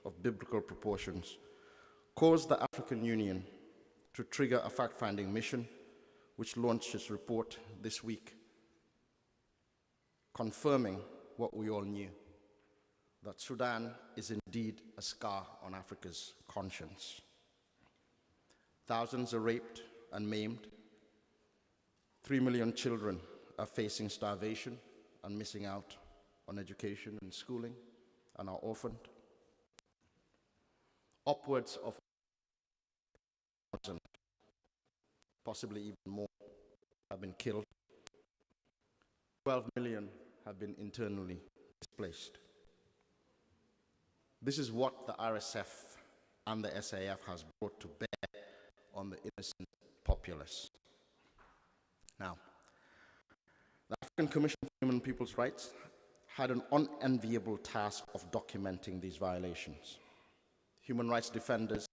of biblical proportions, caused the African Union to trigger a fact-finding mission, which launched its report this week, confirming what we all knew, that Sudan is indeed a scar on Africa's conscience. Thousands are raped and maimed. 3 million children are facing starvation and missing out on education and schooling and are orphaned. Upwards of 1,000, possibly even more, have been killed. 12 million have been internally displaced. This is what the RSF and the SAF has brought to bear on the innocent populace. Now, the African Commission for Human and People's Rights had an unenviable task of documenting these violations. Human rights defenders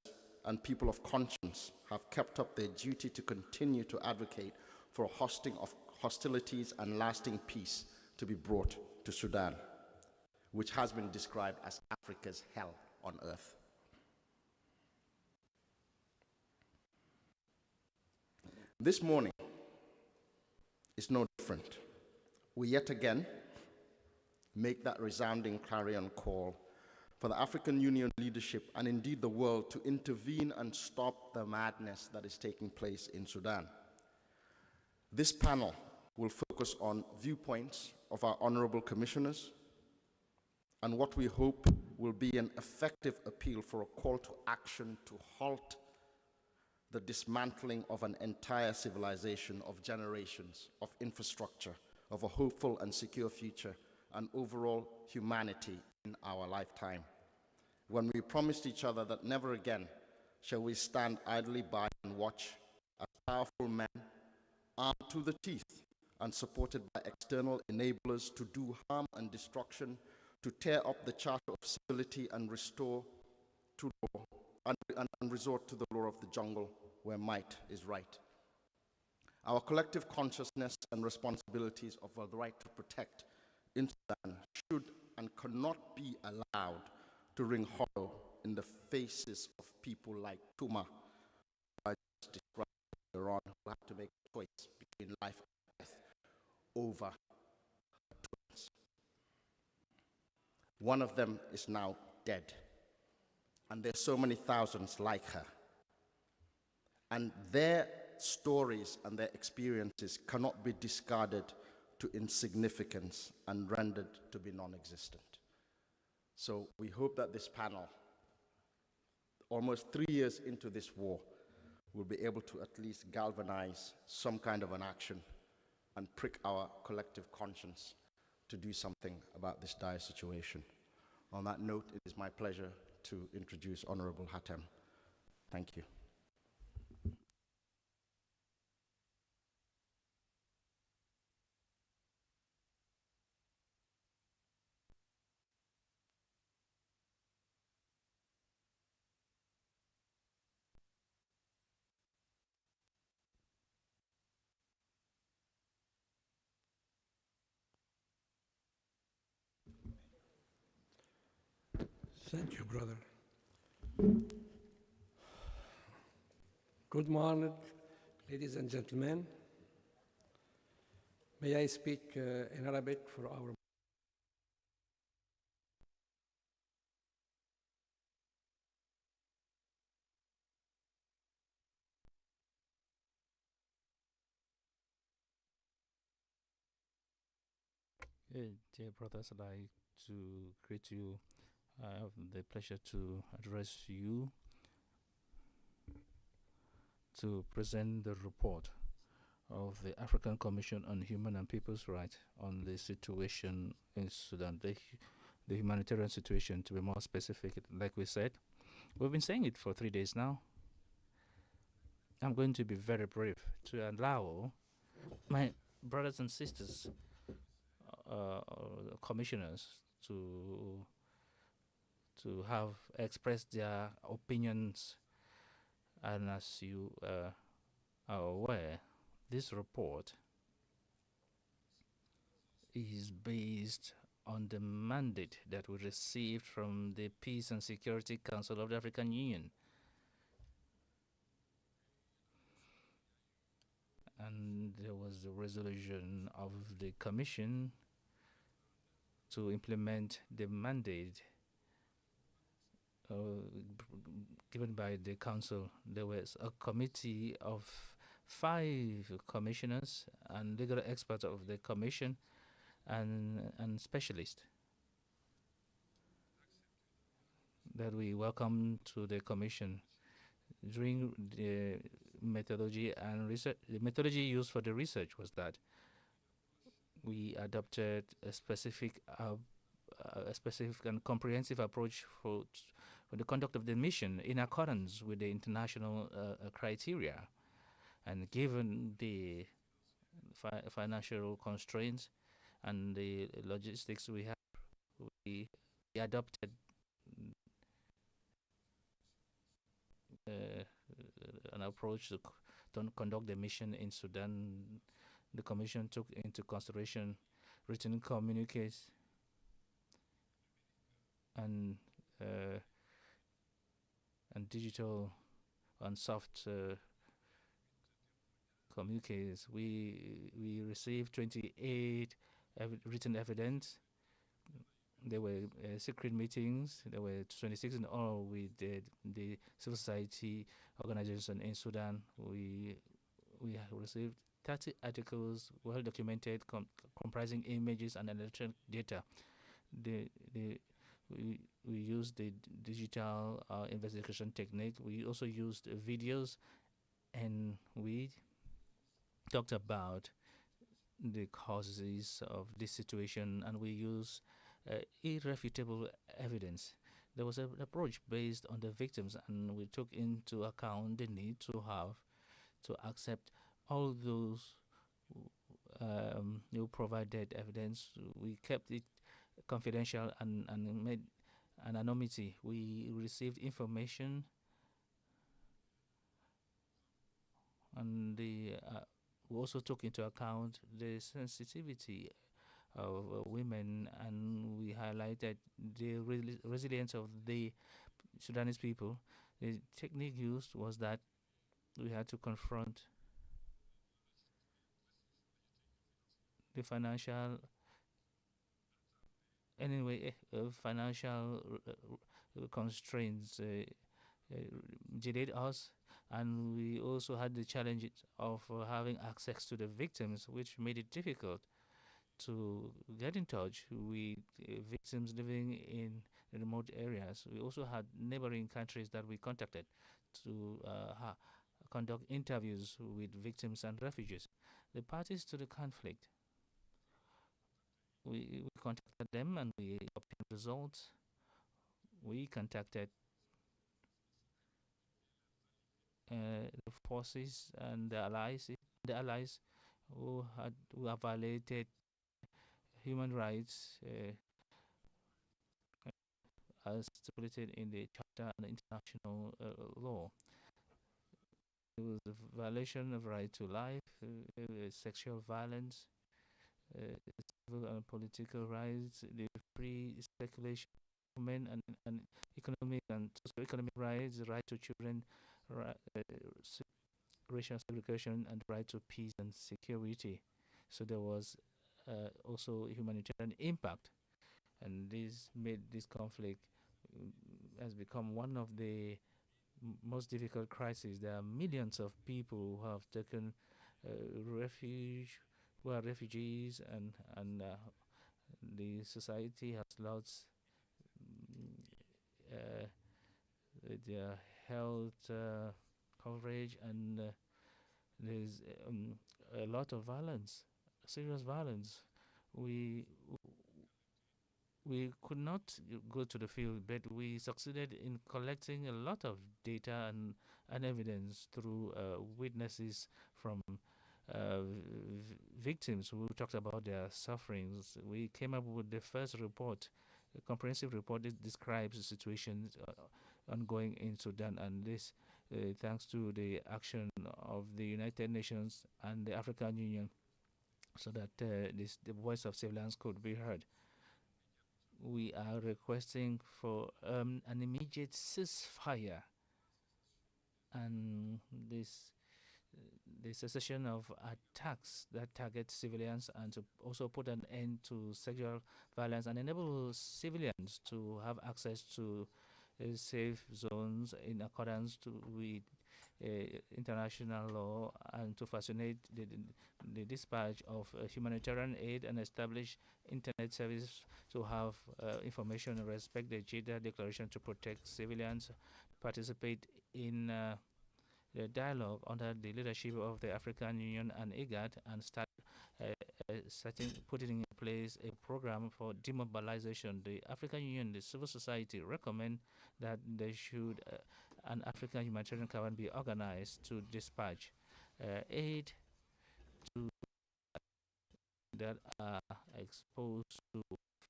and people of conscience have kept up their duty to continue to advocate for a hosting of hostilities and lasting peace to be brought to Sudan, which has been described as Africa's hell on earth. This morning is no different. We yet again make that resounding clarion call for the African Union leadership and indeed the world to intervene and stop the madness that is taking place in Sudan. This panel will focus on viewpoints of our honorable commissioners and what we hope will be an effective appeal for a call to action to halt the dismantling of an entire civilization, of generations, of infrastructure, of a hopeful and secure future, and overall humanity in our lifetime. When we promised each other that never again shall we stand idly by and watch as powerful men, armed to the teeth and supported by external enablers to do harm and destruction, to tear up the charter of civility and restore to law, and resort to the law of the jungle where might is right. Our collective consciousness and responsibilities of the right to protect in Sudan should and cannot be allowed to ring hollow in the faces of people like Tuma, who I just described earlier on, who have to make a choice between life and death over her twins. One of them is now dead, and there's so many thousands like her. And their stories and their experiences cannot be discarded to insignificance and rendered to be non-existent. So we hope that this panel, almost 3 years into this war, will be able to at least galvanize some kind of an action and prick our collective conscience to do something about this dire situation. On that note, it is my pleasure to introduce Honorable Hatem. Thank you. Thank you, brother. Good morning, ladies and gentlemen. May I speak in Arabic for our Dear brothers, I'd like to greet you. I have the pleasure to address you to present the report of the African Commission on Human and People's Rights on the situation in Sudan, the humanitarian situation, to be more specific. Like we said, we've been saying it for 3 days now. I'm going to be very brief to allow my brothers and sisters, commissioners, to have expressed their opinions. And as you are aware, this report is based on the mandate that we received from the Peace and Security Council of the African Union. And there was a resolution of the Commission to implement the mandate given by the Council. There was a committee of 5 commissioners and legal experts of the Commission and specialists that we welcome to the Commission. During the methodology and research, the methodology used for the research was that we adopted a specific and comprehensive approach for the conduct of the mission in accordance with the international criteria. And given the financial constraints and the logistics we have, we adopted an approach to conduct the mission in Sudan. The Commission took into consideration written communiques and digital and soft communiques. We received 28 written evidence. There were secret meetings. There were 26 in all with the civil society organization in Sudan. We have received 30 articles, well documented, comprising images and electronic data. We used the digital investigation technique. We also used videos, and we talked about the causes of this situation, and we used irrefutable evidence. There was an approach based on the victims, and we took into account the need to accept all those who provided evidence. We kept it confidential and made anonymity. We received information, and we also took into account the sensitivity of women, and we highlighted the resilience of the Sudanese people. The technique used was that we had to confront the financial constraints delayed us, and we also had the challenge of having access to the victims, which made it difficult to get in touch with victims living in remote areas. We also had neighboring countries that we contacted to conduct interviews with victims and refugees. The parties to the conflict, we contacted them and we obtained results. We contacted the forces and the allies who have violated human rights as stipulated in the Charter and international law. There was a violation of right to life, sexual violence, civil and political rights, the free circulation of men, and economic and socio-economic rights, the right to children, racial segregation, and right to peace and security. So there was also humanitarian impact, and this made this conflict has become one of the most difficult crises. There are millions of people who have taken refuge, who are refugees, and the society has lost their health coverage, and there's a lot of violence, serious violence. We could not go to the field, but we succeeded in collecting a lot of data and evidence through witnesses from victims who talked about their sufferings. We came up with the first report, a comprehensive report that describes the situation ongoing in Sudan, and this thanks to the action of the United Nations and the African Union, so that the voice of civilians could be heard. we are requesting for an immediate ceasefire and the cessation of attacks that target civilians, and to also put an end to sexual violence and enable civilians to have access to safe zones in accordance with international law, and to facilitate the dispatch of humanitarian aid and establish internet service to have information and respect the Jeddah Declaration to protect civilians, participate in the dialogue under the leadership of the African Union and IGAD, and start putting in place a program for demobilization. The African Union, the civil society recommend that there should an African humanitarian caravan be organized to dispatch aid to that are exposed to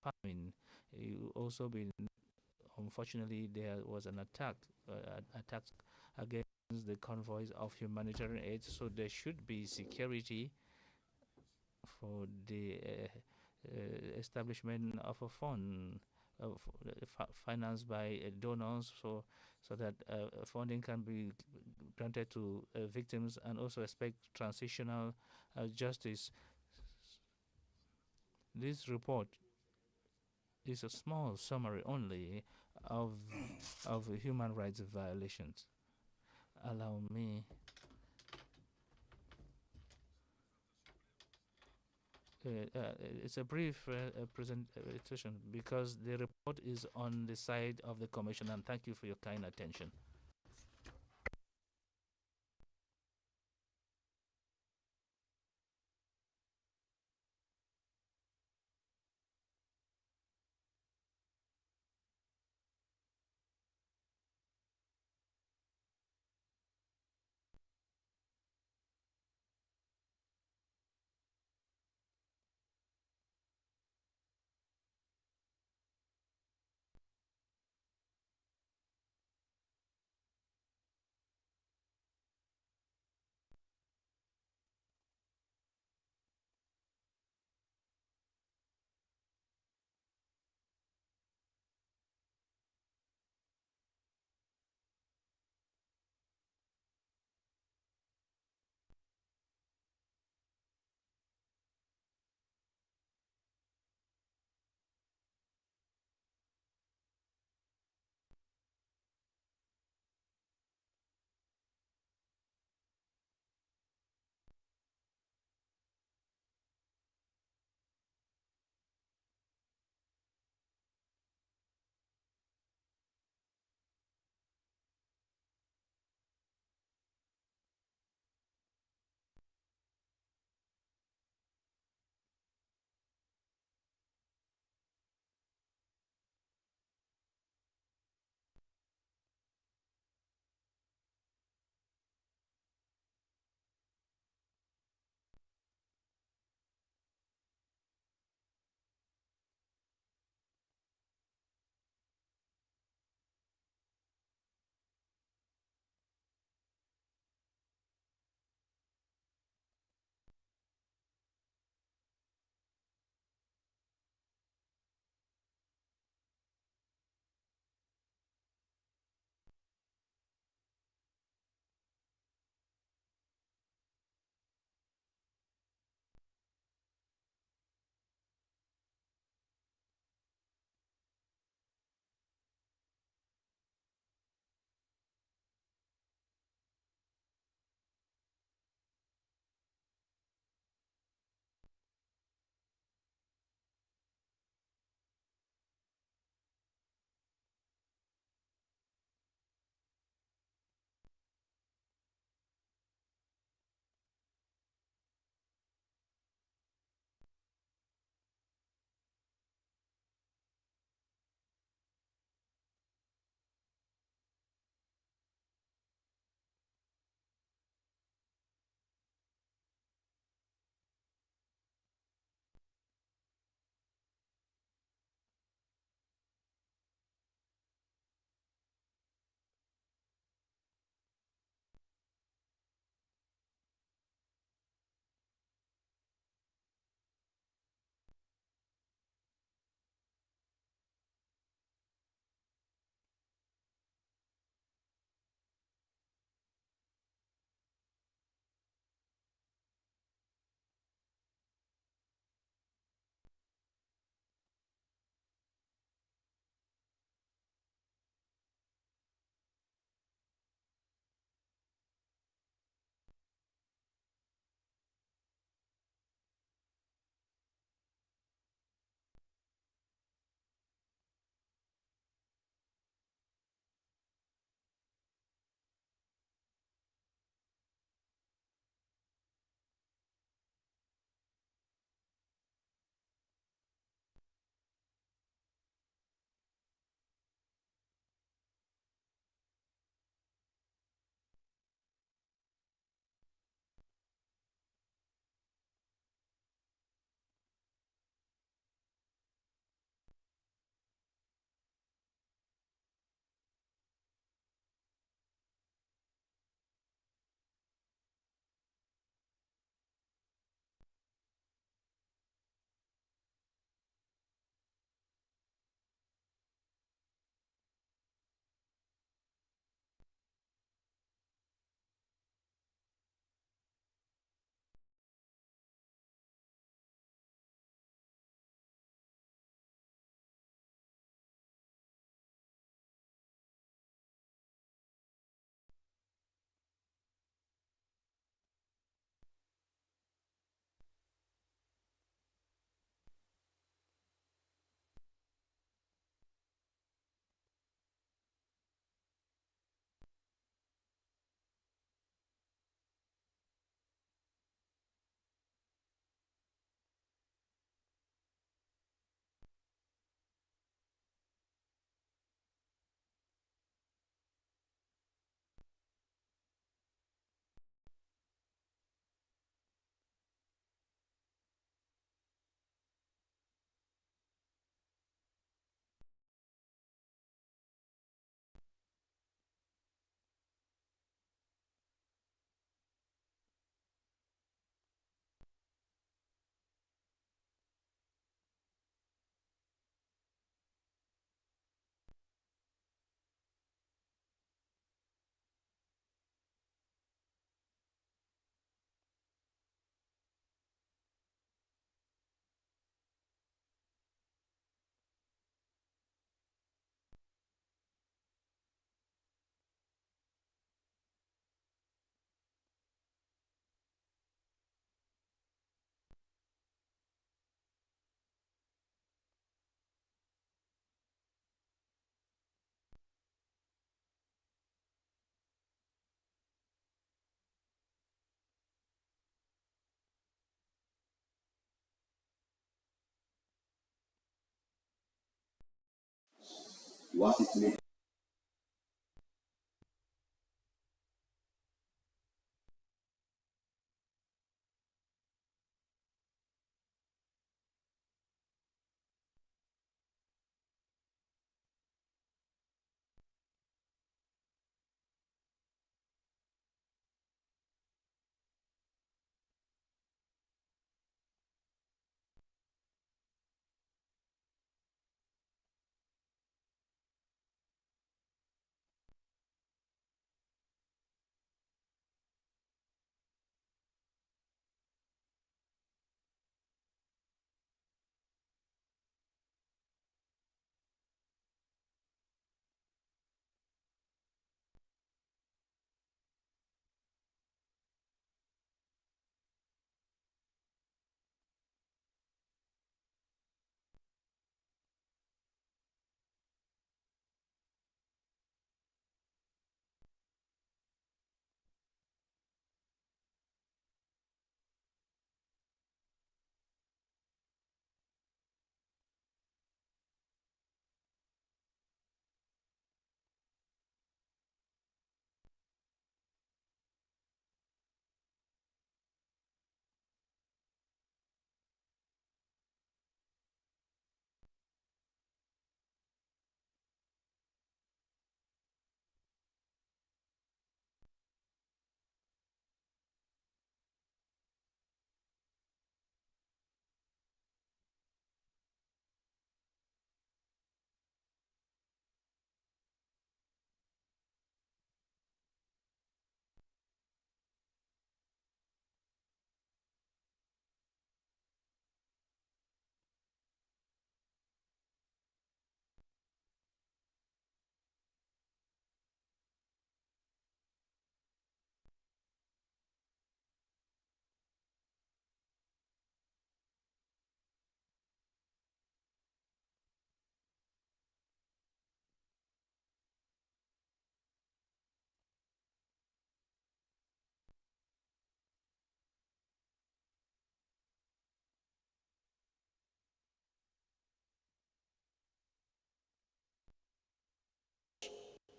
famine. You also been, unfortunately, there was an attack against the convoys of humanitarian aid, so there should be security for the establishment of a fund financed by donors, so that funding can be granted to victims, and also expect transitional justice. This report is a small summary only of human rights violations. Allow me it's a brief presentation because the report is on the side of the Commission, and thank you for your kind attention. what it means.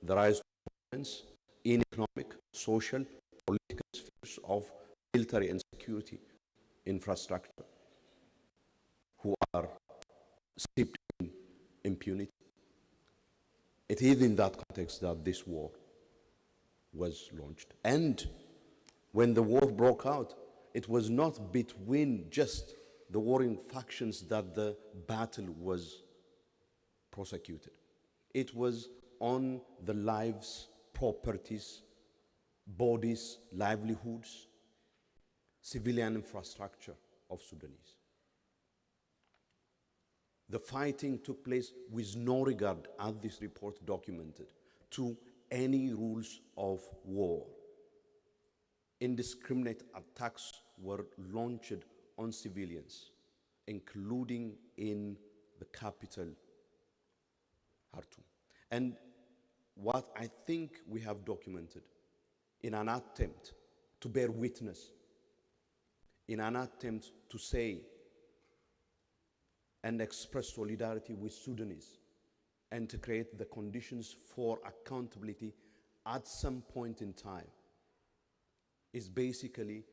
The rise of violence in economic, social, political spheres of military and security infrastructure who are steeped in impunity. It is in that context that this war was launched. And when the war broke out, it was not between just the warring factions that the battle was prosecuted. It was on the lives, properties, bodies, livelihoods, civilian infrastructure of Sudanese. The fighting took place with no regard, as this report documented, to any rules of war. Indiscriminate attacks were launched on civilians, including in the capital, Khartoum. And what I think we have documented in an attempt to bear witness, in an attempt to say and express solidarity with Sudanese and to create the conditions for accountability at some point in time, is basically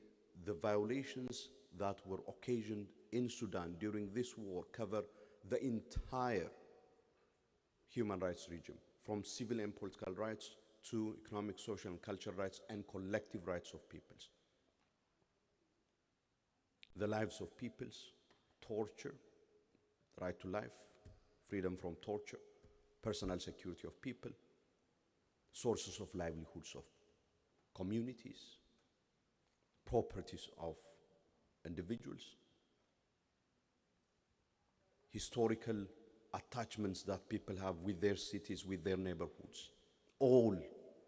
the violations that were occasioned in Sudan during this war cover the entire human rights regime, from civil and political rights to economic, social, and cultural rights and collective rights of peoples. The lives of peoples, torture, right to life, freedom from torture, personal security of people, sources of livelihoods of communities, properties of individuals, historical attachments that people have with their cities, with their neighborhoods, all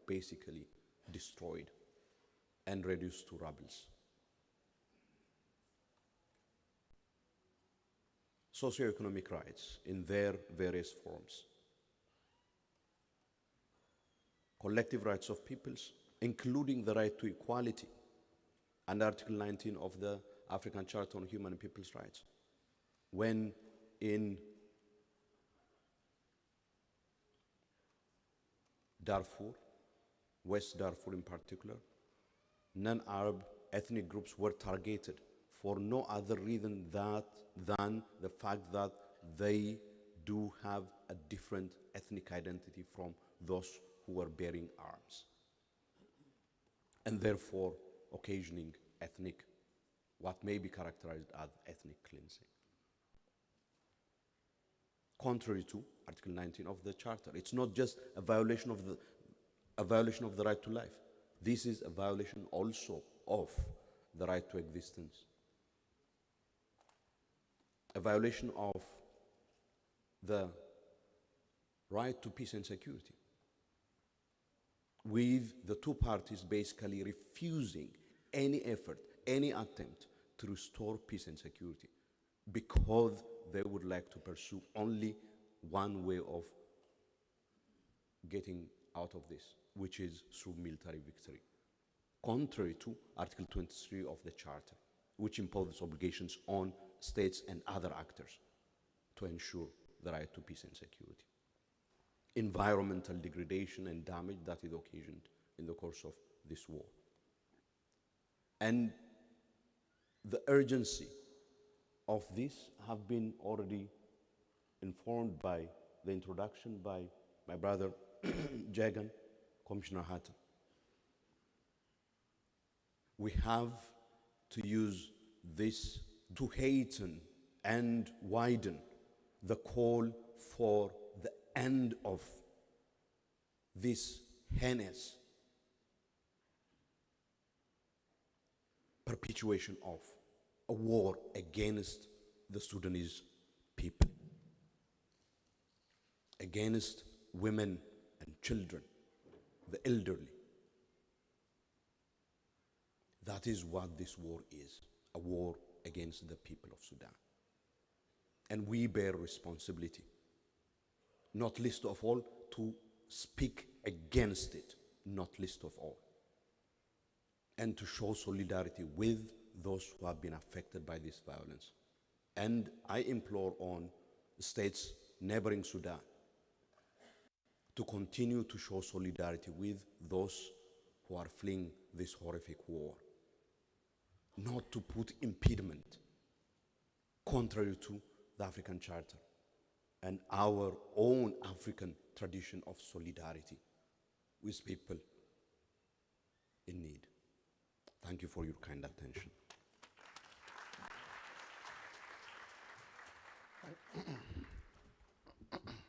basically destroyed and reduced to rubbles. Socioeconomic rights in their various forms. Collective rights of peoples, including the right to equality and Article 19 of the African Charter on Human and People's Rights. When in Darfur, West Darfur in particular, non-Arab ethnic groups were targeted for no other reason than the fact that they do have a different ethnic identity from those who were bearing arms, and therefore occasioning what may be characterized as ethnic cleansing. Contrary to Article 19 of the Charter, it's not just a violation of the right to life. This is a violation also of the right to existence, a violation of the right to peace and security, with the two parties basically refusing any effort, any attempt to restore peace and security, because they would like to pursue only one way of getting out of this, which is through military victory, contrary to Article 23 of the Charter, which imposes obligations on states and other actors to ensure the right to peace and security. Environmental degradation and damage that is occasioned in the course of this war. And the urgency of this have been already informed by the introduction by my brother Jagan, Commissioner Hatton. We have to use this to hasten and widen the call for the end of this heinous perpetuation of a war against the Sudanese people, against women and children, the elderly. That is what this war is, a war against the people of Sudan. And we bear responsibility, not least of all, to speak against it, not least of all, and to show solidarity with those who have been affected by this violence. And I implore on states neighboring Sudan to continue to show solidarity with those who are fleeing this horrific war, not to put impediment contrary to the African Charter and our own African tradition of solidarity with people in need. Thank you for your kind attention.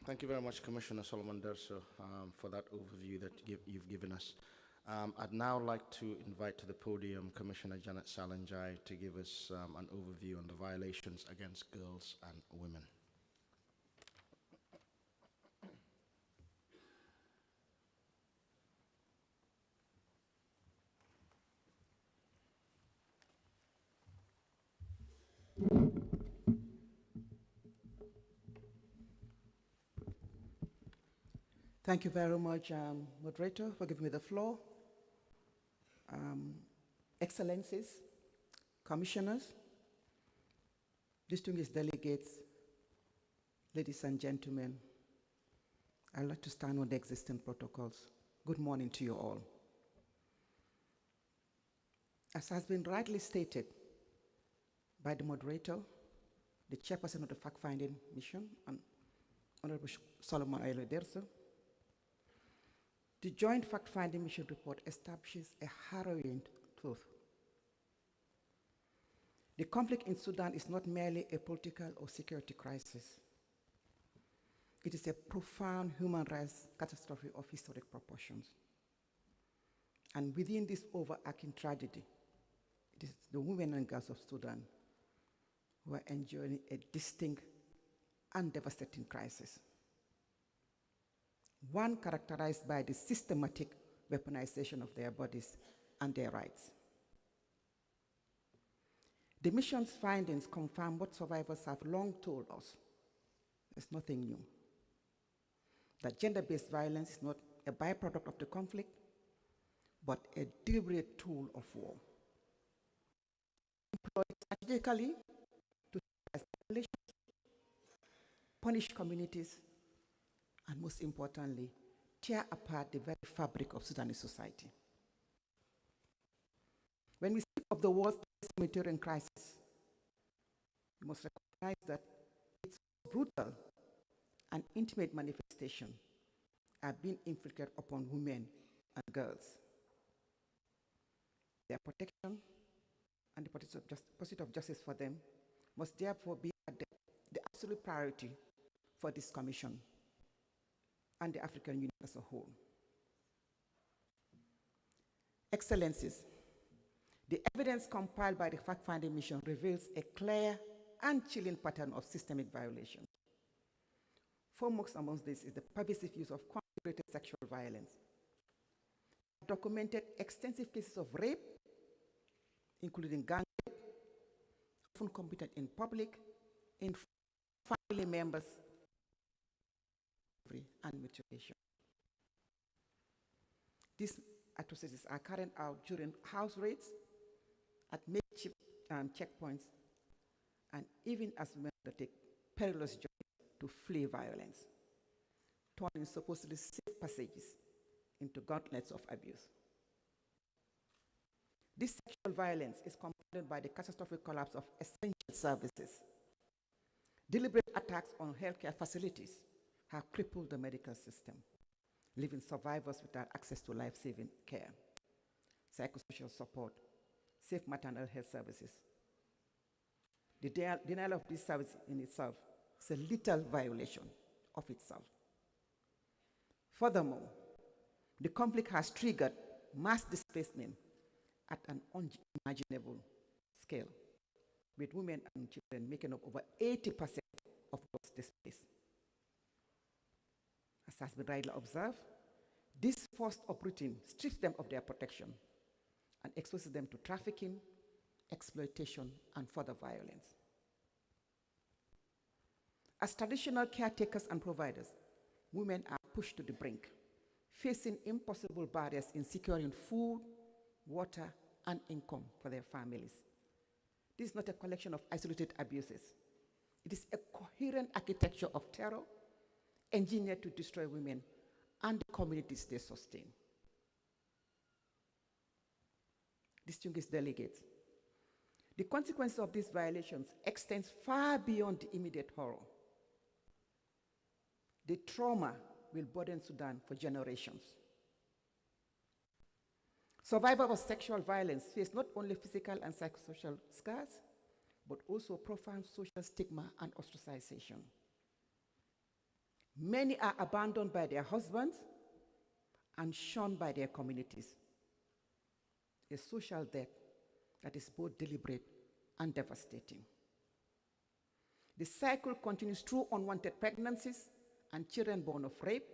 Thank you very much, Commissioner Solomon Derso, for that overview that you've given us. I'd now like to invite to the podium Commissioner Janet Salanjai to give us an overview on the violations against girls and women. Thank you very much, moderator, for giving me the floor. Excellencies, commissioners, distinguished delegates, ladies and gentlemen, I'd like to stand on the existing protocols. Good morning to you all. As has been rightly stated by the moderator, the chairperson of the fact-finding mission, Honorable Solomon Ayelo Derso, the Joint Fact-Finding Mission report establishes a harrowing truth. The conflict in Sudan is not merely a political or security crisis. It is a profound human rights catastrophe of historic proportions. And within this overarching tragedy, it is the women and girls of Sudan who are enduring a distinct and devastating crisis. One characterized by the systematic weaponization of their bodies and their rights. The mission's findings confirm what survivors have long told us. There's nothing new. That gender-based violence is not a byproduct of the conflict, but a deliberate tool of war. Employed strategically to punish communities, and most importantly, tear apart the very fabric of Sudanese society. When we speak of the world's humanitarian crisis, we must recognize that its brutal and intimate manifestation are being inflicted upon women and girls. Their protection and the pursuit of justice for them must therefore be at the absolute priority for this Commission and the African Union as a whole. Excellencies, the evidence compiled by the fact-finding mission reveals a clear and chilling pattern of systemic violations. Foremost amongst this is the pervasive use of conjugated sexual violence. Documented extensive cases of rape, including gang rape, often committed in public, in family members, and mutilation. These atrocities are carried out during house raids, at makeshift checkpoints, and even as women undertake perilous journeys to flee violence, turning supposedly safe passages into gauntlets of abuse. This sexual violence is compounded by the catastrophic collapse of essential services. Deliberate attacks on healthcare facilities have crippled the medical system, leaving survivors without access to life-saving care, psychosocial support, safe maternal health services. The denial of this service in itself is a lethal violation of itself. Furthermore, the conflict has triggered mass displacement at an unimaginable scale, with women and children making up over 80% of those displaced. As has been rightly observed, this forced uprooting strips them of their protection and exposes them to trafficking, exploitation, and further violence. As traditional caretakers and providers, women are pushed to the brink, facing impossible barriers in securing food, water, and income for their families. This is not a collection of isolated abuses. It is a coherent architecture of terror engineered to destroy women and the communities they sustain. Distinguished delegates, the consequences of these violations extends far beyond the immediate horror. The trauma will burden Sudan for generations. Survivors of sexual violence face not only physical and psychosocial scars, but also profound social stigma and ostracization. Many are abandoned by their husbands and shunned by their communities. A social death that is both deliberate and devastating. The cycle continues through unwanted pregnancies and children born of rape,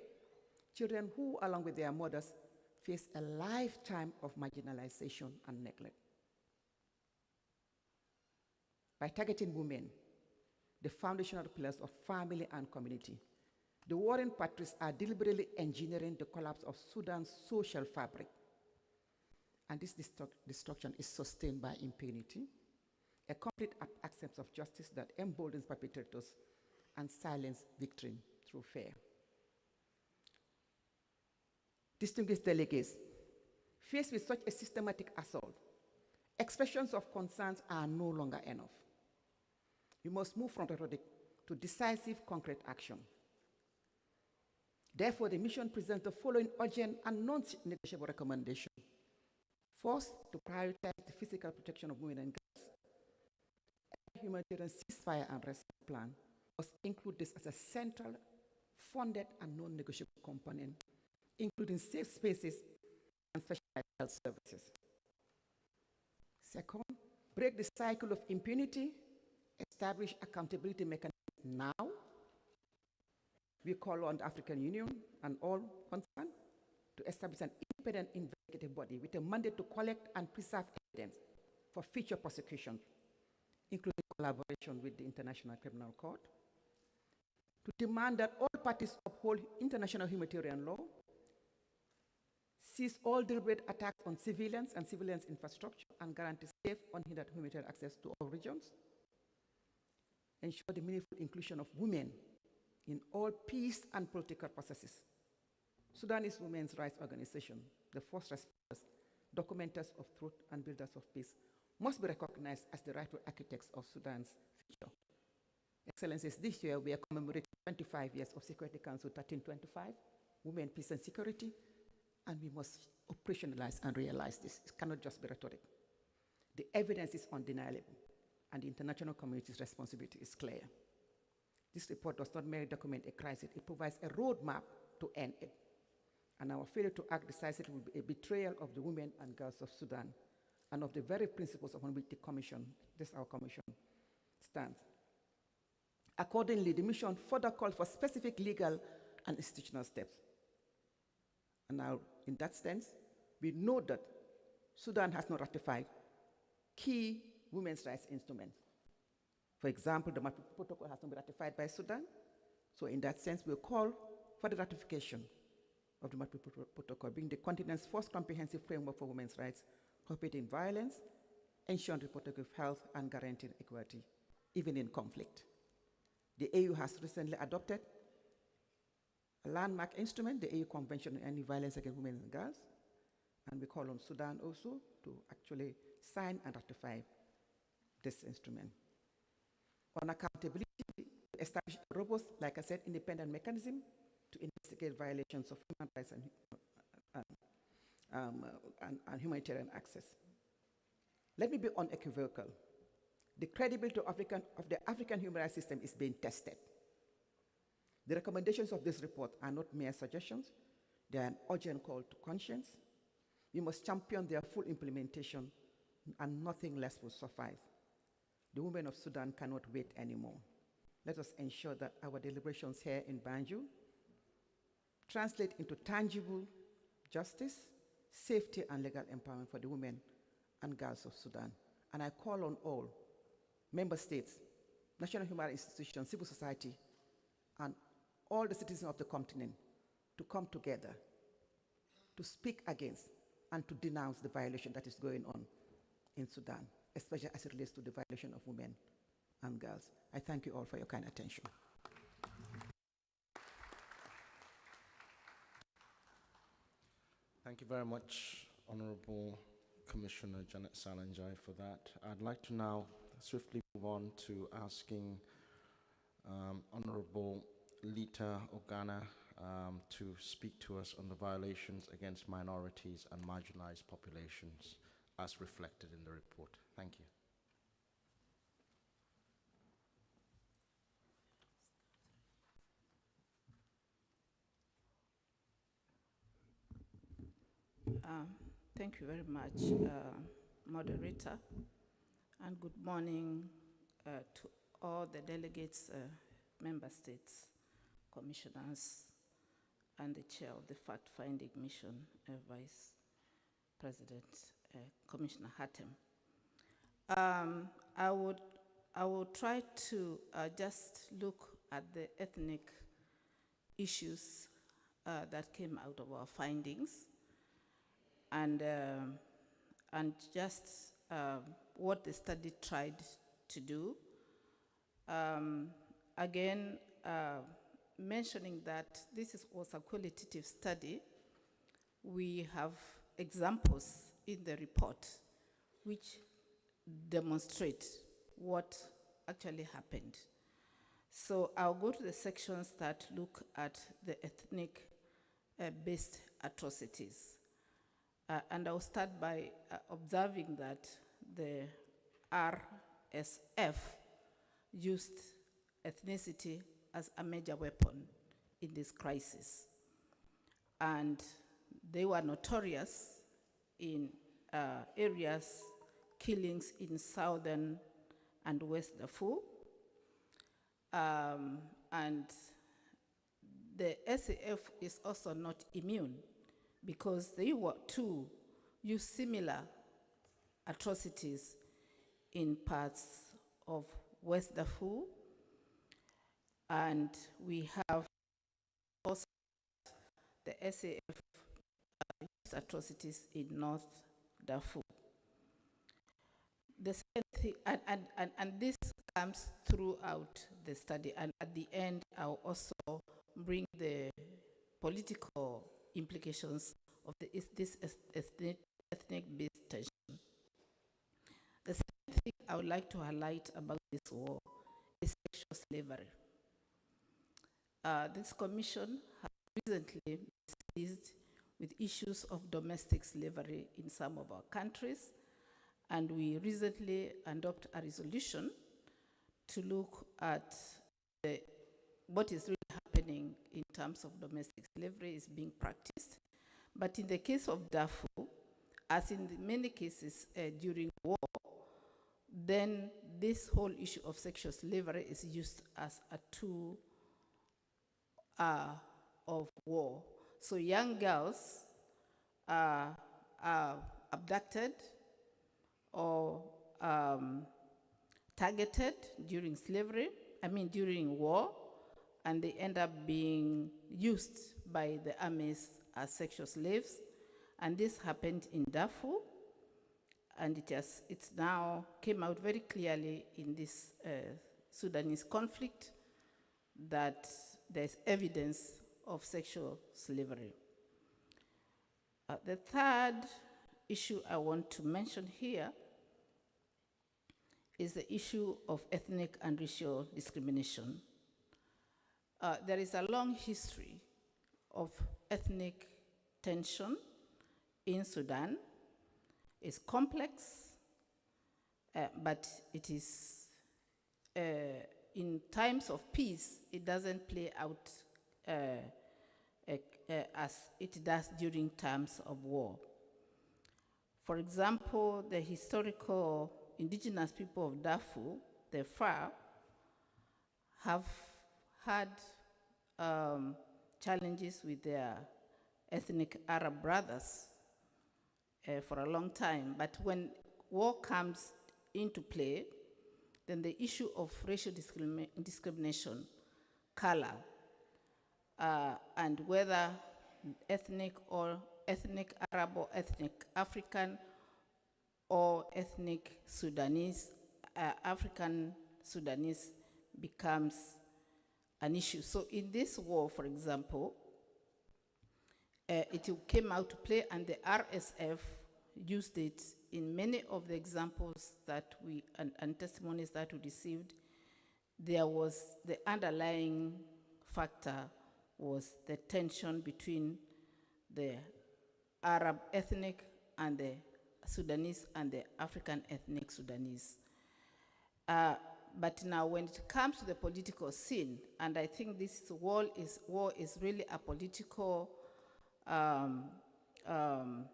children who, along with their mothers, face a lifetime of marginalization and neglect. By targeting women, the foundational pillars of family and community, the warring parties are deliberately engineering the collapse of Sudan's social fabric. And this destruction is sustained by impunity, a complete absence of justice that emboldens perpetrators and silences victims through fear. Distinguished delegates, faced with such a systematic assault, expressions of concerns are no longer enough. We must move from rhetoric to decisive, concrete action. Therefore, the mission presents the following urgent and non-negotiable recommendation. First, to prioritize the physical protection of women and girls. A humanitarian ceasefire and rescue plan must include this as a central, funded, and non-negotiable component, including safe spaces and specialized health services. Second, break the cycle of impunity, establish accountability mechanisms now. We call on the African Union and all concerned to establish an independent investigative body with a mandate to collect and preserve evidence for future prosecution, including collaboration with the International Criminal Court, to demand that all parties uphold international humanitarian law, cease all deliberate attacks on civilians and civilians' infrastructure, and guarantee safe, unhindered humanitarian access to all regions, ensure the meaningful inclusion of women in all peace and political processes, Sudanese women's rights organization, the first responders, documenters of truth and builders of peace, must be recognized as the rightful architects of Sudan's future. Excellencies, this year we are commemorating 25 years of Security Council 1325, Women, Peace and Security, and we must operationalize and realize this. It cannot just be rhetoric. The evidence is undeniable, and the international community's responsibility is clear. This report does not merely document a crisis, it provides a roadmap to end it. And our failure to act decisively will be a betrayal of the women and girls of Sudan and of the very principles upon which the commission, our commission, stands. Accordingly, the mission further calls for specific legal and institutional steps. And now, in that sense, we know that Sudan has not ratified key women's rights instruments. For example, the Maputo Protocol has not been ratified by Sudan. So in that sense, we'll call for the ratification of the Maputo Protocol, being the continent's first comprehensive framework for women's rights, combating violence, ensuring reproductive health, and guaranteeing equality, even in conflict. The AU has recently adopted a landmark instrument, the AU Convention on Ending Violence Against Women and Girls, and we call on Sudan also to actually sign and ratify this instrument. On accountability, establish a robust, like I said, independent mechanism to investigate violations of human rights and humanitarian access. Let me be unequivocal. The credibility of the African human rights system is being tested. The recommendations of this report are not mere suggestions. They are an urgent call to conscience. We must champion their full implementation, and nothing less will suffice. The women of Sudan cannot wait anymore. Let us ensure that our deliberations here in Banjul translate into tangible justice, safety, and legal empowerment for the women and girls of Sudan. And I call on all member states, national human rights institutions, civil society, and all the citizens of the continent to come together to speak against and to denounce the violation that is going on in Sudan, especially as it relates to the violation of women and girls. I thank you all for your kind attention. Thank you very much, Honorable Commissioner Janet Salanjai, for that. I'd like to now swiftly move on to asking Honorable Lita Ogana to speak to us on the violations against minorities and marginalized populations as reflected in the report. Thank you. Thank you very much, moderator, and good morning to all the delegates, member states, commissioners, and the chair of the fact-finding mission, Vice President Commissioner Hatem. I would try to just look at the ethnic issues that came out of our findings, and just what the study tried to do. Again, mentioning that this was a qualitative study, we have examples in the report which demonstrate what actually happened. So I'll go to the sections that look at the ethnic-based atrocities. And I'll start by observing that the RSF used ethnicity as a major weapon in this crisis. And they were notorious in areas, killings in southern and West Darfur. And the SAF is also not immune, because they were too use similar atrocities in parts of West Darfur, and we have also the SAF used atrocities in North Darfur. The second thing, and this comes throughout the study, and at the end I'll also bring the political implications of this ethnic-based tension. The second thing I would like to highlight about this war is sexual slavery. This commission has recently been seized with issues of domestic slavery in some of our countries, and we recently adopted a resolution to look at what is really happening in terms of domestic slavery is being practiced. But in the case of Darfur, as in many cases during war, then this whole issue of sexual slavery is used as a tool of war. So young girls are abducted or targeted during during war, and they end up being used by the armies as sexual slaves. And this happened in Darfur, and it's now came out very clearly in this Sudanese conflict that there's evidence of sexual slavery. The third issue I want to mention here is the issue of ethnic and racial discrimination. There is a long history of ethnic tension in Sudan. It's complex, but it is, in times of peace, it doesn't play out as it does during times of war. For example, the historical indigenous people of Darfur, the Far, have had challenges with their ethnic Arab brothers for a long time. But when war comes into play, then the issue of racial discrimination, color, and whether ethnic Arab or ethnic African or ethnic Sudanese, African Sudanese becomes an issue. So in this war, for example, it came out to play, and the RSF used it in many of the examples that and testimonies that we received. There was the underlying factor was the tension between the Arab ethnic and the Sudanese and the African ethnic Sudanese. But now when it comes to the political scene, and I think this war is really a political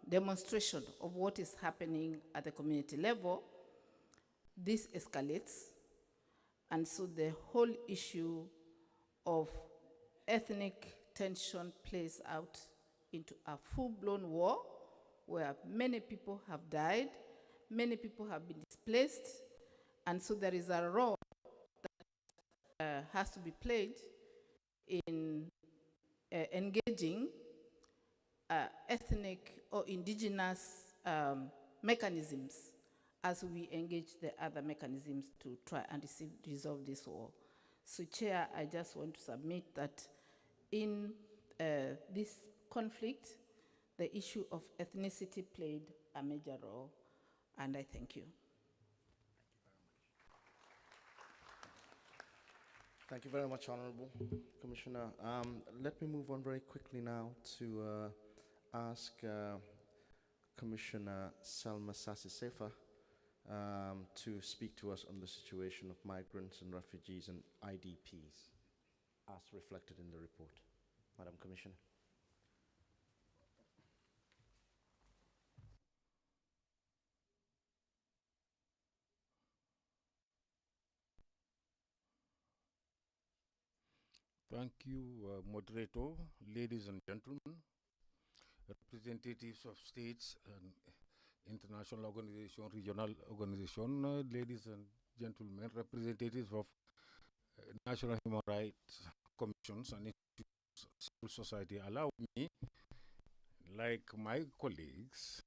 demonstration of what is happening at the community level, this escalates. And so the whole issue of ethnic tension plays out into a full-blown war where many people have died, many people have been displaced, and so there is a role that has to be played in engaging ethnic or indigenous mechanisms as we engage the other mechanisms to try and resolve this war. So, Chair, I just want to submit that in this conflict, the issue of ethnicity played a major role, and I thank you. Thank you very much, Honorable Commissioner. Let me move on very quickly now to ask Commissioner Salma Sasisefa to speak to us on the situation of migrants and refugees and IDPs as reflected in the report. Madam Commissioner. Thank you, moderator, ladies and gentlemen, representatives of states and international organization, regional organization, ladies and gentlemen, representatives of national human rights commissions and civil society. Allow me, like my colleagues,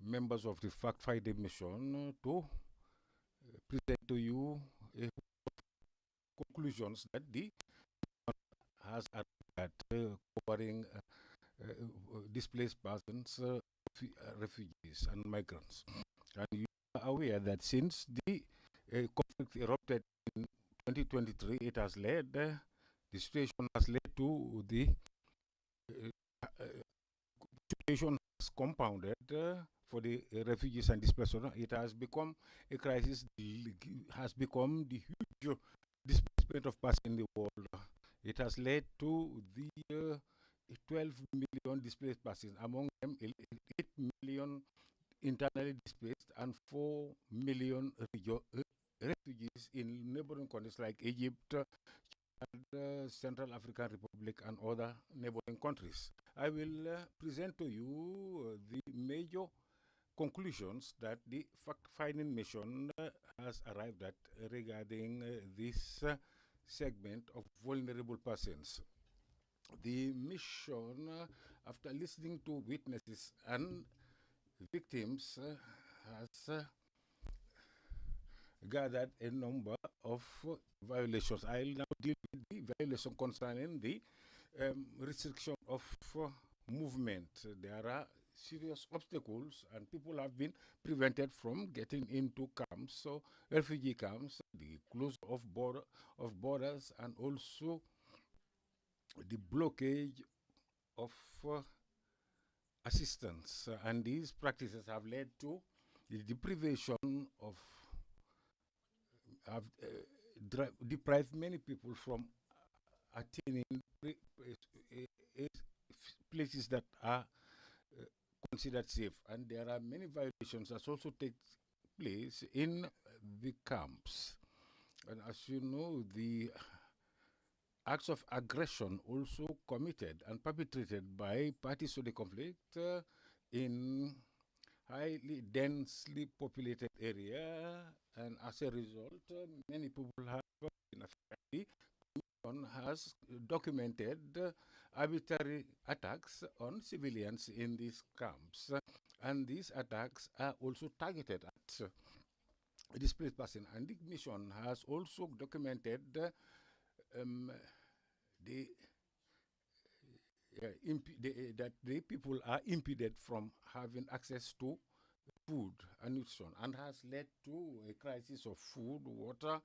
members of the fact-finding mission, to present to you conclusions that the has at covering displaced persons, refugees and migrants. And you are aware that since the conflict erupted in 2023, it has led, the situation has led to the situation has compounded for the refugees and displaced. It has become a crisis, has become the huge displacement of persons in the world. It has led to the 12 million displaced persons, among them 8 million internally displaced and 4 million refugees in neighboring countries like Egypt, and Central African Republic and other neighboring countries. I will present to you the major conclusions that the fact-finding mission has arrived at regarding this segment of vulnerable persons. The mission, after listening to witnesses and victims, has gathered a number of violations. I'll now deal with the violation concerning the restriction of movement. There are serious obstacles and people have been prevented from getting into camps, so refugee camps, the close of borders, and also the blockage of assistance. And these practices have led to the deprivation of, have deprived many people from attaining places that are considered safe. And there are many violations that also take place in the camps. And as you know, the acts of aggression also committed and perpetrated by parties to the conflict in highly densely populated area, and as a result, many people have been affected. The Commission has documented arbitrary attacks on civilians in these camps, and these attacks are also targeted at displaced persons. And the mission has also documented that the people are impeded from having access to food and nutrition, and has led to a crisis of food, water,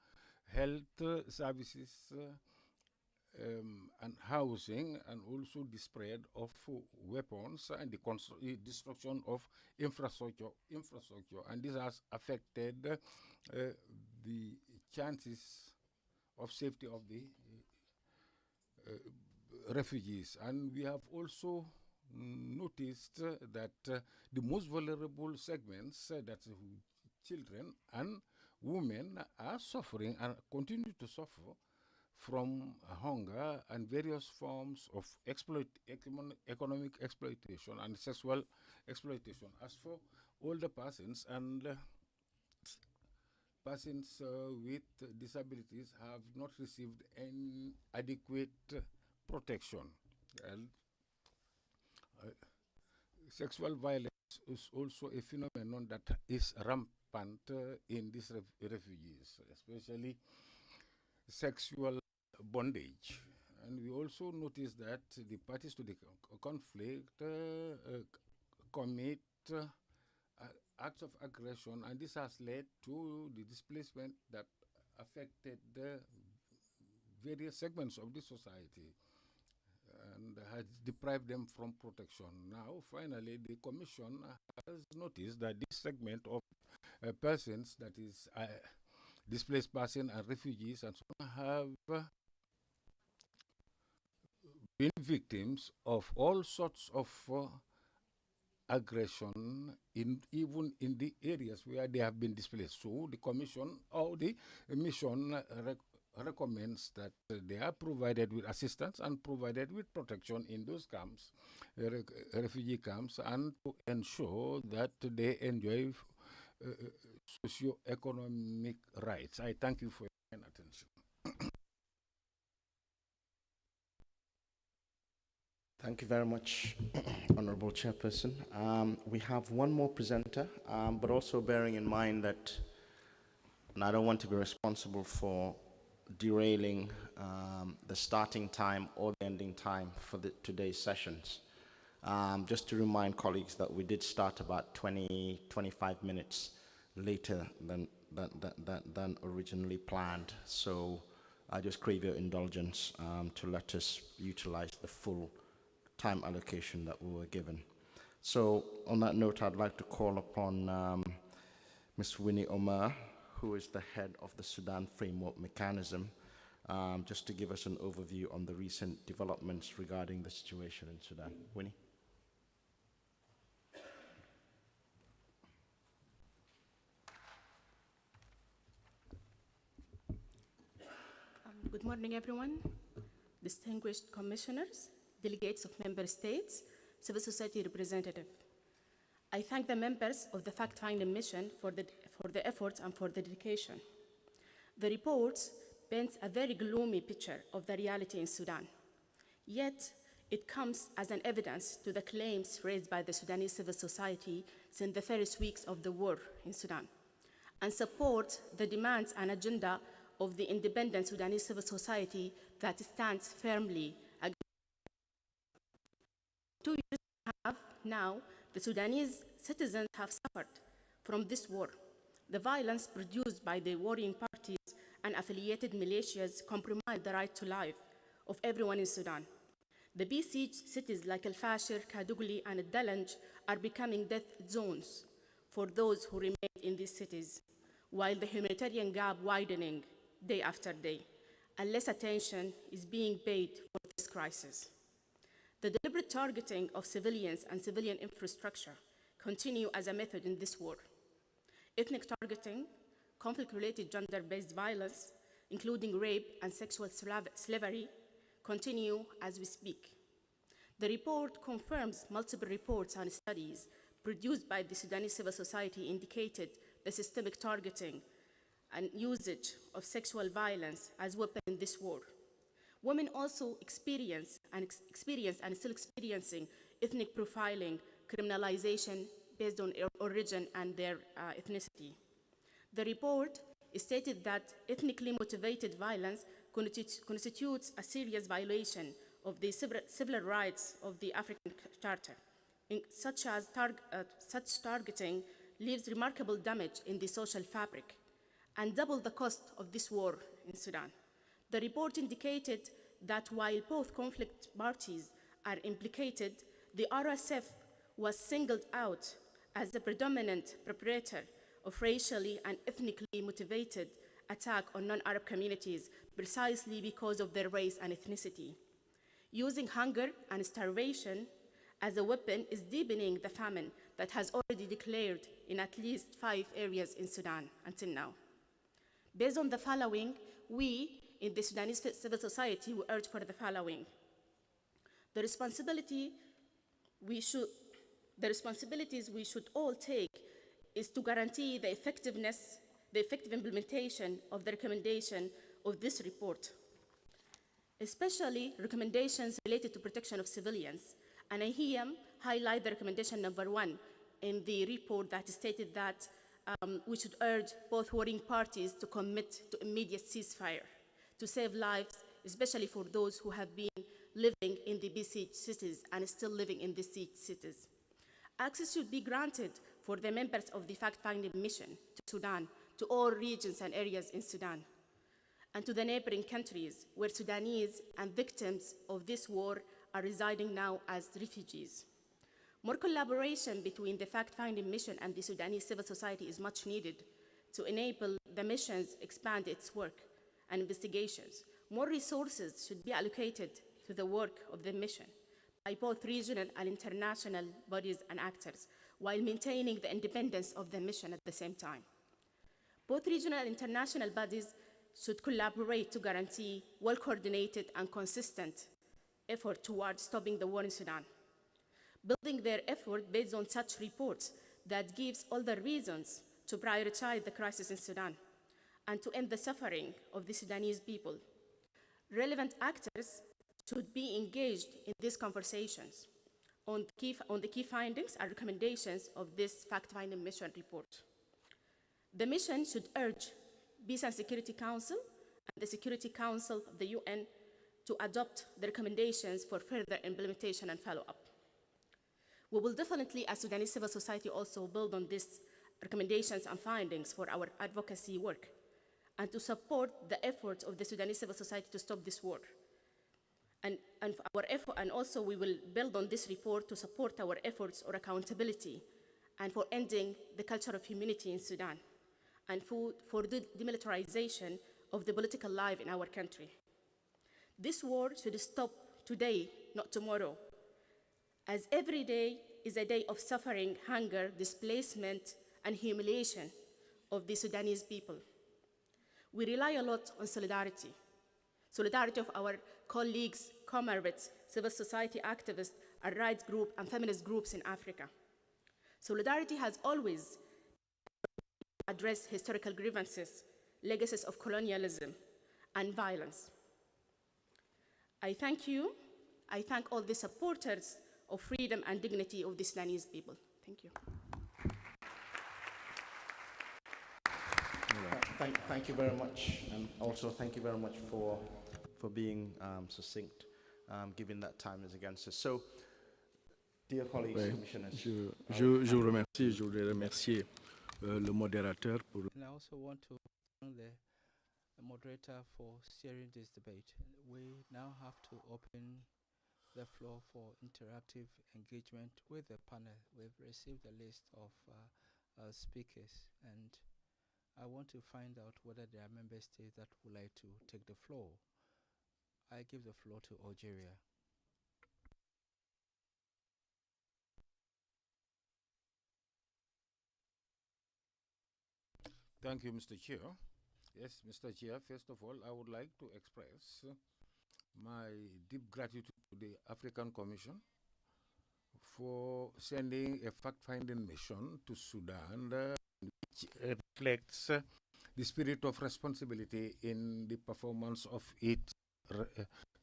health services, and housing, and also the spread of weapons and the destruction of infrastructure. And this has affected the chances of safety of the refugees. And we have also noticed that the most vulnerable segments, that's children and women, are suffering and continue to suffer from hunger and various forms of economic exploitation and sexual exploitation. As for older persons and persons with disabilities, have not received any adequate protection. And sexual violence is also a phenomenon that is rampant in these refugees, especially sexual bondage. And we also notice that the parties to the conflict commit acts of aggression, and this has led to the displacement that affected various segments of the society and has deprived them from protection. Now, finally, the Commission has noticed that this segment of persons, that is displaced persons and refugees and so on, have been victims of all sorts of aggression, even in the areas where they have been displaced. So the Commission or the mission recommends that they are provided with assistance and provided with protection in those camps, refugee camps, and to ensure that they enjoy socio-economic rights. I thank you for your attention. Thank you very much, Honorable Chairperson. We have one more presenter, but also bearing in mind that, and I don't want to be responsible for derailing the starting time or the ending time for today's sessions. Just to remind colleagues that we did start about 25 minutes later than originally planned. So I just crave your indulgence to let us utilize the full time allocation that we were given. So on that note, I'd like to call upon Ms. Winnie Omar, who is the head of the Sudan Framework Mechanism, just to give us an overview on the recent developments regarding the situation in Sudan. Winnie? Good morning, everyone. Distinguished commissioners, delegates of member states, civil society representative. I thank the members of the fact-finding mission for the efforts and for the dedication. The report paints a very gloomy picture of the reality in Sudan. Yet, it comes as an evidence to the claims raised by the Sudanese civil society since the first weeks of the war in Sudan, and supports the demands and agenda of the independent Sudanese civil society that stands firmly against. 2 years and a half now, the Sudanese citizens have suffered from this war. The violence produced by the warring parties and affiliated militias compromise the right to life of everyone in Sudan. The besieged cities like Al-Fashir, Kadugli, and Dalanj are becoming death zones for those who remain in these cities, while the humanitarian gap widening day after day, and less attention is being paid for this crisis. The deliberate targeting of civilians and civilian infrastructure continue as a method in this war. Ethnic targeting, conflict-related gender-based violence, including rape and sexual slavery, continue as we speak. The report confirms multiple reports and studies produced by the Sudanese civil society indicated the systemic targeting and usage of sexual violence as weapon in this war. Women also experience and still experiencing ethnic profiling, criminalization based on origin and their ethnicity. The report stated that ethnically motivated violence constitutes a serious violation of the civil rights of the African Charter. Such targeting leaves remarkable damage in the social fabric and double the cost of this war in Sudan. The report indicated that while both conflict parties are implicated, the RSF was singled out as the predominant perpetrator of racially and ethnically motivated attack on non-Arab communities precisely because of their race and ethnicity. Using hunger and starvation as a weapon is deepening the famine that has already declared in at least 5 areas in Sudan until now. Based on the following, we in the Sudanese civil society will urge for the following. The responsibilities we should all take is to guarantee the effective implementation of the recommendation of this report, especially recommendations related to protection of civilians. And I here highlight the recommendation number 1 in the report that stated that we should urge both warring parties to commit to immediate ceasefire to save lives, especially for those who have been living in the besieged cities and still living in the sieged cities. Access should be granted for the members of the fact-finding mission to Sudan, to all regions and areas in Sudan, and to the neighboring countries where Sudanese and victims of this war are residing now as refugees. More collaboration between the fact-finding mission and the Sudanese civil society is much needed to enable the missions expand its work and investigations. More resources should be allocated to the work of the mission by both regional and international bodies and actors, while maintaining the independence of the mission at the same time. Both regional and international bodies should collaborate to guarantee well-coordinated and consistent effort towards stopping the war in Sudan, building their effort based on such reports that gives all the reasons to prioritize the crisis in Sudan and to end the suffering of the Sudanese people. Relevant actors should be engaged in these conversations on the key findings and recommendations of this fact-finding mission report. The mission should urge Peace and Security Council and the Security Council of the UN to adopt the recommendations for further implementation and follow-up. We will definitely, as Sudanese civil society, also build on these recommendations and findings for our advocacy work and to support the efforts of the Sudanese civil society to stop this war. And also we will build on this report to support our efforts for accountability and for ending the culture of impunity in Sudan and for the demilitarization of the political life in our country. This war should stop today, not tomorrow, as every day is a day of suffering, hunger, displacement, and humiliation of the Sudanese people. We rely a lot on solidarity of our colleagues, comrades, civil society activists, and rights groups and feminist groups in Africa. Solidarity has always addressed historical grievances, legacies of colonialism, and violence. I thank you. I thank all the supporters of freedom and dignity of the Sudanese people. Thank you. Thank you very much, and also thank you very much for being succinct, given that time is against us. So, dear colleagues, Oui, commissioners, je vous remercie. Je voudrais remercier le modérateur pour. And I also want to thank the moderator for steering this debate. We now have to open the floor for interactive engagement with the panel. We've received a list of speakers, and I want to find out whether there are member states that would like to take the floor. I give the floor to Algeria. Thank you, Mr. Chair. Yes, Mr. Chair, first of all, I would like to express my deep gratitude to the African Commission for sending a fact-finding mission to Sudan which reflects the spirit of responsibility in the performance of its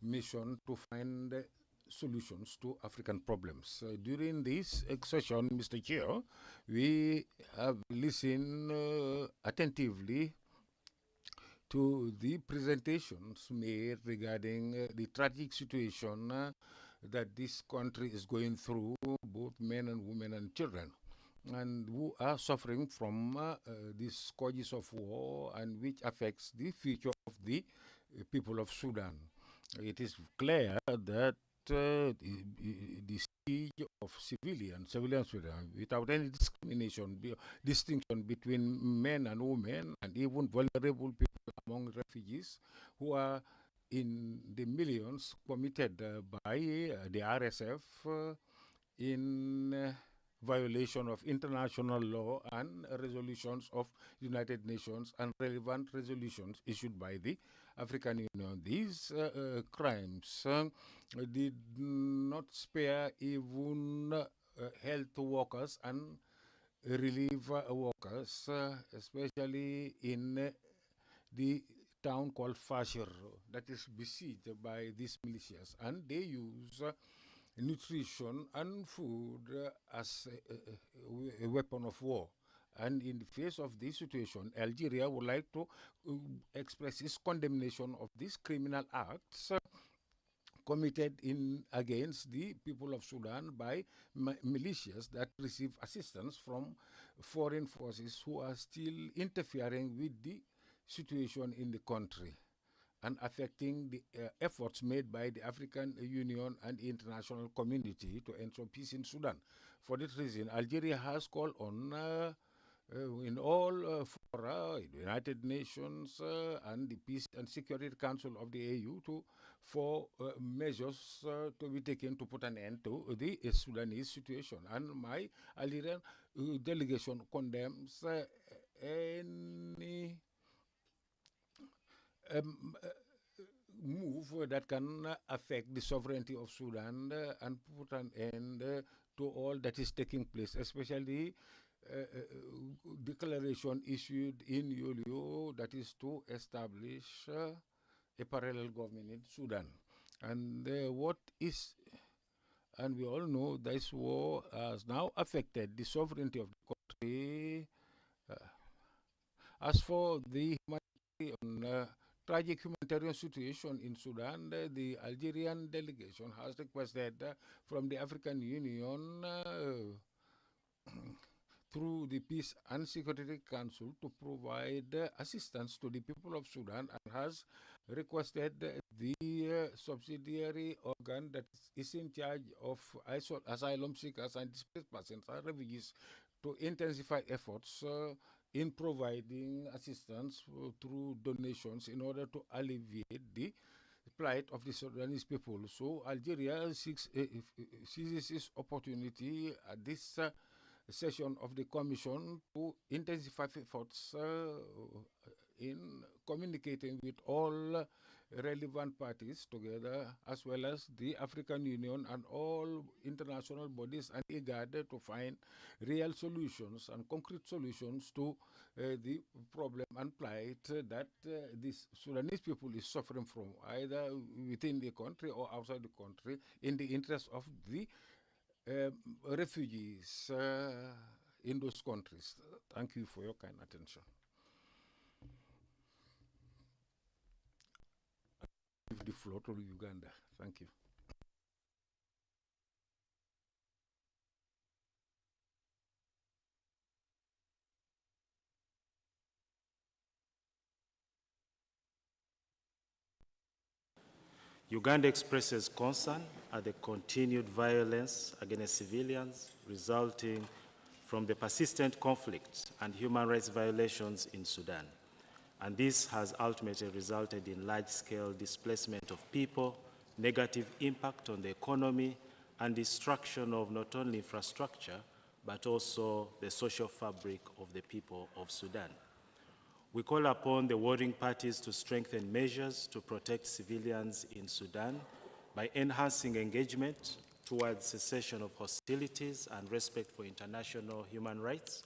mission to find solutions to African problems. During this session, Mr. Chair, we have listened attentively to the presentations made regarding the tragic situation that this country is going through, both men and women and children, and who are suffering from the scourges of war and which affects the future of the people of Sudan. It is clear that the siege of civilians without any distinction between men and women and even vulnerable people among refugees who are in the millions committed by the RSF in violation of international law and resolutions of United Nations and relevant resolutions issued by the African Union. These crimes did not spare even health workers and relief workers, especially in the town called Fashir that is besieged by these militias, and they use nutrition and food as a weapon of war. And in the face of this situation, Algeria would like to express its condemnation of these criminal acts committed against the people of Sudan by militias that receive assistance from foreign forces who are still interfering with the situation in the country and affecting the efforts made by the African Union and the international community to ensure peace in Sudan. For this reason, Algeria has called on in all fora, the United Nations and the Peace and Security Council of the AU for measures to be taken to put an end to the Sudanese situation. And my Algerian delegation condemns any move that can affect the sovereignty of Sudan and put an end to all that is taking place, especially declaration issued in Yulio that is to establish a parallel government in Sudan. And and we all know this war has now affected the sovereignty of the country. As for the humanitarian tragic humanitarian situation in Sudan, the Algerian delegation has requested from the African Union through the Peace and Security Council to provide assistance to the people of Sudan, and has requested the subsidiary organ that is in charge of asylum seekers and displaced persons and refugees to intensify efforts in providing assistance through donations in order to alleviate the plight of the Sudanese people. So Algeria seizes its opportunity at this session of the Commission to intensify efforts in communicating with all relevant parties together, as well as the African Union and all international bodies and IGAD, to find real solutions and concrete solutions to the problem and plight that this Sudanese people is suffering from, either within the country or outside the country, in the interest of the refugees in those countries. Thank you for your kind attention. I give the floor to Uganda. Thank you. Uganda expresses concern at the continued violence against civilians resulting from the persistent conflict and human rights violations in Sudan. And this has ultimately resulted in large-scale displacement of people, negative impact on the economy, and destruction of not only infrastructure, but also the social fabric of the people of Sudan. We call upon the warring parties to strengthen measures to protect civilians in Sudan by enhancing engagement towards cessation of hostilities and respect for international human rights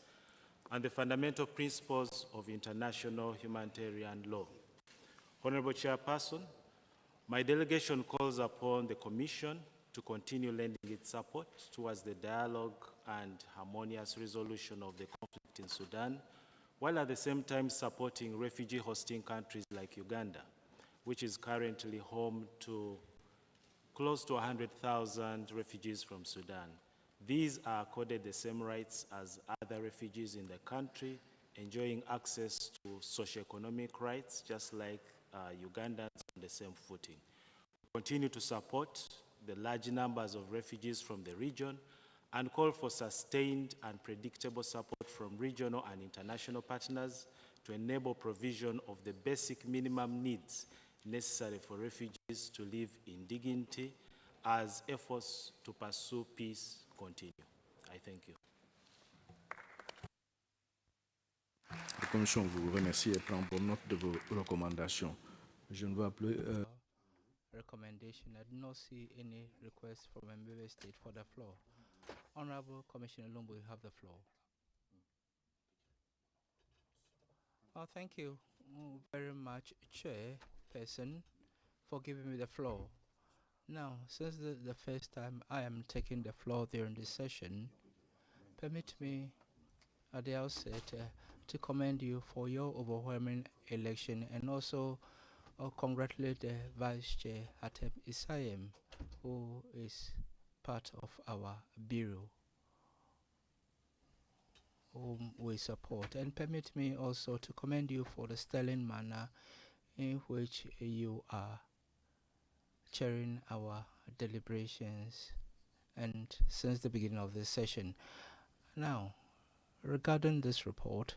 and the fundamental principles of international humanitarian law. Honorable Chairperson, my delegation calls upon the Commission to continue lending its support towards the dialogue and harmonious resolution of the conflict in Sudan, while at the same time supporting refugee hosting countries like Uganda, which is currently home to close to 100,000 refugees from Sudan. These are accorded the same rights as other refugees in the country, enjoying access to socioeconomic rights, just like Ugandans on the same footing. We continue to support the large numbers of refugees from the region and call for sustained and predictable support from regional and international partners to enable provision of the basic minimum needs necessary for refugees to live in dignity as efforts to pursue peace continue. I thank you. La Commission vous remercie et prend bonne note de vos recommandations. Je ne vois plus. Recommendation. I do not see any request from a member state for the floor. Honorable Commissioner Lumbu, you have the floor. Oh, thank you very much, Chairperson, for giving me the floor. Now, since the first time I am taking the floor during this session, permit me at the outset to commend you for your overwhelming election, and also congratulate the Vice Chair Hatem Isayem, who is part of our bureau, whom we support. And permit me also to commend you for the sterling manner in which you are chairing our deliberations and since the beginning of this session. Now, regarding this report,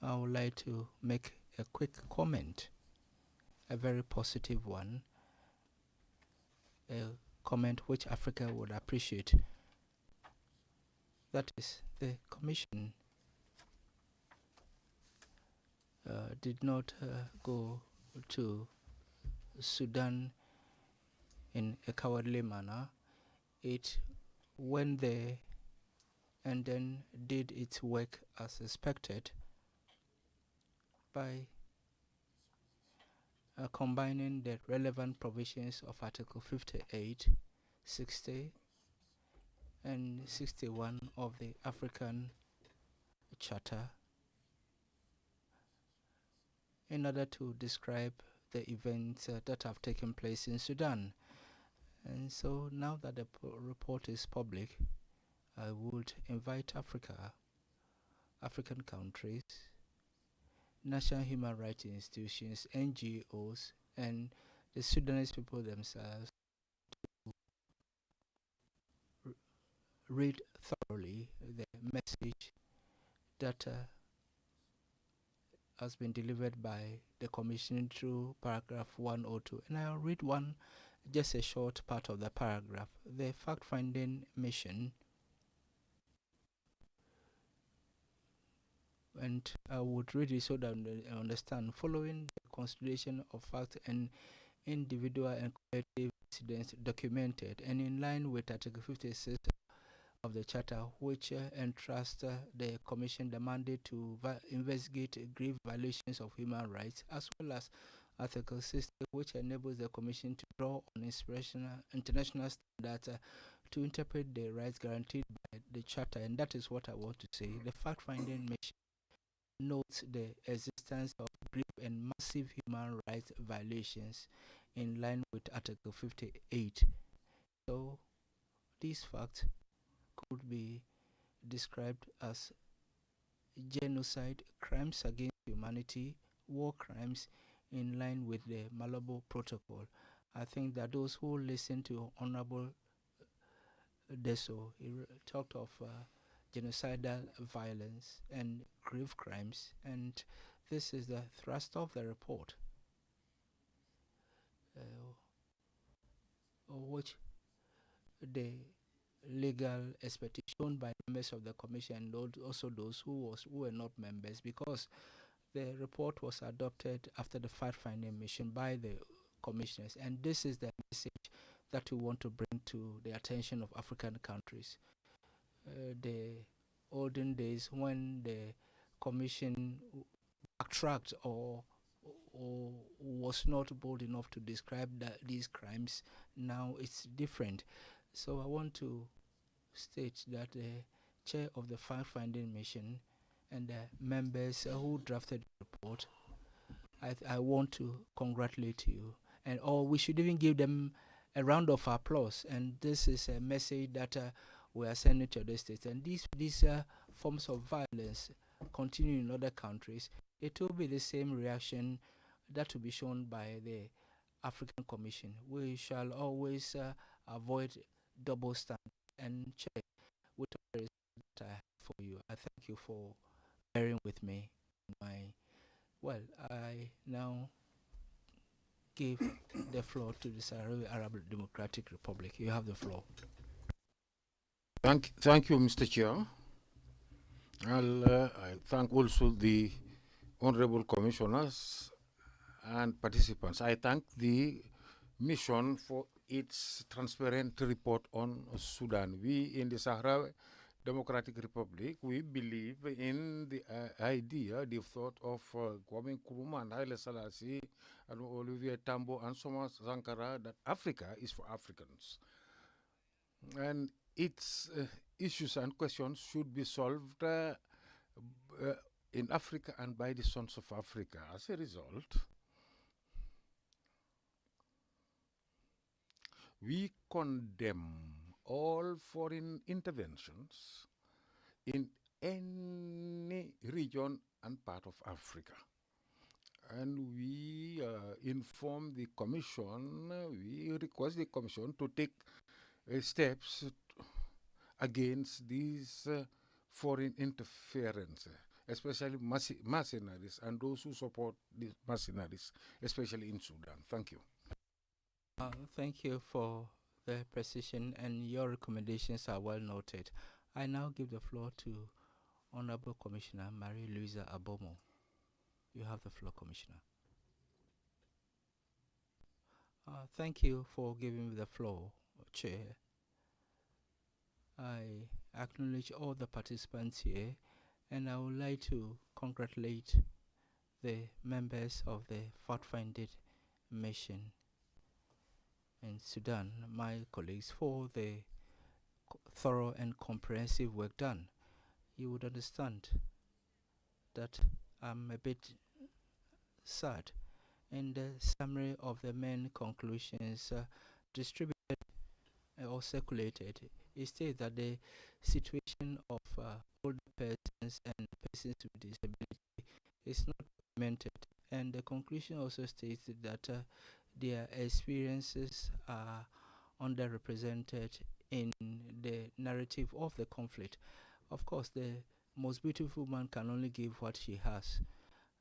I would like to make a quick comment, a very positive one, a comment which Africa would appreciate. That is, the Commission did not go to Sudan in a cowardly manner. It went there and then did its work as expected by combining the relevant provisions of Article 58, 60, and 61 of the African Charter in order to describe the events that have taken place in Sudan. And so now that the report is public, I would invite African countries, national human rights institutions, NGOs, and the Sudanese people themselves to read thoroughly the message that has been delivered by the Commission through paragraph 102. And I'll read just a short part of the paragraph. The fact-finding mission, and I would read it so that I understand, following the consideration of facts and individual and collective incidents documented and in line with Article 56 of the Charter, which entrusts the Commission the mandate to investigate grave violations of human rights, as well as Article 60, which enables the Commission to draw on international standards to interpret the rights guaranteed by the Charter. And that is what I want to say. The fact-finding mission notes the existence of grave and massive human rights violations in line with Article 58. So these facts could be described as genocide, crimes against humanity, war crimes in line with the Malabo Protocol. I think that those who listen to Honorable Deso, he talked of genocidal violence and grave crimes, and this is the thrust of the report, which the legal expertise shown by members of the Commission and also those who were not members, because the report was adopted after the fact-finding mission by the commissioners, and this is the message that we want to bring to the attention of African countries. The olden days when the Commission backtracked or was not bold enough to describe these crimes, now it's different. So I want to state that the chair of the fact-finding mission and the members who drafted the report, I want to congratulate you, and we should even give them a round of applause. And this is a message that we are sending to the states. And these forms of violence continue in other countries. It will be the same reaction that will be shown by the African Commission. We shall always avoid double standard and check with the respect that I have for you. I thank you for bearing with me. I now give the floor to the Sahrawi Arab Democratic Republic. You have the floor. Thank you, Mr. Chair. I thank also the honorable commissioners and participants. I thank the mission for its transparent report on Sudan. We in the Sahrawi Democratic Republic, we believe in the idea, the thought of Kwame Nkrumah and Haile Selassie and Olivier Tambo and Thomas Sankara, that Africa is for Africans. And its issues and questions should be solved in Africa and by the sons of Africa. As a result, we condemn all foreign interventions in any region and part of Africa. And we inform the Commission, we request the Commission to take steps against these foreign interference, especially mercenaries and those who support these mercenaries, especially in Sudan. Thank you. Thank you for the precision, and your recommendations are well noted. I now give the floor to Honorable Commissioner Marie-Louise Abomo. You have the floor, Commissioner. Thank you for giving me the floor, Chair. I acknowledge all the participants here, and I would like to congratulate the members of the fact-finding mission in Sudan, my colleagues, for the thorough and comprehensive work done. You would understand that I'm a bit sad In the summary of the main conclusions distributed or circulated, it states that the situation of older persons and persons with disability is not documented. And the conclusion also states that their experiences are underrepresented in the narrative of the conflict. Of course, the most beautiful woman can only give what she has.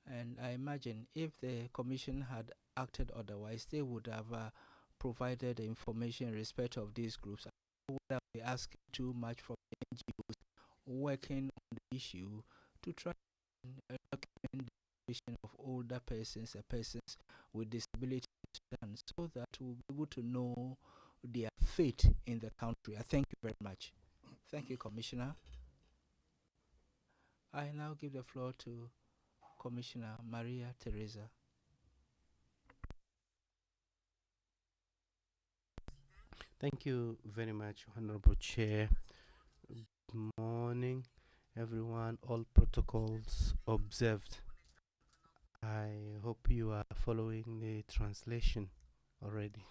And I imagine if the commission had acted otherwise, they would have provided the information in respect of these groups. I would have been asking too much from the NGOs working on the issue to try and document the situation of older persons and persons with disability in Sudan, so that we'll be able to know their fate in the country. I thank you very much. Thank you, Commissioner. I now give the floor to Commissioner Maria Teresa. Thank you very much, Honorable Chair. Good morning, everyone. All protocols observed. I hope you are following the translation already.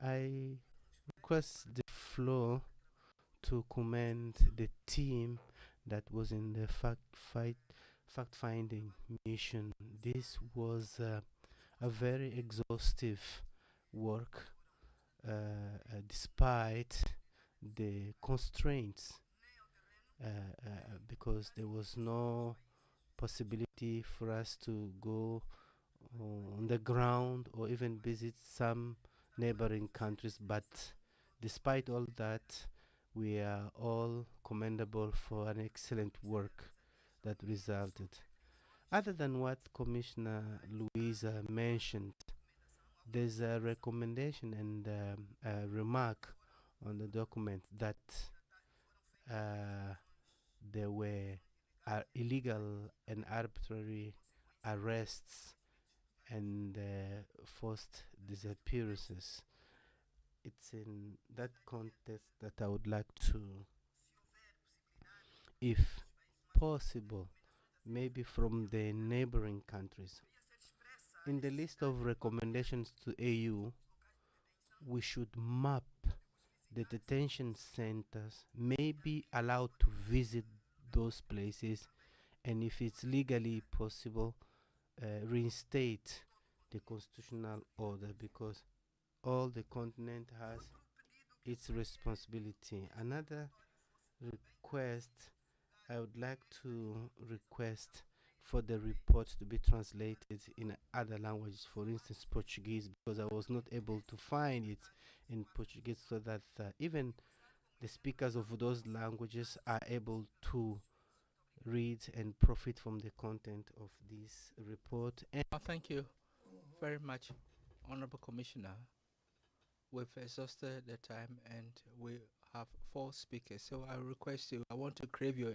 I request the floor to commend the team that was in the fact-finding mission. This was a very exhaustive work, despite the constraints, because there was no possibility for us to go on the ground or even visit some neighboring countries. But despite all that, we are all commendable for an excellent work that resulted. Other than what Commissioner Louisa mentioned, there's a recommendation and a remark on the document that there were illegal and arbitrary arrests and forced disappearances. It's in that context that I would like to, if possible, maybe from the neighboring countries. In the list of recommendations to AU, we should map the detention centers, may be allowed to visit those places, and if it's legally possible, reinstate the constitutional order, because all the continent has its responsibility. Another request, I would like to request for the report to be translated in other languages, for instance Portuguese, because I was not able to find it in Portuguese, so that even the speakers of those languages are able to read and profit from the content of this report. And Thank you very much, Honorable Commissioner. We've exhausted the time and we have 4 speakers, so I request you, I want to crave your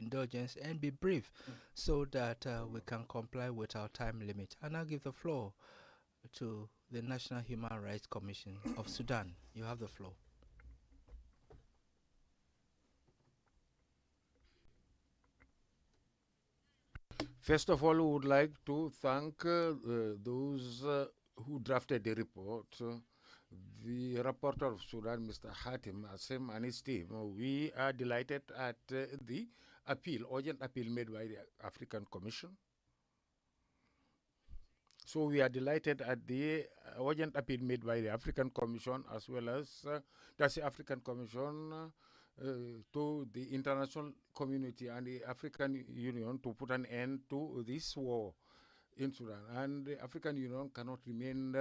indulgence and be brief so that we can comply with our time limit. And I'll give the floor to the National Human Rights Commission of Sudan. You have the floor. First of all, we would like to thank those who drafted the report. The rapporteur of Sudan, Mr. Hatim Assem, and his team. We are delighted at the appeal, urgent appeal made by the African Commission. So we are delighted at the urgent appeal made by the African Commission, as well as the African Commission to the international community and the African Union to put an end to this war in Sudan. And the African Union cannot remain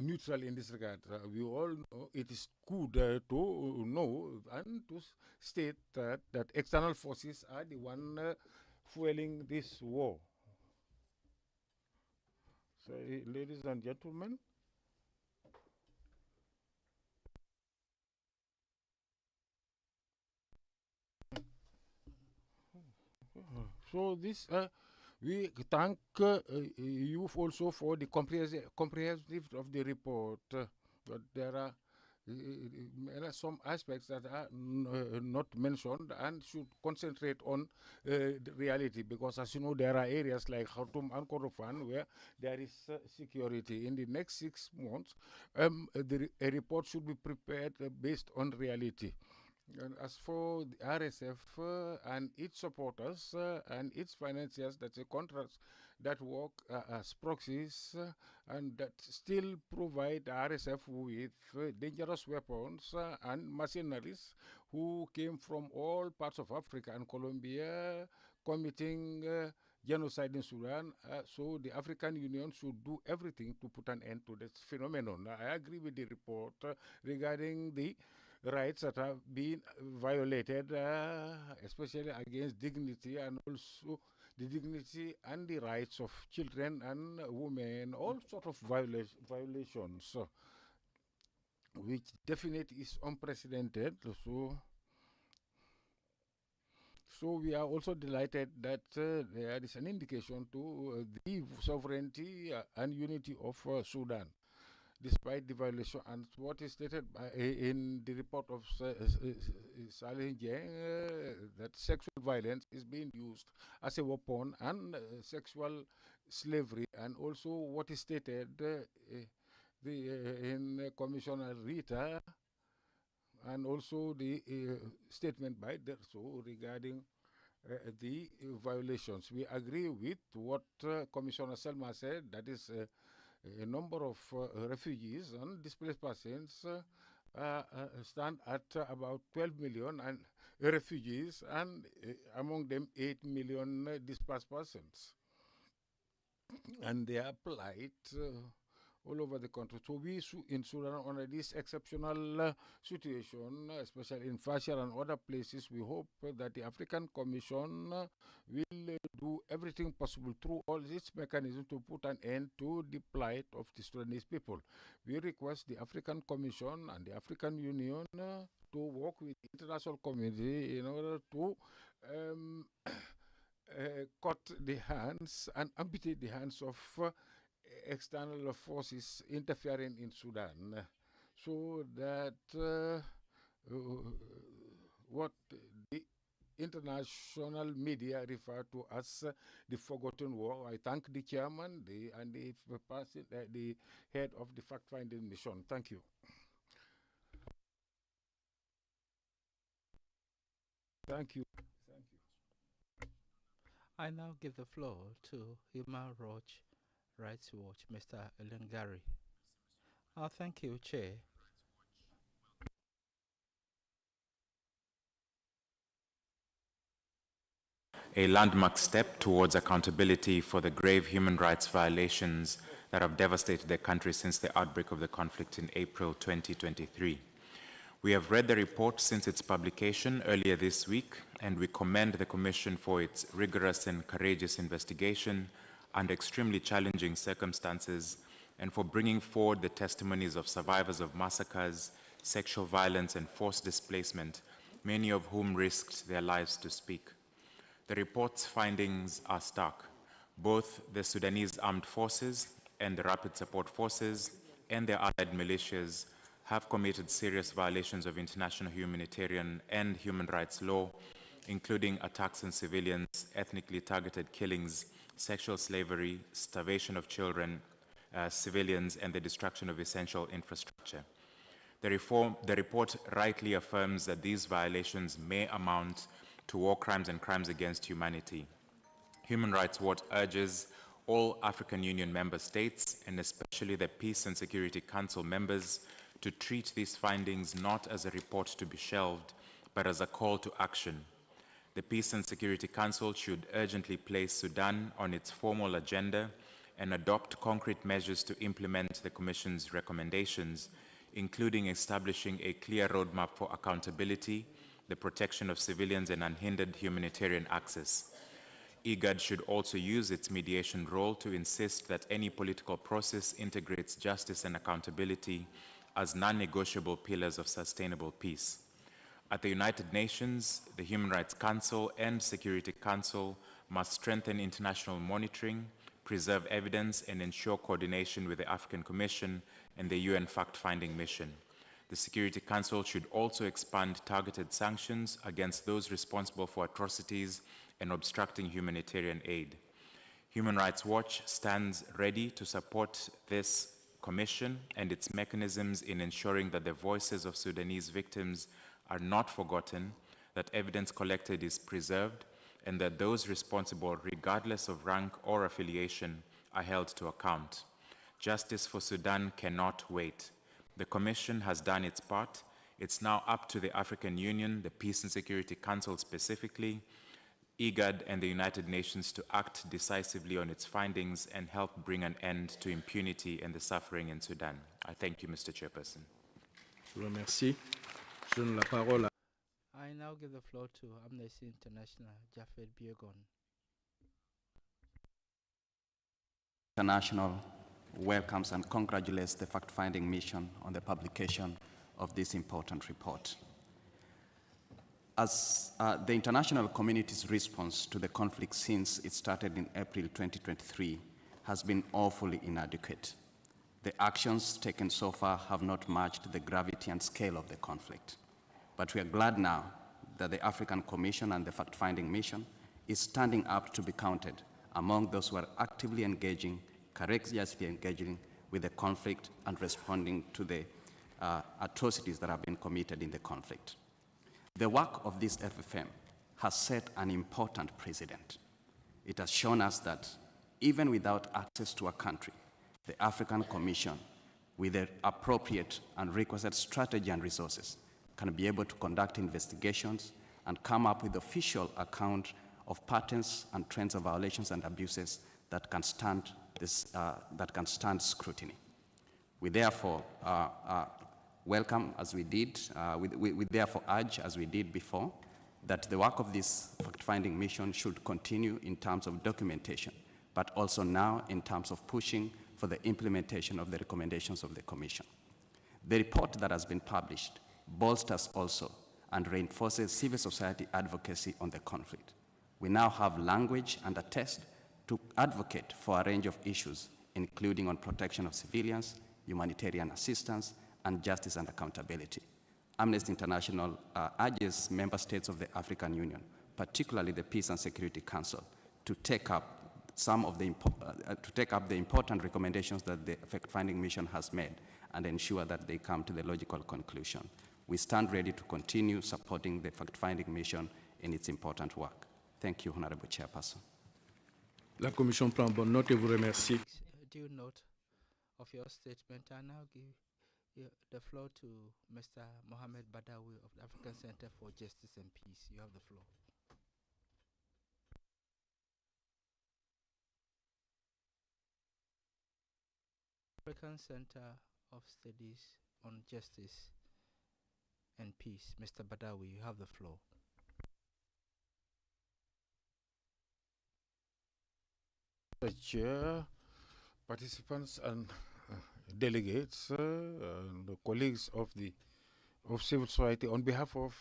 neutral in this regard. We all know it is good to know and to state that external forces are the one fueling this war. So, ladies and gentlemen, so this we thank you also for the comprehensive of the report. But there are some aspects that are not mentioned and should concentrate on the reality, because as you know, there are areas like Khartoum and Kordofan where there is security. In the next 6 months, a report should be prepared based on reality. And as for the RSF and its supporters and its financiers, that's a contract that work as proxies and that still provide RSF with dangerous weapons and mercenaries who came from all parts of Africa and Colombia committing genocide in Sudan. So the African Union should do everything to put an end to this phenomenon. I agree with the report regarding the rights that have been violated, especially against dignity and also the dignity and the rights of children and women, all sort of violations, which definitely is unprecedented. So we are also delighted that there is an indication to the sovereignty and unity of Sudan, despite the violation. And what is stated in the report of Saleh Dieng, that sexual violence is being used as a weapon and sexual slavery, and also what is stated in Commissioner Rita, and also the statement by DERSO regarding the violations. We agree with what Commissioner Selma said, that is a number of refugees and displaced persons stand at about 12 million and refugees, and among them 8 million displaced persons. And they are plight all over the country. So we in Sudan, under this exceptional situation, especially in Fashir and other places, we hope that the African Commission will do everything possible through all its mechanisms to put an end to the plight of the Sudanese people. We request the African Commission and the African Union to work with the international community in order to cut the hands and amputate the hands of external forces interfering in Sudan, so that what the international media refer to as the forgotten war. I thank the chairman and the person, the head of the fact-finding mission. Thank you. Thank you. Thank you. I now give the floor to Human Rights Watch, Mr. Elengari. Thank you, Chair. A landmark step towards accountability for the grave human rights violations that have devastated the country since the outbreak of the conflict in April 2023. We have read the report since its publication earlier this week, and we commend the Commission for its rigorous and courageous investigation under extremely challenging circumstances, and for bringing forward the testimonies of survivors of massacres, sexual violence, and forced displacement, many of whom risked their lives to speak. The report's findings are stark. Both the Sudanese Armed Forces and the Rapid Support Forces and their allied militias have committed serious violations of international humanitarian and human rights law, including attacks on civilians, ethnically targeted killings, sexual slavery, starvation of children, civilians, and the destruction of essential infrastructure. The report rightly affirms that these violations may amount to war crimes and crimes against humanity. Human Rights Watch urges all African Union member states, and especially the Peace and Security Council members, to treat these findings not as a report to be shelved, but as a call to action. The Peace and Security Council should urgently place Sudan on its formal agenda and adopt concrete measures to implement the Commission's recommendations, including establishing a clear roadmap for accountability, the protection of civilians, and unhindered humanitarian access. IGAD should also use its mediation role to insist that any political process integrates justice and accountability as non-negotiable pillars of sustainable peace. At the United Nations, the Human Rights Council and Security Council must strengthen international monitoring, preserve evidence, and ensure coordination with the African Commission and the UN fact-finding mission. The Security Council should also expand targeted sanctions against those responsible for atrocities and obstructing humanitarian aid. Human Rights Watch stands ready to support this commission and its mechanisms in ensuring that the voices of Sudanese victims are not forgotten, that evidence collected is preserved, and that those responsible, regardless of rank or affiliation, are held to account. Justice for Sudan cannot wait. The Commission has done its part. It's now up to the African Union, the Peace and Security Council specifically, IGAD and the United Nations to act decisively on its findings and help bring an end to impunity and the suffering in Sudan. I thank you, Mr. Chairperson. Je vous remercie. Je donne la parole à I now give the floor to Amnesty International, Jafet Biegon. International welcomes and congratulates the fact-finding mission on the publication of this important report. As the international community's response to the conflict since it started in April 2023 has been awfully inadequate. The actions taken so far have not matched the gravity and scale of the conflict. But we are glad now that the African Commission and the fact-finding mission is standing up to be counted among those who are actively engaging, courageously engaging with the conflict and responding to the atrocities that have been committed in the conflict. The work of this FFM has set an important precedent. It has shown us that even without access to a country, the African Commission, with the appropriate and requisite strategy and resources, can be able to conduct investigations and come up with official account of patterns and trends of violations and abuses that can stand scrutiny. We therefore welcome, as we did, we therefore urge, as we did before, that the work of this fact-finding mission should continue in terms of documentation, but also now in terms of pushing for the implementation of the recommendations of the Commission. The report that has been published bolsters also and reinforces civil society advocacy on the conflict. We now have language and a text to advocate for a range of issues, including on protection of civilians, humanitarian assistance, and justice and accountability. Amnesty International urges member states of the African Union, particularly the Peace and Security Council, to take up the important recommendations that the fact-finding mission has made and ensure that they come to the logical conclusion. We stand ready to continue supporting the fact-finding mission in its important work. Thank you, Honorable Chairperson. La Commission prend bonne note et vous remercie. Due note of your statement, I now give the floor to Mr. Mohamed Badawi of the African Center for Justice and Peace. You have the floor. African Center of Studies on Justice and Peace. Mr. Badawi, you have the floor. Chair, participants and delegates and the colleagues of civil society, on behalf of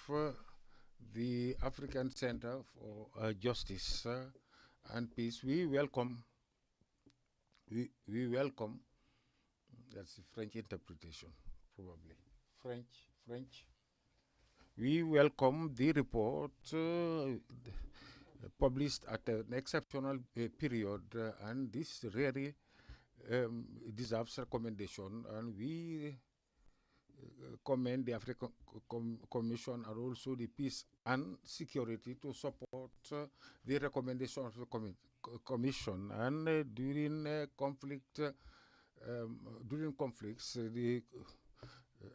the African Center for Justice and Peace, we welcome. That's the French interpretation, probably. French. We welcome the report published at an exceptional period, and this really deserves recommendation, and we commend the African Commission and also the Peace and Security to support the recommendation of the Commission. And during conflicts,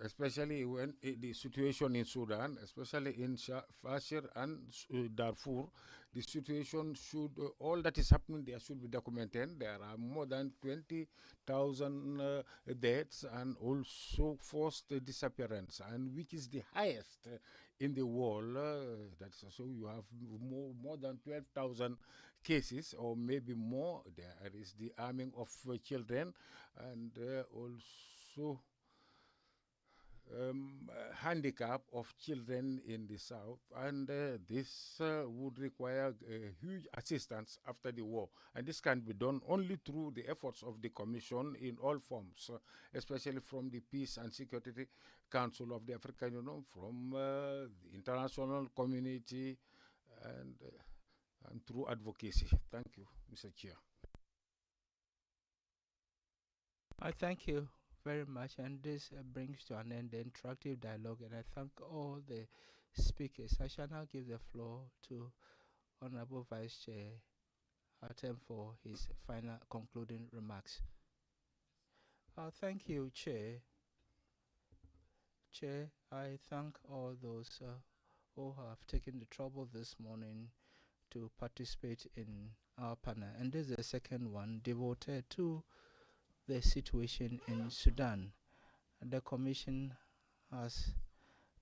especially when the situation in Sudan, especially in Fashir and Darfur, the situation should, all that is happening there should be documented. There are more than 20,000 deaths and also forced disappearance, and which is the highest in the world. That's so you have more than 12,000 cases, or maybe more. There is the arming of children, and also handicap of children in the south, and this would require huge assistance after the war. And this can be done only through the efforts of the Commission in all forms, especially from the Peace and Security Council of the African Union, from the international community, and through advocacy. Thank you, Mr. Chair. I thank you very much, and this brings to an end the interactive dialogue, and I thank all the speakers. I shall now give the floor to Honorable Vice Chair Atem for his final concluding remarks. Thank you, Chair. Chair, I thank all those who have taken the trouble this morning to participate in our panel, and this is the second one devoted to the situation in Sudan. The Commission has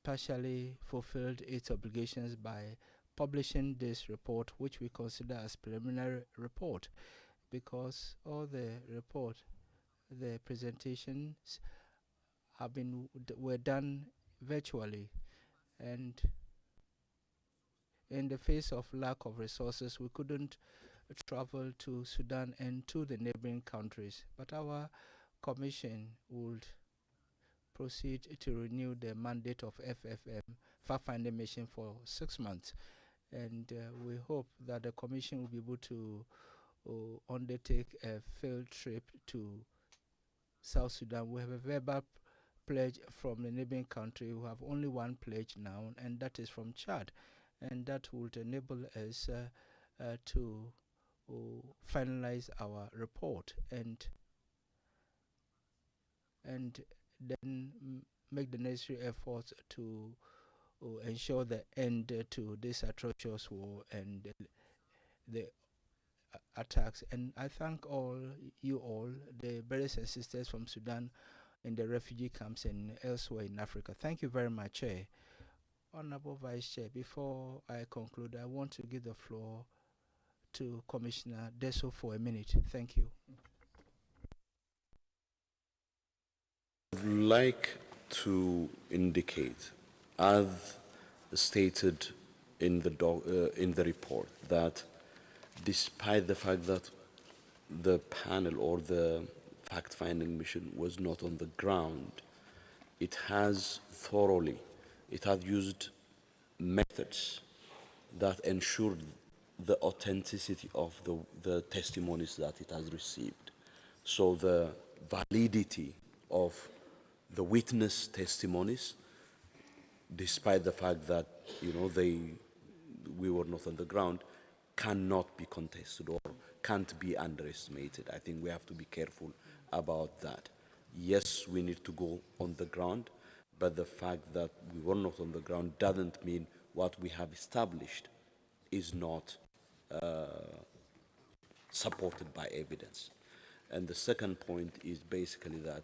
partially fulfilled its obligations by publishing this report, which we consider as preliminary report, because all the presentations were done virtually, and in the face of lack of resources, we couldn't travel to Sudan and to the neighboring countries. But our commission would proceed to renew the mandate of FFM, fact-finding mission, for 6 months. And we hope that the commission will be able to undertake a field trip to South Sudan. We have a verbal pledge from the neighboring country. We have only one pledge now, and that is from Chad. And that would enable us to finalize our report and then make the necessary efforts to ensure the end to this atrocious war and the attacks. And I thank you all, the brothers and sisters from Sudan in the refugee camps and elsewhere in Africa. Thank you very much, Chair. Honorable Vice Chair, before I conclude, I want to give the floor to Commissioner Deso for a minute. Thank you. I would like to indicate, as stated in the report, that despite the fact that the panel or the fact-finding mission was not on the ground, it has used methods that ensured the authenticity of the testimonies that it has received. So the validity of the witness testimonies, despite the fact that we were not on the ground, cannot be contested or can't be underestimated. I think we have to be careful about that. Yes, we need to go on the ground, but the fact that we were not on the ground doesn't mean what we have established is not supported by evidence. And the second point is basically that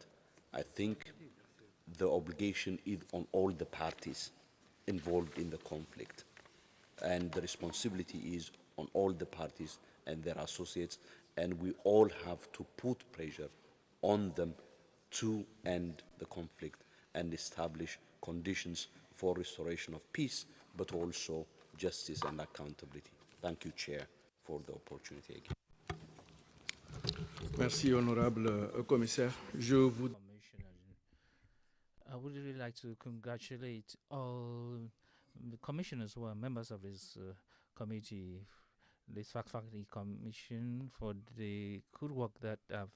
I think the obligation is on all the parties involved in the conflict, and the responsibility is on all the parties and their associates, and we all have to put pressure on them to end the conflict and establish conditions for restoration of peace, but also justice and accountability. Thank you, Chair, for the opportunity again. Merci, honorable commissaire. I would really like to congratulate all the commissioners who are members of this committee, this fact-finding commission, for the good work that have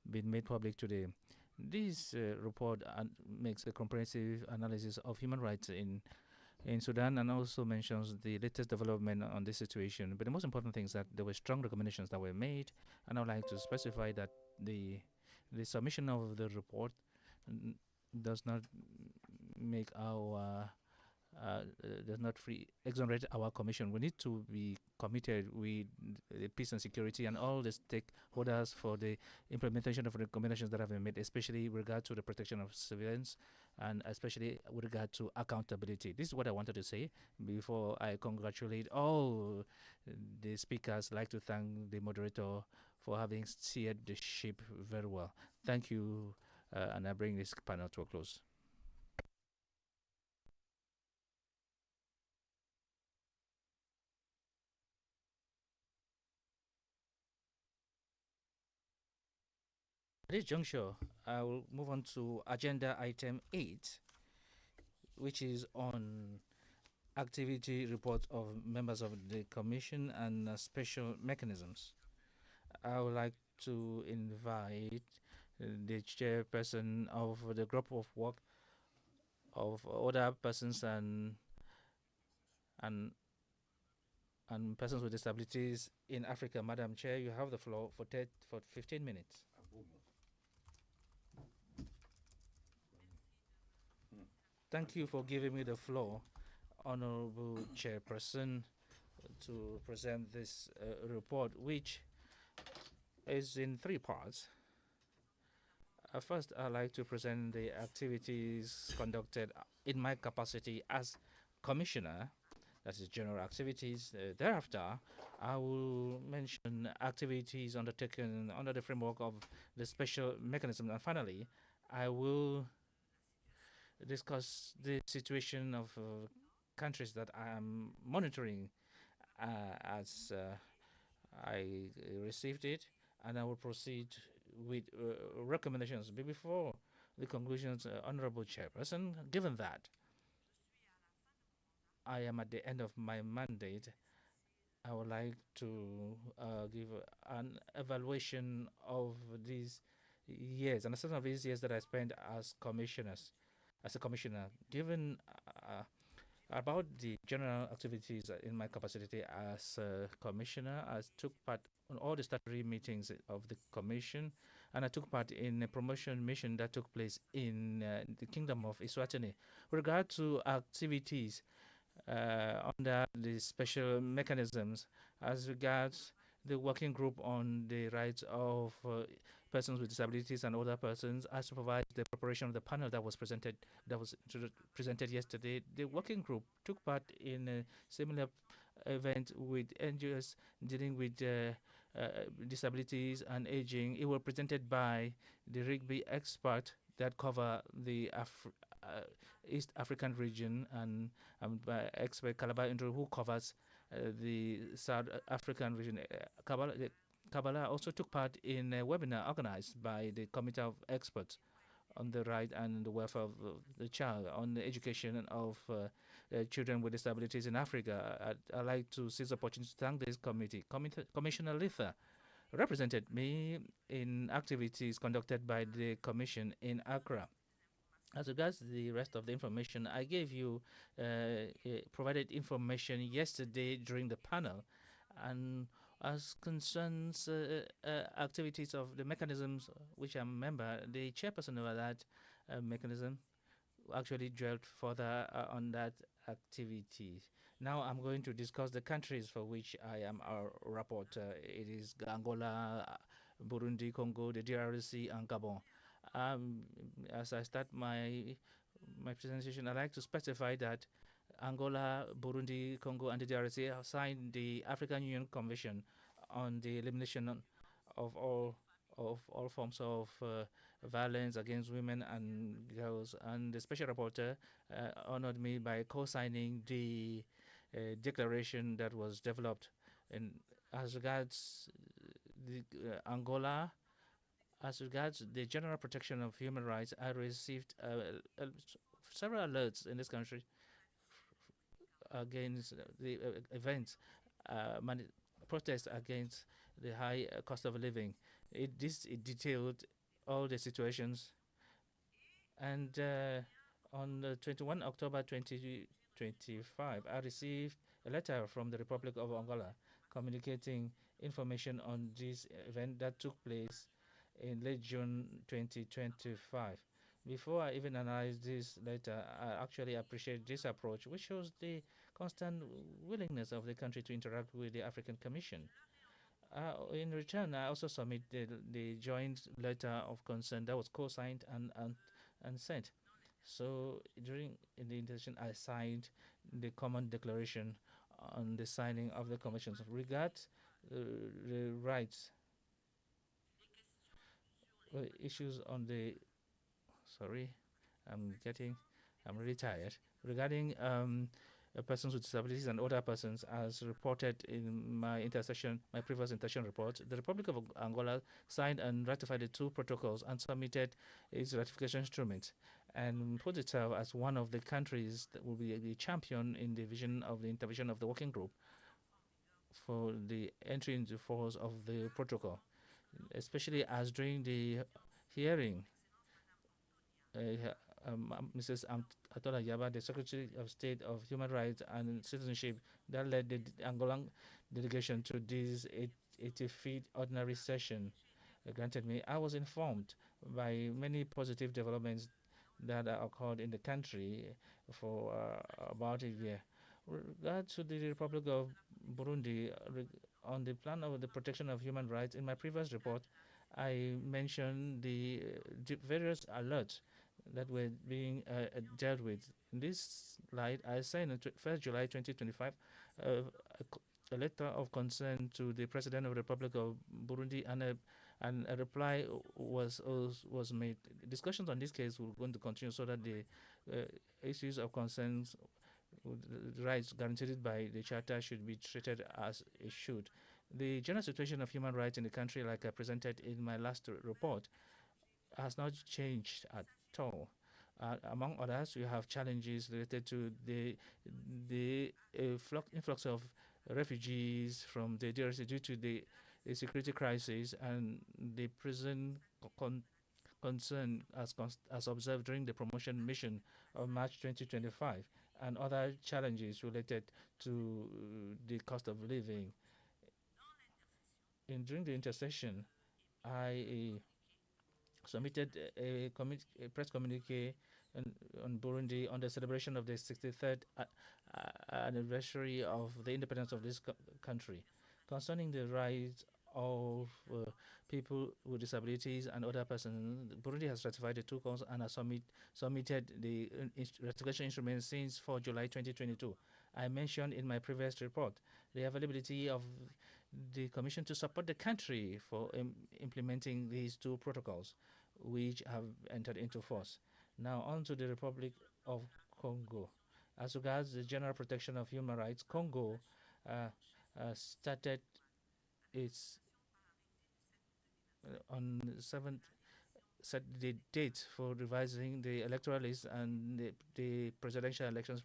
been made public today. This report makes a comprehensive analysis of human rights in Sudan, and also mentions the latest development on this situation. But the most important thing is that there were strong recommendations that were made, and I would like to specify that the submission of the report does not make our does not exonerate our commission. We need to be committed with the peace and security and all the stakeholders for the implementation of recommendations that have been made, especially with regard to the protection of civilians and especially with regard to accountability. This is what I wanted to say before I congratulate all the speakers. I'd like to thank the moderator for having steered the ship very well. Thank you, and I bring this panel to a close. At this juncture, I will move on to agenda item 8, which is on activity report of members of the commission and special mechanisms. I would like to invite the chairperson of the group of work of other persons and persons with disabilities in Africa. Madam Chair, you have the floor for 15 minutes. Thank you for giving me the floor, Honorable Chairperson, to present this report, which is in 3 parts. First, I'd like to present the activities conducted in my capacity as Commissioner, that is general activities. Thereafter, I will mention activities undertaken under the framework of the special mechanism. And finally, I will discuss the situation of countries that I am monitoring as I received it, and I will proceed with recommendations. But before the conclusions, Honorable Chairperson, given that I am at the end of my mandate, I would like to give an evaluation of these years, and some of these years that I spent as a commissioner, given about the general activities in my capacity as a commissioner. I took part on all the statutory meetings of the commission, and I took part in a promotion mission that took place in the Kingdom of Eswatini. With regard to activities under the special mechanisms, as regards the working group on the rights of persons with disabilities and other persons, I supervised the preparation of the panel that was presented yesterday. The working group took part in a similar event with NGOs dealing with disabilities and aging. It was presented by the Rigby expert that cover the East African region, and by expert Calabar Indro, who covers the South African region. Kabbalah also took part in a webinar organized by the Committee of Experts on the right and the welfare of the child, on the education of children with disabilities in Africa. I'd like to seize the opportunity to thank this committee. Commissioner Litha represented me in activities conducted by the Commission in Accra. As regards the rest of the information, I gave you provided information yesterday during the panel, and as concerns activities of the mechanisms which I'm a member, the chairperson of that mechanism actually dwelt further on that activity. Now I'm going to discuss the countries for which I am a rapporteur. It is Angola, Burundi, Congo, the DRC, and Gabon. As I start my presentation, I'd like to specify that Angola, Burundi, Congo, and the DRC have signed the African Union Convention on the elimination of all forms of violence against women and girls. And the special rapporteur honored me by co-signing the declaration that was developed. And as regards the Angola, as regards the general protection of human rights, I received several alerts in this country against the events, protests against the high cost of living. It detailed all the situations. And on the 21 October 2025, I received a letter from the Republic of Angola communicating information on this event that took place in late June 2025. Before I even analyze this letter, I actually appreciate this approach, which shows the constant willingness of the country to interact with the African Commission. In return, I also submitted the joint letter of concern that was co-signed and sent. So during the intention, I signed the common declaration on the signing of the conventions. Regards the rights issues on the I'm really tired. Regarding persons with disabilities and other persons, as reported in my previous intersection report. The Republic of Angola signed and ratified the 2 protocols and submitted its ratification instrument, and put itself as one of the countries that will be the champion in the vision of the intervention of the working group for the entry into force of the protocol, especially as during the hearing, Mrs. Atola Yaba, the Secretary of State of Human Rights and Citizenship, that led the Angolan delegation to this 85th ordinary session, granted me. I was informed by many positive developments that occurred in the country for about a year. With regard to the Republic of Burundi, on the plan of the protection of human rights, in my previous report, I mentioned the various alerts that were being dealt with. In this light, I signed on 1st July 2025 a letter of concern to the President of the Republic of Burundi, and a reply was made. Discussions on this case will going to continue so that the issues of concerns, rights guaranteed by the Charter, should be treated as it should. The general situation of human rights in the country, like I presented in my last report, has not changed at all. Among others, we have challenges related to the influx of refugees from the DRC due to the security crisis and the prison concern as observed during the promotion mission of March 2025, and other challenges related to the cost of living. During the intersession, I submitted a press communique on Burundi on the celebration of the 63rd anniversary of the independence of this country, concerning the rights of people with disabilities and other persons. Burundi has ratified the 2 calls and has submitted the ratification instrument since 4 July 2022. I mentioned in my previous report the availability of the Commission to support the country for implementing these 2 protocols, which have entered into force. Now on to the Republic of Congo. As regards the general protection of human rights, Congo started its on 7th set the date for revising the electoral list and the presidential elections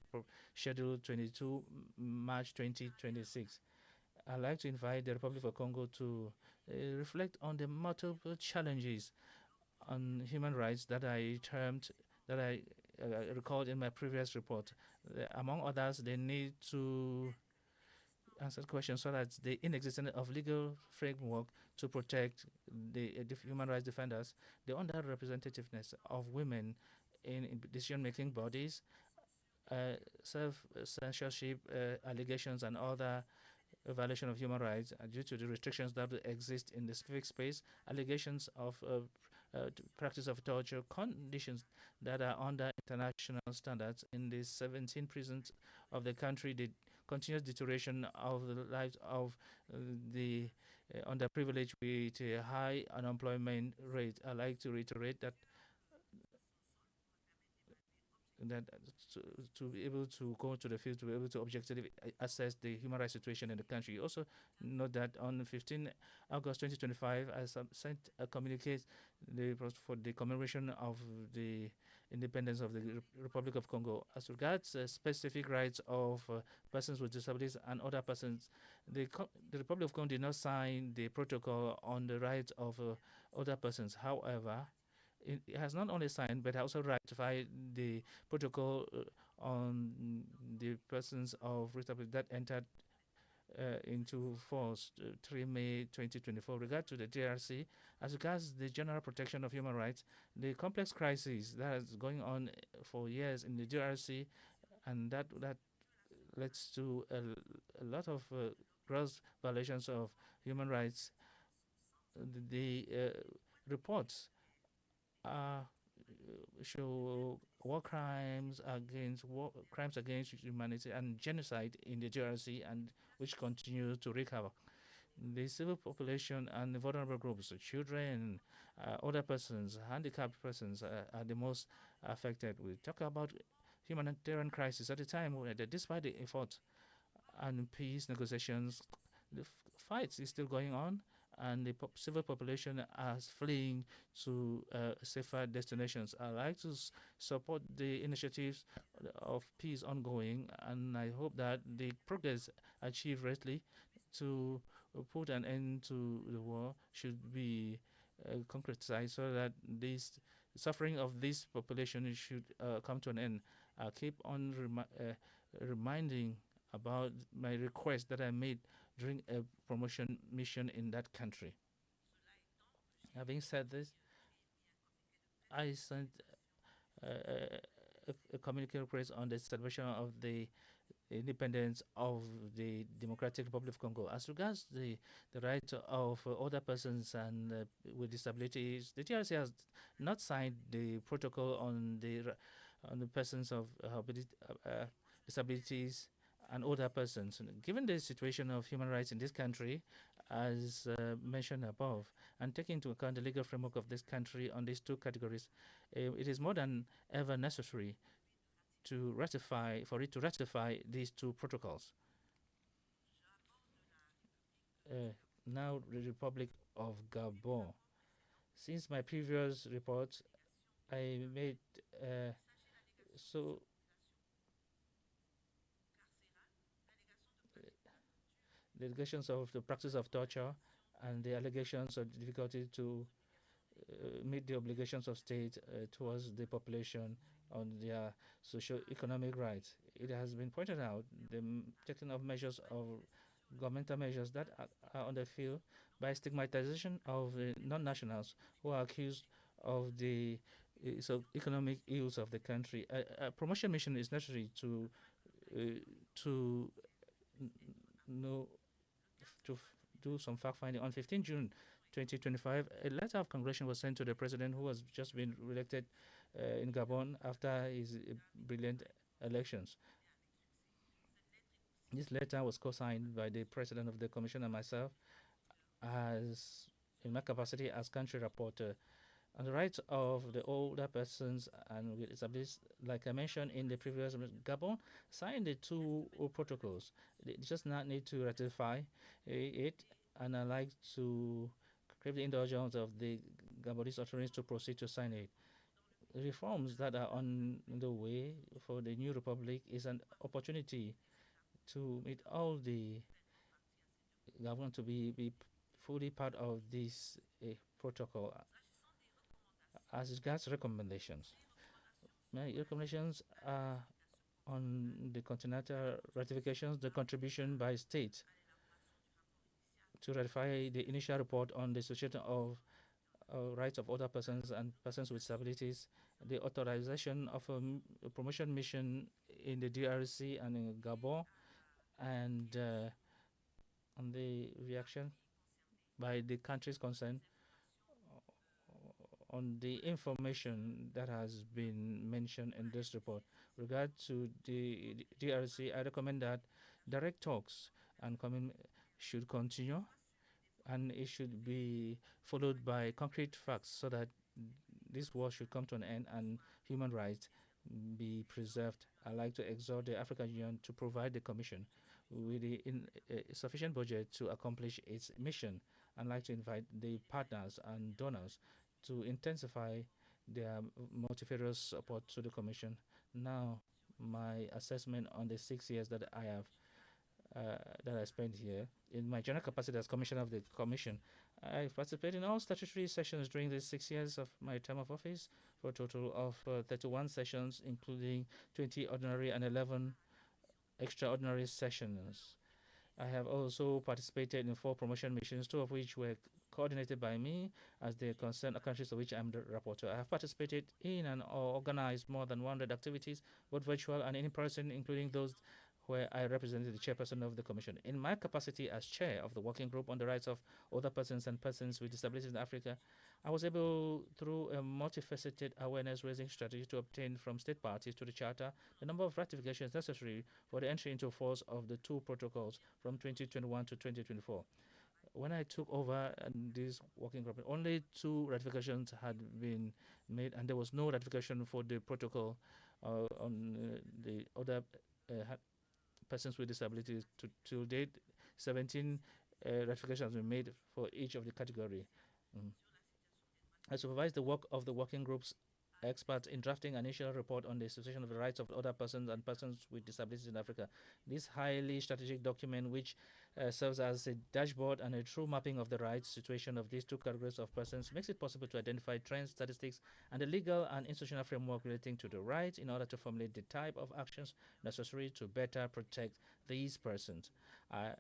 scheduled 22 March 2026. I'd like to invite the Republic of Congo to reflect on the multiple challenges on human rights that I recalled in my previous report. Among others, they need to answer questions such as the inexistence of legal framework to protect the human rights defenders, the underrepresentativeness of women in decision-making bodies, self-censorship allegations, and other violation of human rights due to the restrictions that exist in the specific space, allegations of practice of torture, conditions that are under international standards in the 17 prisons of the country, the continuous deterioration of the lives of the underprivileged with a high unemployment rate. I'd like to reiterate that to be able to go to the field, to be able to objectively assess the human rights situation in the country. Also note that on 15 August 2025, I sent a communique for the commemoration of the independence of the Republic of Congo. As regards specific rights of persons with disabilities and other persons, the Republic of Congo did not sign the protocol on the rights of other persons. However, it has not only signed but also ratified the protocol on the persons of disability that entered into force 3 May 2024. Regard to the DRC, as regards the general protection of human rights, the complex crisis that is going on for years in the DRC, and that leads to a lot of gross violations of human rights. The reports show crimes against humanity and genocide in the DRC, and which continue to wreak havoc. The civil population and the vulnerable groups, children, other persons, handicapped persons are the most affected. We talk about humanitarian crisis at a time where, despite the effort and peace negotiations, the fight is still going on, and the civil population is fleeing to safer destinations. I like to support the initiatives of peace ongoing, and I hope that the progress achieved recently to put an end to the war should be concretized so that this suffering of this population should come to an end. I'll keep on reminding about my request that I made during a promotion mission in that country. Having said this, I sent a communique request on the celebration of the independence of the Democratic Republic of Congo. As regards the right of other persons and with disabilities, the DRC has not signed the protocol on the persons of disabilities and older persons. Given the situation of human rights in this country, as mentioned above, and taking into account the legal framework of this country on these two categories, it is more than ever necessary for it to ratify these two protocols. Now, the Republic of Gabon. Since my previous report, I made the allegations of the practice of torture and the allegations of difficulty to meet the obligations of state towards the population on their socio-economic rights. It has been pointed out the taking of measures of governmental measures that are on the field by stigmatization of non-nationals who are accused of the economic ills of the country. A promotion mission is necessary to do some fact-finding. On 15 June 2025, a letter of congratulation was sent to the president who has just been re-elected in Gabon after his brilliant elections. This letter was co-signed by the president of the commission and myself as in my capacity as country rapporteur on the rights of the older persons and with disabilities. Like I mentioned in the previous, Gabon signed the two protocols. They just not need to ratify it, and I like to crave the indulgence of the Gabonese authorities to proceed to sign it. Reforms that are on the way for the new republic is an opportunity to meet all the government to be fully part of this protocol. As regards recommendations, my recommendations are on the continental ratifications, the contribution by state to ratify the initial report on the situation of rights of other persons and persons with disabilities, the authorization of a promotion mission in the DRC and in Gabon, and on the reaction by the countries concerned on the information that has been mentioned in this report. Regard to the DRC, I recommend that direct talks and should continue, and it should be followed by concrete facts so that this war should come to an end and human rights be preserved. I'd like to exhort the African Union to provide the Commission with the sufficient budget to accomplish its mission. I'd like to invite the partners and donors to intensify their multifarious support to the Commission. Now, my assessment on the 6 years that I have that I spent here in my general capacity as Commissioner of the Commission, I participated in all statutory sessions during the 6 years of my term of office, for a total of 31 sessions, including 20 ordinary and 11 extraordinary sessions. I have also participated in 4 promotion missions, 2 of which were coordinated by me as the concerned countries of which I'm the rapporteur. I have participated in and organized more than 100 activities, both virtual and in person, including those where I represented the chairperson of the Commission. In my capacity as chair of the Working Group on the Rights of Older Persons and Persons with Disabilities in Africa, I was able, through a multifaceted awareness-raising strategy, to obtain from state parties to the Charter the number of ratifications necessary for the entry into force of the 2 protocols from 2021 to 2024. When I took over this working group, only 2 ratifications had been made, and there was no ratification for the protocol on the other persons with disabilities. To date, 17 ratifications have been made for each of the category. I supervise the work of the working group's experts in drafting an initial report on the situation of the rights of other persons and persons with disabilities in Africa. This highly strategic document, which serves as a dashboard and a true mapping of the rights situation of these 2 categories of persons, makes it possible to identify trends, statistics, and the legal and institutional framework relating to the rights in order to formulate the type of actions necessary to better protect these persons. I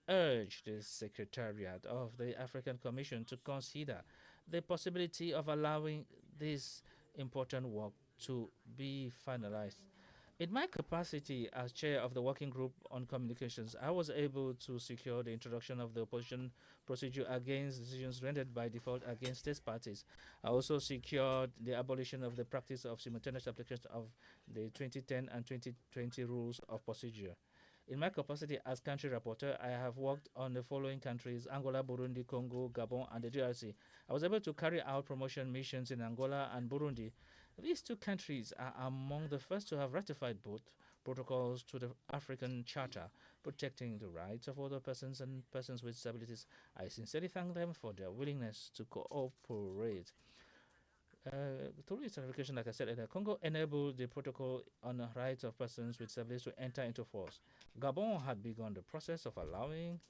urge the Secretariat of the African Commission to consider the possibility of allowing this important work to be finalized. In my capacity as chair of the working group on communications, I was able to secure the introduction of the opposition procedure against decisions rendered by default against state parties. I also secured the abolition of the practice of simultaneous application of the 2010 and 2020 rules of procedure. In my capacity as country rapporteur, I have worked on the following countries: Angola, Burundi, Congo, Gabon, and the DRC. I was able to carry out promotion missions in Angola and Burundi. These 2 countries are among the first to have ratified both protocols to the African Charter protecting the rights of other persons and persons with disabilities. I sincerely thank them for their willingness to cooperate. Through its ratification, like I said earlier, Congo enabled the protocol on the rights of persons with disabilities to enter into force. Gabon had begun the process of allowing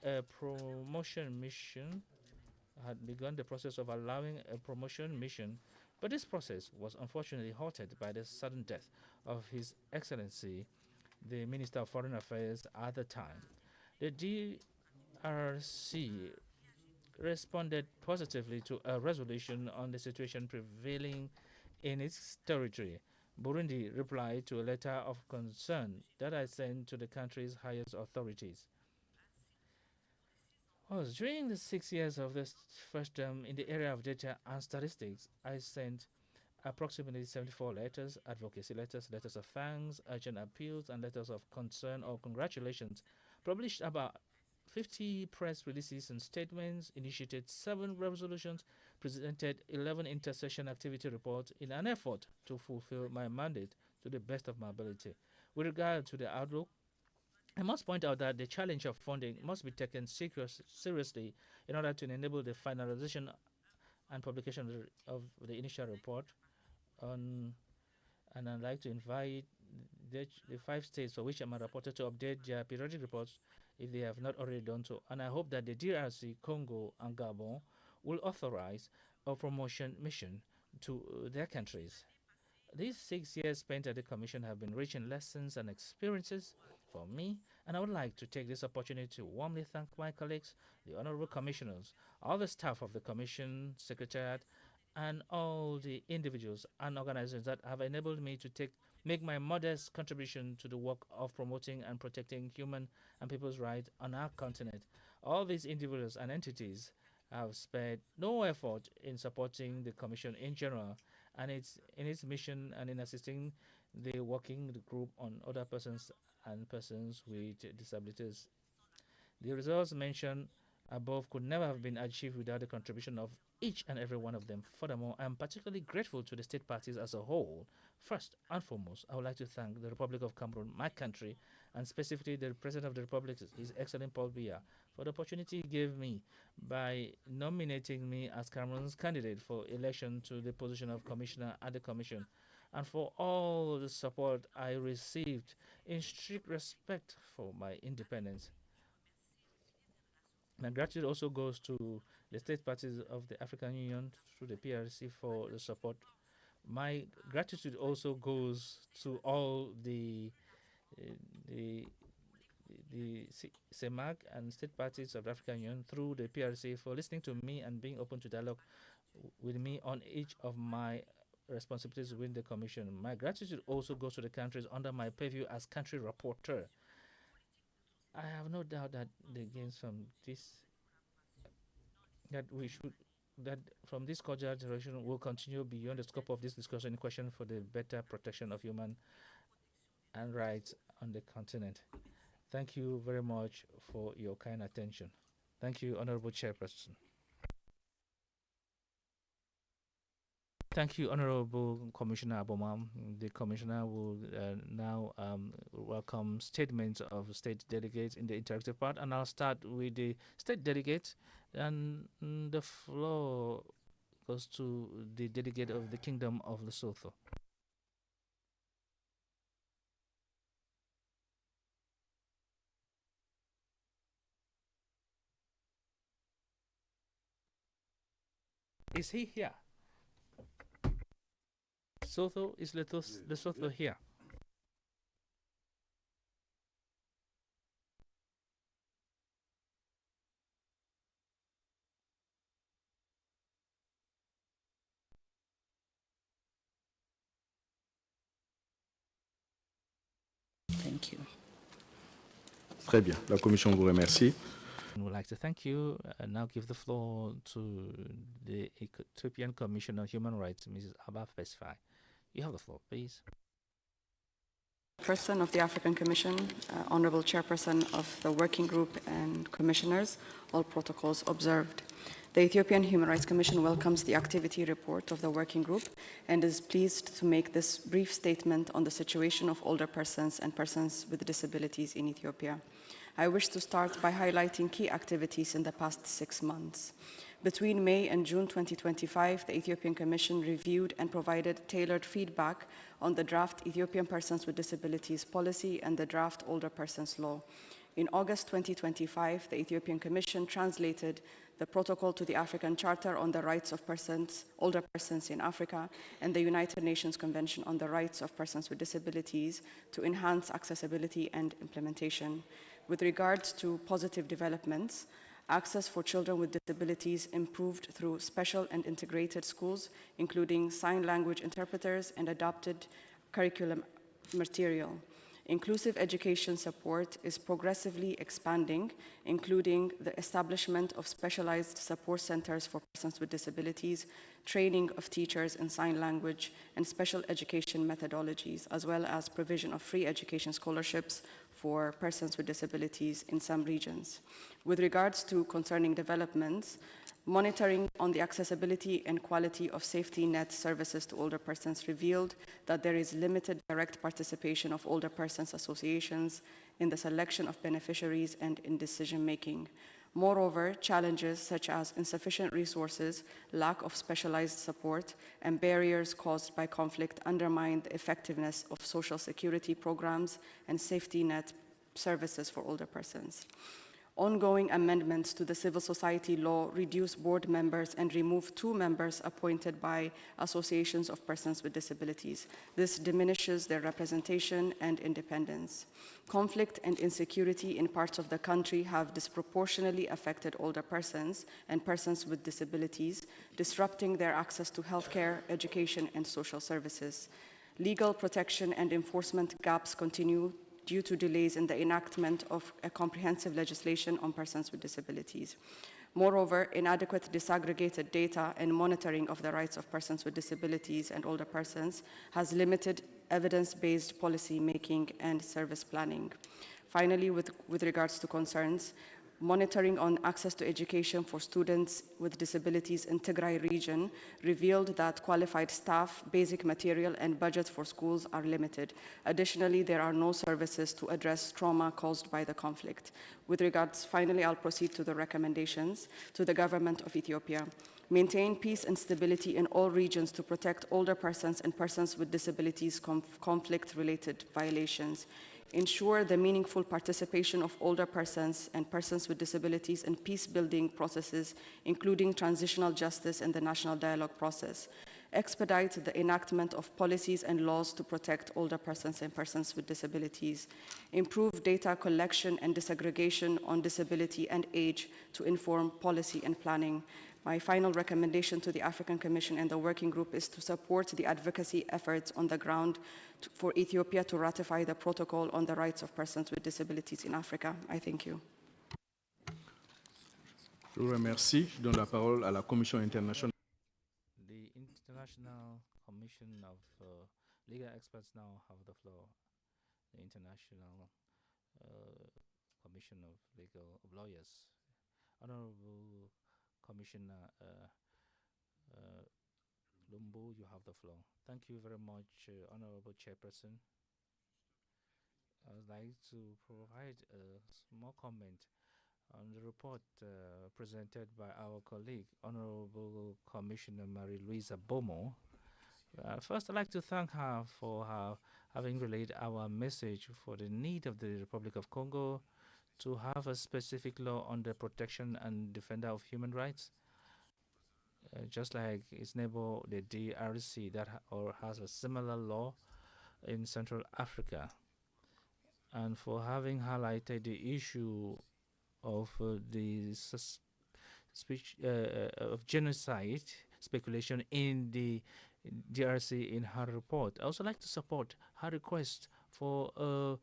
a promotion mission, but this process was unfortunately halted by the sudden death of His Excellency, the Minister of Foreign Affairs at the time. The DRC responded positively to a resolution on the situation prevailing in its territory. Burundi replied to a letter of concern that I sent to the country's highest authorities. During the 6 years of this first term in the area of data and statistics, I sent approximately 74 letters, advocacy letters, letters of thanks, urgent appeals, and letters of concern or congratulations, published about 50 press releases and statements, initiated 7 resolutions, presented 11 intercession activity reports in an effort to fulfill my mandate to the best of my ability. With regard to the outlook, I must point out that the challenge of funding must be taken seriously in order to enable the finalization and publication of the initial report. And I'd like to invite the 5 states for which I'm a reporter to update their periodic reports if they have not already done so. And I hope that the DRC, Congo, and Gabon will authorize a promotion mission to their countries. These 6 years spent at the Commission have been rich in lessons and experiences for me, and I would like to take this opportunity to warmly thank my colleagues, the honorable commissioners, all the staff of the Commission, Secretariat, and all the individuals and organizations that have enabled me to make my modest contribution to the work of promoting and protecting human and people's rights on our continent. All these individuals and entities have spared no effort in supporting the Commission in general and in its mission and in assisting the working group on other persons and persons with disabilities. The results mentioned above could never have been achieved without the contribution of each and every one of them. Furthermore, I am particularly grateful to the state parties as a whole. First and foremost, I would like to thank the Republic of Cameroon, my country, and specifically the President of the Republic, His Excellency Paul Biya, for the opportunity he gave me by nominating me as Cameroon's candidate for election to the position of Commissioner at the Commission, and for all the support I received in strict respect for my independence. My gratitude also goes to the state parties of the African Union through the PRC for the support. My gratitude also goes to all the CEMAC and state parties of the African Union through the PRC for listening to me and being open to dialogue with me on each of my responsibilities within the Commission. My gratitude also goes to the countries under my purview as country rapporteur. I have no doubt that the gains from this, that from this cordial direction will continue beyond the scope of this discussion in question for the better protection of human and rights on the continent. Thank you very much for your kind attention. Thank you, Honorable Chairperson. Thank you, Honorable Commissioner Abomam. The Commissioner will now welcome statements of state delegates in the interactive part, and I'll start with the state delegate, and the floor goes to the delegate of the Kingdom of Lesotho. Is he here? Lesotho, is Lesotho here? Thank you. Très bien. La Commission vous remercie. I would like to thank you and now give the floor to the Ethiopian Commission on Human Rights, Mrs. Abba Fesfai. You have the floor, please. Person of the African Commission, Honorable Chairperson of the Working Group and Commissioners, all protocols observed. The Ethiopian Human Rights Commission welcomes the activity report of the Working Group and is pleased to make this brief statement on the situation of older persons and persons with disabilities in Ethiopia. I wish to start by highlighting key activities in the past 6 months. Between May and June 2025, the Ethiopian Commission reviewed and provided tailored feedback on the draft Ethiopian Persons with Disabilities Policy and the draft Older Persons Law. In August 2025, the Ethiopian Commission translated the protocol to the African Charter on the Rights of Older Persons in Africa and the United Nations Convention on the Rights of Persons with Disabilities to enhance accessibility and implementation. With regards to positive developments, access for children with disabilities improved through special and integrated schools, including sign language interpreters and adapted curriculum material. Inclusive education support is progressively expanding, including the establishment of specialized support centers for persons with disabilities, training of teachers in sign language, and special education methodologies, as well as provision of free education scholarships for persons with disabilities in some regions. With regards to concerning developments, monitoring on the accessibility and quality of safety net services to older persons revealed that there is limited direct participation of older persons associations in the selection of beneficiaries and in decision-making. Moreover, challenges such as insufficient resources, lack of specialized support, and barriers caused by conflict undermine the effectiveness of social security programs and safety net services for older persons. Ongoing amendments to the civil society law reduce board members and remove 2 members appointed by associations of persons with disabilities. This diminishes their representation and independence. Conflict and insecurity in parts of the country have disproportionately affected older persons and persons with disabilities, disrupting their access to healthcare, education, and social services. Legal protection and enforcement gaps continue due to delays in the enactment of a comprehensive legislation on persons with disabilities. Moreover, inadequate disaggregated data and monitoring of the rights of persons with disabilities and older persons has limited evidence-based policy making and service planning. Finally, with regards to concerns, monitoring on access to education for students with disabilities in Tigray region revealed that qualified staff, basic material, and budget for schools are limited. Additionally, there are no services to address trauma caused by the conflict. With regards, finally, I'll proceed to the recommendations to the government of Ethiopia. Maintain peace and stability in all regions to protect older persons and persons with disabilities conflict-related violations. Ensure the meaningful participation of older persons and persons with disabilities in peace-building processes, including transitional justice and the national dialogue process. Expedite the enactment of policies and laws to protect older persons and persons with disabilities. Improve data collection and disaggregation on disability and age to inform policy and planning. My final recommendation to the African Commission and the Working Group is to support the advocacy efforts on the ground for Ethiopia to ratify the Protocol on the Rights of Persons with Disabilities in Africa. I thank you. Je vous remercie. Je donne la parole à la Commission internationale. The International Commission of Legal Experts now have the floor. The International Commission of Lawyers. Honorable Commissioner Lumbu, you have the floor. Thank you very much, Honorable Chairperson. I would like to provide a small comment on the report presented by our colleague, Honorable Commissioner Marie-Louise Abomo. First, I'd like to thank her for having relayed our message for the need of the Republic of Congo to have a specific law on the protection and defender of human rights, just like its neighbor, the DRC, that has a similar law in Central Africa, and for having highlighted the issue of the speech of genocide speculation in the DRC in her report. I also like to support her request for a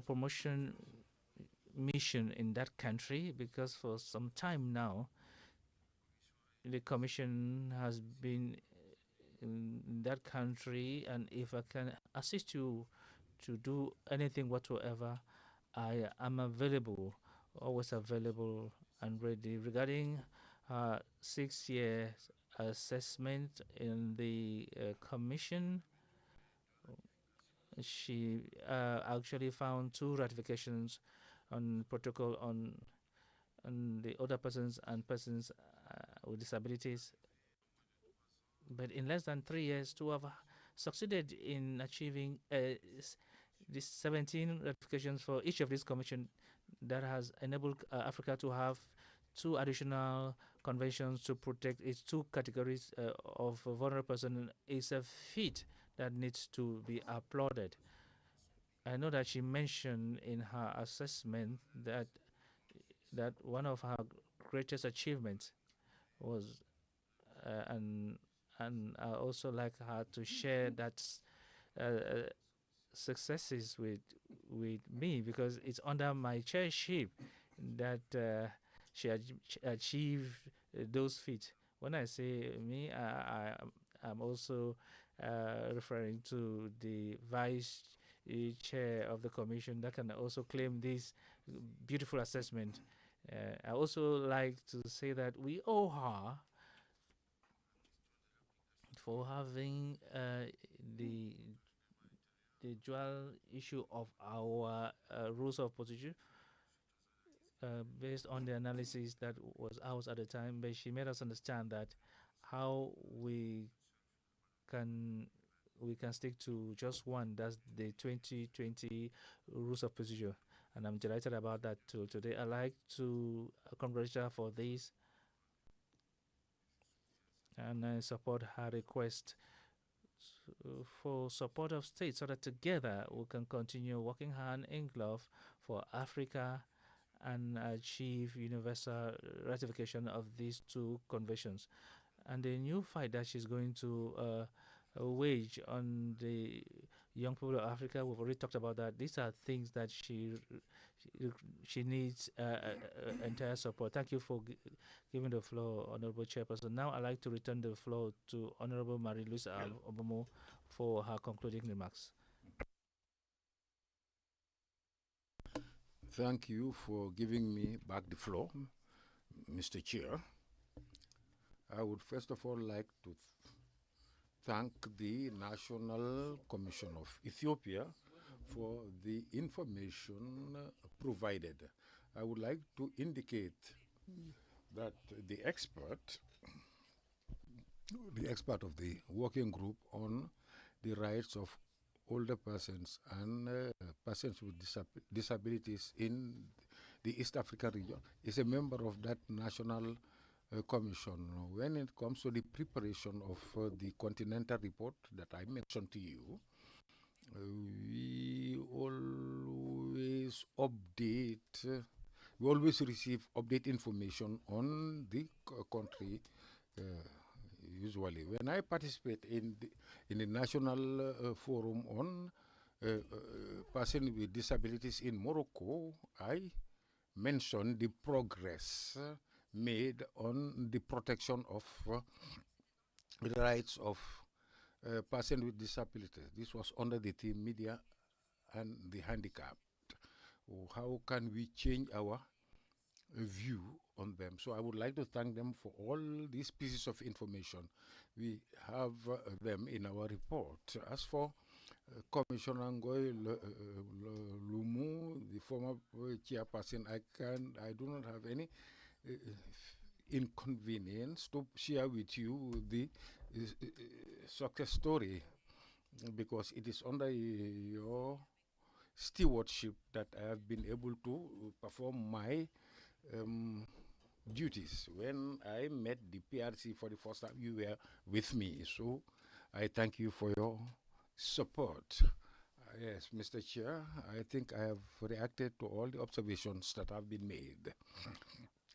promotion mission in that country, because for some time now the Commission has been in that country, and if I can assist you to do anything whatsoever, I am available, always available and ready. Regarding 6 years assessment in the Commission, she actually found 2 ratifications on protocol on the other persons and persons with disabilities. But in less than 3 years, to have succeeded in achieving these 17 ratifications for each of these commissions, that has enabled Africa to have 2 additional conventions to protect its 2 categories of vulnerable persons, is a feat that needs to be applauded. I know that she mentioned in her assessment that one of her greatest achievements was, and I also like her to share that successes with me, because it's under my chairship that she achieved those feats. When I say me, I'm also referring to the vice chair of the Commission that can also claim this beautiful assessment. I also like to say that we owe her for having the dual issue of our rules of procedure based on the analysis that was ours at the time, but she made us understand that how we can stick to just one, that's the 2020 rules of procedure, and I'm delighted about that too. Today I'd like to congratulate her for this, and I support her request for support of states so that together we can continue working hand in glove for Africa and achieve universal ratification of these 2 conventions. And the new fight that she's going to wage on the young people of Africa, we've already talked about that. These are things that she needs entire support. Thank you for giving the floor, Honorable Chairperson. Now I'd like to return the floor to Honorable Marie-Louise Abomo for her concluding remarks. Thank you for giving me back the floor, Mr. Chair. I would first of all like to thank the National Commission of Ethiopia for the information provided. I would like to indicate that the expert of the working group on the rights of older persons and persons with disabilities in the East Africa region is a member of that national commission. When it comes to the preparation of the continental report that I mentioned to you, we always receive update information on the country. Usually, when I participate in the national forum on persons with disabilities in Morocco, I mention the progress made on the protection of the rights of persons with disabilities. This was under the theme Media and the Handicapped. How can we change our view on them. So I would like to thank them for all these pieces of information. We have them in our report. As for Commissioner Ngoy Lumu, the former chairperson, I do not have any inconvenience to share with you the success story, because it is under your stewardship that I have been able to perform my duties. When I met the PRC for the first time, you were with me. So I thank you for your support. Yes, Mr. Chair, I think I have reacted to all the observations that have been made.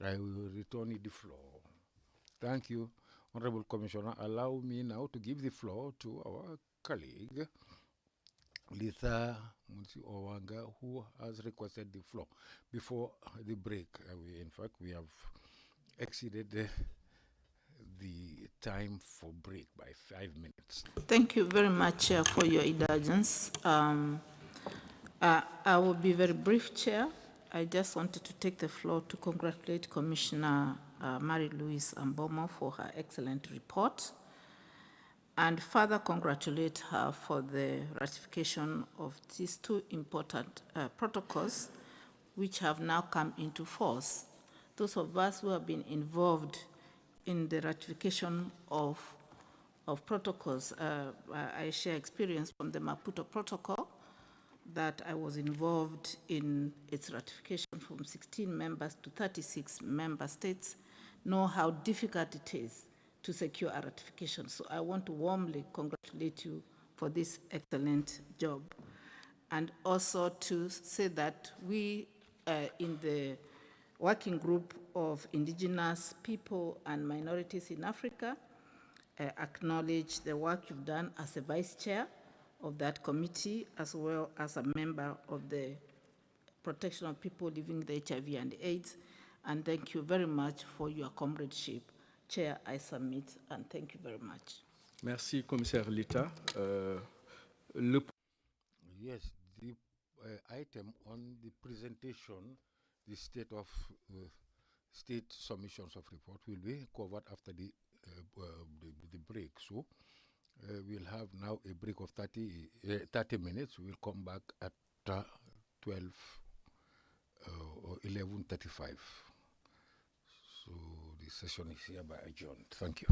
I will return you the floor. Thank you, Honorable Commissioner. Allow me now to give the floor to our colleague, Litha Munsi Owanga, who has requested the floor before the break. In fact, we have exceeded the time for break by 5 minutes. Thank you very much, Chair, for your indulgence. I will be very brief, Chair. I just wanted to take the floor to congratulate Commissioner Marie-Louise Ambomo for her excellent report, and further congratulate her for the ratification of these two important protocols, which have now come into force. Those of us who have been involved in the ratification of protocols, I share experience from the Maputo Protocol, that I was involved in its ratification from 16 members to 36 member states, know how difficult it is to secure a ratification. So I want to warmly congratulate you for this excellent job. And also to say that we in the Working Group of Indigenous People and Minorities in Africa acknowledge the work you've done as a vice chair of that committee, as well as a member of the protection of people living with HIV and AIDS. And thank you very much for your comradeship. Chair, I submit, and thank you very much. Merci, Commissaire Lita. Yes, the item on the presentation, the state submissions of report, will be covered after the break. So we'll have now a break of 30 minutes. We'll come back at 12 or 11:35. So the session is hereby adjourned. Thank you.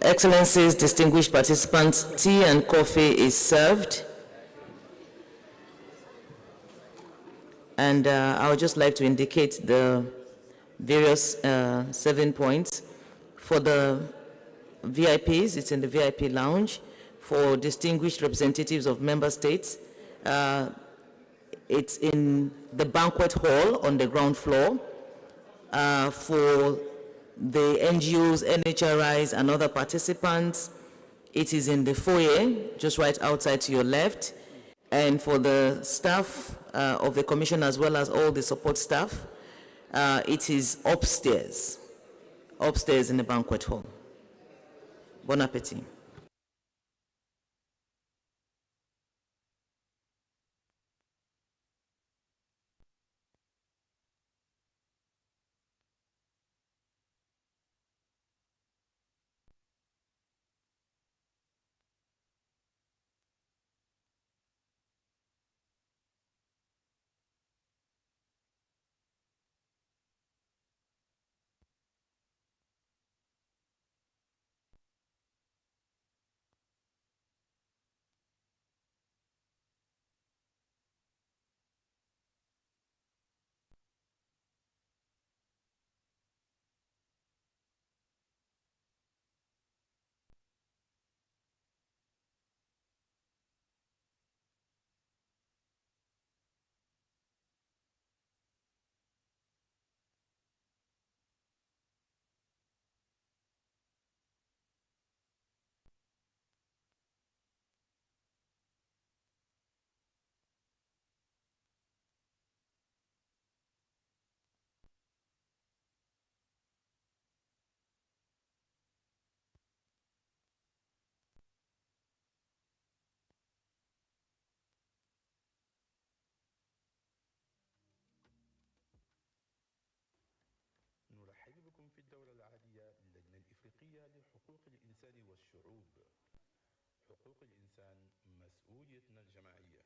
Excellencies, distinguished participants, tea and coffee is served. And I would just like to indicate the various 7 points. For the VIPs, it's in the VIP lounge. For distinguished representatives of member states, it's in the banquet hall on the ground floor. For the NGOs, NHRIs, and other participants, it is in the foyer, just right outside to your left. And for the staff of the commission, as well as all the support staff, it is upstairs in the banquet hall. Bon appetit. نرحب بكم في الدورة العادية للجنة الإفريقية لحقوق الإنسان والشعوب. حقوق الإنسان مسؤوليتنا الجماعية.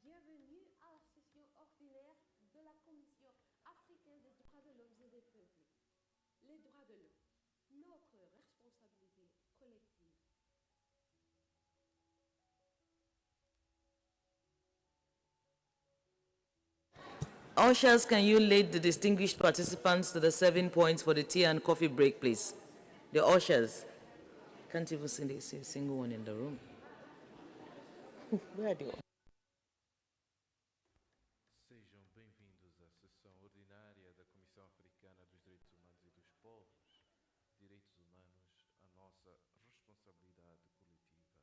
Bienvenue à la session ordinaire de la Commission africaine des droits de l'homme et des peuples. Les droits de l'homme, notre responsabilité collective. Ushers, can you lead the distinguished participants to the 7 points for the tea and coffee break, please? The ushers. Can't even see a single one in the room. Where are they? Sejam bem-vindos à sessão ordinária da Comissão Africana dos Direitos Humanos e dos Povos. Direitos humanos, a nossa responsabilidade coletiva.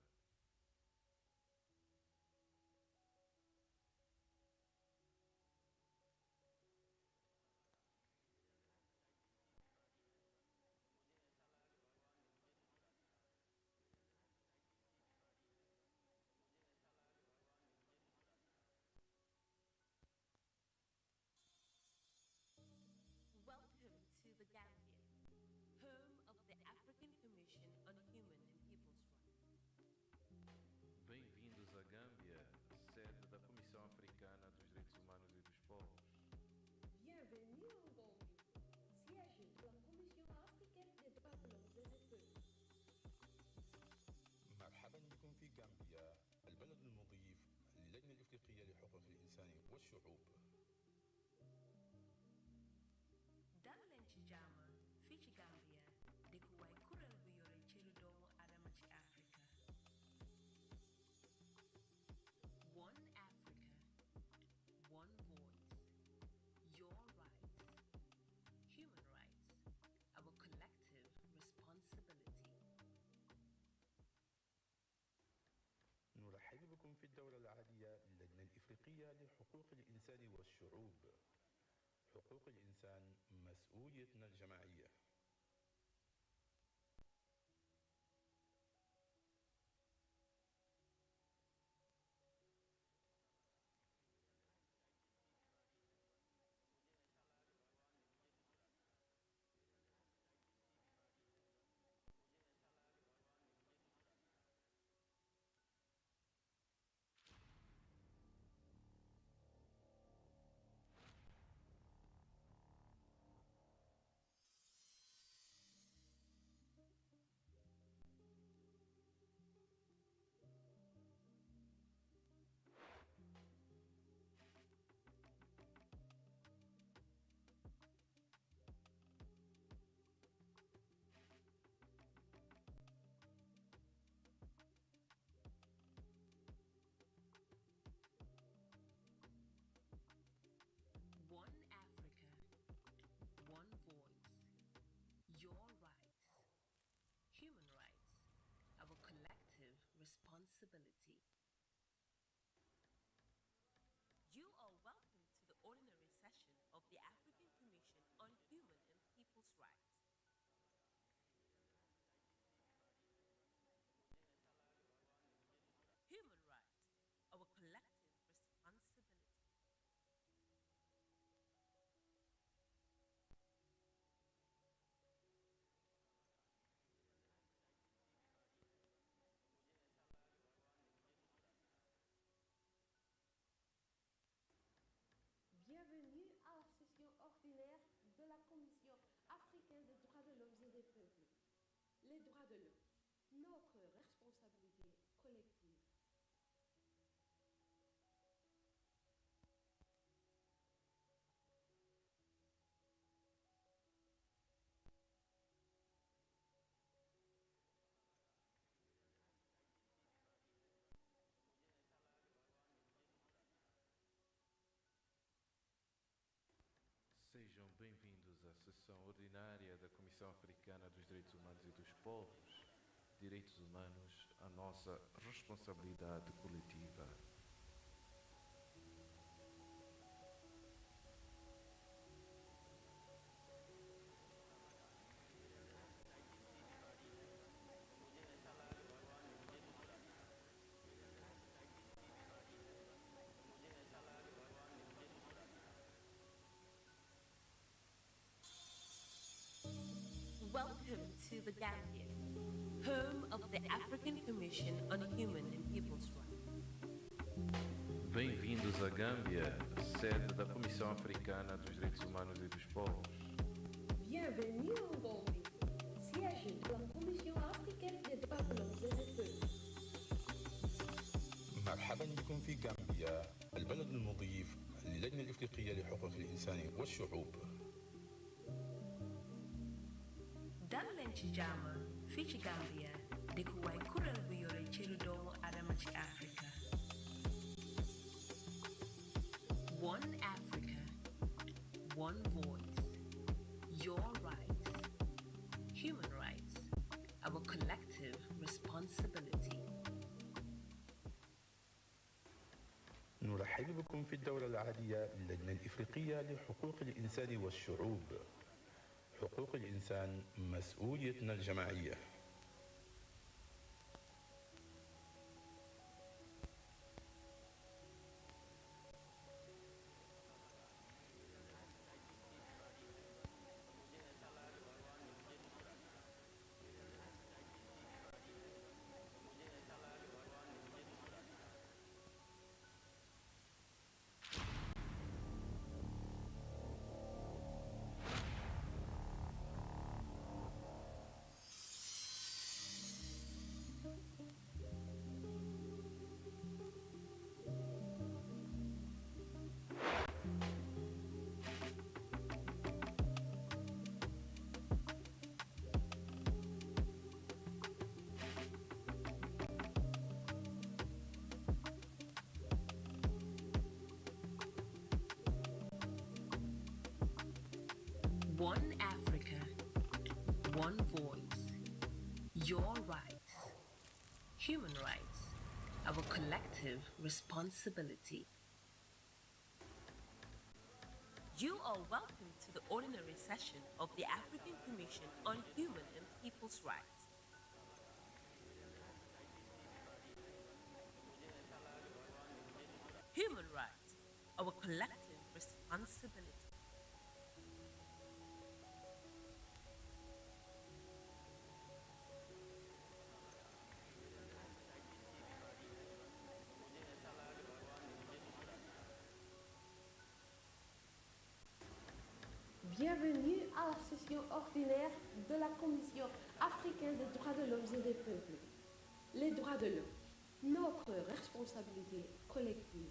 البلد المضيف للجنة الإفريقية لحقوق الإنسان والشعوب. dal leen ci jàmm fii ci Gambia dëkkuwaay kuréel bu yore cëru doomu adama ci Afrika. One Africa, one voice, your rights, human rights, our collective responsibility. نرحب بكم في الدورة العادية للجنة الإفريقية لحقوق الإنسان والشعوب. حقوق الإنسان مسؤوليتنا الجماعية. One Africa, one voice, your rights, human rights, our collective responsibility. You are welcome to the ordinary session of the African Commission on Human and People's Rights. Human rights, our collective responsibility. Bienvenue à la session ordinaire de la Commission africaine des droits de l'homme et des peuples. Les droits de l'homme, notre responsabilité collective. Sejam bem-vindos à sessão ordinária da Comissão Africana dos Direitos Humanos e dos Povos. Direitos humanos, a nossa responsabilidade coletiva. Welcome to the Gambia, home of the African Commission on Human and People's Rights. Bem-vindos à Gâmbia, sede da Comissão Africana dos Direitos Humanos e dos Povos. Bienvenue en Gambie, siège de la Commission africaine des droits de l'homme et des peuples. مرحبا بكم في غامبيا، البلد المضيف للجنة الإفريقية لحقوق الإنسان والشعوب. dal leen ci jàmm fii ci Gambia dëkkuwaay kuréel bu yore cëru doomu adama ci Afrika. One Africa, one voice, your rights, human rights, our collective responsibility. نرحب بكم في الدورة العادية للجنة الإفريقية لحقوق الإنسان والشعوب. حقوق الإنسان مسؤوليتنا الجماعية. One Africa, one voice. Your rights, human rights, our collective responsibility. You are welcome to the ordinary session of the African Commission on Human and People's Rights. Human rights, our collective responsibility. Bienvenue à la session ordinaire de la Commission africaine des droits de l'homme et des peuples. Les droits de l'homme, notre responsabilité collective.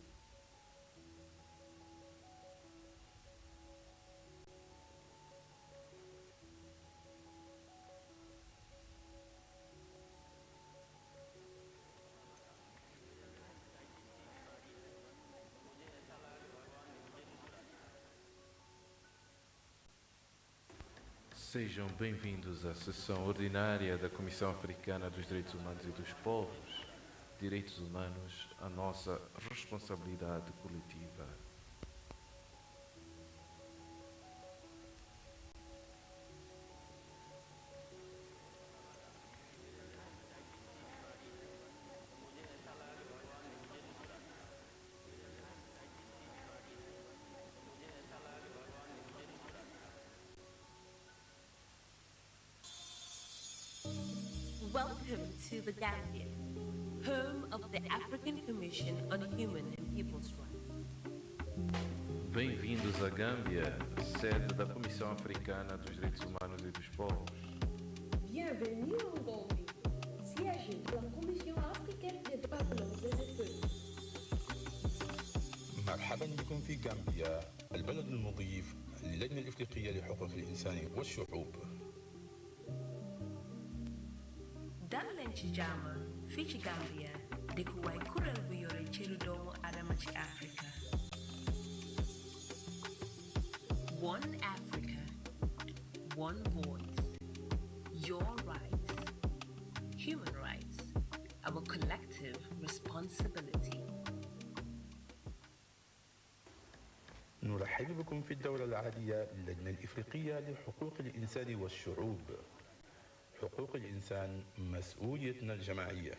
Sejam bem-vindos à sessão ordinária da Comissão Africana dos Direitos Humanos e dos Povos. Direitos humanos, a nossa responsabilidade coletiva. Welcome to the Gambia, home of the African Commission on Human and People's Rights. Bem-vindos à Gâmbia, sede da Comissão Africana dos Direitos Humanos e dos Povos. Bienvenue en Gambie, siège de la Commission africaine des droits de l'homme et des peuples. مرحبا بكم في غامبيا البلد المضيف للجنة الإفريقية لحقوق الإنسان والشعوب. dal leen ci jàmm fii ci Gambia dëkkuwaay kuréel bu yore cëru doomu adama ci Afrika. One Africa, one voice. Your rights, human rights, our collective responsibility. نرحب بكم في الدورة العادية للجنة الإفريقية لحقوق الإنسان والشعوب. حقوق الإنسان مسؤوليتنا الجماعية.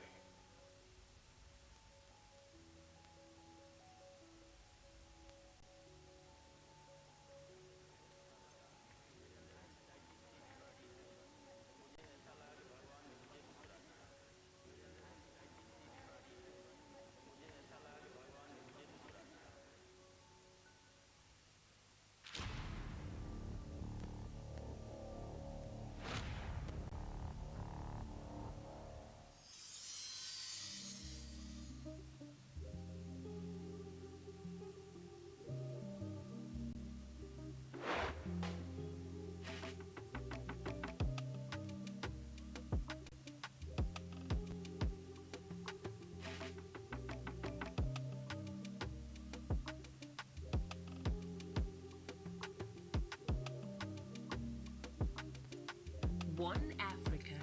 One Africa,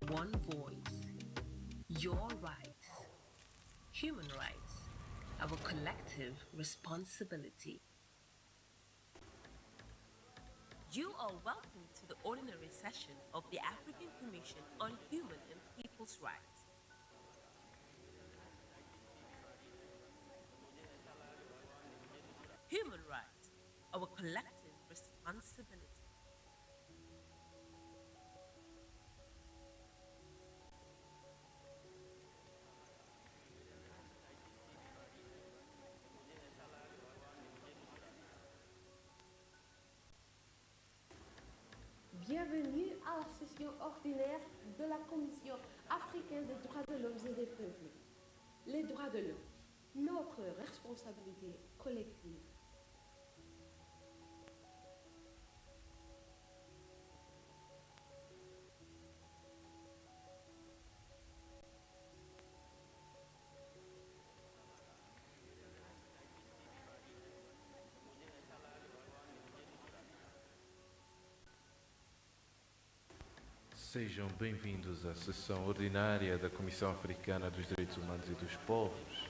one voice. Your rights, human rights, our collective responsibility. You are welcome to the ordinary session of the African Commission on Human and People's Rights. Human rights, our collective responsibility. Bienvenue à la session ordinaire de la Commission africaine des droits de l'homme et des peuples. Les droits de l'homme, notre responsabilité collective. Sejam bem-vindos à sessão ordinária da Comissão Africana dos Direitos Humanos e dos Povos.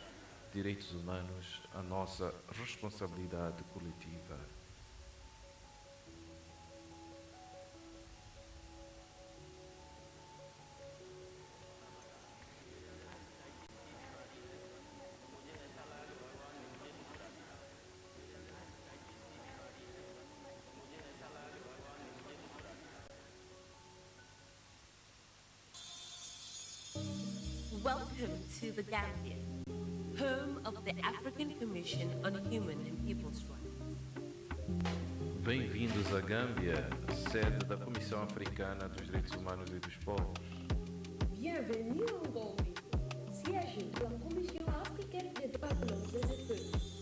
Direitos humanos, a nossa responsabilidade coletiva. Welcome to the Gambia, home of the African Commission on Human and People's Rights. Bem-vindos à Gâmbia, sede da Comissão Africana dos Direitos Humanos e dos Povos. Bienvenue en Gambie, siège de la Commission africaine des droits de l'homme et des peuples.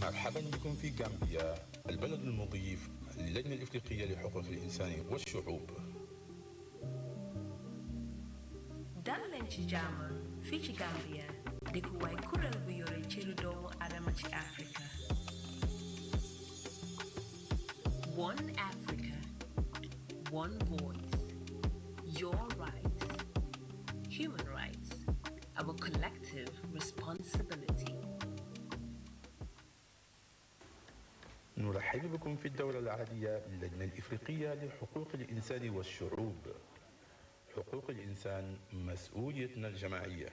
مرحبا بكم في غامبيا، البلد المضيف للجنة الإفريقية لحقوق الإنسان والشعوب. dal leen ci jàmm fii ci Gambia dëkkuwaay kuréel bu yore cëru doomu adama ci Afrika. One Africa, one voice, your rights, human rights, our collective responsibility. نرحب بكم في الدورة العادية للجنة الإفريقية لحقوق الإنسان والشعوب. حقوق الإنسان مسؤوليتنا الجماعية.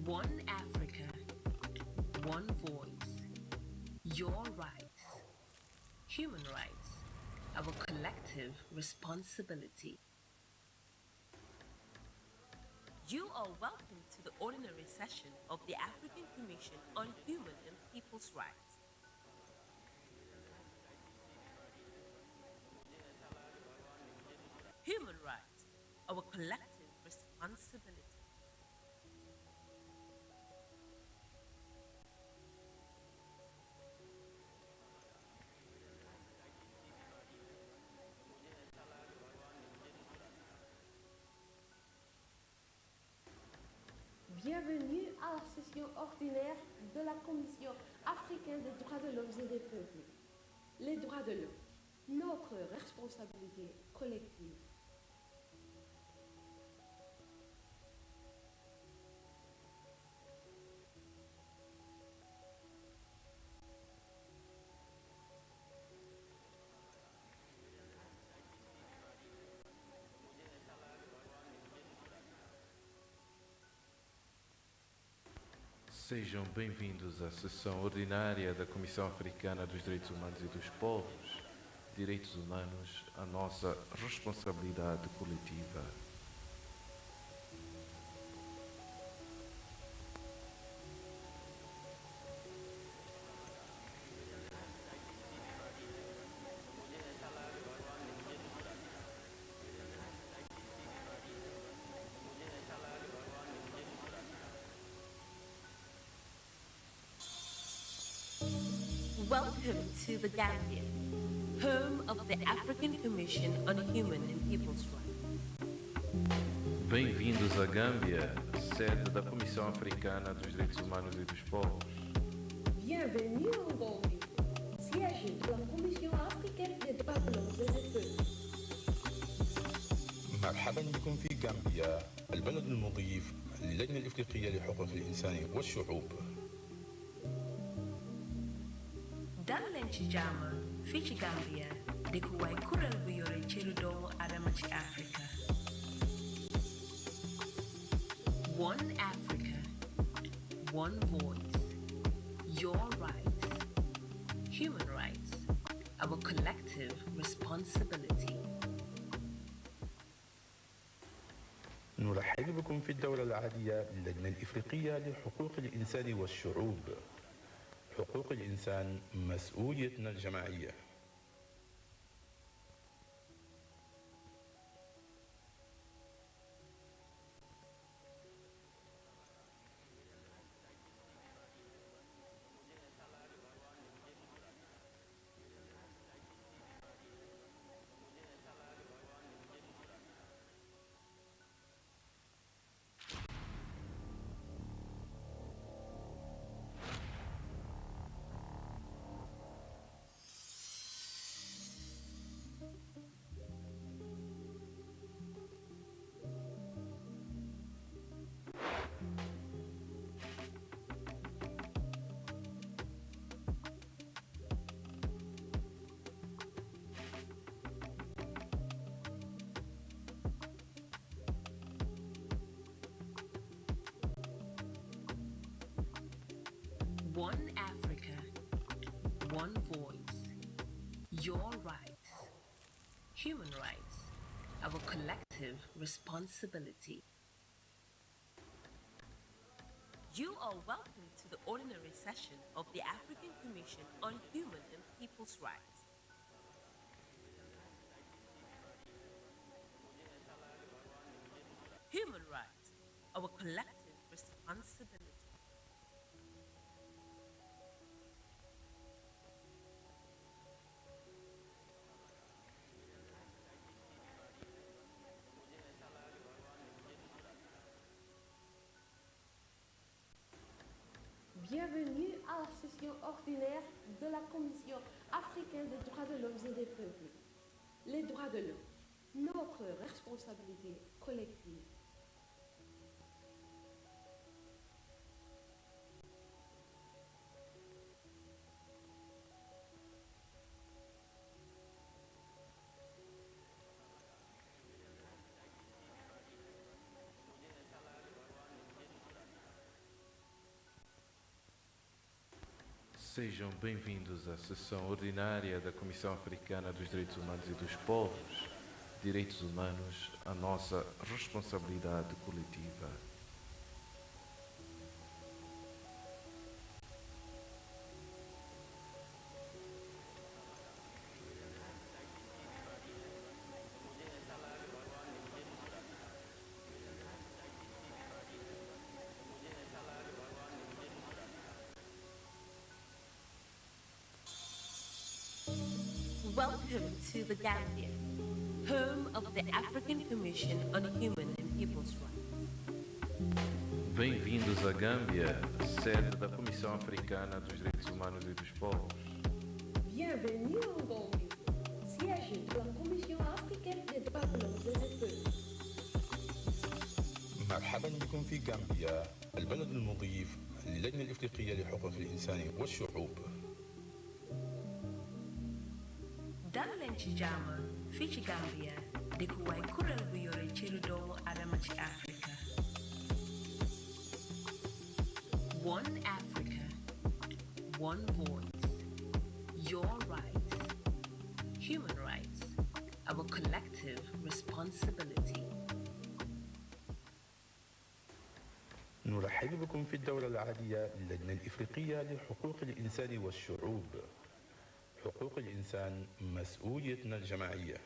One Africa, one voice, your rights, human rights, our collective responsibility. You are welcome to the ordinary session of the African Commission on Human and People's Rights. Human rights, our collective responsibility. Bienvenue à la session ordinaire de la Commission africaine des droits de l'homme et des peuples. Les droits de l'homme, notre responsabilité collective. Sejam bem-vindos à sessão ordinária da Comissão Africana dos Direitos Humanos e dos Povos. Direitos humanos, a nossa responsabilidade coletiva. Welcome to the Gambia, home of the African Commission on Human and People's Rights. Bem-vindos à Gâmbia, sede da Comissão Africana dos Direitos Humanos e dos Povos. Bienvenue en Gambie, siège de la Commission africaine des droits de l'homme et des peuples. مرحبا بكم في غامبيا، البلد المضيف للجنة الإفريقية لحقوق الإنسان والشعوب. dal leen ci jàmm fii ci Gambia dëkkuwaay kuréel bu yore cëru doomu adama ci Afrika. One Africa, one voice, your rights, human rights, our collective responsibility. نرحب بكم في الدورة العادية للجنة الإفريقية لحقوق الإنسان والشعوب. حقوق الإنسان مسؤوليتنا الجماعية. One Africa, one voice, your rights, human rights, our collective responsibility. You are welcome to the ordinary session of the African Commission on Human and People's Rights. Human rights, our collective responsibility. Bienvenue à la session ordinaire de la Commission africaine des droits de l'homme et des peuples. Les droits de l'homme, notre responsabilité collective. Sejam bem-vindos à sessão ordinária da Comissão Africana dos Direitos Humanos e dos Povos. Direitos humanos, a nossa responsabilidade coletiva. Welcome to the Gambia, home of the African Commission on Human and People's Rights. Bem-vindos à Gâmbia, sede da Comissão Africana dos Direitos Humanos e dos Povos. Bienvenue en Gambie, siège de la Commission africaine des droits de l'homme et des peuples. مرحبا بكم في غامبيا، البلد المضيف للجنة الإفريقية لحقوق الإنسان والشعوب. Dalen ci jama fii ci Gambia dëkkuwaay kuréel bu yore cëru doomu adama ci Afrika. One Africa, one voice, your rights, human rights, our collective responsibility. نرحب بكم في الدورة العادية للجنة الإفريقية لحقوق الإنسان والشعوب. حقوق الإنسان مسؤوليتنا الجماعية.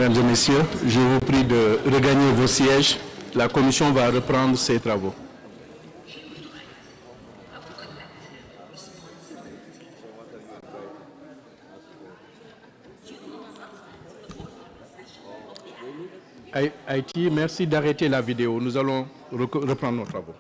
Mesdames et messieurs, je vous prie de regagner vos sièges. La commission va reprendre ses travaux. Haïti, merci d'arrêter la vidéo. Nous allons reprendre nos travaux.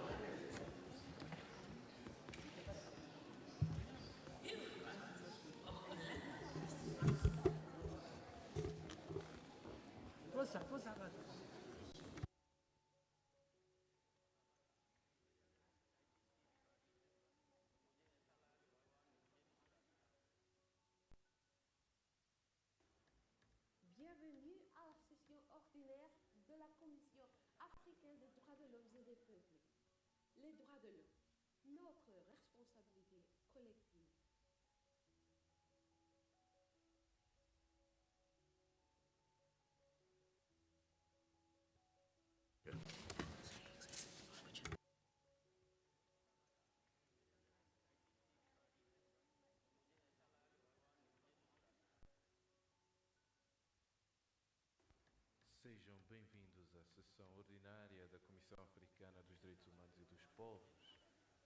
Bienvenue à la session ordinaire de la Commission africaine des droits de l'homme et des peuples. Les droits de l'homme, notre responsabilité collective. Sejam bem-vindos à sessão ordinária da Comissão Africana dos Direitos Humanos e dos Povos.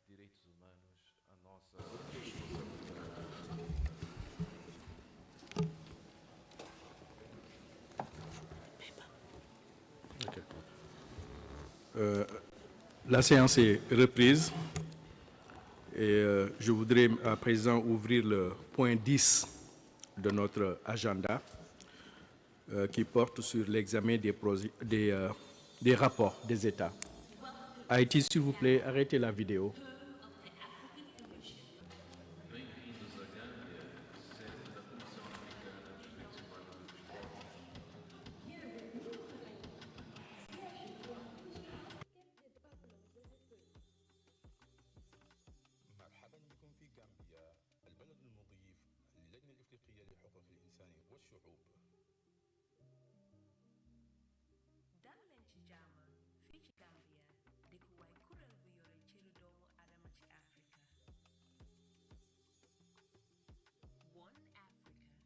Direitos humanos, a nossa La séance est reprise et je voudrais à présent ouvrir le point 10 de notre agenda qui porte sur l'examen des rapports des États. Haïti, s'il vous plaît, arrêtez la vidéo. مرحبا بكم في غامبيا البلد المضيف للجنة الإفريقية لحقوق الإنسان والشعوب. dal leen ci jàmm fii ci Gambia dëkkuwaay kuréel bu yore cëru doomu aadama ci Afrika. One Africa,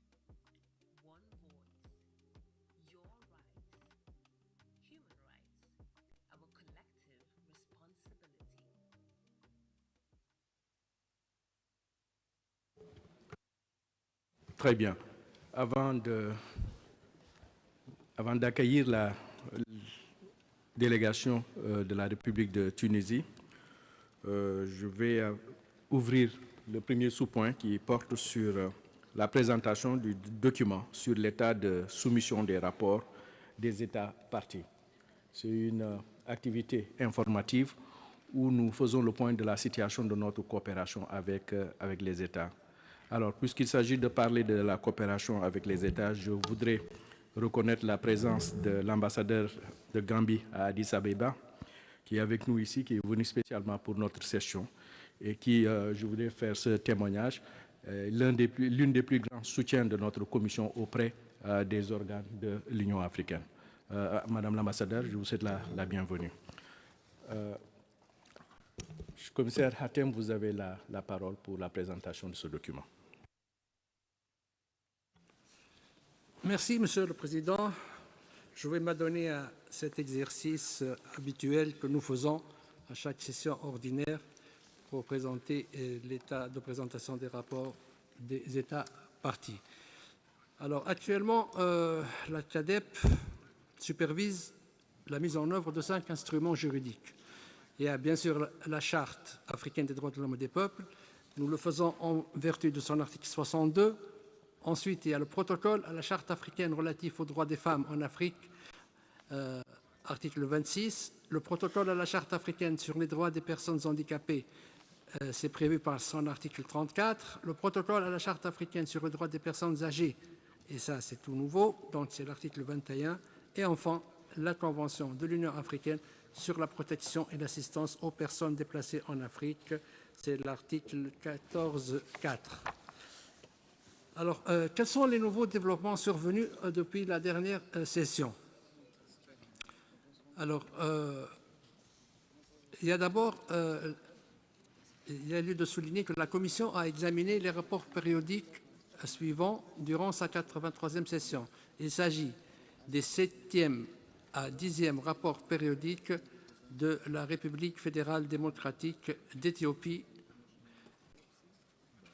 one voice, your rights, human rights, our collective responsibility. Très bien. Avant d'accueillir la délégation de la République de Tunisie, je vais ouvrir le premier sous-point qui porte sur la présentation du document sur l'état de soumission des rapports des États partis. C'est une activité informative où nous faisons le point de la situation de notre coopération avec les États. Alors, puisqu'il s'agit de parler de la coopération avec les États, je voudrais reconnaître la présence de l'ambassadeur de Gambie à Addis Abeba, qui est avec nous ici, qui est venu spécialement pour notre session, et qui, je voudrais faire ce témoignage, l'une des plus grands soutiens de notre commission auprès des organes de l'Union africaine. Madame l'ambassadeur, je vous souhaite la bienvenue. Commissaire Hatem, vous avez la parole pour la présentation de ce document. Merci, Monsieur le Président. Je vais m'adonner à cet exercice habituel que nous faisons à chaque session ordinaire pour présenter l'état de présentation des rapports des États partis. Alors, actuellement, la CADEP supervise la mise en œuvre de 5 instruments juridiques. Il y a bien sûr la Charte africaine des droits de l'homme et des peuples. Nous le faisons en vertu de son article 62. Ensuite, il y a le protocole à la Charte africaine relatif aux droits des femmes en Afrique, article 26. Le protocole à la Charte africaine sur les droits des personnes handicapées, c'est prévu par son article 34. Le protocole à la Charte africaine sur les droits des personnes âgées, et ça c'est tout nouveau, donc c'est l'article 21. Et enfin, la Convention de l'Union africaine sur la protection et l'assistance aux personnes déplacées en Afrique, c'est l'article 14.4. Alors, quels sont les nouveaux développements survenus depuis la dernière session? Alors, il y a d'abord, il y a lieu de souligner que la Commission a examiné les rapports périodiques suivants durant sa 83e session. Il s'agit des 7e à 10e rapports périodiques de la République fédérale démocratique d'Éthiopie.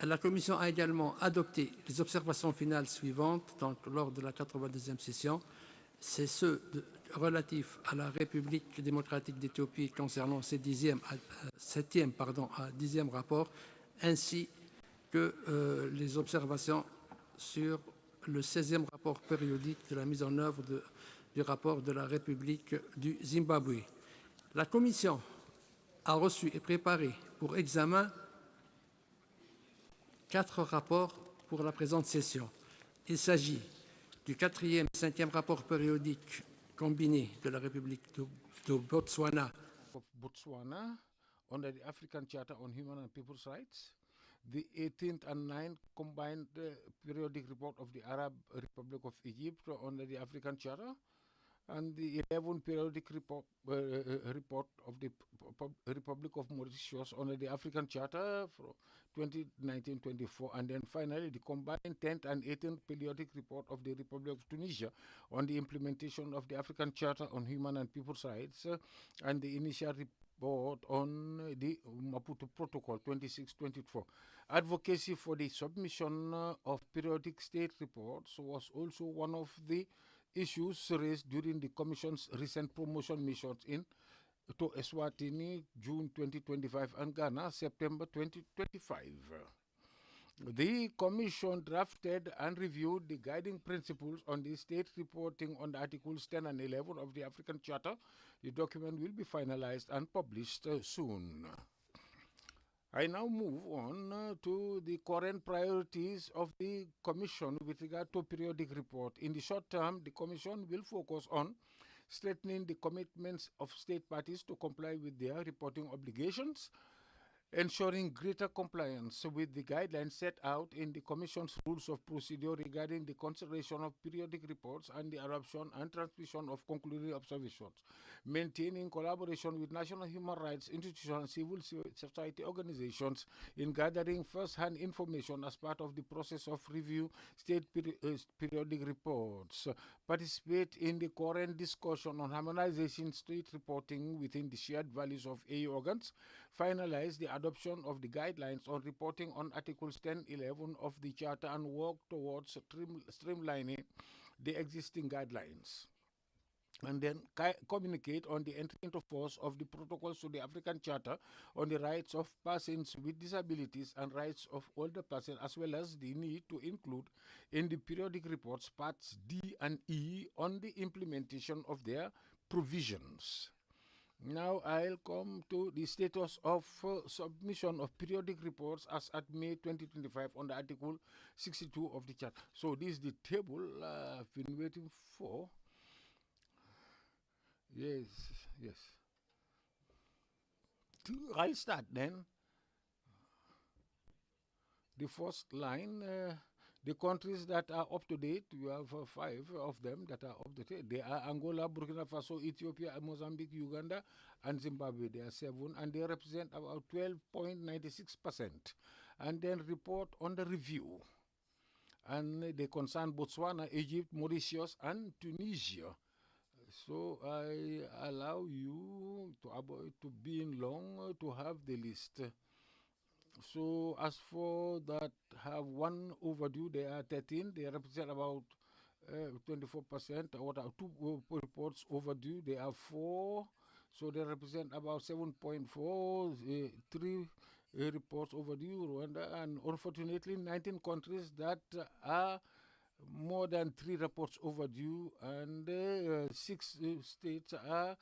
La Commission a également adopté les observations finales suivantes donc, lors de la 82e session. C'est ceux relatifs à la République démocratique d'Éthiopie concernant ses 7e à 10e rapports, ainsi que les observations sur le 16e rapport périodique de la mise en œuvre du rapport de la République du Zimbabwe. La Commission a reçu et préparé pour examen 4 rapports pour la présente session. Il s'agit du 4e et 5e rapport périodique combiné de la République de Botswana. Of Botswana under the African Charter on Human and People's Rights, the 18th and 9th combined periodic report of the Arab Republic of Egypt under the African Charter, and the 11th periodic report of the Republic of Mauritius under the African Charter for 2019-24, and then finally the combined 10th and 18th periodic report of the Republic of Tunisia on the implementation of the African Charter on Human and People's Rights, and the initial report on the Maputo Protocol 26-24. Advocacy for the submission of periodic state reports was also one of the issues raised during the Commission's recent promotion missions to Eswatini, June 2025, and Ghana, September 2025. The Commission drafted and reviewed the guiding principles on the state reporting on the Articles 10 and 11 of the African Charter. The document will be finalized and published soon. I now move on to the current priorities of the Commission with regard to periodic report. In the short term, the Commission will focus on strengthening the commitments of state parties to comply with their reporting obligations, ensuring greater compliance with the guidelines set out in the Commission's rules of procedure regarding the consideration of periodic reports and the adoption and transmission of concluding observations, maintaining collaboration with national human rights institutions and civil society organizations in gathering first-hand information as part of the process of review state periodic reports, participate in the current discussion on harmonization state reporting within the shared values of AU organs, finalize the adoption of the guidelines on reporting on Articles 10-11 of the Charter and work towards streamlining the existing guidelines. And then communicate on the entry into force of the protocols to the African Charter on the rights of persons with disabilities and rights of older persons, as well as the need to include in the periodic reports parts D and E on the implementation of their provisions. Now I'll come to the status of submission of periodic reports as at May 2025 under Article 62 of the Charter. So this is the table I've been waiting for. Yes. I'll start then. The first line, the countries that are up to date, we have 5 of them that are up to date. They are Angola, Burkina Faso, Ethiopia, Mozambique, Uganda, and Zimbabwe. They are 7, and they represent about 12.96%. And then report on the review. And they concern Botswana, Egypt, Mauritius, and Tunisia. So I allow you to avoid to being long to have the list. So as for that have one overdue, they are 13. They represent about 24%. What are 2 reports overdue? They are 4. So they represent about 7.4. 3 reports overdue, Rwanda, and unfortunately 19 countries that are more than 3 reports overdue, and 6 states are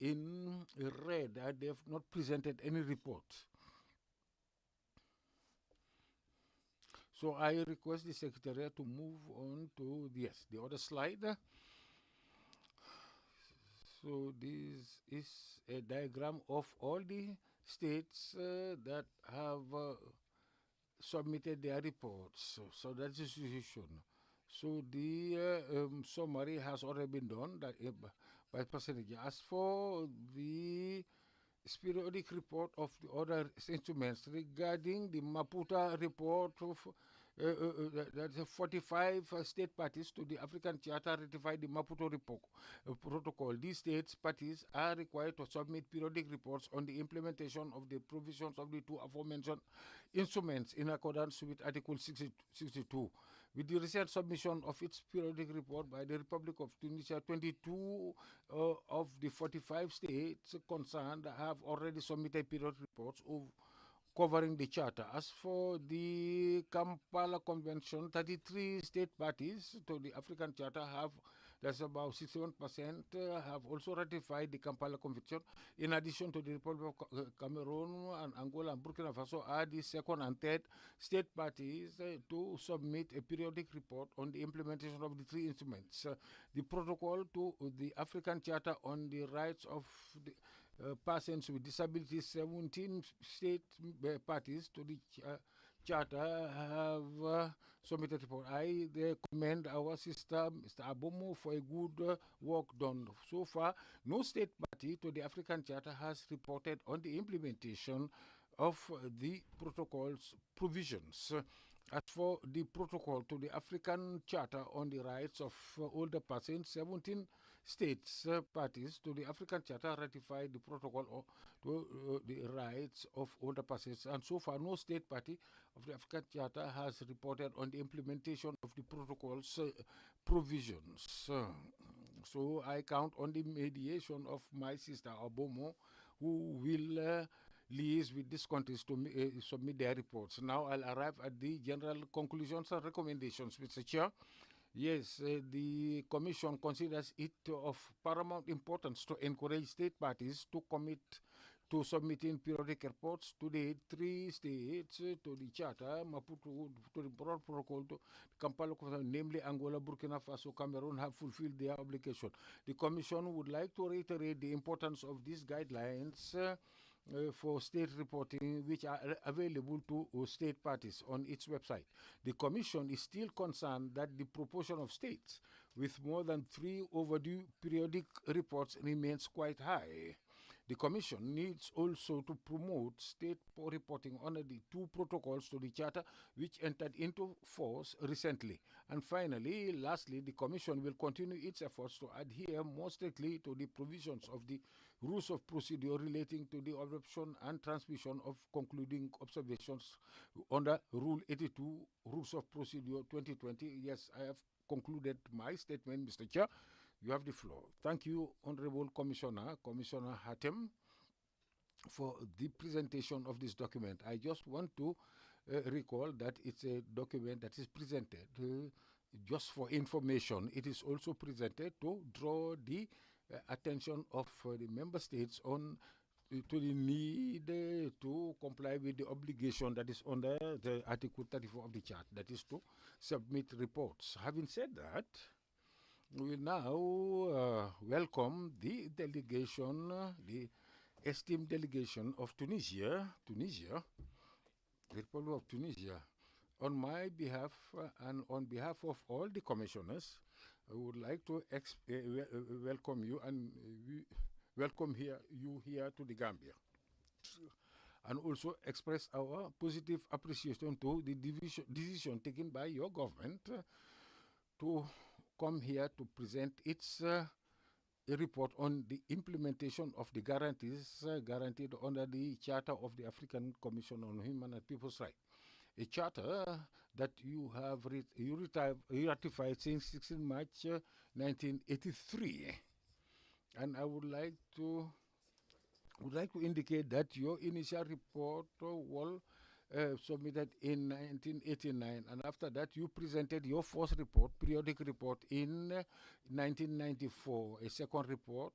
in red. They have not presented any report. So I request the Secretariat to move on to the other slide. So this is a diagram of all the states that have submitted their reports. So that's the situation. So the summary has already been done by percentage. As for the periodic report of the other instruments regarding the Maputo report of that the 45 state parties to the African Charter ratified the Maputo Protocol. These state parties are required to submit periodic reports on the implementation of the provisions of the two aforementioned instruments in accordance with Article 62. With the recent submission of its periodic report by the Republic of Tunisia, 22 of the 45 states concerned have already submitted periodic reports covering the Charter. As for the Kampala Convention, 33 state parties to the African Charter have, that's about 61%, have also ratified the Kampala Convention. In addition to the Republic of Cameroon and Angola and Burkina Faso are the second and third state parties to submit a periodic report on the implementation of the three instruments. The protocol to the African Charter on the rights of the persons with disabilities, 17 state parties to the Charter have submitted report. I commend our sister, Mr. Abomo, for a good work done. So far, no state party to the African Charter has reported on the implementation of the protocol's provisions. As for the protocol to the African Charter on the rights of older persons, 17 states parties to the African Charter ratified the protocol to the rights of older persons, and so far no state party of the African Charter has reported on the implementation of the protocol's provisions. So I count on the mediation of my sister Abomo, who will liaise with these countries to submit their reports. Now I'll arrive at the general conclusions and recommendations, Mr. Chair. Yes, the Commission considers it of paramount importance to encourage state parties to commit to submitting periodic reports to the three states to the Charter, Maputo, to the broad protocol, to Kampala, namely Angola, Burkina Faso, Cameroon, have fulfilled their obligation. The Commission would like to reiterate the importance of these guidelines for state reporting, which are available to state parties on its website. The Commission is still concerned that the proportion of states with more than 3 overdue periodic reports remains quite high. The Commission needs also to promote state reporting under the 2 protocols to the Charter, which entered into force recently. And finally, lastly, the Commission will continue its efforts to adhere more strictly to the provisions of the rules of procedure relating to the adoption and transmission of concluding observations under Rule 82, Rules of Procedure 2020. Yes, I have concluded my statement, Mr. Chair. You have the floor. Thank you, Honorable Commissioner Hatem, for the presentation of this document. I just want to recall that it's a document that is presented just for information. It is also presented to draw the attention of the member states on to the need to comply with the obligation that is under the Article 34 of the Charter, that is to submit reports. Having said that, we now welcome the delegation, the esteemed delegation of Tunisia, the Republic of Tunisia. On my behalf and on behalf of all the commissioners, I would like to welcome you and welcome you here to the Gambia, and also express our positive appreciation to the decision taken by your government to come here to present its report on the implementation of the guarantees guaranteed under the Charter of the African Commission on Human and People's Rights, a charter that you have ratified since 16 March 1983. And I would like to indicate that your initial report was submitted in 1989, and after that you presented your first report, periodic report, in 1994. A second report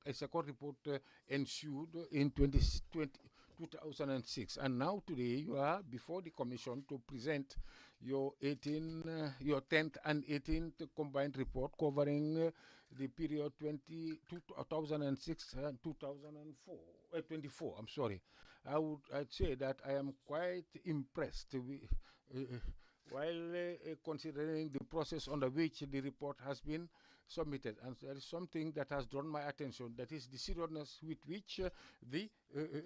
ensued in 2006, and now today you are before the Commission to present your 10th and 18th combined report covering the period 2006 and 2024. I'm sorry. I'd say that I am quite impressed while considering the process under which the report has been submitted, and there is something that has drawn my attention. That is the seriousness with which the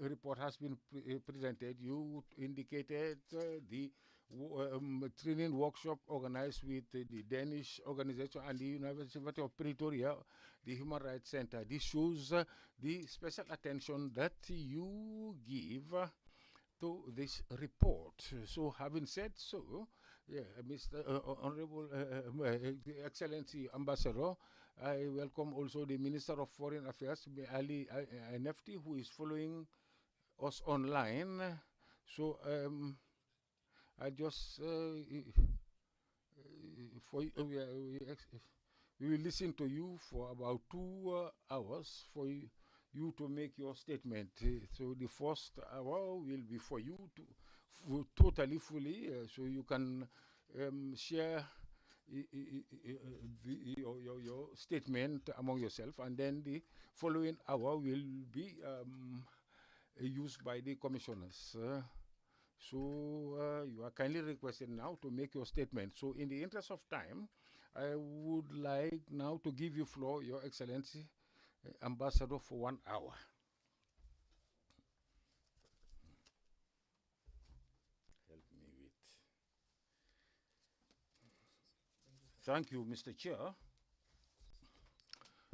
report has been presented. You indicated the training workshop organized with the Danish organization and the University of Pretoria, the Human Rights Center. This shows the special attention that you give to this report. So, having said so, yeah, Mr. Honorable Excellency Ambassador, I welcome also the Minister of Foreign Affairs, Ali Nefti, who is following us online. So, I just we will listen to you for about 2 hours for you to make your statement. So the first hour will be for you to totally fully, so you can share your statement among yourself, and then the following hour will be used by the commissioners. So you are kindly requested now to make your statement. So in the interest of time, I would like now to give you floor, Your Excellency, Ambassador, for 1 hour. Help me with. Thank you, Mr. Chair.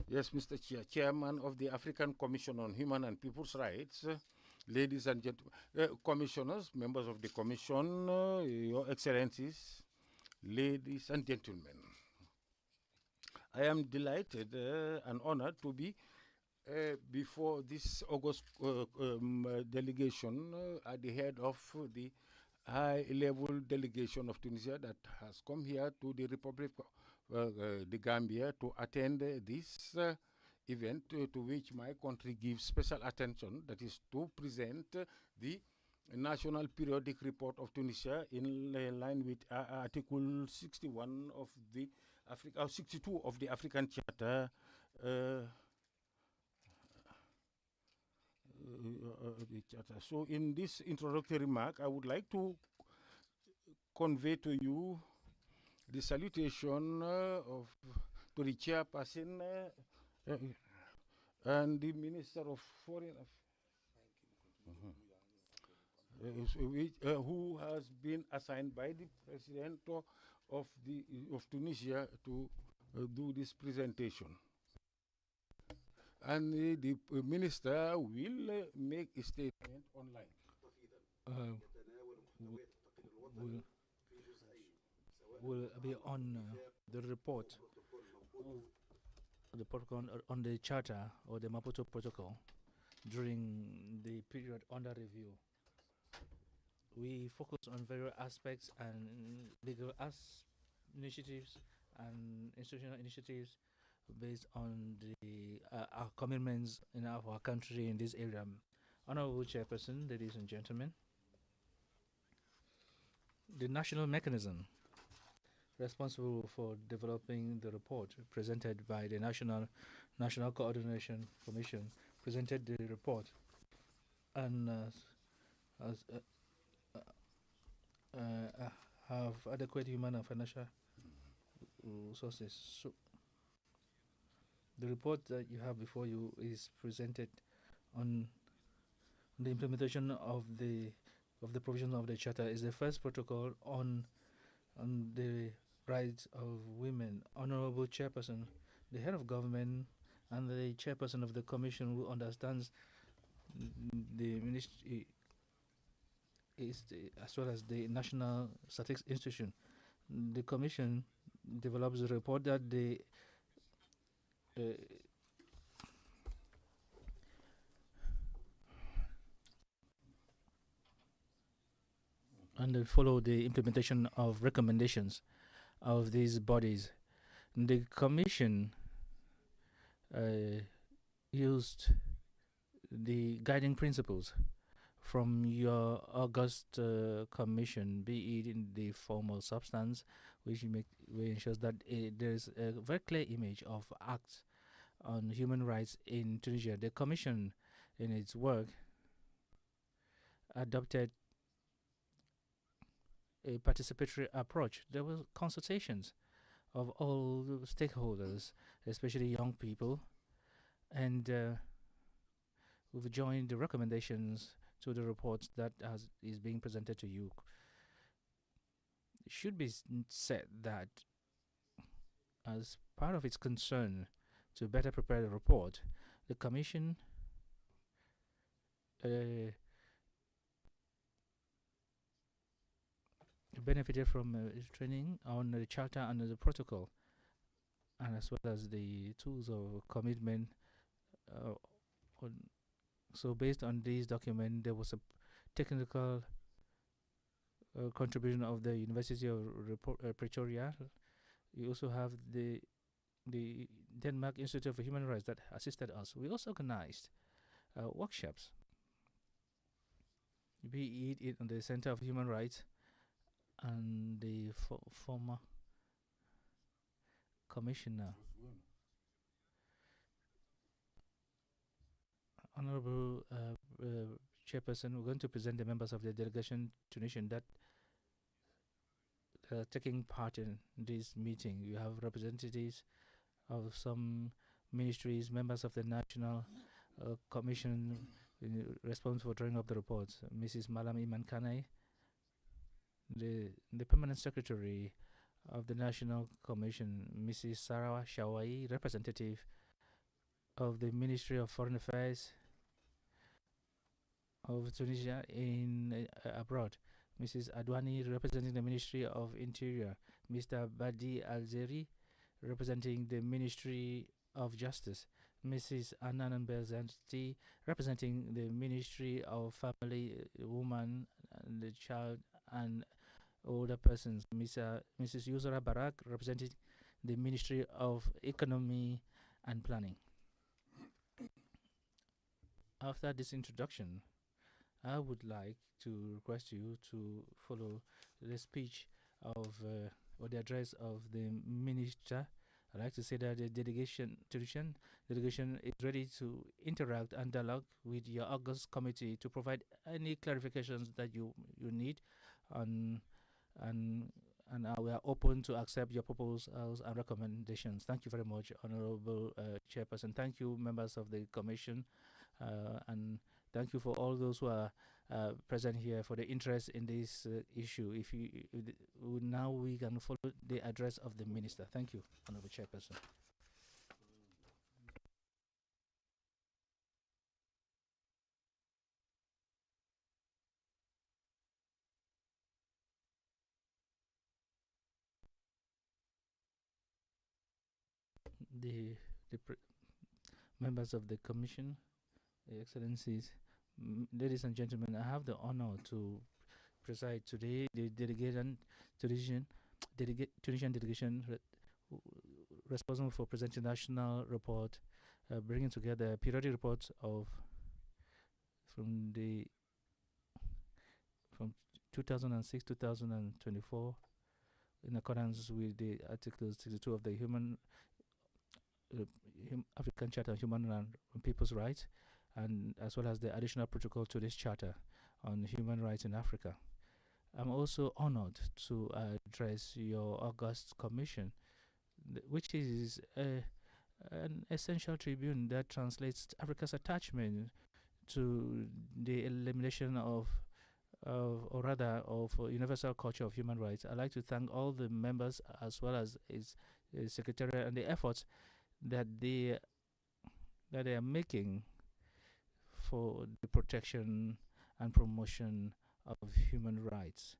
Yes, Mr. Chair, Chairman of the African Commission on Human and People's Rights, ladies and gentlemen, commissioners, members of the Commission, Your Excellencies, ladies and gentlemen. I am delighted and honored to be before this August delegation at the head of the high-level delegation of Tunisia that has come here to the Republic of the Gambia to attend this event to which my country gives special attention, that is to present the National Periodic Report of Tunisia in line with Article 61 of the 62 of the African Charter. So in this introductory remark, I would like to convey to you the salutation to the chairperson and the Minister of Foreign Affairs, who has been assigned by the President of Tunisia to do this presentation. And the minister will make a statement online. Will be on the report, the protocol on the Charter or the Maputo Protocol during the period under review. We focus on various aspects and legal initiatives and institutional initiatives based on the our commitments in our country in this area. Honorable Chairperson, ladies and gentlemen, the national mechanism responsible for developing the report presented by the National Coordination Commission presented the report and have adequate human and financial resources. So the report that you have before you is presented on the implementation of the provision of the Charter. Is the first protocol on the rights of women. Honorable Chairperson, the head of government and the chairperson of the commission who understands the ministry as well as the National Statistics Institution. The commission develops a report that the and they follow the implementation of recommendations of these bodies. The commission used the guiding principles from your August commission, be it in the formal substance, which ensures that there is a very clear image of acts on human rights in Tunisia. The commission, in its work, adopted a participatory approach. There were consultations of all the stakeholders, especially young people, and we've joined the recommendations to the report that is being presented to you. It should be said that as part of its concern to better prepare the report, the Commission benefited from training on the Charter and the Protocol, and as well as the tools of commitment. So based on these documents, there was a technical contribution of the University of Pretoria. We also have the Denmark Institute for Human Rights that assisted us. We also organized workshops, be it on the Center of Human Rights and the former commissioner. Honorable Chairperson, we're going to present the members of the delegation to nation that are taking part in this meeting. You have representatives of some ministries, members of the National Commission responsible for drawing up the reports, Mrs. Malam Iman Kanai, the Permanent Secretary of the National Commission, Mrs. Sarah Shawai, representative of the Ministry of Foreign Affairs of Tunisia in abroad, Mrs. Adwani, representing the Ministry of Interior, Mr. Badi Alzeri, representing the Ministry of Justice, Mrs. Anan Berzanti, representing the Ministry of Family, Woman, and the Child and Older Persons, Mrs. Yusra Barak, representing the Ministry of Economy and Planning. After this introduction, I would like to request you to follow the speech of or the address of the minister. I'd like to say that the delegation is ready to interact and dialogue with your August committee to provide any clarifications that you need, and we are open to accept your proposals and recommendations. Thank you very much, Honorable Chairperson. Thank you, members of the Commission, and thank you for all those who are present here for the interest in this issue. Now we can follow the address of the minister. Thank you, Honorable Chairperson. The members of the Commission, Excellencies, ladies and gentlemen, I have the honor to preside today the Tunisian delegation responsible for presenting national report, bringing together periodic reports from 2006 2024 in accordance with the Article 62 of the African Charter on Human and People's Rights, and as well as the additional protocol to this charter on human rights in Africa. I'm also honored to address your August Commission, which is an essential tribune that translates Africa's attachment to the elimination of universal culture of human rights. I'd like to thank all the members as well as its secretariat and the efforts that they are making for the protection and promotion of human rights.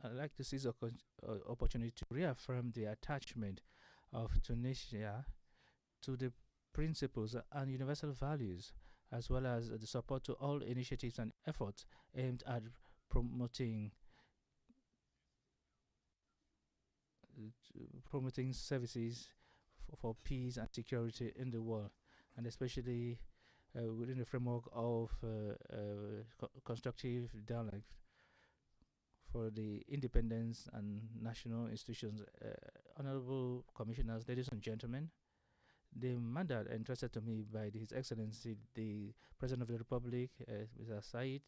I'd like to seize the opportunity to reaffirm the attachment of Tunisia to the principles and universal values, as well as the support to all initiatives and efforts aimed at promoting services for peace and security in the world, and especially within the framework of constructive dialogue for the independence and national institutions. Honorable Commissioners, ladies and gentlemen, the mandate entrusted to me by His Excellency, the President of the Republic, Mr. Said,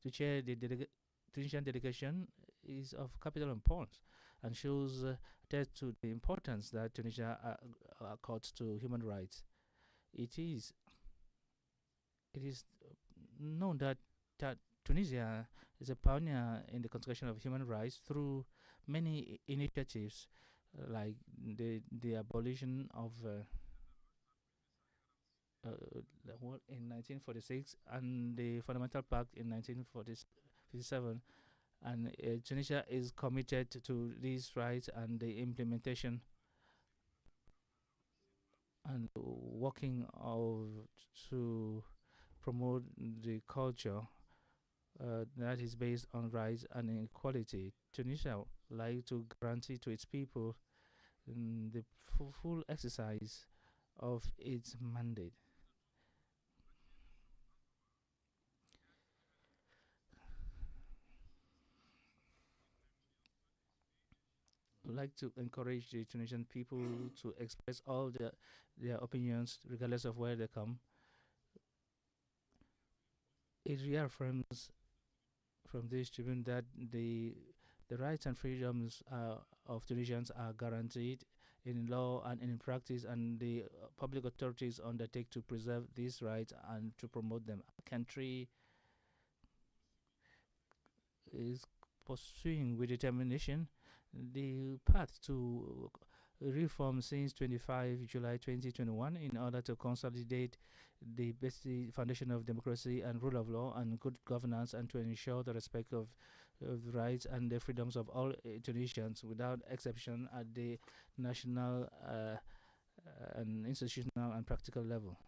to chair the Tunisian delegation is of capital importance and shows that to the importance that Tunisia accords to human rights. It is known that Tunisia is a pioneer in the conservation of human rights through many initiatives, like the abolition of in 1946 and the Fundamental Pact in 1947. And Tunisia is committed to these rights and the implementation and working to promote the culture that is based on rights and equality. Tunisia would like to guarantee to its people the full exercise of its mandate. Would like to encourage the Tunisian people to express all their opinions, regardless of where they come. It reaffirms from this tribune that the rights and freedoms of Tunisians are guaranteed in law and in practice, and the public authorities undertake to preserve these rights and to promote them. Our country is pursuing with determination the path to reform since 25 July 2021 in order to consolidate the basic foundation of democracy and rule of law and good governance, and to ensure the respect of the rights and the freedoms of all Tunisians without exception at the national and institutional and practical level.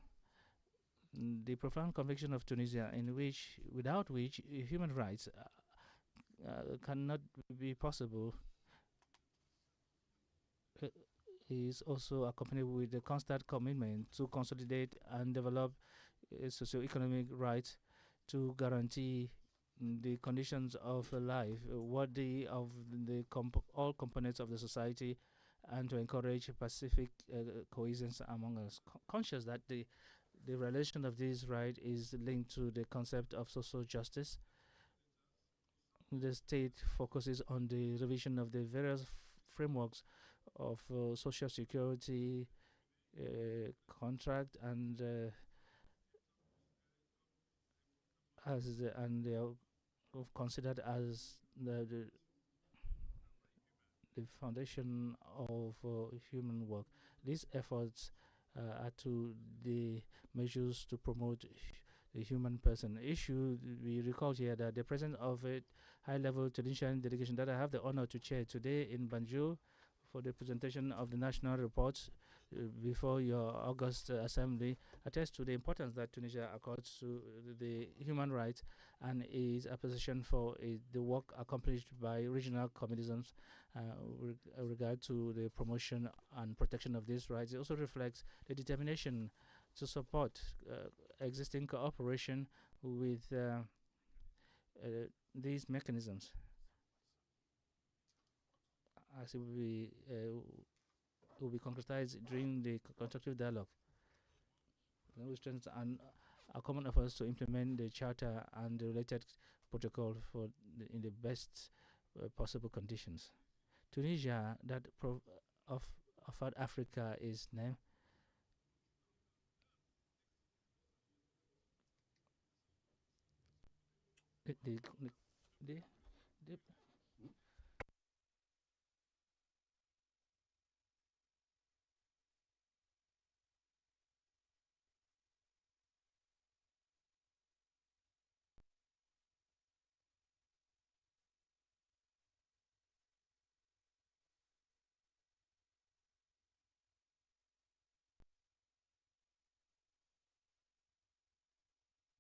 The profound conviction of Tunisia, without which human rights cannot be possible, is also accompanied with a constant commitment to consolidate and develop socio-economic rights to guarantee the conditions of life worthy of all components of the society, and to encourage pacific cohesion among us. Conscious that the relation of this right is linked to the concept of social justice, the state focuses on the revision of the various frameworks of social security, contract, and they are considered as the foundation of human work. These efforts are to the measures to promote the human person. It should be recalled here that the presence of a high-level Tunisian delegation that I have the honor to chair today in Banjul for the presentation of the national reports before your August assembly attests to the importance that Tunisia accords to the human rights and is a position for the work accomplished by regional communisms with regard to the promotion and protection of these rights. It also reflects the determination to support existing cooperation with these mechanisms, as it will be concretized during the constructive dialogue. We strengthen our common efforts to implement the Charter and the related protocol in the best possible conditions. Tunisia, that offered Africa is named.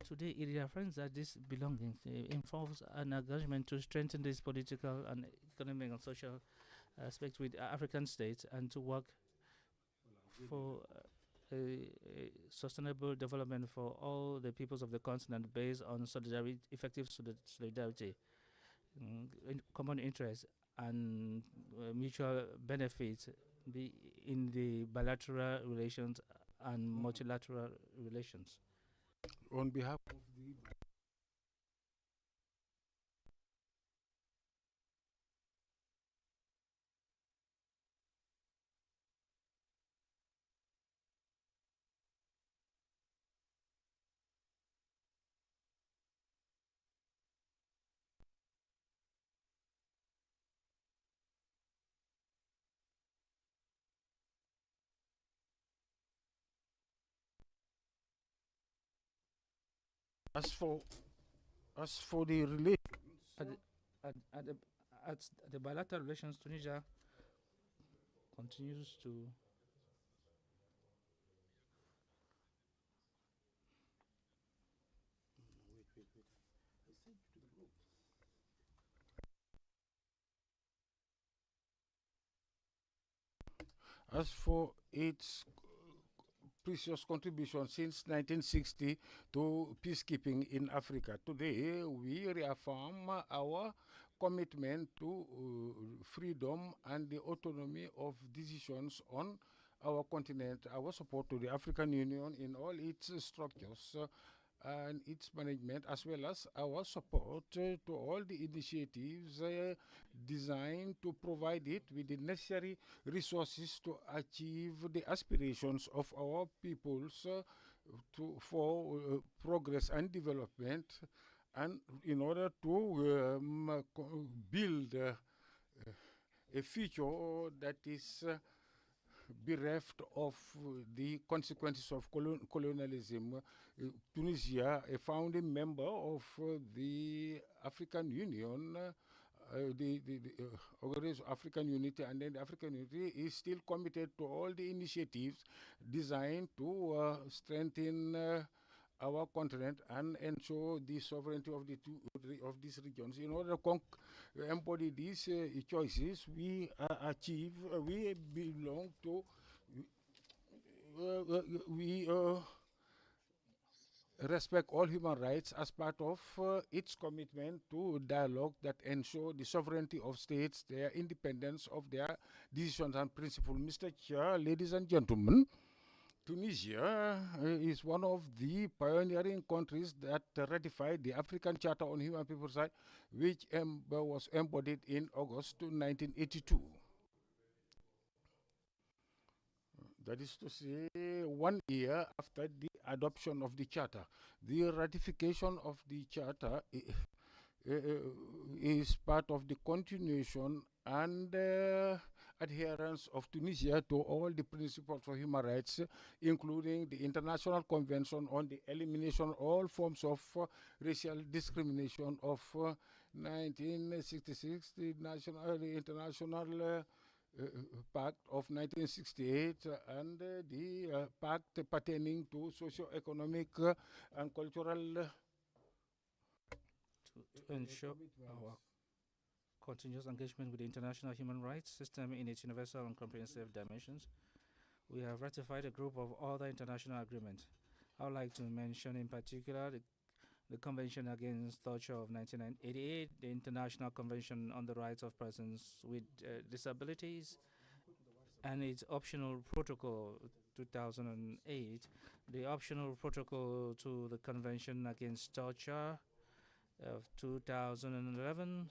Today, it reaffirms that this belonging involves an engagement to strengthen this political and economic and social aspects with African states, and to work for a sustainable development for all the peoples of the continent based on solidarity, effective solidarity, common interests, and mutual benefits in the bilateral relations and multilateral relations. On behalf of the As for the relations, At, at the bilateral relations, Tunisia continues to as for its precious contribution since 1960 to peacekeeping in Africa. Today, we reaffirm our commitment to freedom and the autonomy of decisions on our continent, our support to the African Union in all its structures and its management, as well as our support to all the initiatives designed to provide it with the necessary resources to achieve the aspirations of our peoples for progress and development, and in order to build a future that is bereft of the consequences of colonialism. Tunisia, a founding member of the African Union, the Organization of African Unity, and then the African Unity is still committed to all the initiatives designed to strengthen our continent and ensure the sovereignty of these regions. In order to embody these choices, we belong to, we respect all human rights as part of its commitment to dialogue that ensure the sovereignty of states, their independence of their decisions and principles. Mr. Chair, ladies and gentlemen, Tunisia is one of the pioneering countries that ratified the African Charter on Human People's Rights, which was embodied in August 1982. That is to say, 1 year after the adoption of the Charter. The ratification of the Charter is part of the continuation and adherence of Tunisia to all the principles of human rights, including the International Convention on the Elimination of All Forms of Racial Discrimination of 1966, the International Pact of 1968, and the Pact pertaining to socio-economic and cultural to ensure our continuous engagement with the international human rights system in its universal and comprehensive dimensions. We have ratified a group of other international agreements. I would like to mention in particular the Convention Against Torture of 1988, the International Convention on the Rights of Persons with Disabilities, and its optional protocol 2008, the optional protocol to the Convention Against Torture of 2011,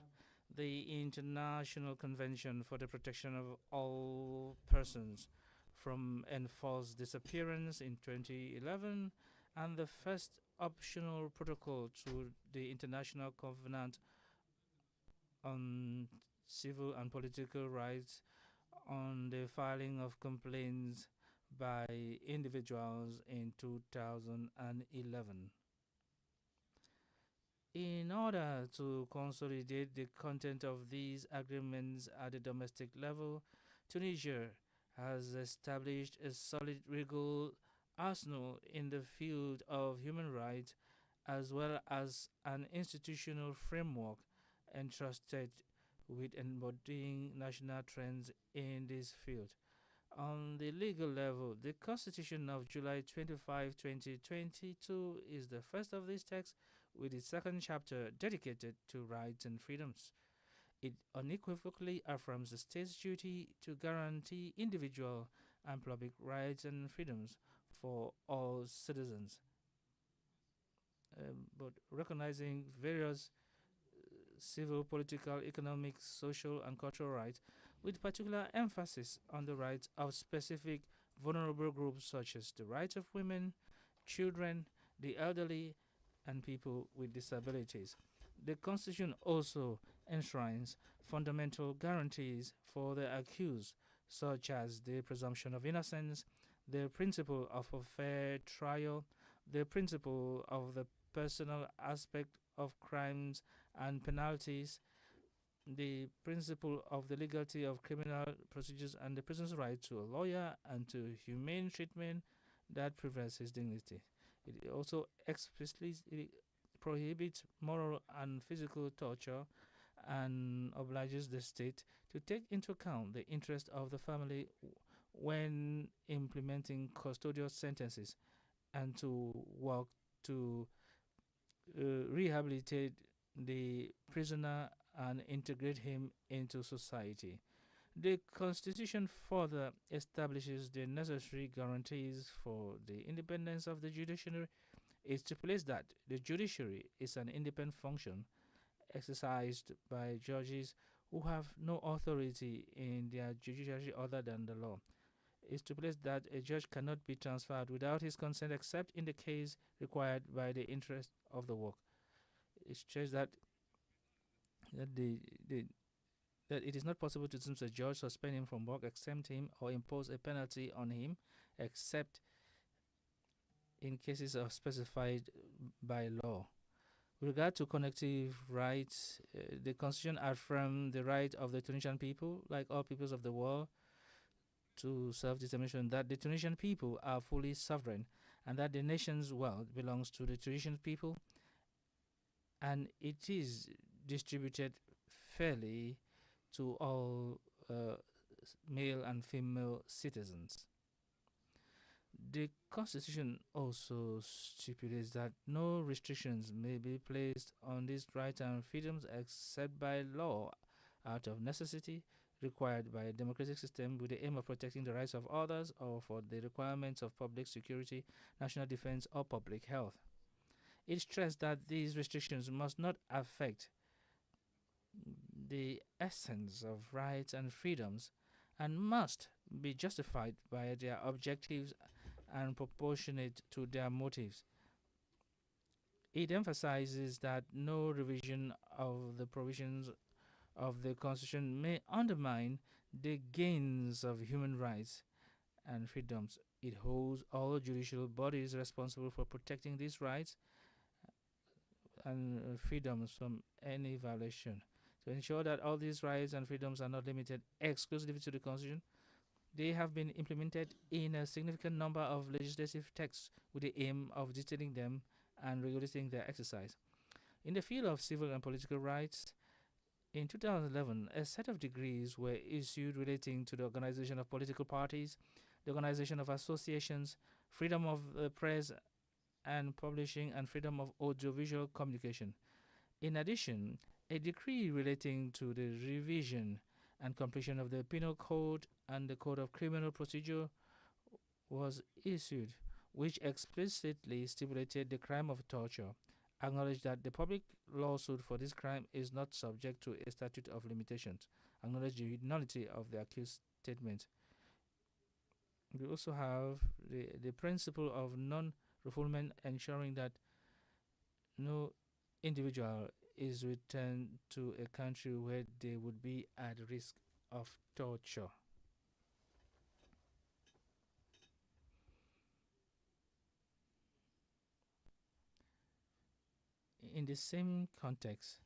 the International Convention for the Protection of All Persons from Enforced Disappearance in 2011, and the first optional protocol to the International Covenant on Civil and Political Rights on the filing of complaints by individuals in 2011. In order to consolidate the content of these agreements at the domestic level, Tunisia has established a solid legal arsenal in the field of human rights, as well as an institutional framework entrusted with embodying national trends in this field. On the legal level, the Constitution of July 25, 2022 is the first of these texts, with its second chapter dedicated to rights and freedoms. It unequivocally affirms the state's duty to guarantee individual and public rights and freedoms for all citizens, but recognizing various civil, political, economic, social, and cultural rights, with particular emphasis on the rights of specific vulnerable groups such as the rights of women, children, the elderly, and people with disabilities. The Constitution also enshrines fundamental guarantees for the accused, such as the presumption of innocence, the principle of a fair trial, the principle of the personal aspect of crimes and penalties, the principle of the legality of criminal procedures, and the prisoner's right to a lawyer and to humane treatment that preserves his dignity. It also explicitly prohibits moral and physical torture and obliges the state to take into account the interest of the family when implementing custodial sentences and to work to rehabilitate the prisoner and integrate him into society. The Constitution further establishes the necessary guarantees for the independence of the judiciary. It stipulates that the judiciary is an independent function exercised by judges who have no authority in their judiciary other than the law. It stipulates that a judge cannot be transferred without his consent except in the case required by the interest of the work. It says that that it is not possible to dismiss a judge, suspend him from work, exempt him, or impose a penalty on him, except in cases of specified by law. With regard to connective rights, the Constitution affirms the right of the Tunisian people, like all peoples of the world, to self-determination, that the Tunisian people are fully sovereign, and that the nation's wealth belongs to the Tunisian people, and it is distributed fairly to all male and female citizens. The Constitution also stipulates that no restrictions may be placed on these rights and freedoms except by law, out of necessity, required by a democratic system with the aim of protecting the rights of others or for the requirements of public security, national defense, or public health. It stressed that these restrictions must not affect the essence of rights and freedoms and must be justified by their objectives and proportionate to their motives. It emphasizes that no revision of the provisions of the Constitution may undermine the gains of human rights and freedoms. It holds all judicial bodies responsible for protecting these rights and freedoms from any violation. To ensure that all these rights and freedoms are not limited exclusively to the Constitution, they have been implemented in a significant number of legislative texts with the aim of detailing them and regulating their exercise. In the field of civil and political rights, in 2011, a set of decrees were issued relating to the organization of political parties, the organization of associations, freedom of the press and publishing, and freedom of audiovisual communication. In addition, a decree relating to the revision and completion of the Penal Code and the Code of Criminal Procedure was issued, which explicitly stipulated the crime of torture, acknowledged that the public lawsuit for this crime is not subject to a statute of limitations, acknowledged the nullity of the accused statement. We also have the principle of non-refoulement, ensuring that no individual is returned to a country where they would be at risk of torture. In the same context,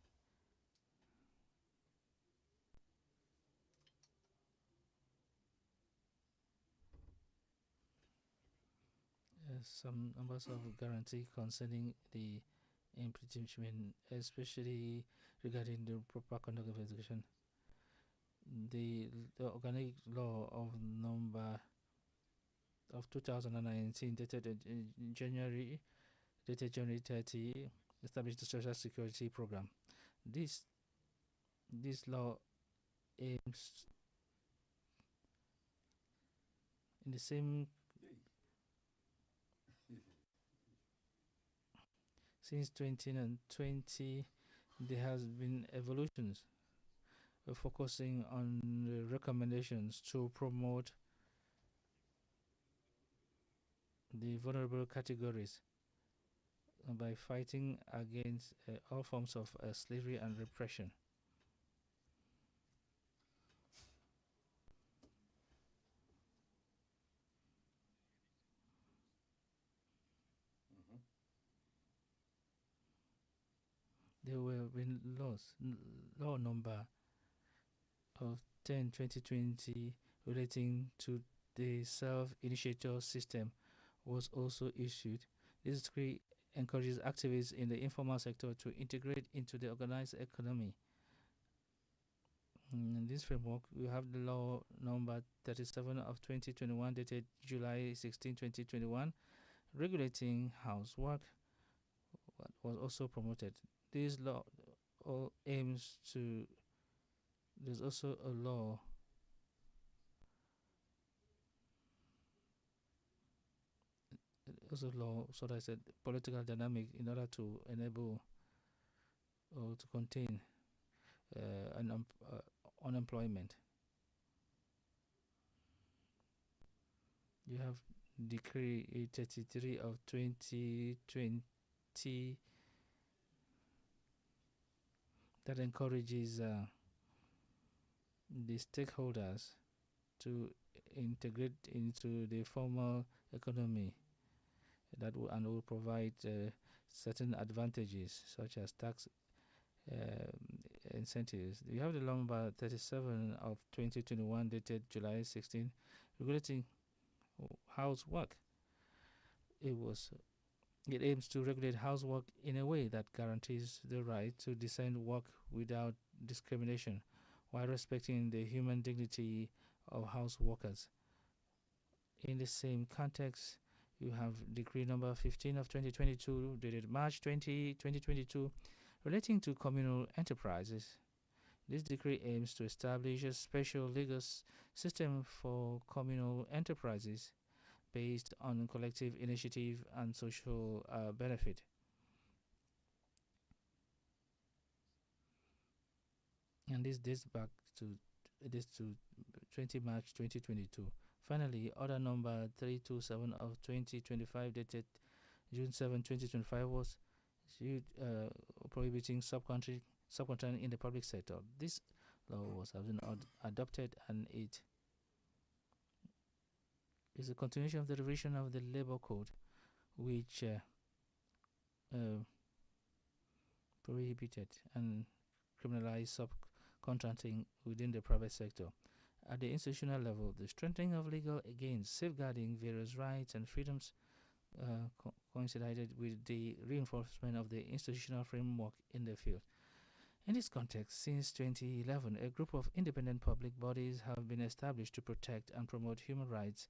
some numbers of guarantee concerning the impeachment, especially regarding the proper conduct of execution. The organic law of number of 2019 dated January 30 established the Social Security Program. This law aims in the same since 2020 there has been evolutions focusing on the recommendations to promote the vulnerable categories by fighting against all forms of slavery and repression. there were been law number of 10/2020 relating to the self-initiator system was also issued. This decree encourages activists in the informal sector to integrate into the organized economy. In this framework, we have the law number 37 of 2021 dated July 16, 2021, regulating housework was also promoted. This law aims to, there's also a law so that's a political dynamic in order to enable or to contain unemployment. You have Decree 33 of 2020 that encourages the stakeholders to integrate into the formal economy that will provide certain advantages such as tax incentives. You have the law number 37 of 2021 dated July 16 regulating housework. It aims to regulate housework in a way that guarantees the right to decent work without discrimination while respecting the human dignity of house workers. In the same context, you have Decree number 15 of 2022 dated March 20, 2022 relating to communal enterprises. This decree aims to establish a special legal system for communal enterprises based on collective initiative and social benefit. And this dates back to 20 March 2022. Finally, order number 327 of 2025 dated June 7, 2025 was issued prohibiting subcontracting in the public sector. This law was adopted, and it is a continuation of the revision of the Labor Code, which prohibited and criminalized subcontracting within the private sector. At the institutional level, the strengthening of legal against safeguarding various rights and freedoms coincided with the reinforcement of the institutional framework in the field. In this context, since 2011, a group of independent public bodies have been established to protect and promote human rights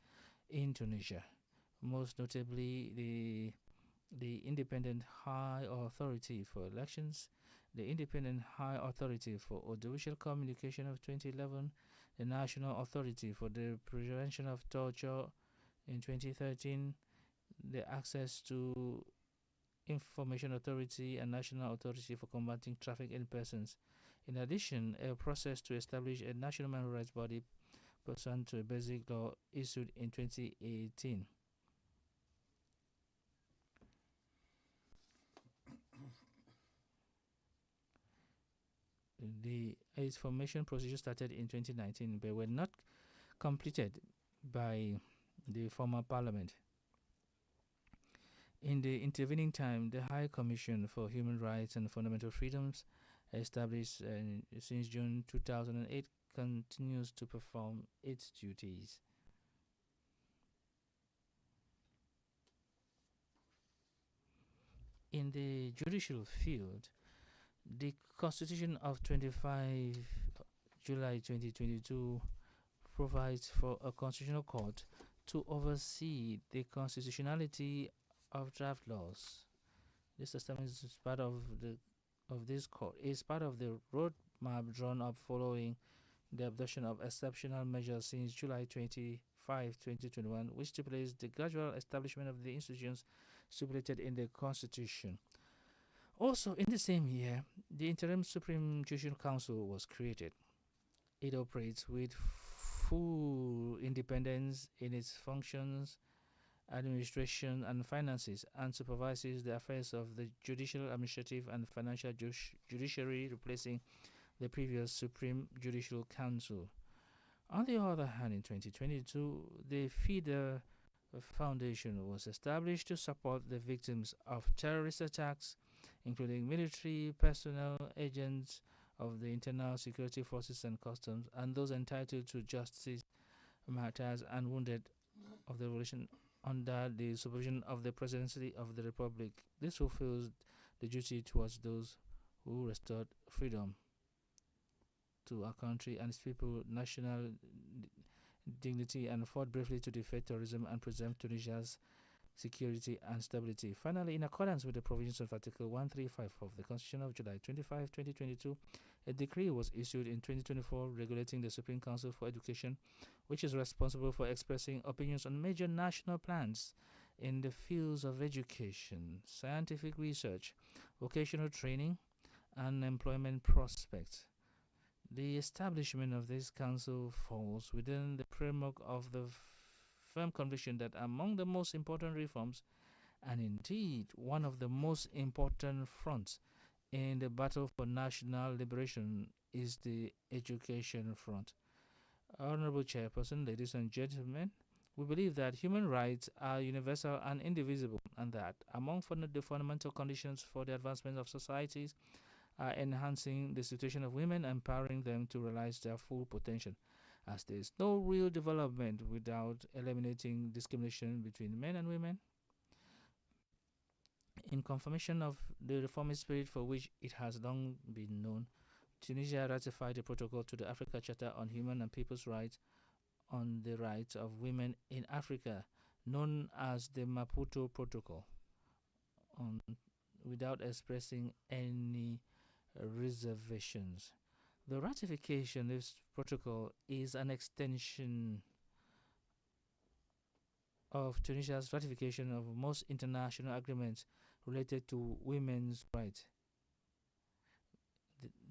in Tunisia, most notably the Independent High Authority for Elections, the Independent High Authority for Audiovisual Communication of 2011, the National Authority for the Prevention of Torture in 2013, the Access to Information Authority and National Authority for Combating Trafficking in Persons. In addition, a process to establish a national human rights body pursuant to a basic law issued in 2018. Its formation procedure started in 2019 but were not completed by the former parliament. In the intervening time, the High Commission for Human Rights and Fundamental Freedoms, established since June 2008, continues to perform its duties. In the judicial field, the Constitution of 25 July 2022 provides for a constitutional court to oversee the constitutionality of draft laws. This establishment is part of this court is part of the roadmap drawn up following the adoption of exceptional measures since July 25, 2021, which stipulates the gradual establishment of the institutions stipulated in the Constitution. Also, in the same year, the Interim Supreme Judicial Council was created. It operates with full independence in its functions, administration, and finances, and supervises the affairs of the judicial, administrative, and financial judiciary, replacing the previous Supreme Judicial Council. On the other hand, in 2022, the FIDA Foundation was established to support the victims of terrorist attacks including military personnel, agents of the internal security forces and customs, and those entitled to justice matters and wounded of the revolution under the supervision of the Presidency of the Republic. This fulfills the duty towards those who restored freedom to our country and its people, national dignity, and fought bravely to defeat terrorism and preserve Tunisia's security and stability. Finally, in accordance with the provisions of Article 135 of the Constitution of July 25, 2022, a decree was issued in 2024 regulating the Supreme Council for Education, which is responsible for expressing opinions on major national plans in the fields of education, scientific research, vocational training, and employment prospects. The establishment of this council falls within the framework of the firm conviction that among the most important reforms, and indeed one of the most important fronts in the battle for national liberation, is the education front. Honorable Chairperson, ladies and gentlemen, we believe that human rights are universal and indivisible, and that among the fundamental conditions for the advancement of societies are enhancing the situation of women, empowering them to realize their full potential, as there is no real development without eliminating discrimination between men and women. In confirmation of the reformist spirit for which it has long been known, Tunisia ratified the protocol to the Africa Charter on Human and People's Rights on the Rights of Women in Africa, known as the Maputo Protocol, without expressing any reservations. The ratification of this protocol is an extension of Tunisia's ratification of most international agreements related to women's rights.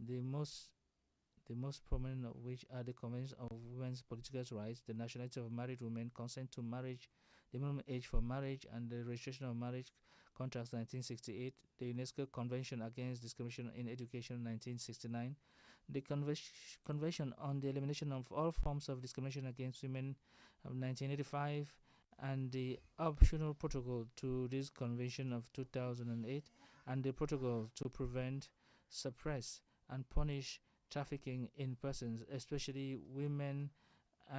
The most prominent of which are the Convention of Women's Political Rights, the Nationality of Married Women, Consent to Marriage, the Minimum Age for Marriage, and the Registration of Marriage Contracts 1968, the UNESCO Convention Against Discrimination in Education 1969, the Convention on the Elimination of All Forms of Discrimination Against Women of 1985, and the optional protocol to this convention of 2008, and the protocol to prevent, suppress, and punish trafficking in persons, especially women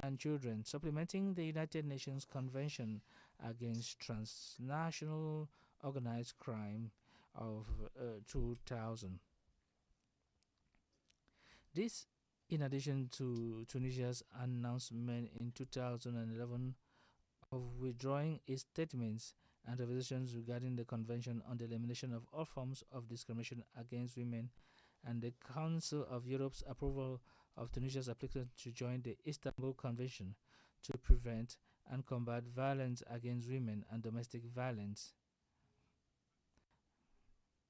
and children, supplementing the United Nations Convention Against Transnational Organized Crime of 2000. This, in addition to Tunisia's announcement in 2011 of withdrawing its statements and resolutions regarding the Convention on the Elimination of All Forms of Discrimination Against Women, and the Council of Europe's approval of Tunisia's application to join the Istanbul Convention to prevent and combat violence against women and domestic violence.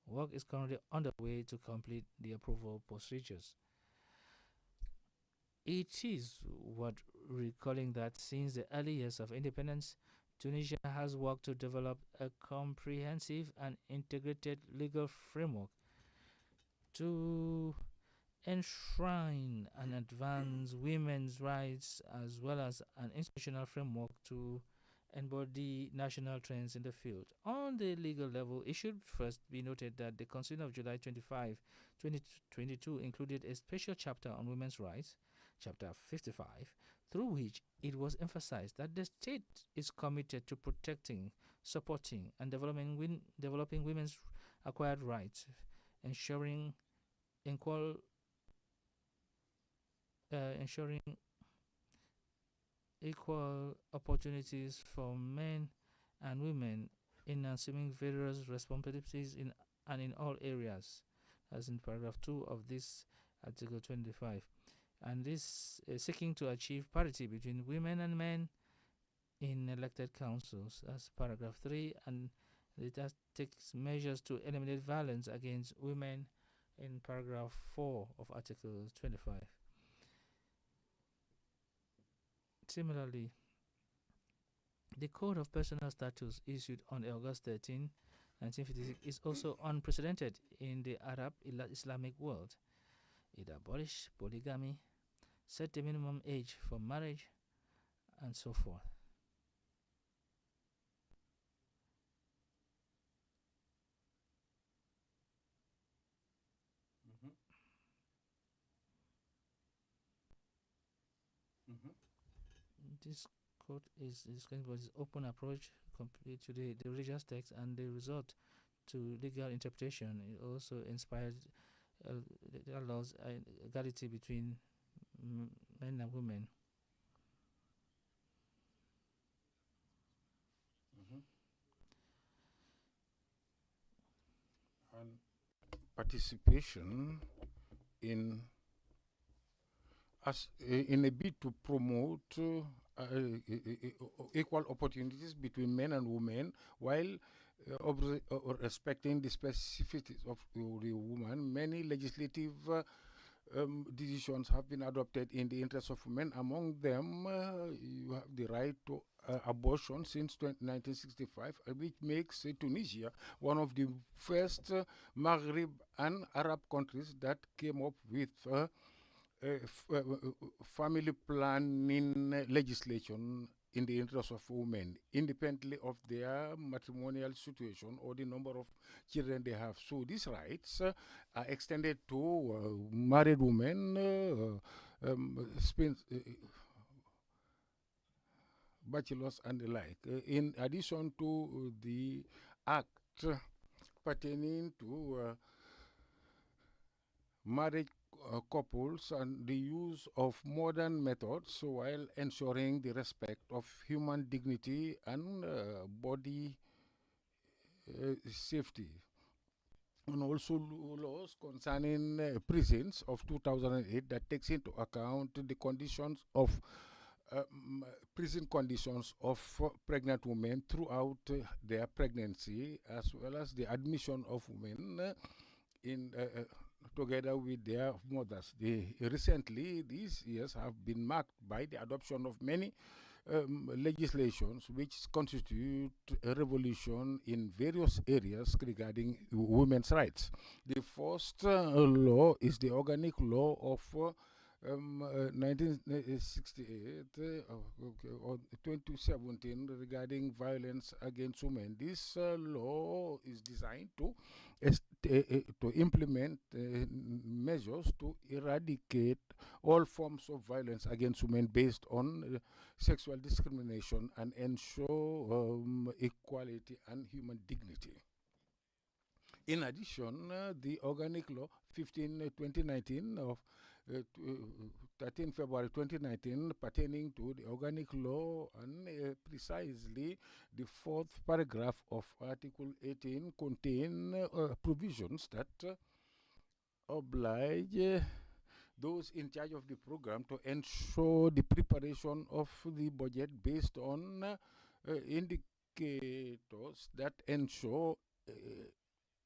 Work is currently underway to complete the approval procedures. It is worth recalling that since the early years of independence, Tunisia has worked to develop a comprehensive and integrated legal framework to enshrine and advance women's rights, as well as an institutional framework to embody national trends in the field. On the legal level, it should first be noted that the Constitution of July 25, 2022 included a special chapter on women's rights, Chapter 55, through which it was emphasized that the state is committed to protecting, supporting, and developing women's acquired rights, ensuring equal opportunities for men and women in assuming various responsibilities in all areas, as in paragraph 2 of this Article 25. And this seeking to achieve parity between women and men in elected councils, as paragraph 3, and it takes measures to eliminate violence against women in paragraph 4 of Article 25. Similarly, the Code of Personal Status issued on August 13, 1956 is also unprecedented in the Arab Islamic world. It abolished polygamy, set the minimum age for marriage, and so forth. This code is open approach complete to the religious text and the result to legal interpretation. It also inspired the laws equality between men and women. And participation in a bid to promote equal opportunities between men and women while respecting the specificities of the woman. Many legislative decisions have been adopted in the interest of women. Among them, you have the right to abortion since 1965, which makes Tunisia one of the first Maghreb and Arab countries that came up with family planning legislation in the interest of women, independently of their matrimonial situation or the number of children they have. So these rights are extended to married women, bachelors and the like. In addition to the act pertaining to marriage couples and the use of modern methods while ensuring the respect of human dignity and body safety. And also laws concerning prisons of 2008 that takes into account the conditions of prison conditions of pregnant women throughout their pregnancy, as well as the admission of women in together with their mothers. Recently, these years have been marked by the adoption of many legislations which constitute a revolution in various areas regarding women's rights. The first law is the organic law of 1968 or 2017 regarding violence against women. This law is designed to implement measures to eradicate all forms of violence against women based on sexual discrimination and ensure equality and human dignity. In addition, the Organic Law 15/2019 of 13 February 2019 pertaining to the Organic Law and precisely the fourth paragraph of Article 18 contain provisions that oblige those in charge of the program to ensure the preparation of the budget based on indicators that ensure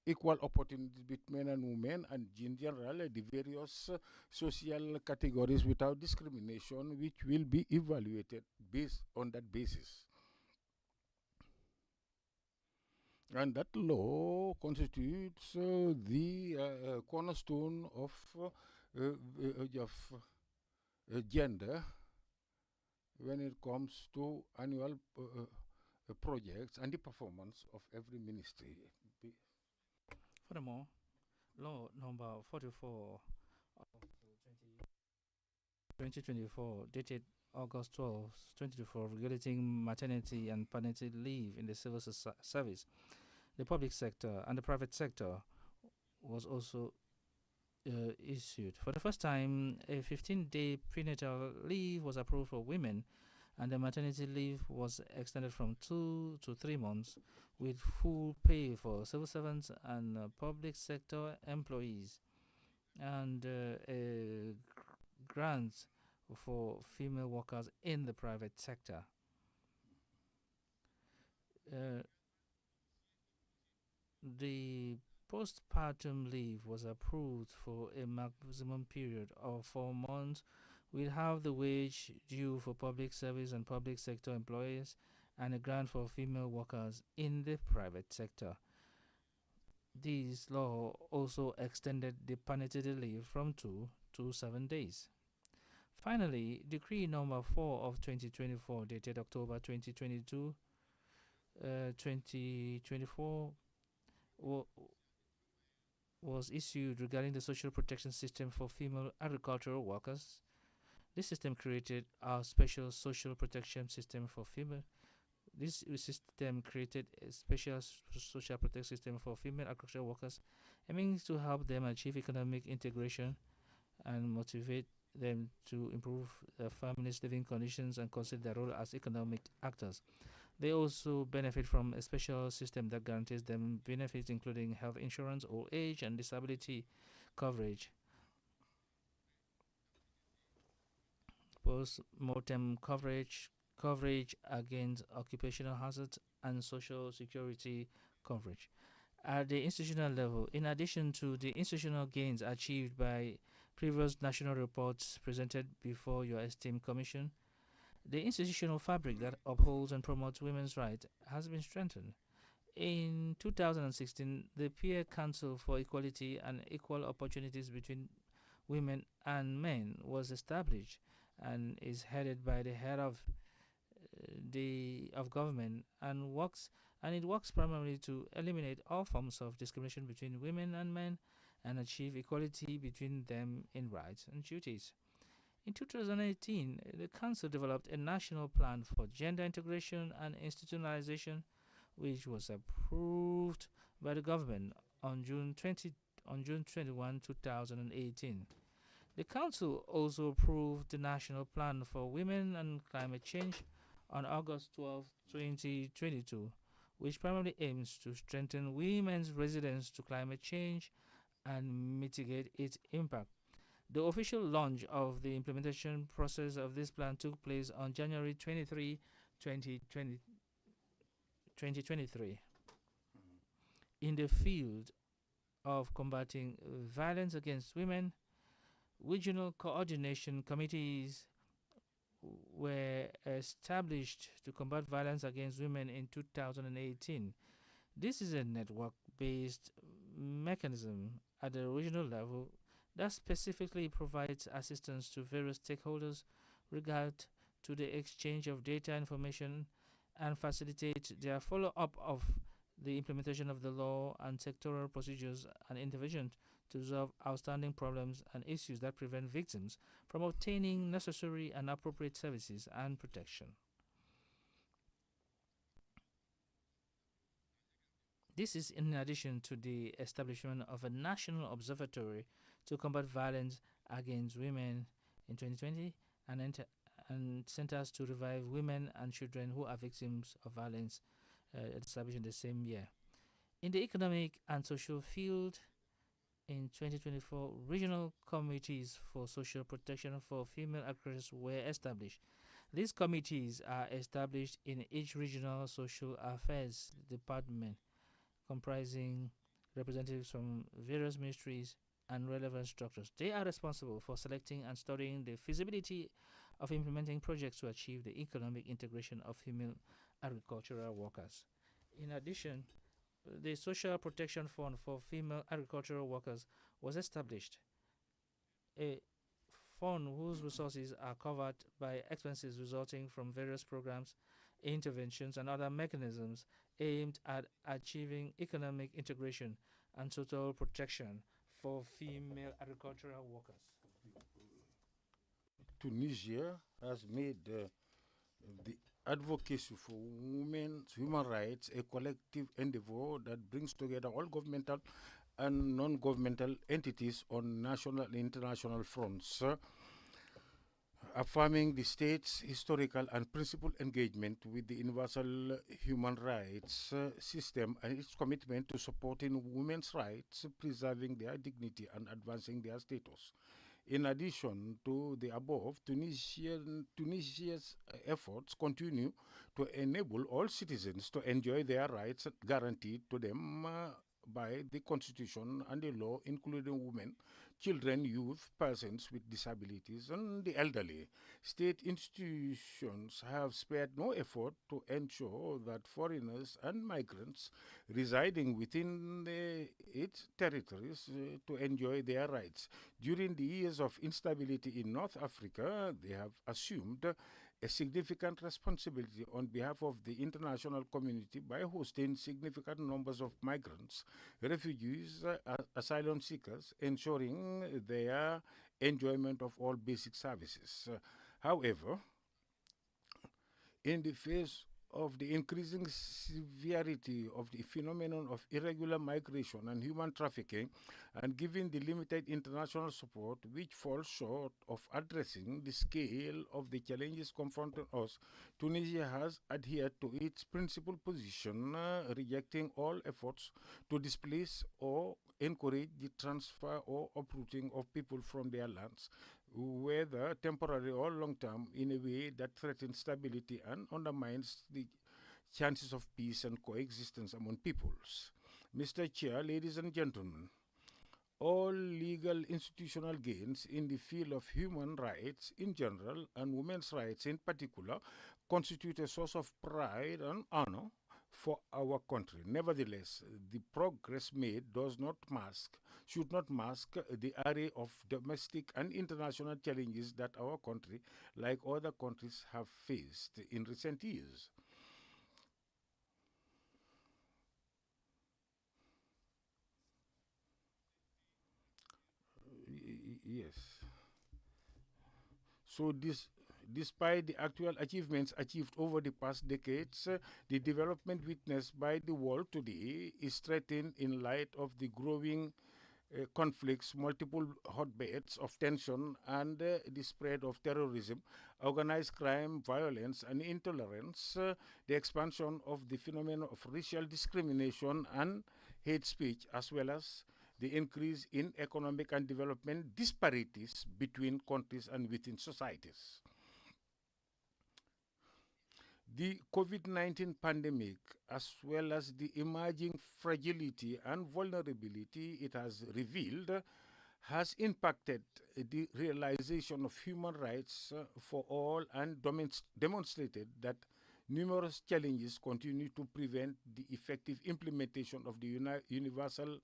equal opportunities between men and women, and in general the various social categories without discrimination, which will be evaluated based on that basis. And that law constitutes the cornerstone of gender when it comes to annual projects and the performance of every ministry. Furthermore, Law number 44 of 2024, dated August 12, 2024, regulating maternity and paternity leave in the civil service, the public sector, and the private sector, was also issued. For the first time, a 15-day prenatal leave was approved for women, and the maternity leave was extended from 2 to 3 months, with full pay for civil servants and public sector employees, and grants for female workers in the private sector. The postpartum leave was approved for a maximum period of 4 months, with half the wage due for public service and public sector employees, and a grant for female workers in the private sector. This law also extended the paternity leave from 2 to 7 days. Finally, Decree number 4 of 2024, dated October 2022, 2024, was issued regarding the social protection system for female agricultural workers. This system created a special social protection system for female. This system created a special social protection system for female agricultural workers, aiming to help them achieve economic integration and motivate them to improve their families' living conditions and consider their role as economic actors. They also benefit from a special system that guarantees them benefits including health insurance, old age, and disability coverage. Post-mortem coverage against occupational hazards, and social security coverage. At the institutional level, in addition to the institutional gains achieved by previous national reports presented before your esteemed commission, the institutional fabric that upholds and promotes women's rights has been strengthened. In 2016, the Peer Council for Equality and Equal Opportunities between Women and Men was established and is headed by the head of government and it works primarily to eliminate all forms of discrimination between women and men and achieve equality between them in rights and duties. In 2018, the Council developed a national plan for gender integration and institutionalization, which was approved by the government on June 21, 2018. The Council also approved the National Plan for Women and Climate Change on August 12, 2022, which primarily aims to strengthen women's resilience to climate change and mitigate its impact. The official launch of the implementation process of this plan took place on January 23, 2023. In the field of combating violence against women, regional coordination committees were established to combat violence against women in 2018. This is a network-based mechanism at the regional level that specifically provides assistance to various stakeholders regard to the exchange of data information and facilitate their follow-up of the implementation of the law and sectoral procedures and interventions to resolve outstanding problems and issues that prevent victims from obtaining necessary and appropriate services and protection. This is in addition to the establishment of a national observatory to combat violence against women in 2020 and centers to revive women and children who are victims of violence established in the same year. In the economic and social field, in 2024, regional committees for social protection for female agriculturists were established. These committees are established in each regional social affairs department, comprising representatives from various ministries and relevant structures. They are responsible for selecting and studying the feasibility of implementing projects to achieve the economic integration of female agricultural workers. In addition, the Social Protection Fund for Female Agricultural Workers was established, a fund whose resources are covered by expenses resulting from various programs, interventions, and other mechanisms aimed at achieving economic integration and total protection for female agricultural workers. Tunisia has made the advocacy for women's human rights a collective endeavor that brings together all governmental and non-governmental entities on national and international fronts, affirming the state's historical and principled engagement with the universal human rights system and its commitment to supporting women's rights, preserving their dignity and advancing their status. In addition to the above, Tunisia's efforts continue to enable all citizens to enjoy their rights guaranteed to them by the Constitution and the law, including women, children, youth, persons with disabilities, and the elderly. State institutions have spared no effort to ensure that foreigners and migrants residing within its territories to enjoy their rights. During the years of instability in North Africa, they have assumed a significant responsibility on behalf of the international community by hosting significant numbers of migrants, refugees, asylum seekers, ensuring their enjoyment of all basic services. However, in the face of the increasing severity of the phenomenon of irregular migration and human trafficking, and given the limited international support which falls short of addressing the scale of the challenges confronting us, Tunisia has adhered to its principal position, rejecting all efforts to displace or encourage the transfer or uprooting of people from their lands, whether temporary or long-term, in a way that threatens stability and undermines the chances of peace and coexistence among peoples. Mr. Chair, ladies and gentlemen, all legal institutional gains in the field of human rights in general and women's rights in particular constitute a source of pride and honor for our country. Nevertheless, the progress made should not mask the array of domestic and international challenges that our country, like other countries, have faced in recent years. Yes. So despite the actual achievements achieved over the past decades, the development witnessed by the world today is threatened in light of the growing conflicts, multiple hotbeds of tension, and the spread of terrorism, organized crime, violence, and intolerance, the expansion of the phenomenon of racial discrimination and hate speech, as well as the increase in economic and development disparities between countries and within societies. The COVID-19 pandemic, as well as the emerging fragility and vulnerability it has revealed, has impacted the realization of human rights for all and demonstrated that numerous challenges continue to prevent the effective implementation of the Universal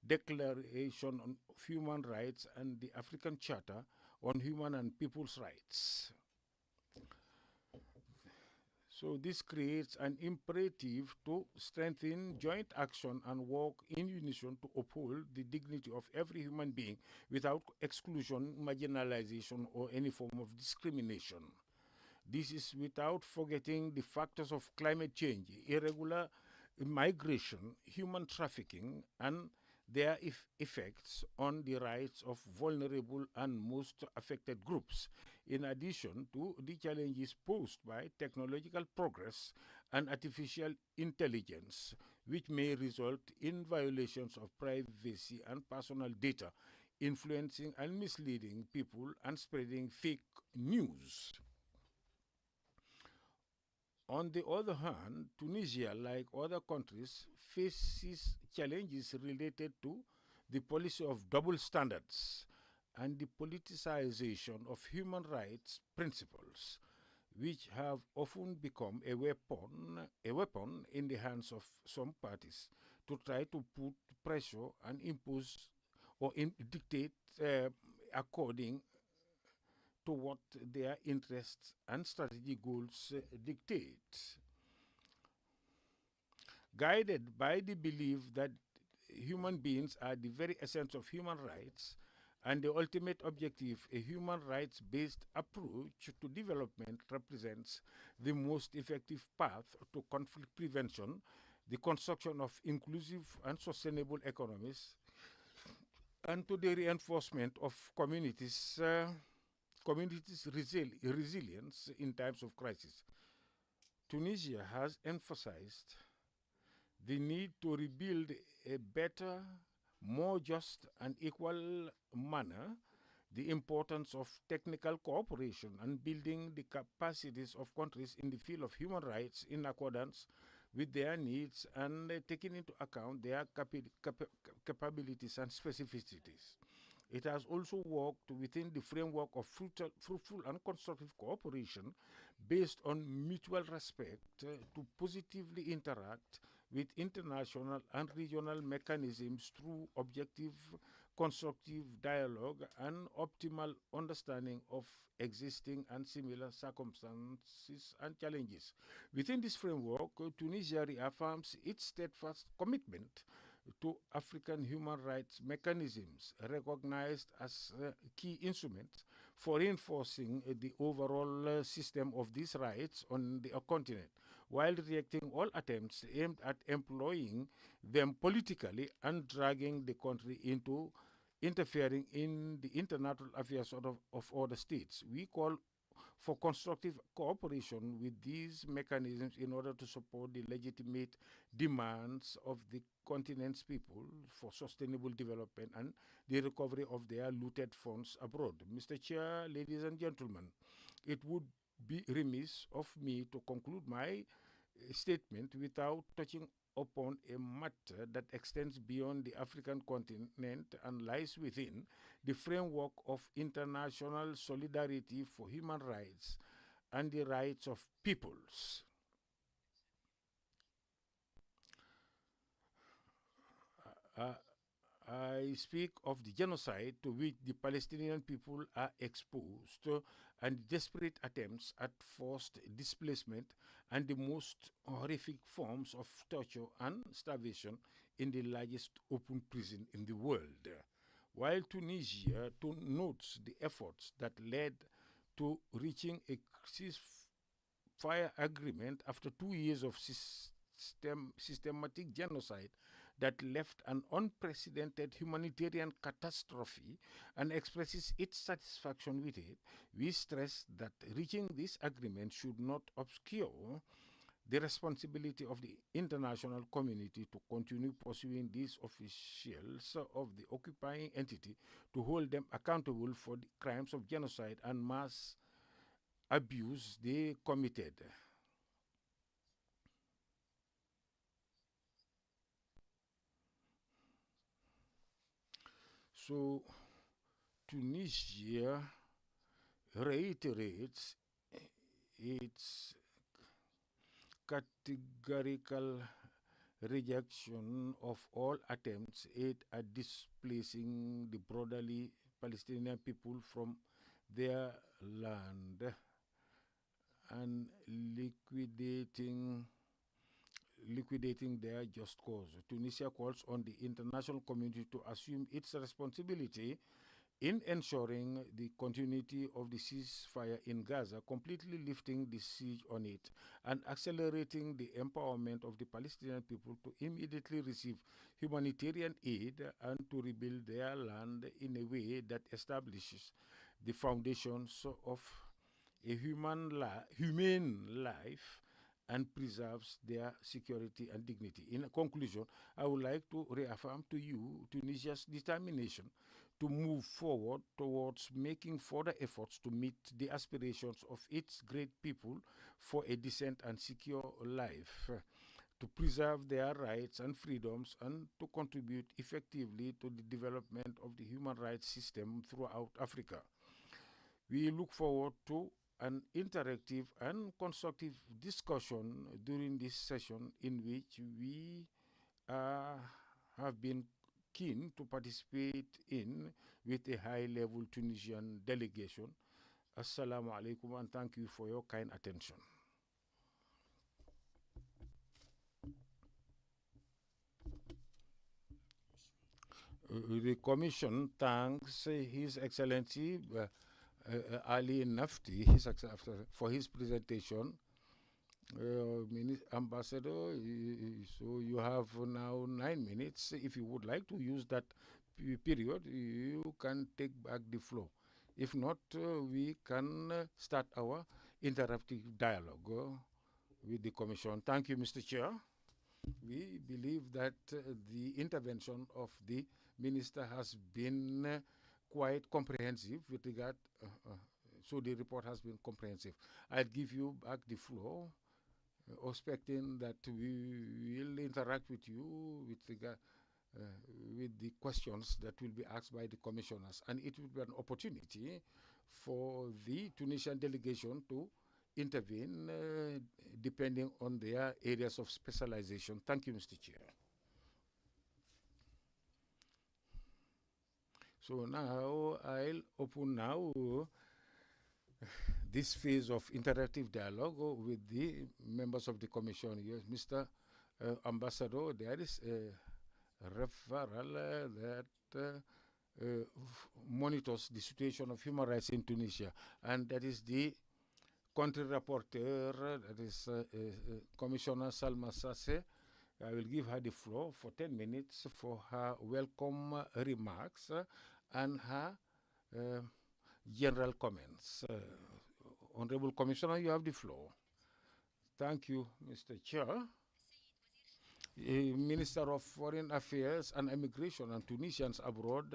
Declaration on Human Rights and the African Charter on Human and People's Rights. So this creates an imperative to strengthen joint action and work in unison to uphold the dignity of every human being without exclusion, marginalization, or any form of discrimination. This is without forgetting the factors of climate change, irregular migration, human trafficking, and their effects on the rights of vulnerable and most affected groups, in addition to the challenges posed by technological progress and artificial intelligence, which may result in violations of privacy and personal data, influencing and misleading people and spreading fake news. On the other hand, Tunisia, like other countries, faces challenges related to the policy of double standards and the politicization of human rights principles, which have often become a weapon in the hands of some parties to try to put pressure and impose or dictate according to what their interests and strategic goals dictate. Guided by the belief that human beings are the very essence of human rights and the ultimate objective, a human rights-based approach to development represents the most effective path to conflict prevention, the construction of inclusive and sustainable economies, and to the reinforcement of communities' resilience in times of crisis. Tunisia has emphasized the need to rebuild a better, more just and equal manner, the importance of technical cooperation and building the capacities of countries in the field of human rights in accordance with their needs and taking into account their capabilities and specificities. It has also worked within the framework of fruitful and constructive cooperation based on mutual respect to positively interact with international and regional mechanisms through objective, constructive dialogue and optimal understanding of existing and similar circumstances and challenges. Within this framework, Tunisia reaffirms its steadfast commitment to African human rights mechanisms recognized as key instruments for reinforcing the overall system of these rights on the continent, while rejecting all attempts aimed at employing them politically and dragging the country into interfering in the internal affairs of other states. We call for constructive cooperation with these mechanisms in order to support the legitimate demands of the continent's people for sustainable development and the recovery of their looted funds abroad. Mr. Chair, ladies and gentlemen, it would be remiss of me to conclude my statement without touching upon a matter that extends beyond the African continent and lies within the framework of international solidarity for human rights and the rights of peoples. I speak of the genocide to which the Palestinian people are exposed and desperate attempts at forced displacement and the most horrific forms of torture and starvation in the largest open prison in the world. While Tunisia notes the efforts that led to reaching a ceasefire agreement after 2 years of systematic genocide that left an unprecedented humanitarian catastrophe and expresses its satisfaction with it, we stress that reaching this agreement should not obscure the responsibility of the international community to continue pursuing these officials of the occupying entity to hold them accountable for the crimes of genocide and mass abuse they committed. So, Tunisia reiterates its categorical rejection of all attempts at displacing the broadly Palestinian people from their land and liquidating their just cause. Tunisia calls on the international community to assume its responsibility in ensuring the continuity of the ceasefire in Gaza, completely lifting the siege on it, and accelerating the empowerment of the Palestinian people to immediately receive humanitarian aid and to rebuild their land in a way that establishes the foundations of a humane life and preserves their security and dignity. In conclusion, I would like to reaffirm to you Tunisia's determination to move forward towards making further efforts to meet the aspirations of its great people for a decent and secure life, to preserve their rights and freedoms, and to contribute effectively to the development of the human rights system throughout Africa. We look forward to an interactive and constructive discussion during this session in which we have been keen to participate in with a high-level Tunisian delegation. Assalamu alaikum and thank you for your kind attention. The Commission thanks His Excellency Ali Nafti for his presentation. Ambassador, so you have now 9 minutes. If you would like to use that period, you can take back the floor. If not, we can start our interactive dialogue with the Commission. Thank you, Mr. Chair. We believe that the intervention of the Minister has been quite comprehensive with regard, so the report has been comprehensive. I'll give you back the floor, expecting that we will interact with you with regard with the questions that will be asked by the commissioners, and it will be an opportunity for the Tunisian delegation to intervene depending on their areas of specialization. Thank you, Mr. Chair. So now I'll open now this phase of interactive dialogue with the members of the Commission. Yes, Mr. Ambassador, there is a referral that monitors the situation of human rights in Tunisia, and that is the country rapporteur, that is Commissioner Salma Sasse. I will give her the floor for 10 minutes for her welcome remarks and her general comments. Honorable Commissioner, you have the floor. Thank you, Mr. Chair. Minister of Foreign Affairs and Immigration and Tunisians abroad,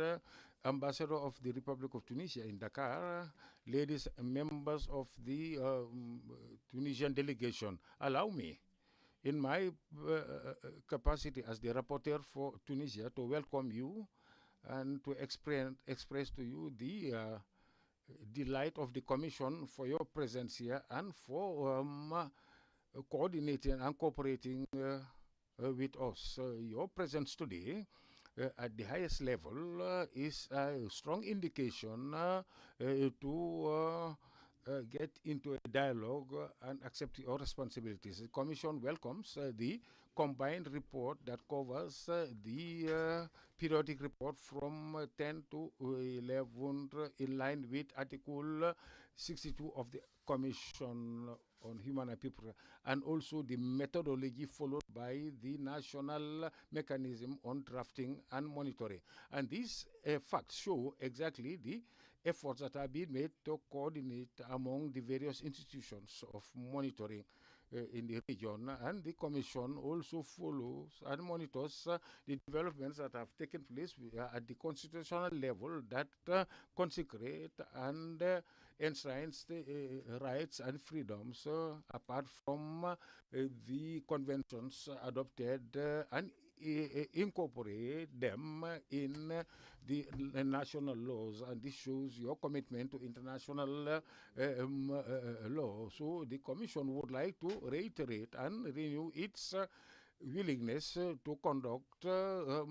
Ambassador of the Republic of Tunisia in Dakar, ladies and members of the Tunisian delegation, allow me, in my capacity as the rapporteur for Tunisia, to welcome you and to express to you the delight of the Commission for your presence here and for coordinating and cooperating with us. Your presence today at the highest level is a strong indication to get into a dialogue and accept your responsibilities. The Commission welcomes the combined report that covers the periodic report from 10 to 11 in line with Article 62 of the Commission on Human and People, and also the methodology followed by the National Mechanism on Drafting and Monitoring. And these facts show exactly the efforts that are being made to coordinate among the various institutions of monitoring in the region, and the Commission also follows and monitors the developments that have taken place at the constitutional level that consecrate and enshrines the rights and freedoms apart from the conventions adopted and incorporate them in the national laws, and this shows your commitment to international law. So the Commission would like to reiterate and renew its willingness to conduct a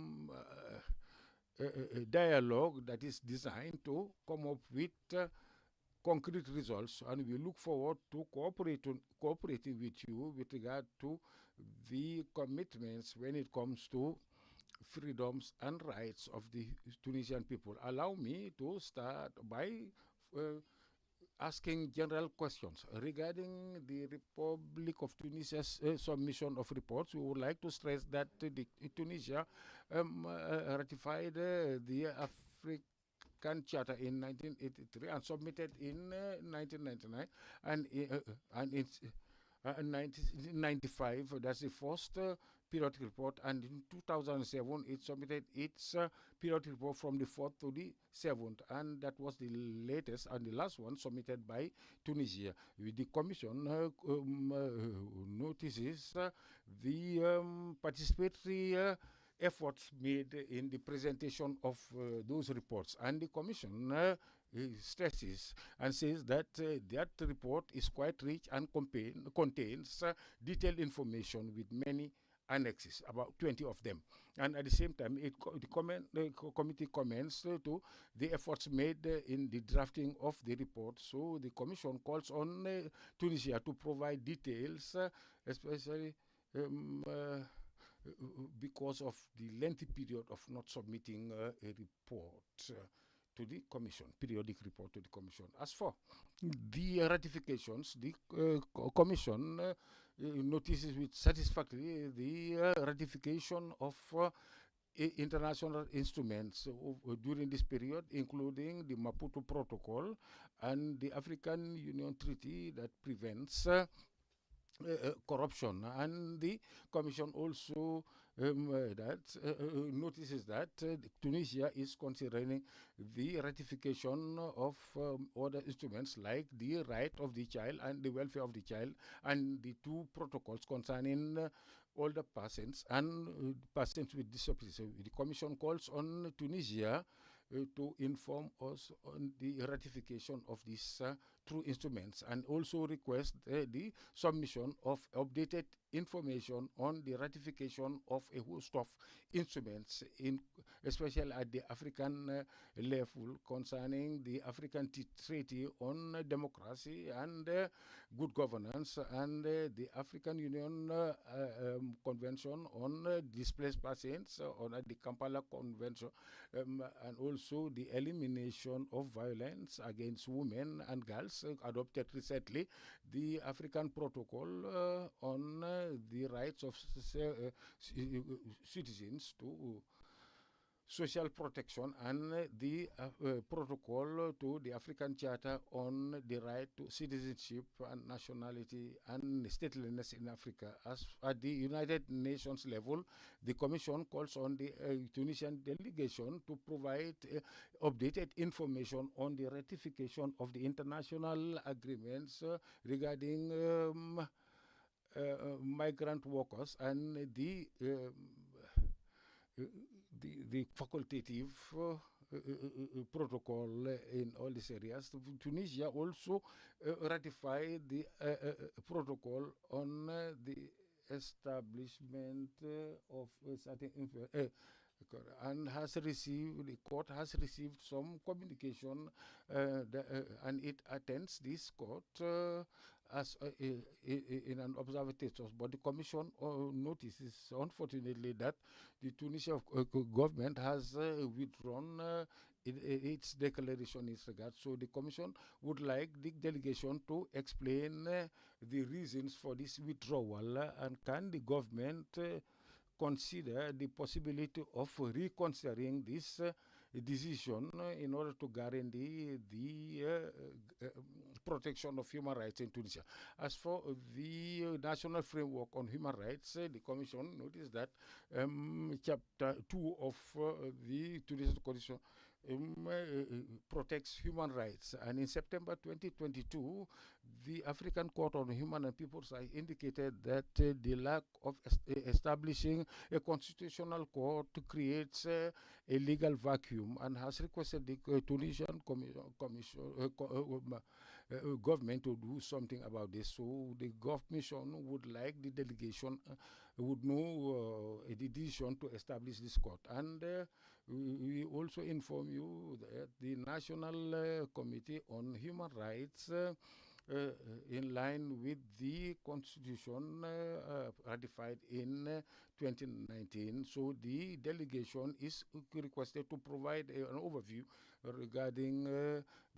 dialogue that is designed to come up with concrete results, and we look forward to cooperating with you with regard to the commitments when it comes to freedoms and rights of the Tunisian people. Allow me to start by asking general questions regarding the Republic of Tunisia's submission of reports. We would like to stress that Tunisia ratified the African Charter in 1983 and submitted in 1999, and in 1995, that's the first periodic report, and in 2007 it submitted its periodic report from the 4th to the 7th, and that was the latest and the last one submitted by Tunisia. The Commission notices the participatory efforts made in the presentation of those reports, and the Commission stresses and says that that report is quite rich and contains detailed information with many annexes, about 20 of them. And at the same time, the committee comments to the efforts made in the drafting of the report. So the Commission calls on Tunisia to provide details, especially because of the lengthy period of not submitting a report to the Commission, periodic report to the Commission. As for the ratifications, the Commission notices with satisfactory the ratification of international instruments during this period, including the Maputo Protocol and the African Union Treaty that prevents corruption, and the Commission also notices that Tunisia is considering the ratification of other instruments like the right of the child and the welfare of the child, and the two protocols concerning older persons and persons with disabilities. The Commission calls on Tunisia to inform us on the ratification of these two instruments, and also request the submission of updated information on the ratification of a host of instruments, especially at the African level, concerning the African Treaty on Democracy and Good Governance, and the African Union Convention on Displaced Persons, on the Kampala Convention, and also the elimination of violence against women and girls, adopted recently, the African Protocol on the rights of citizens to social protection, and the protocol to the African Charter on the right to citizenship and nationality and statelessness in Africa. As at the United Nations level, the Commission calls on the Tunisian delegation to provide updated information on the ratification of the international agreements regarding migrant workers and the facultative protocol in all these areas. Tunisia also ratified the protocol on the establishment of certain and has received, the court has received some communication and it attends this court as in an observatory. But the Commission notices, unfortunately, that the Tunisian government has withdrawn its declaration in this regard. So the Commission would like the delegation to explain the reasons for this withdrawal, and can the government consider the possibility of reconsidering this decision in order to guarantee the protection of human rights in Tunisia. As for the National Framework on Human Rights, the Commission noticed that Chapter 2 of the Tunisian Constitution protects human rights. And in September 2022, the African Court on Human and People's Rights indicated that the lack of establishing a constitutional court creates a legal vacuum, and has requested the Tunisian government to do something about this. So the Commission would like the delegation would know a decision to establish this court. And we also inform you that the National Committee on Human Rights, in line with the Constitution ratified in 2019. So the delegation is requested to provide an overview regarding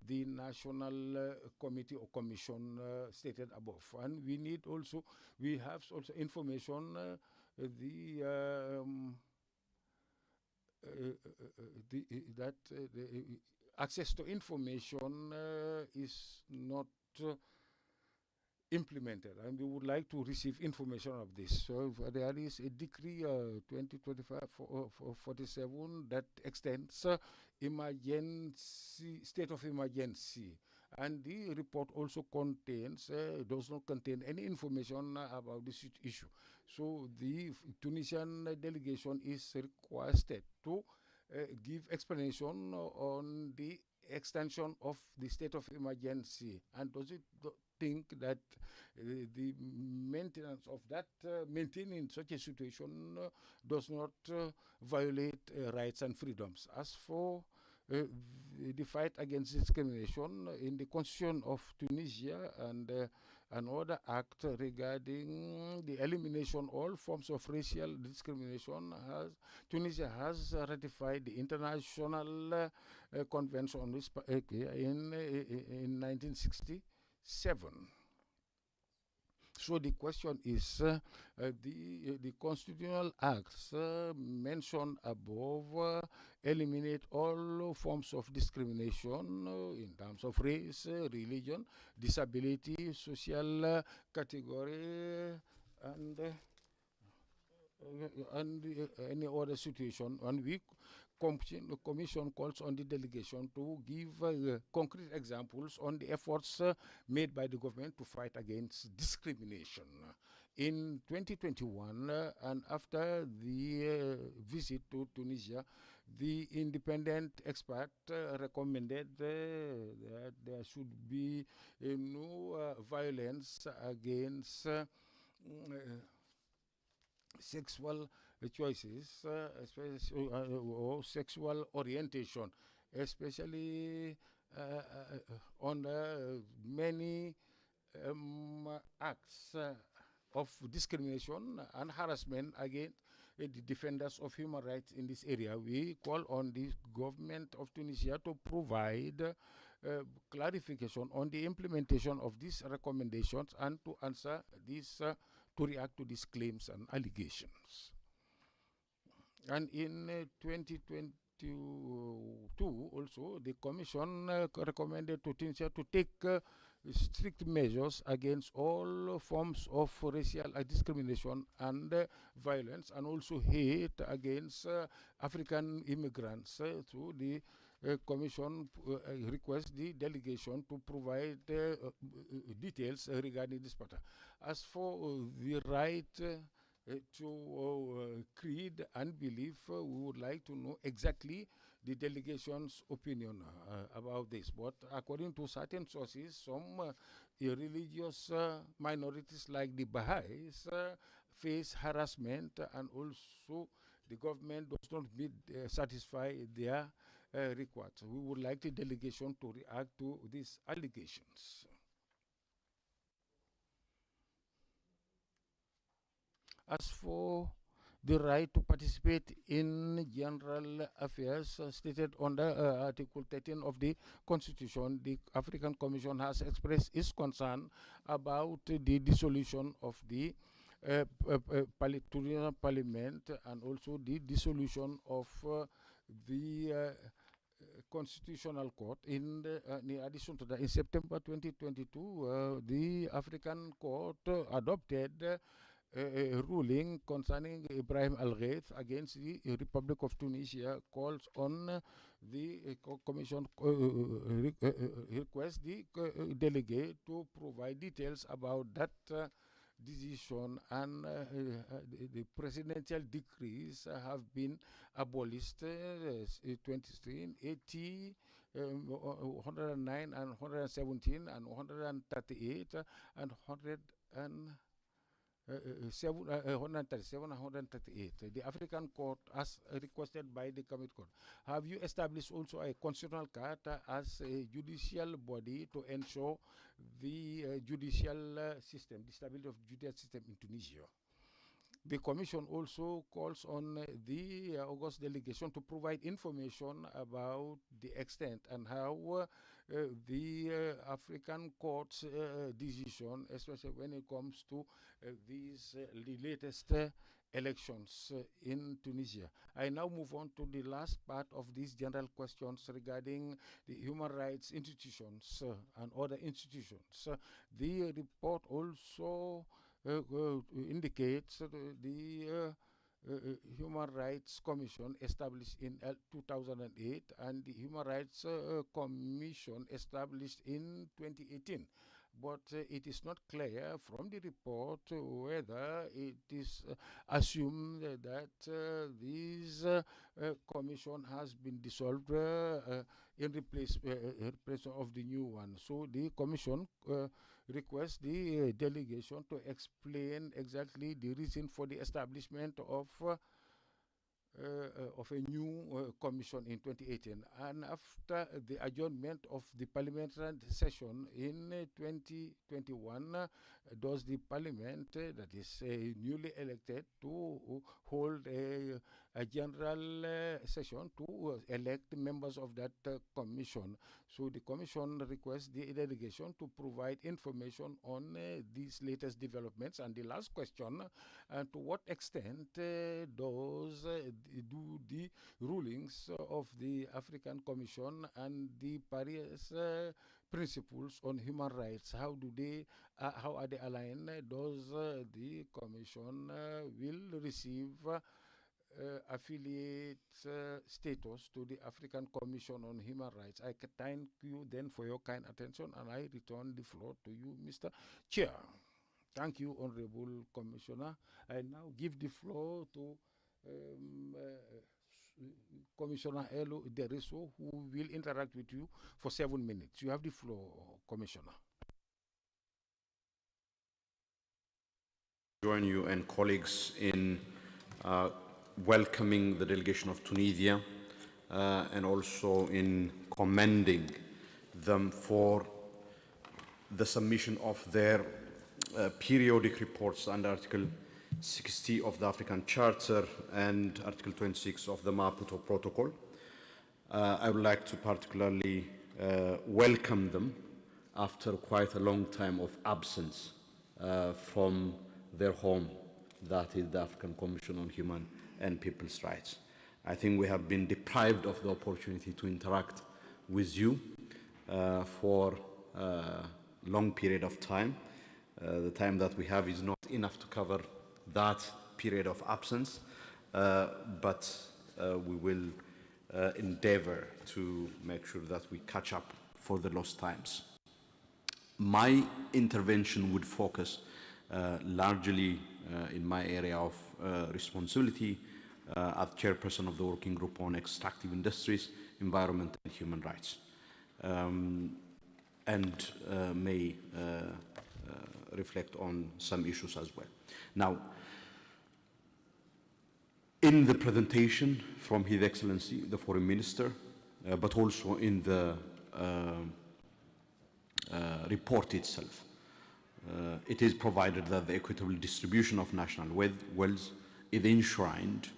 the National Committee or Commission stated above. And we have also information that the access to information is not implemented, and we would like to receive information of this. So there is a decree 2025-47 that extends state of emergency, and the report also does not contain any information about this issue. So the Tunisian delegation is requested to give explanation on the extension of the state of emergency, and does it think that the maintenance of that, maintaining such a situation does not violate rights and freedoms. As for the fight against discrimination in the Constitution of Tunisia and another act regarding the elimination of all forms of racial discrimination, Tunisia has ratified the International Convention on this in 1967. So the question is, the constitutional acts mentioned above eliminate all forms of discrimination in terms of race, religion, disability, social category, and any other situation. And the Commission calls on the delegation to give concrete examples on the efforts made by the government to fight against discrimination. In 2021, and after the visit to Tunisia, The independent expert recommended that there should be no violence against sexual choices, or sexual orientation, especially on many acts of discrimination and harassment against the defenders of human rights in this area. We call on the government of Tunisia to provide clarification on the implementation of these recommendations and to answer these, to react to these claims and allegations. And in 2022 also, the Commission recommended to Tunisia to take strict measures against all forms of racial discrimination and violence, and also hate against African immigrants. Through the Commission requests the delegation to provide details regarding this matter. As for the right to creed and belief, we would like to know exactly the delegation's opinion about this. But according to certain sources, some religious minorities like the Baha'is face harassment, and also the government does not satisfy their requests. We would like the delegation to react to these allegations. As for the right to participate in general affairs stated under Article 13 of the Constitution, the African Commission has expressed its concern about the dissolution of the Tunisian Parliament, and also the dissolution of the Constitutional Court. In addition to that, in September 2022, the African Court adopted a ruling concerning Ibrahim Al-Ghaith against the Republic of Tunisia, calls on the Commission request the delegate to provide details about that decision, and the presidential decrees have been abolished 23, 80, 109 and 117 and 138 and 137 and 138. The African Court, as requested by the Committee Court, have you established also a constitutional court as a judicial body to ensure the judicial system, the stability of the judicial system in Tunisia? The Commission also calls on the August delegation to provide information about the extent and how the African Court's decision, especially when it comes to these the latest elections in Tunisia. I now move on to the last part of these general questions regarding the human rights institutions and other institutions. The report also indicates the Human Rights Commission established in 2008 and the Human Rights Commission established in 2018. But it is not clear from the report whether it is assumed that this commission has been dissolved in replace of the new one. So the commission requests the delegation to explain exactly the reason for the establishment of a new commission in 2018. And after the adjournment of the parliamentary session in 2021, does the parliament, that is newly elected, to hold a general session to elect members of that commission? So the commission requests the delegation to provide information on these latest developments. And the last question, to what extent does do the rulings of the African Commission and the Paris principles on human rights, how are they aligned? Does the Commission will receive affiliate status to the African Commission on Human Rights? I thank you then for your kind attention, and I return the floor to you, Mr. Chair. Thank you, Honorable Commissioner. I now give the floor to Commissioner Elo Deriso, who will interact with you for 7 minutes. You have the floor, Commissioner. Join you and colleagues in welcoming the delegation of Tunisia and also in commending them for the submission of their periodic reports under Article 60 of the African Charter and Article 26 of the Maputo Protocol. I would like to particularly welcome them after quite a long time of absence from their home, that is the African Commission on Human and People's Rights. I think we have been deprived of the opportunity to interact with you for a long period of time. The time that we have is not enough to cover that period of absence, but we will endeavor to make sure that we catch up for the lost times. My intervention would focus largely in my area of responsibility as chairperson of the Working Group on Extractive Industries, Environment and Human Rights, and may reflect on some issues as well. Now, in the presentation from His Excellency, the Foreign Minister, but also in the report itself, it is provided that the equitable distribution of national wealth is enshrined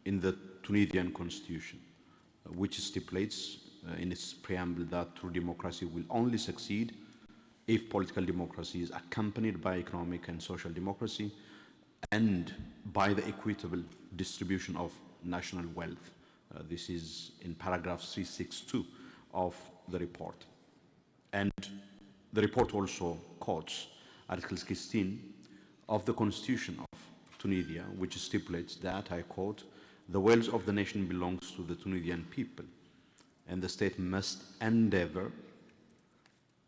in the Tunisian constitution, which stipulates in its preamble that true democracy will only succeed if political democracy is accompanied by economic and social democracy and by the equitable distribution of national wealth. This is in paragraph 362 of the report. And the report also quotes Article 16 of the Constitution of Tunisia, which stipulates that, I quote, "The wealth of the nation belongs to the Tunisian people, and the state must endeavor,"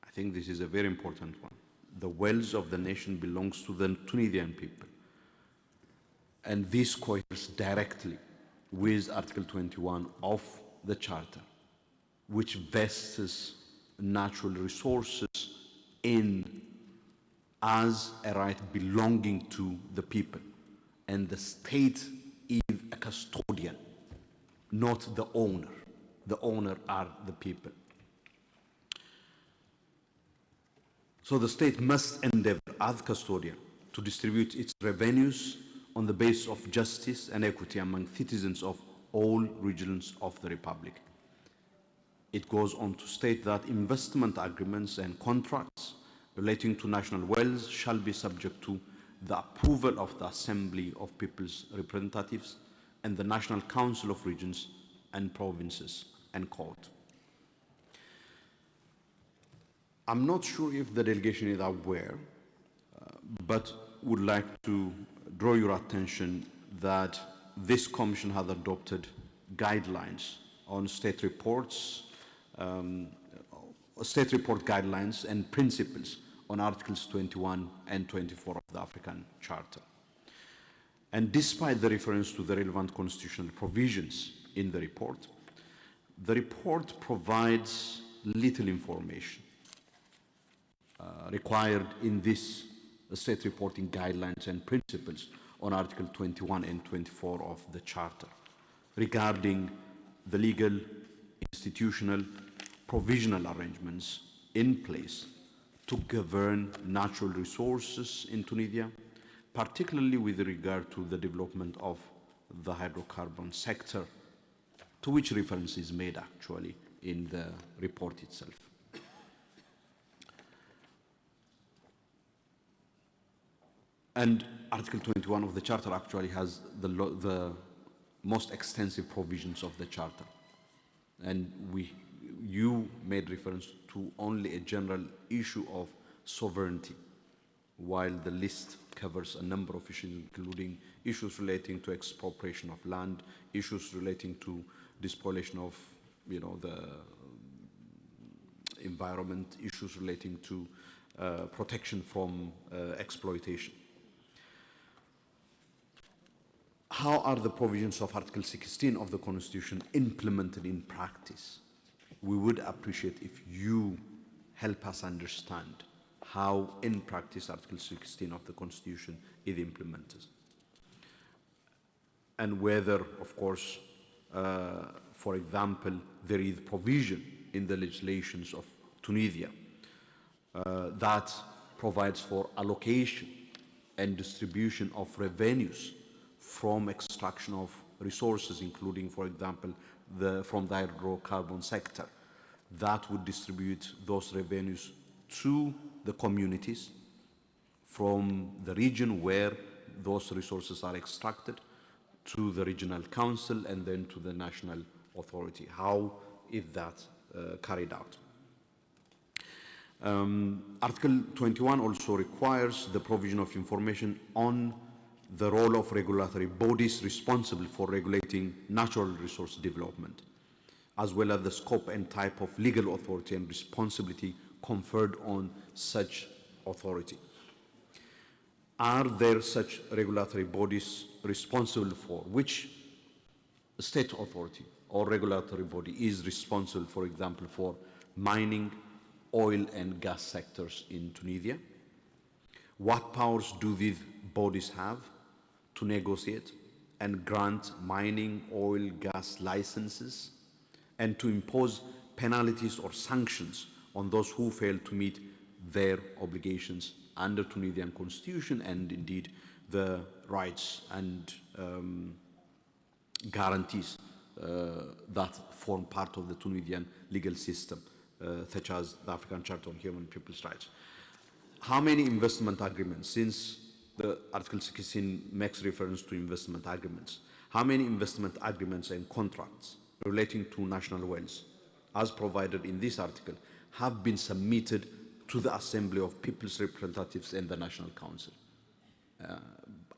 I think this is a very important one, "the wealth of the nation belongs to the Tunisian people." And this coheres directly with Article 21 of the Charter, which vests natural resources in as a right belonging to the people. And the state is a custodian, not the owner. The owner are the people. So the state must endeavor as custodian to distribute its revenues on the basis of justice and equity among citizens of all regions of the Republic. It goes on to state that investment agreements and contracts relating to national wealth shall be subject to the approval of the Assembly of People's Representatives and the National Council of Regions and Provinces, and quote. I'm not sure if the delegation is aware, but would like to draw your attention that this commission has adopted guidelines on state reports, state report guidelines and principles on Articles 21 and 24 of the African Charter. And despite the reference to the relevant constitutional provisions in the report provides little information required in this state reporting guidelines and principles on Article 21 and 24 of the Charter regarding the legal, institutional, provisional arrangements in place to govern natural resources in Tunisia, particularly with regard to the development of the hydrocarbon sector, to which reference is made actually in the report itself. And Article 21 of the Charter actually has the most extensive provisions of the Charter. And you made reference to only a general issue of sovereignty, while the list covers a number of issues, including issues relating to expropriation of land, issues relating to despoliation of, the environment, issues relating to protection from exploitation. how are the provisions of Article 16 of the Constitution implemented in practice? We would appreciate if you help us understand how in practice Article 16 of the Constitution is implemented. And whether, of course, for example, there is provision in the legislations of Tunisia that provides for allocation and distribution of revenues from extraction of resources, including, for example, from the hydrocarbon sector, that would distribute those revenues to the communities from the region where those resources are extracted to the regional council and then to the national authority. How is that carried out? Article 21 also requires the provision of information on the role of regulatory bodies responsible for regulating natural resource development, as well as the scope and type of legal authority and responsibility conferred on such authority. Are there such regulatory bodies responsible for? Which state authority or regulatory body is responsible, for example, for mining, oil and gas sectors in Tunisia? What powers do these bodies have to negotiate and grant mining, oil, gas licenses and to impose penalties or sanctions on those who fail to meet their obligations under Tunisian constitution and indeed the rights and guarantees that form part of the Tunisian legal system, such as the African Charter on Human and People's Rights? How many investment agreements, since the Article 16 makes reference to investment agreements, how many investment agreements and contracts relating to national wells, as provided in this article, have been submitted to the Assembly of People's Representatives and the National Council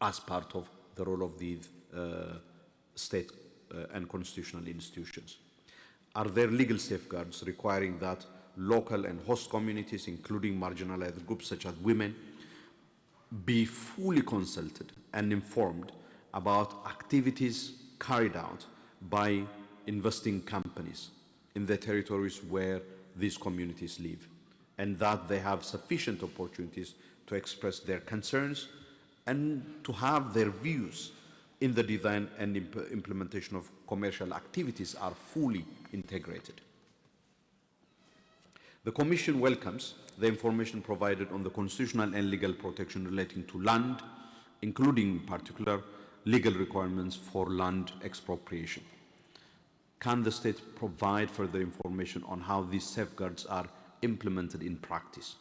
as part of the role of these state and constitutional institutions? Are there legal safeguards requiring that local and host communities, including marginalized groups such as women, be fully consulted and informed about activities carried out by investing companies in the territories where these communities live, and that they have sufficient opportunities to express their concerns and to have their views in the design and implementation of commercial activities are fully integrated? The Commission welcomes the information provided on the constitutional and legal protection relating to land, including in particular legal requirements for land expropriation. Can the state provide further information on how these safeguards are implemented in practice,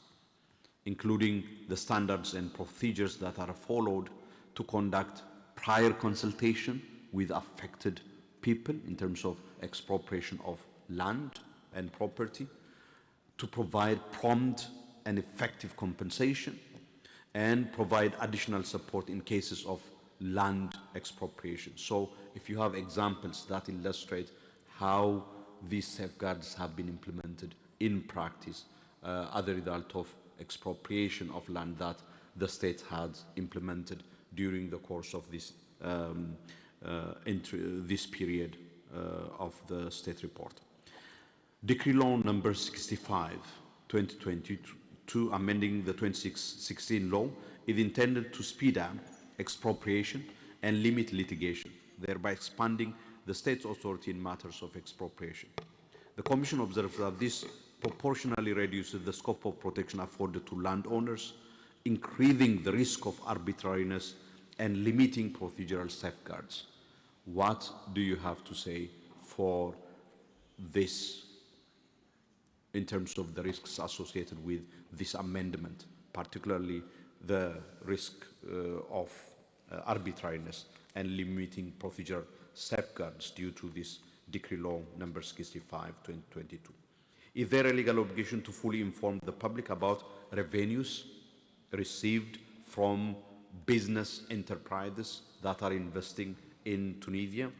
including the standards and procedures that are followed to conduct prior consultation with affected people in terms of expropriation of land and property, to provide prompt and effective compensation, and provide additional support in cases of land expropriation? So if you have examples that illustrate how these safeguards have been implemented in practice as a result of expropriation of land that the state had implemented during the course of this this period of the state report. Decree Law number 65, 2022, amending the 2016 law, is intended to speed up expropriation and limit litigation, thereby expanding the state's authority in matters of expropriation. The Commission observes that this proportionally reduces the scope of protection afforded to landowners, increasing the risk of arbitrariness and limiting procedural safeguards. What do you have to say for this in terms of the risks associated with this amendment, particularly the risk of arbitrariness and limiting procedural safeguards due to this Decree Law number 65, 2022? Is there a legal obligation to fully inform the public about revenues received from business enterprises that are investing in Tunisia?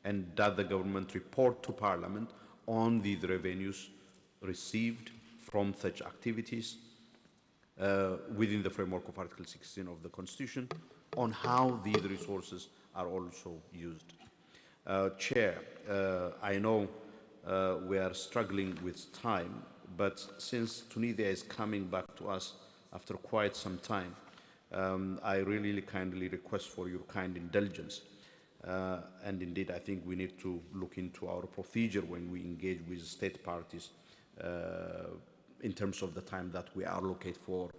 And does the government report to Parliament on these revenues received from such activities within the framework of Article 16 of the Constitution, on how these resources are also used. Chair, I know we are struggling with time, but since Tunisia is coming back to us after quite some time, I really kindly request for your kind indulgence. And indeed, I think we need to look into our procedure when we engage with state parties in terms of the time that we allocate for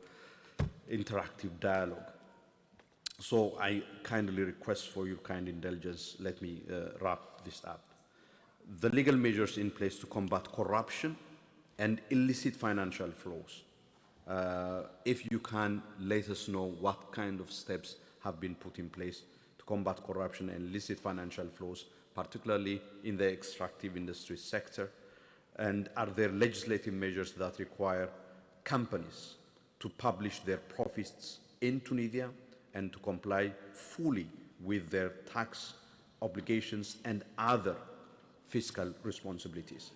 interactive dialogue. So I kindly request for your kind indulgence. Let me wrap this up. The legal measures in place to combat corruption and illicit financial flows. If you can let us know what kind of steps have been put in place to combat corruption and illicit financial flows, particularly in the extractive industry sector, and are there legislative measures that require companies to publish their profits in Tunisia and to comply fully with their tax obligations and other fiscal responsibilities?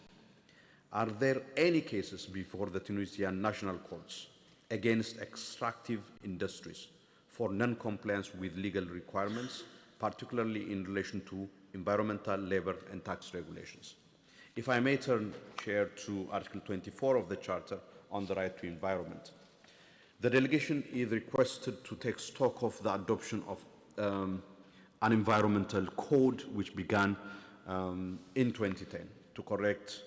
Are there any cases before the Tunisian national courts against extractive industries for non-compliance with legal requirements, particularly in relation to environmental, labor, and tax regulations? If I may turn, Chair, to Article 24 of the Charter on the right to environment. The delegation is requested to take stock of the adoption of an environmental code which began in 2010 to correct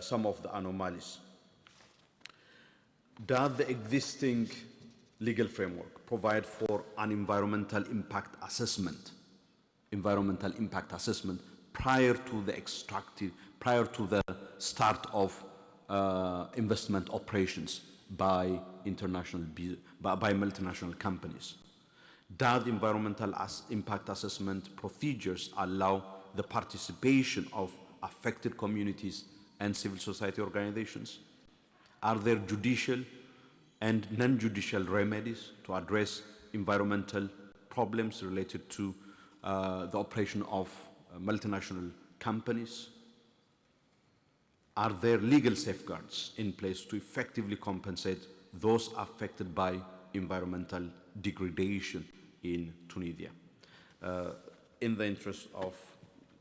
some of the anomalies. Does the existing legal framework provide for an environmental impact assessment prior to the start of investment operations by multinational companies? Does environmental impact assessment procedures allow the participation of affected communities and civil society organizations? Are there judicial and non-judicial remedies to address environmental problems related to the operation of multinational companies? Are there legal safeguards in place to effectively compensate those affected by environmental degradation in Tunisia? In the interest of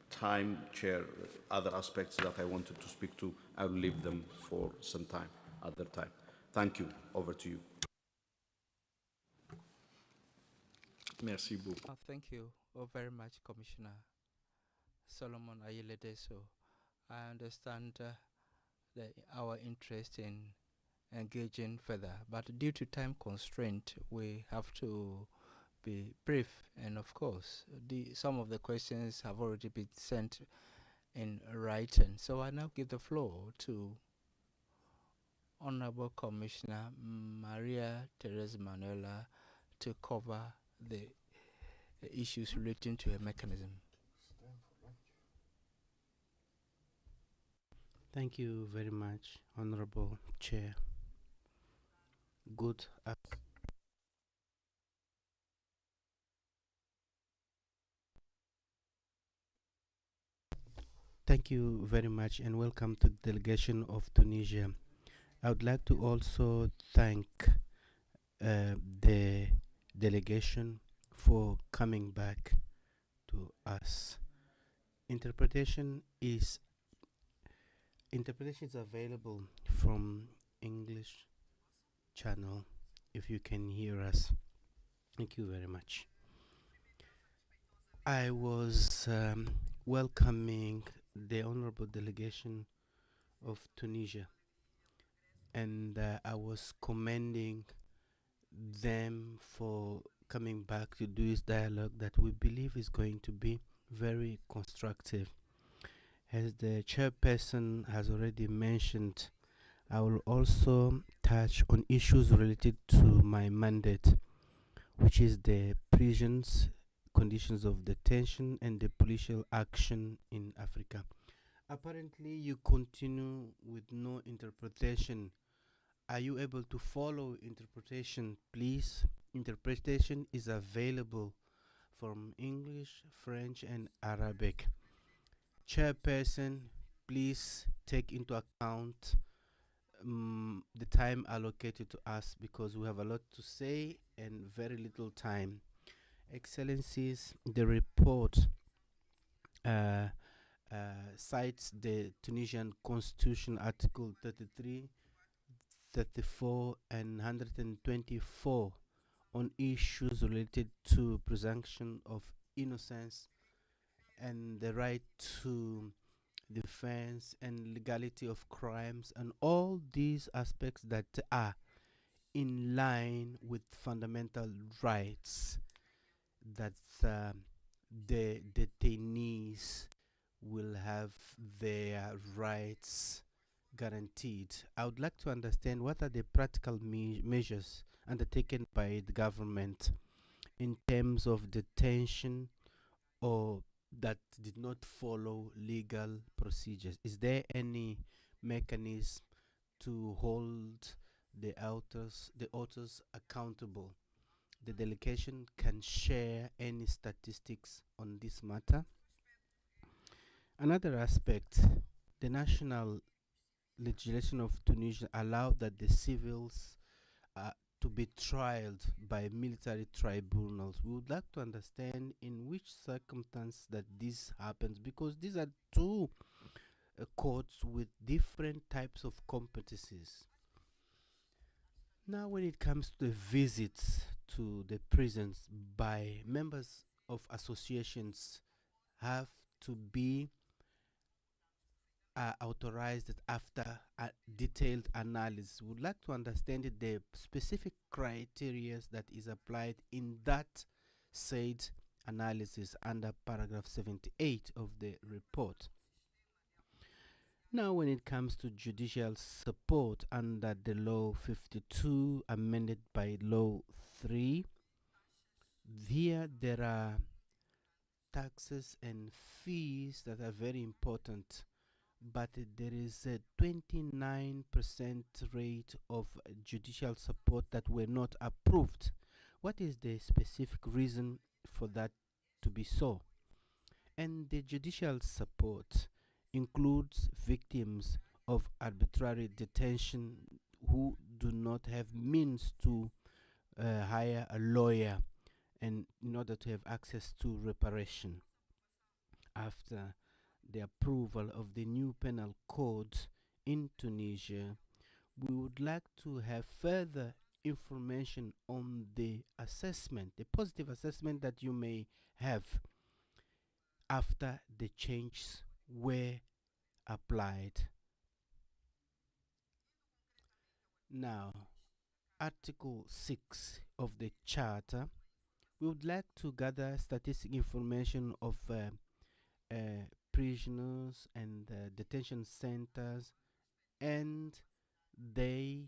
time, Chair, other aspects that I wanted to speak to, I will leave them for some time, other time. Thank you. Over to you. Merci beaucoup. Thank you very much, Commissioner Solomon Ayeledeso. I understand our interest in engaging further, but due to time constraint, we have to be brief. And of course, some of the questions have already been sent in writing. So I now give the floor to Honorable Commissioner Maria Teresa Manuela to cover the issues relating to a mechanism. Thank you very much, Honorable Chair. Good afternoon. Thank you very much and welcome to the delegation of Tunisia. I would like to also thank the delegation for coming back to us. Interpretation is available from English channel if you can hear us. Thank you very much. I was welcoming the honorable delegation of Tunisia, and I was commending them for coming back to do this dialogue that we believe is going to be very constructive. As the chairperson has already mentioned, I will also touch on issues related to my mandate, which is the prisons, conditions of detention, and the policial action in Africa. Apparently, you continue with no interpretation. Are you able to follow interpretation, please? Interpretation is available from English, French, and Arabic. Chairperson, please take into account the time allocated to us because we have a lot to say and very little time. Excellencies, the report cites the Tunisian Constitution, Article 33, 34, and 124 on issues related to presumption of innocence and the right to defense and legality of crimes, and all these aspects that are in line with fundamental rights that the detainees will have their rights guaranteed. I would like to understand what are the practical measures undertaken by the government in terms of detention or that did not follow legal procedures. Is there any mechanism to hold the authors accountable? The delegation can share any statistics on this matter. Another aspect, the national legislation of Tunisia allowed that the civils to be tried by military tribunals. We would like to understand in which circumstance that this happens, because these are two courts with different types of competencies. Now, when it comes to the visits to the prisons by members of associations have to be authorized after a detailed analysis. We would like to understand the specific criteria that is applied in that said analysis under paragraph 78 of the report. Now, when it comes to judicial support under the Law 52 amended by Law 3, here there are taxes and fees that are very important, but there is a 29% rate of judicial support that were not approved. What is the specific reason for that to be so? And the judicial support includes victims of arbitrary detention who do not have means to hire a lawyer and in order to have access to reparation. After the approval of the new penal code in Tunisia, we would like to have further information on the assessment, the positive assessment that you may have after the changes were applied. Now, Article 6 of the Charter, we would like to gather statistic information of prisoners and detention centers and their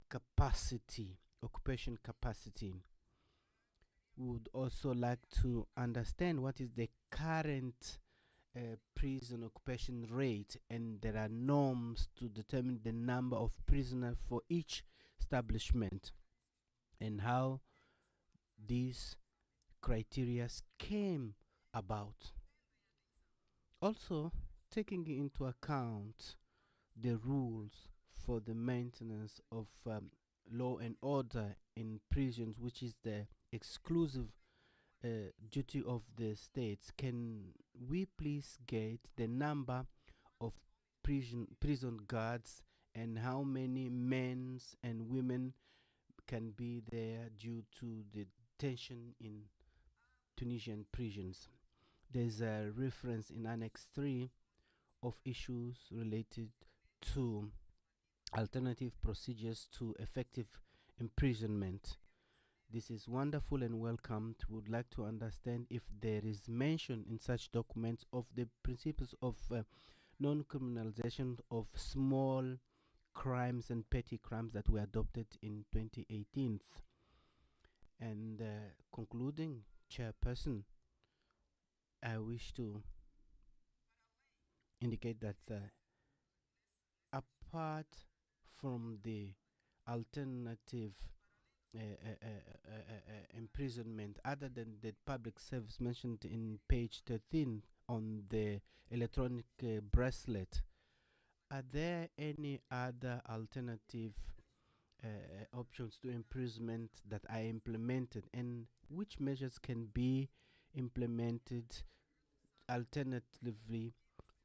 capacity, occupation capacity. We would also like to understand what is the current prison occupation rate, and there are norms to determine the number of prisoners for each establishment and how these criteria came about. Also, taking into account the rules for the maintenance of law and order in prisons, which is the exclusive duty of the states, can we please get the number of prison guards and how many men and women can be there due to the tension in Tunisian prisons? There's a reference in Annex 3 of issues related to alternative procedures to effective imprisonment. This is wonderful and welcomed. We would like to understand if there is mention in such documents of the principles of non-criminalization of small crimes and petty crimes that were adopted in 2018. And concluding, Chairperson, I wish to indicate that apart from the alternative imprisonment, other than the public service mentioned in page 13 on the electronic bracelet, are there any other alternative options to imprisonment that are implemented, and which measures can be implemented alternatively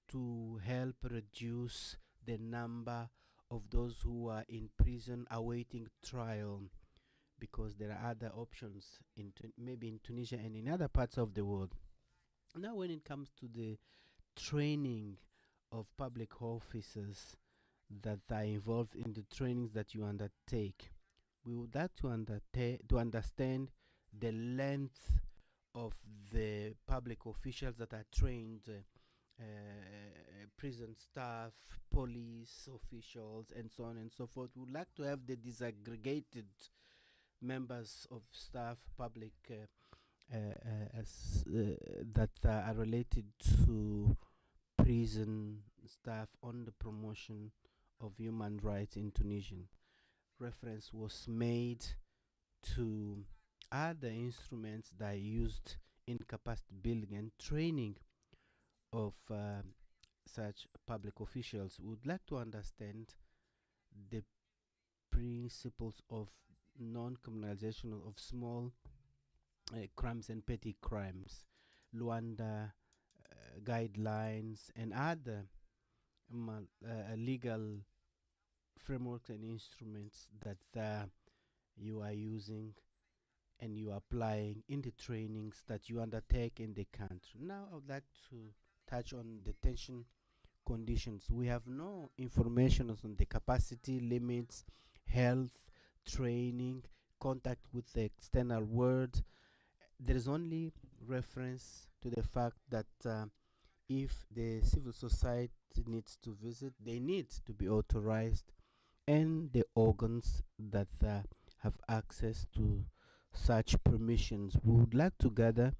to help reduce the number of those who are in prison awaiting trial, because there are other options in maybe in Tunisia and in other parts of the world. Now, when it comes to the training of public officers that are involved in the trainings that you undertake, we would like to understand the length of the public officials that are trained, prison staff, police officials, and so on and so forth. We would like to have the disaggregated members of staff, public that are related to prison staff on the promotion of human rights in Tunisia. Reference was made to other instruments that are used in capacity building and training of such public officials. We would like to understand the principles of non-criminalization of small crimes and petty crimes, Luanda guidelines, and other legal frameworks and instruments that you are using and you are applying in the trainings that you undertake in the country. Now, I would like to touch on detention conditions. We have no information on the capacity limits, health, training, contact with the external world. There is only reference to the fact that if the civil society needs to visit, they need to be authorized, and the organs that have access to such permissions. We would like to gather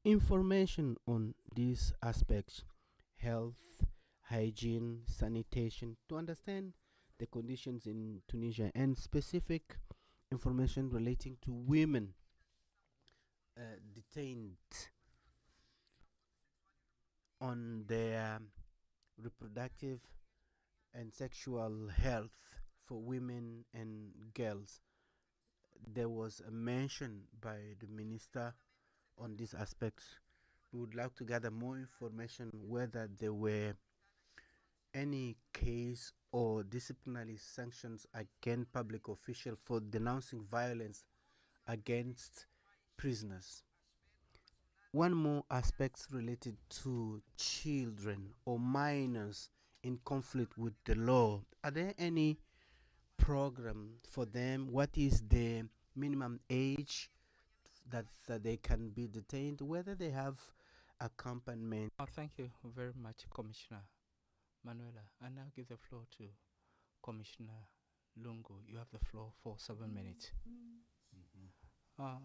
information on these aspects: health, hygiene, sanitation, to understand the conditions in Tunisia, and specific information relating to women detained on their reproductive and sexual health for women and girls. There was a mention by the minister on these aspects. We would like to gather more information whether there were any case or disciplinary sanctions against public officials for denouncing violence against prisoners. One more aspect related to children or minors in conflict with the law. Are there any program for them? What is the minimum age that they can be detained? Whether they have accompaniment? Thank you very much, Commissioner Manuela. I now give the floor to Commissioner Lungu. You have the floor for 7 minutes.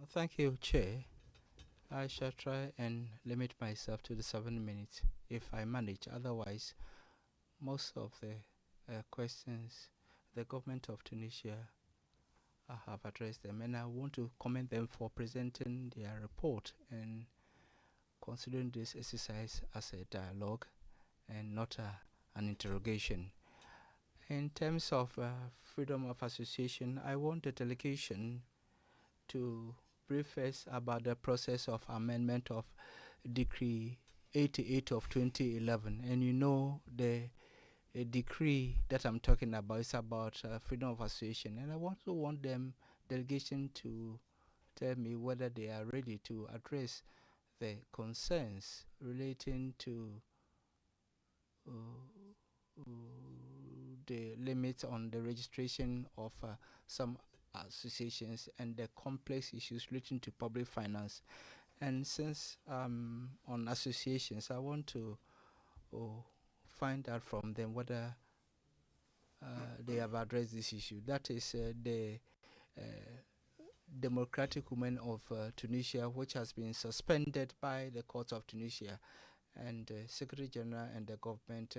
Thank you, Chair. I shall try and limit myself to the 7 minutes if I manage. Otherwise, most of the questions the government of Tunisia have addressed them, and I want to commend them for presenting their report and considering this exercise as a dialogue and not an interrogation. In terms of freedom of association, I want the delegation to brief us about the process of amendment of Decree 88 of 2011. And you know the decree that I'm talking about is about freedom of association. And I also want them, delegation, to tell me whether they are ready to address the concerns relating to the limits on the registration of some associations and the complex issues relating to public finance. And since on associations, I want to find out from them whether they have addressed this issue. That is the Democratic Women of Tunisia, which has been suspended by the courts of Tunisia, and Secretary General and the government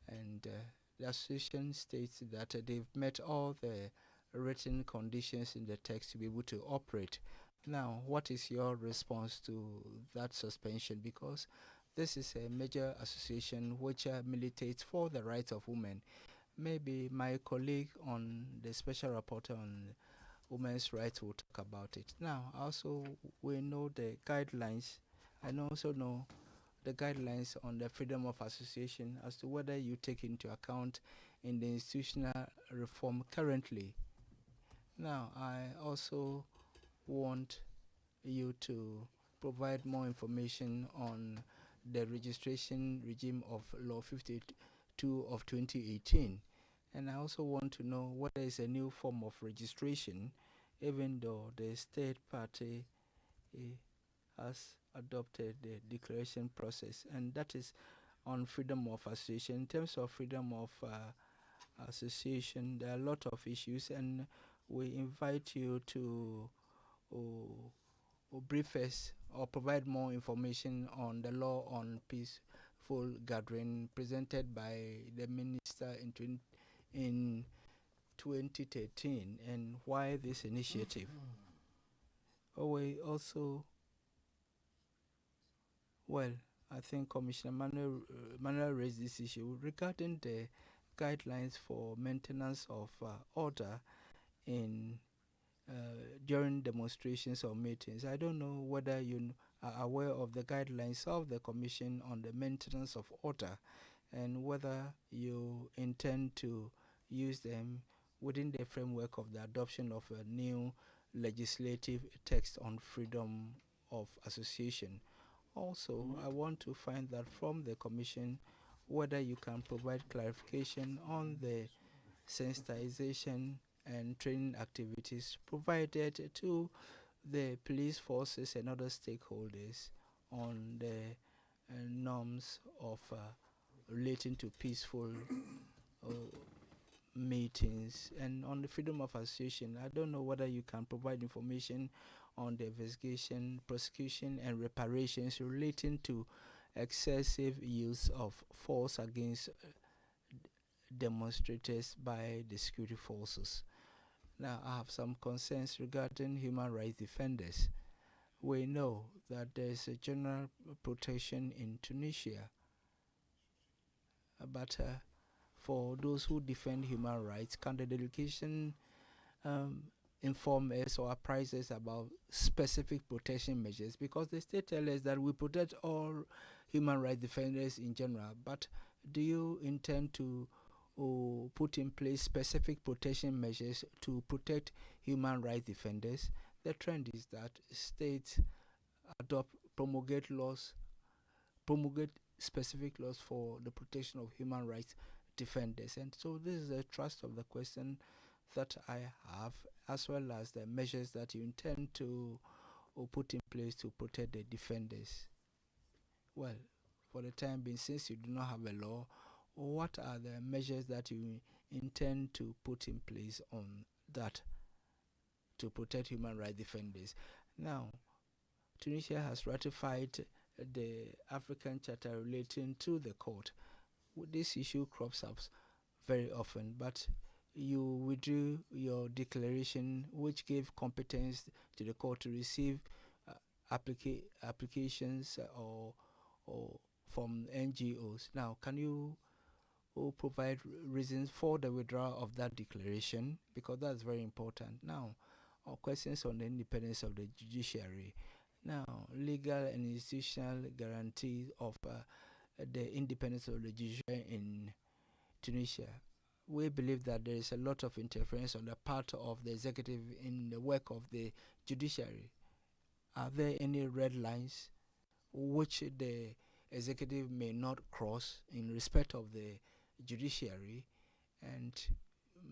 and the association states that they've met all the written conditions in the text to be able to operate. Now, what is your response to that suspension? Because this is a major association which militates for the rights of women. maybe my colleague on the special rapporteur on women's rights will talk about it. Now, also, we know the guidelines. I also know the guidelines on the freedom of association as to whether you take into account in the institutional reform currently. Now, I also want you to provide more information on the registration regime of Law 52 of 2018. And I also want to know what is a new form of registration, even though the state party has adopted the declaration process, and that is on freedom of association. In terms of freedom of association, there are a lot of issues, and we invite you to brief us or provide more information on the law on peaceful gathering presented by the minister in 2013, and why this initiative. We also, well, I think Commissioner Manuel raised this issue regarding the guidelines for maintenance of order in during demonstrations or meetings. I don't know whether you are aware of the guidelines of the Commission on the maintenance of order, and whether you intend to use them within the framework of the adoption of a new legislative text on freedom of association. Also, I want to find that from the Commission whether you can provide clarification on the sensitization and training activities provided to the police forces and other stakeholders on the norms of relating to peaceful meetings. And on the freedom of association, I don't know whether you can provide information on the investigation, prosecution, and reparations relating to excessive use of force against demonstrators by the security forces. Now, I have some concerns regarding human rights defenders. We know that there is a general protection in Tunisia, but for those who defend human rights, can the delegation inform us or apprise us about specific protection measures? Because the state tells us that we protect all human rights defenders in general, but do you intend to put in place specific protection measures to protect human rights defenders? The trend is that states promulgate specific laws for the protection of human rights defenders. And so this is the thrust of the question that I have, as well as the measures that you intend to put in place to protect the defenders. Well, for the time being, since you do not have a law, what are the measures that you intend to put in place on that to protect human rights defenders? Now, Tunisia has ratified the African Charter relating to the court. This issue crops up very often, but you withdrew your declaration which gave competence to the court to receive applications or from NGOs. Now, can you provide reasons for the withdrawal of that declaration? Because that's very important. Now, questions on the independence of the judiciary. Now, legal and institutional guarantee of the independence of the judiciary in Tunisia. We believe that there is a lot of interference on the part of the executive in the work of the judiciary. Are there any red lines which the executive may not cross in respect of the judiciary? And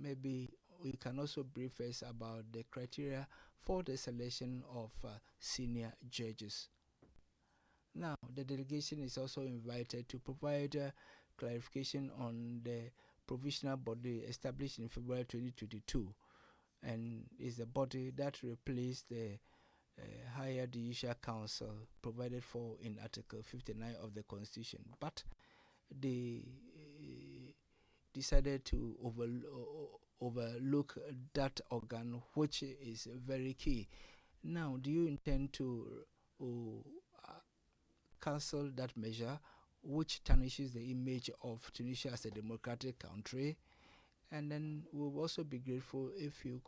maybe we can also brief us about the criteria for the selection of senior judges. Now, the delegation is also invited to provide clarification on the provisional body established in February 2022, and is the body that replaced the Higher Judicial Council provided for in Article 59 of the Constitution. But they decided to overlook that organ, which is very key. Now, do you intend to cancel that measure, which tarnishes the image of Tunisia as a democratic country? And then we'll also be grateful if you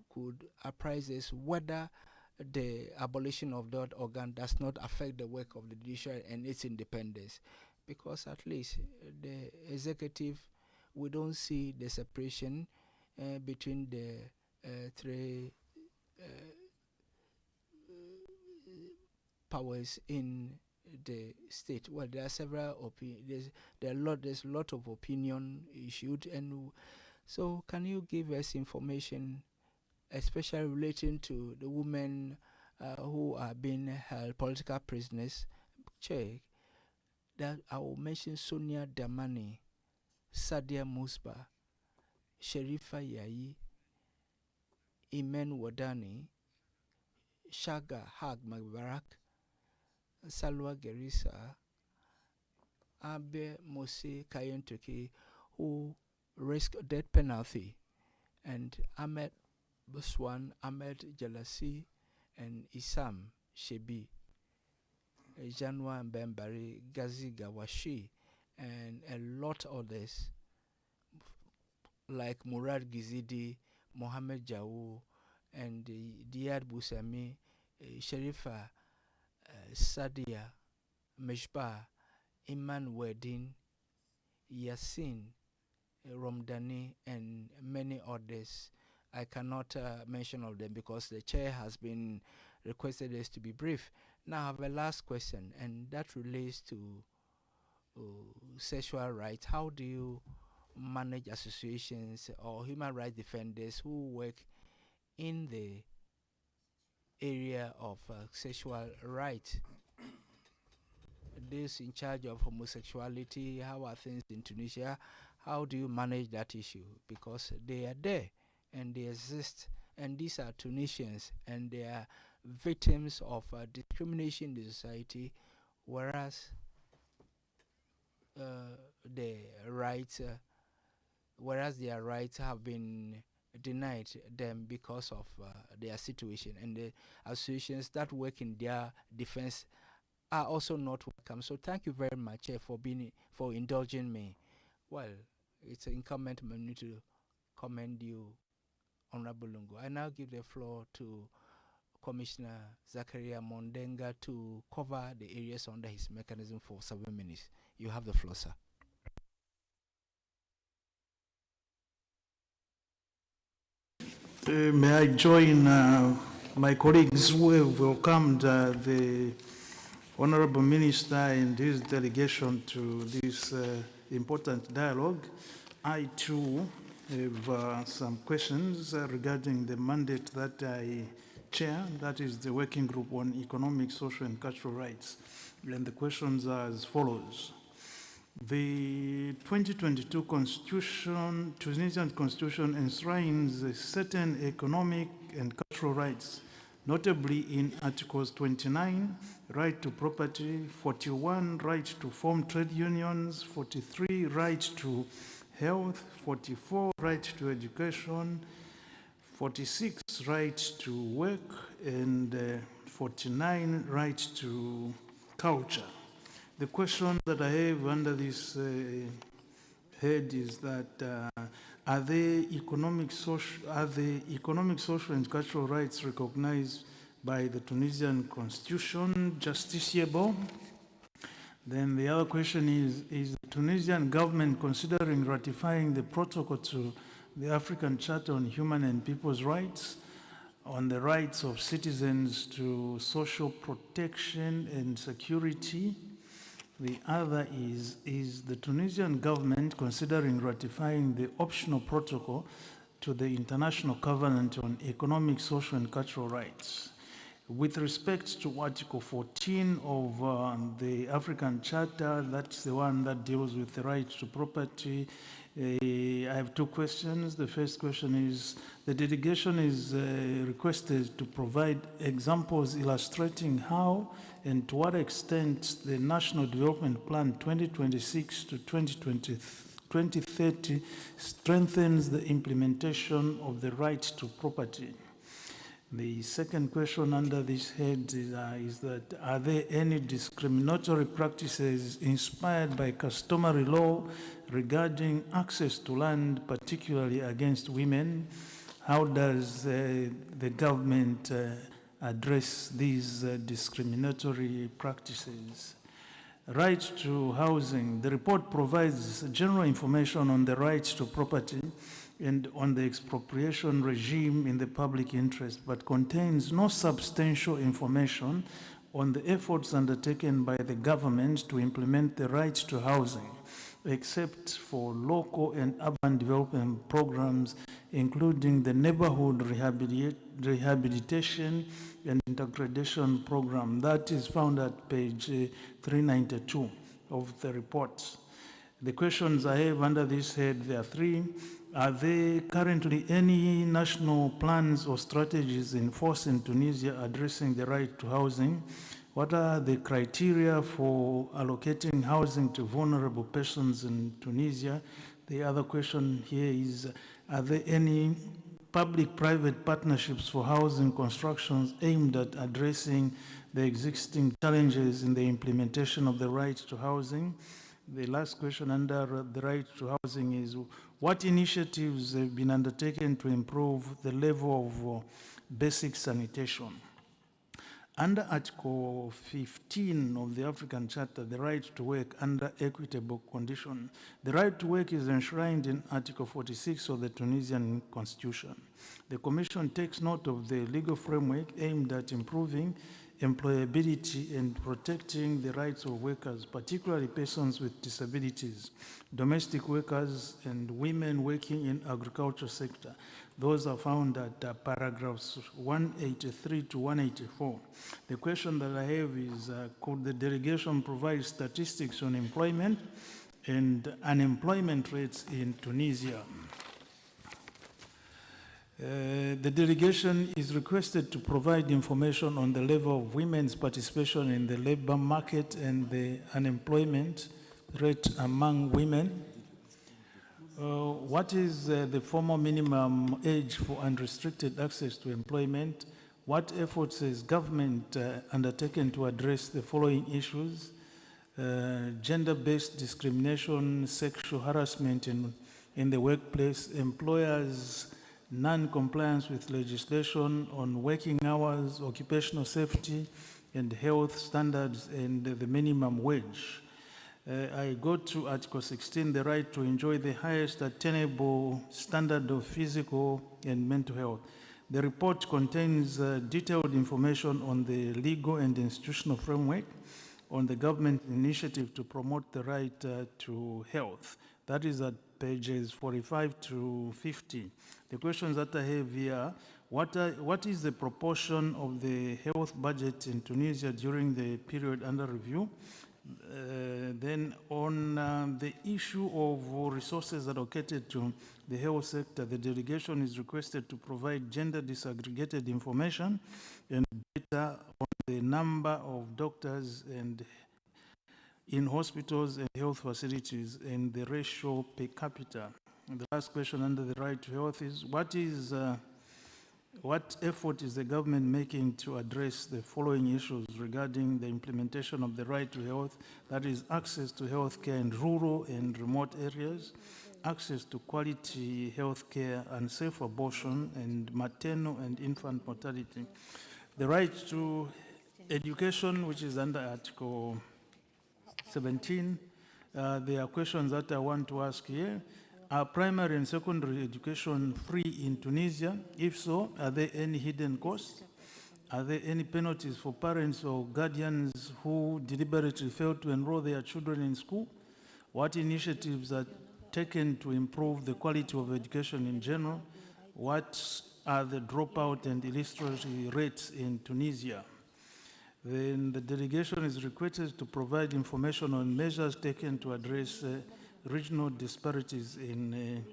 could apprise us whether the abolition of that organ does not affect the work of the judiciary and its independence, because at least the executive, we don't see the separation between the three powers in the state. Well, there are several there's a lot of opinion issued, and so can you give us information, especially relating to the women who are being held political prisoners? Check that I will mention Sonia Damani, Sadia Musba, Sherifa Yayi, Imen Wadani, Shaga Hag Magbarak, Salwa Gerisa, Abe Mose Kayentoke, who risk death penalty, and Ahmed Buswan, Ahmed Jalasi, and Isam Shebi, Janwa Mbembari, Gazi Gawashi, and a lot others like Murad Gizidi, Mohammed Jawu, and Diad Busami, Sherifa Sadia, Meshba, Iman Wedin, Yasin, Romdani, and many others. I cannot mention all of them because the chair has been requested us to be brief. Now I have a last question, and that relates to sexual rights. How do you manage associations or human rights defenders who work in the area of sexual rights? Those in charge of homosexuality, how are things in Tunisia? How do you manage that issue? Because they are there and they exist, and these are Tunisians and they are victims of discrimination in the society, whereas their rights have been denied them because of their situation, and the associations that work in their defense are also not welcome. So thank you very much for indulging me. Well, it's incumbent on me to commend you, Honorable Lungu. I now give the floor to Commissioner Zakaria Mondenga to cover the areas under his mechanism for 7 minutes. You have the floor, sir. May I join my colleagues who have welcomed the Honorable Minister and his delegation to this important dialogue. I too have some questions regarding the mandate that I chair, that is the Working Group on Economic, Social and Cultural Rights. And the questions are as follows. The 2022 Constitution, Tunisian Constitution enshrines certain economic and cultural rights, notably in Articles 29, right to property, 41, right to form trade unions, 43, right to health, 44, right to education, 46, right to work, and 49, right to culture. The question that I have under this head is that are the economic, social, and cultural rights recognized by the Tunisian Constitution justiciable? Then the other question is the Tunisian government considering ratifying the protocol to the African Charter on Human and People's Rights on the rights of citizens to social protection and security? The other is the Tunisian government considering ratifying the optional protocol to the International Covenant on Economic, Social and Cultural Rights. With respect to Article 14 of the African Charter, that's the one that deals with the right to property. I have two questions. The first question is, the delegation is requested to provide examples illustrating how and to what extent the National Development Plan 2026 to 2030 strengthens the implementation of the right to property. The second question under this head is that, are there any discriminatory practices inspired by customary law regarding access to land, particularly against women? How does the government address these discriminatory practices? Right to housing. The report provides general information on the right to property and on the expropriation regime in the public interest, but contains no substantial information on the efforts undertaken by the government to implement the right to housing, except for local and urban development programs, including the neighborhood rehabilitation and integration program. That is found at page 392 of the report. The questions I have under this head, there are three. Are there currently any national plans or strategies in force in Tunisia addressing the right to housing? What are the criteria for allocating housing to vulnerable persons in Tunisia? The other question here is, are there any public-private partnerships for housing constructions aimed at addressing the existing challenges in the implementation of the right to housing? The last question under the right to housing is, what initiatives have been undertaken to improve the level of basic sanitation? Under Article 15 of the African Charter, the right to work under equitable conditions, the right to work is enshrined in Article 46 of the Tunisian Constitution. The Commission takes note of the legal framework aimed at improving employability and protecting the rights of workers, particularly persons with disabilities, domestic workers, and women working in agricultural sector. Those are found at paragraphs 183 to 184. The question that I have is, could the delegation provide statistics on employment and unemployment rates in Tunisia? The delegation is requested to provide information on the level of women's participation in the labor market and the unemployment rate among women. What is the formal minimum age for unrestricted access to employment? What efforts has government undertaken to address the following issues? Gender-based discrimination, sexual harassment in the workplace, employers' non-compliance with legislation on working hours, occupational safety and health standards, and the minimum wage. I go to Article 16, the right to enjoy the highest attainable standard of physical and mental health. The report contains detailed information on the legal and institutional framework, on the government initiative to promote the right to health. That is at pages 45 to 50. The questions that I have here, what is the proportion of the health budget in Tunisia during the period under review? Then on the issue of resources allocated to the health sector, the delegation is requested to provide gender disaggregated information and data on the number of doctors and in hospitals and health facilities and the ratio per capita. And the last question under the right to health is, what effort is the government making to address the following issues regarding the implementation of the right to health, that is access to health care in rural and remote areas, access to quality health care and safe abortion, and maternal and infant mortality. The right to education, which is under Article 17, there are questions that I want to ask here. Are primary and secondary education free in Tunisia? If so, are there any hidden costs? Are there any penalties for parents or guardians who deliberately fail to enroll their children in school? What initiatives are taken to improve the quality of education in general? What are the dropout and illiteracy rates in Tunisia? Then the delegation is requested to provide information on measures taken to address regional disparities in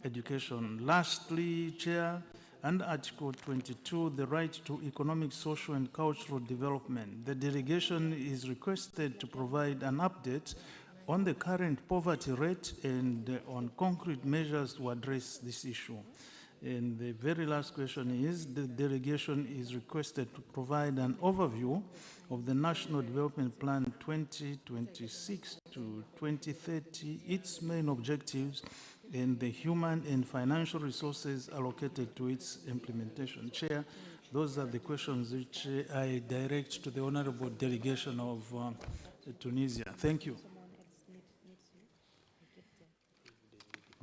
education. Lastly, Chair, under Article 22, the right to economic, social, and cultural development, the delegation is requested to provide an update on the current poverty rate and on concrete measures to address this issue. And the very last question is, the delegation is requested to provide an overview of the National Development Plan 2026 to 2030, its main objectives, and the human and financial resources allocated to its implementation. Chair, those are the questions which I direct to the honorable delegation of Tunisia. Thank you.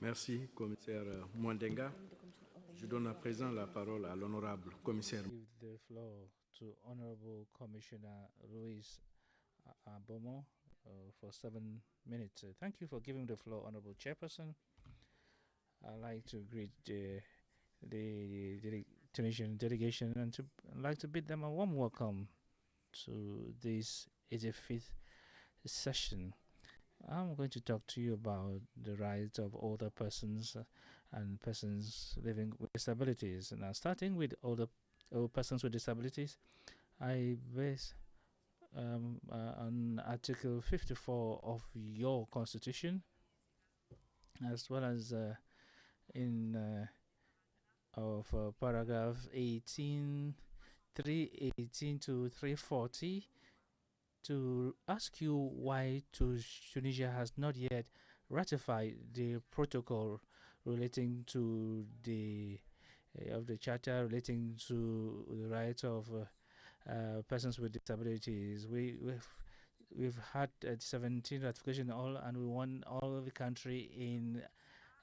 Merci, commissaire Mwandenga. Je donne à présent la parole à l'honorable commissaire. Give the floor to Honorable Commissioner Luis Abomo for 7 minutes. Thank you for giving the floor, Honorable Chairperson. I'd like to greet the Tunisian delegation and I'd like to bid them a warm welcome to this 85th session. I'm going to talk to you about the rights of older persons and persons living with disabilities. Now, starting with older persons with disabilities, I base on Article 54 of your Constitution, as well as paragraph 18 to 340, to ask you why Tunisia has not yet ratified the protocol relating to the Charter relating to the rights of persons with disabilities. We've had 17 ratification and we want all the country in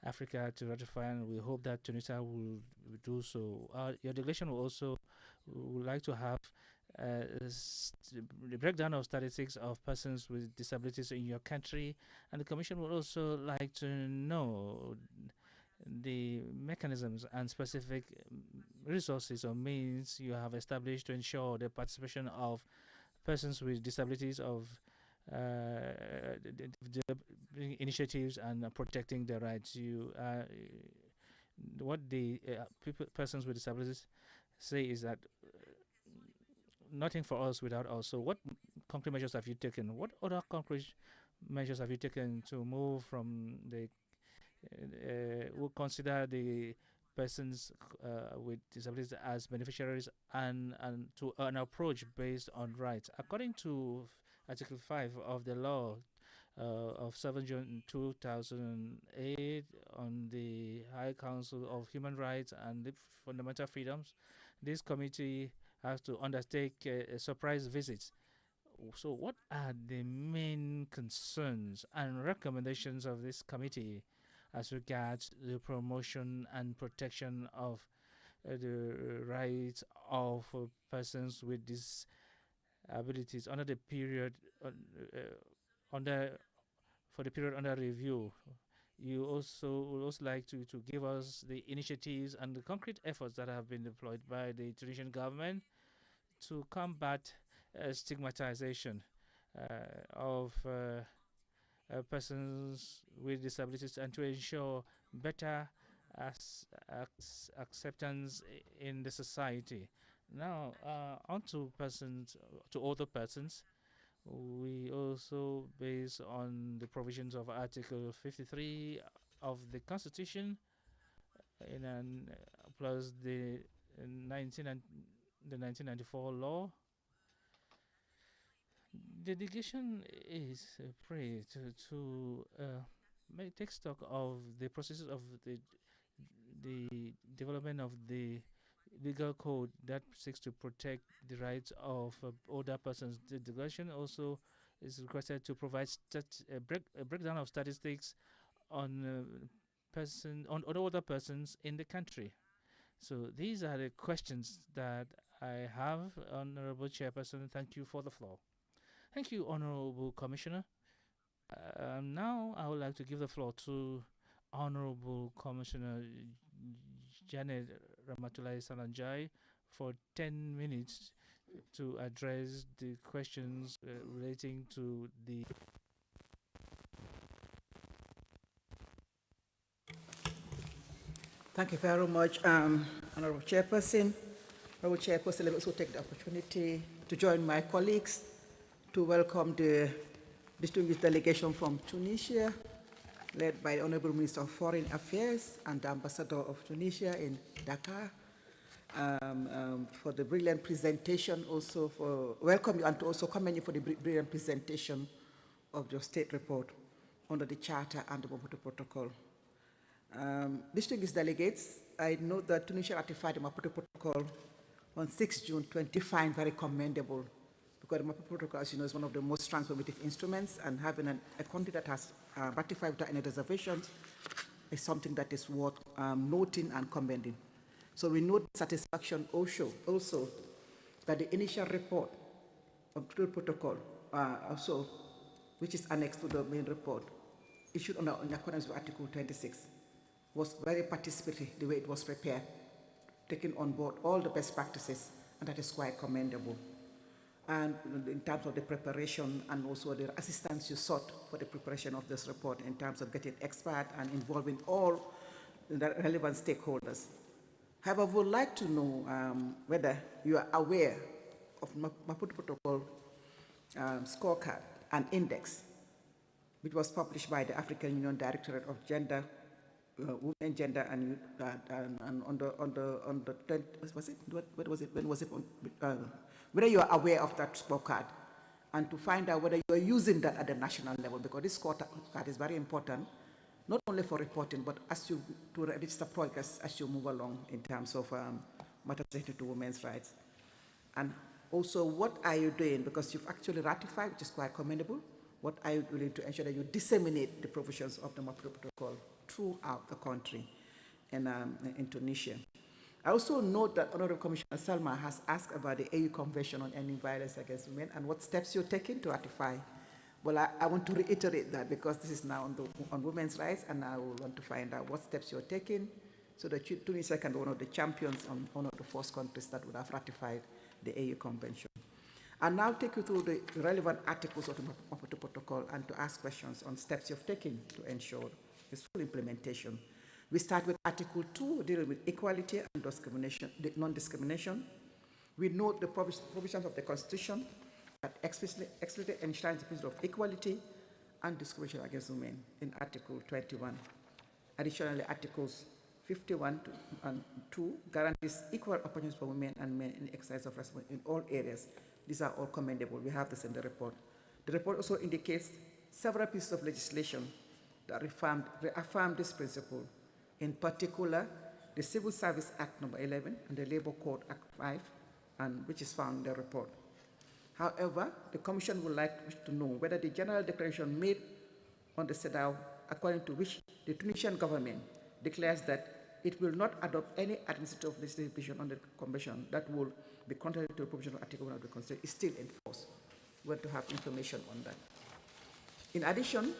Africa to ratify, and we hope that Tunisia will do so. Your delegation will also would like to have the breakdown of statistics of persons with disabilities in your country, and the Commission would also like to know the mechanisms and specific resources or means you have established to ensure the participation of persons with disabilities of the initiatives and protecting their rights. What the persons with disabilities say is that nothing for us without us. So what concrete measures have you taken? What other concrete measures have you taken to move from the we'll consider the persons with disabilities as beneficiaries and to an approach based on rights? According to Article 5 of the law of 7 June 2008 on the High Council of Human Rights and Fundamental Freedoms, this committee has to undertake surprise visits. So what are the main concerns and recommendations of this committee as regards the promotion and protection of the rights of persons with disabilities under the period for the period under review? You also would also like to give us the initiatives and the concrete efforts that have been deployed by the Tunisian government to combat stigmatization of persons with disabilities and to ensure better acceptance in the society. Now, on to older persons. We also, based on the provisions of Article 53 of the Constitution, plus the 1994 law, the delegation is free to take stock of the processes of the development of the legal code that seeks to protect the rights of older persons. The delegation also is requested to provide a breakdown of statistics on older persons in the country. So these are the questions that I have, Honorable Chairperson. Thank you for the floor. Thank you, Honorable Commissioner. Now I would like to give the floor to Honorable Commissioner Janet Ramatoulaye Salanjai for 10 minutes to address the questions relating to the... Thank you very much, Honorable Chairperson. Honorable Chairperson, let me also take the opportunity to join my colleagues to welcome the distinguished delegation from Tunisia led by the Honorable Minister of Foreign Affairs and the Ambassador of Tunisia in Dakar, for the brilliant presentation, also for welcome you and to also commend you for the brilliant presentation of your state report under the Charter and the Maputo Protocol. Distinguished delegates, I note that Tunisia ratified the Maputo Protocol on 6 June 2025, very commendable, because the Maputo Protocol, as you know, is one of the most transformative instruments, and having a country that has ratified without any reservations is something that is worth noting and commending. So we note satisfaction also that the initial report of the protocol, also, which is annexed to the main report, issued in accordance with Article 26, was very participatory the way it was prepared, taking on board all the best practices, and that is quite commendable. And in terms of the preparation and also the assistance you sought for the preparation of this report in terms of getting experts and involving all the relevant stakeholders. However, we would like to know whether you are aware of Maputo Protocol scorecard and index, which was published by the African Union Directorate of Gender, Women, Gender, and on the 10th, was it? What was it? When was it? Whether you are aware of that scorecard, and to find out whether you are using that at the national level, because this scorecard is very important, not only for reporting, but as you to register progress as you move along in terms of matters related to women's rights. And also, what are you doing? Because you've actually ratified, which is quite commendable. What are you doing to ensure that you disseminate the provisions of the Maputo Protocol throughout the country and in Tunisia? I also note that Honorable Commissioner Salma has asked about the AU Convention on Ending Violence Against Women and what steps you're taking to ratify. Well, I want to reiterate that because this is now on women's rights, and I will want to find out what steps you're taking so that Tunisia can be one of the champions and one of the first countries that would have ratified the AU Convention. I'll now take you through the relevant articles of the Maputo Protocol and to ask questions on steps you've taken to ensure its full implementation. We start with Article 2, dealing with equality and non-discrimination. We note the provisions of the Constitution that explicitly enshrines the principle of equality and discrimination against women in Article 21. Additionally, Articles 51 and 2 guarantees equal opportunities for women and men in the exercise of responsibility in all areas. These are all commendable. We have this in the report. The report also indicates several pieces of legislation that reaffirm this principle. In particular, the Civil Service Act No. 11 and the Labor Code Act 5, which is found in the report. However, the Commission would like to know whether the General Declaration made on the CEDAW, according to which the Tunisian government declares that it will not adopt any administrative legislation on the Convention that will be contrary to the provision of Article 1 of the Constitution, is still in force. We want to have information on that. In addition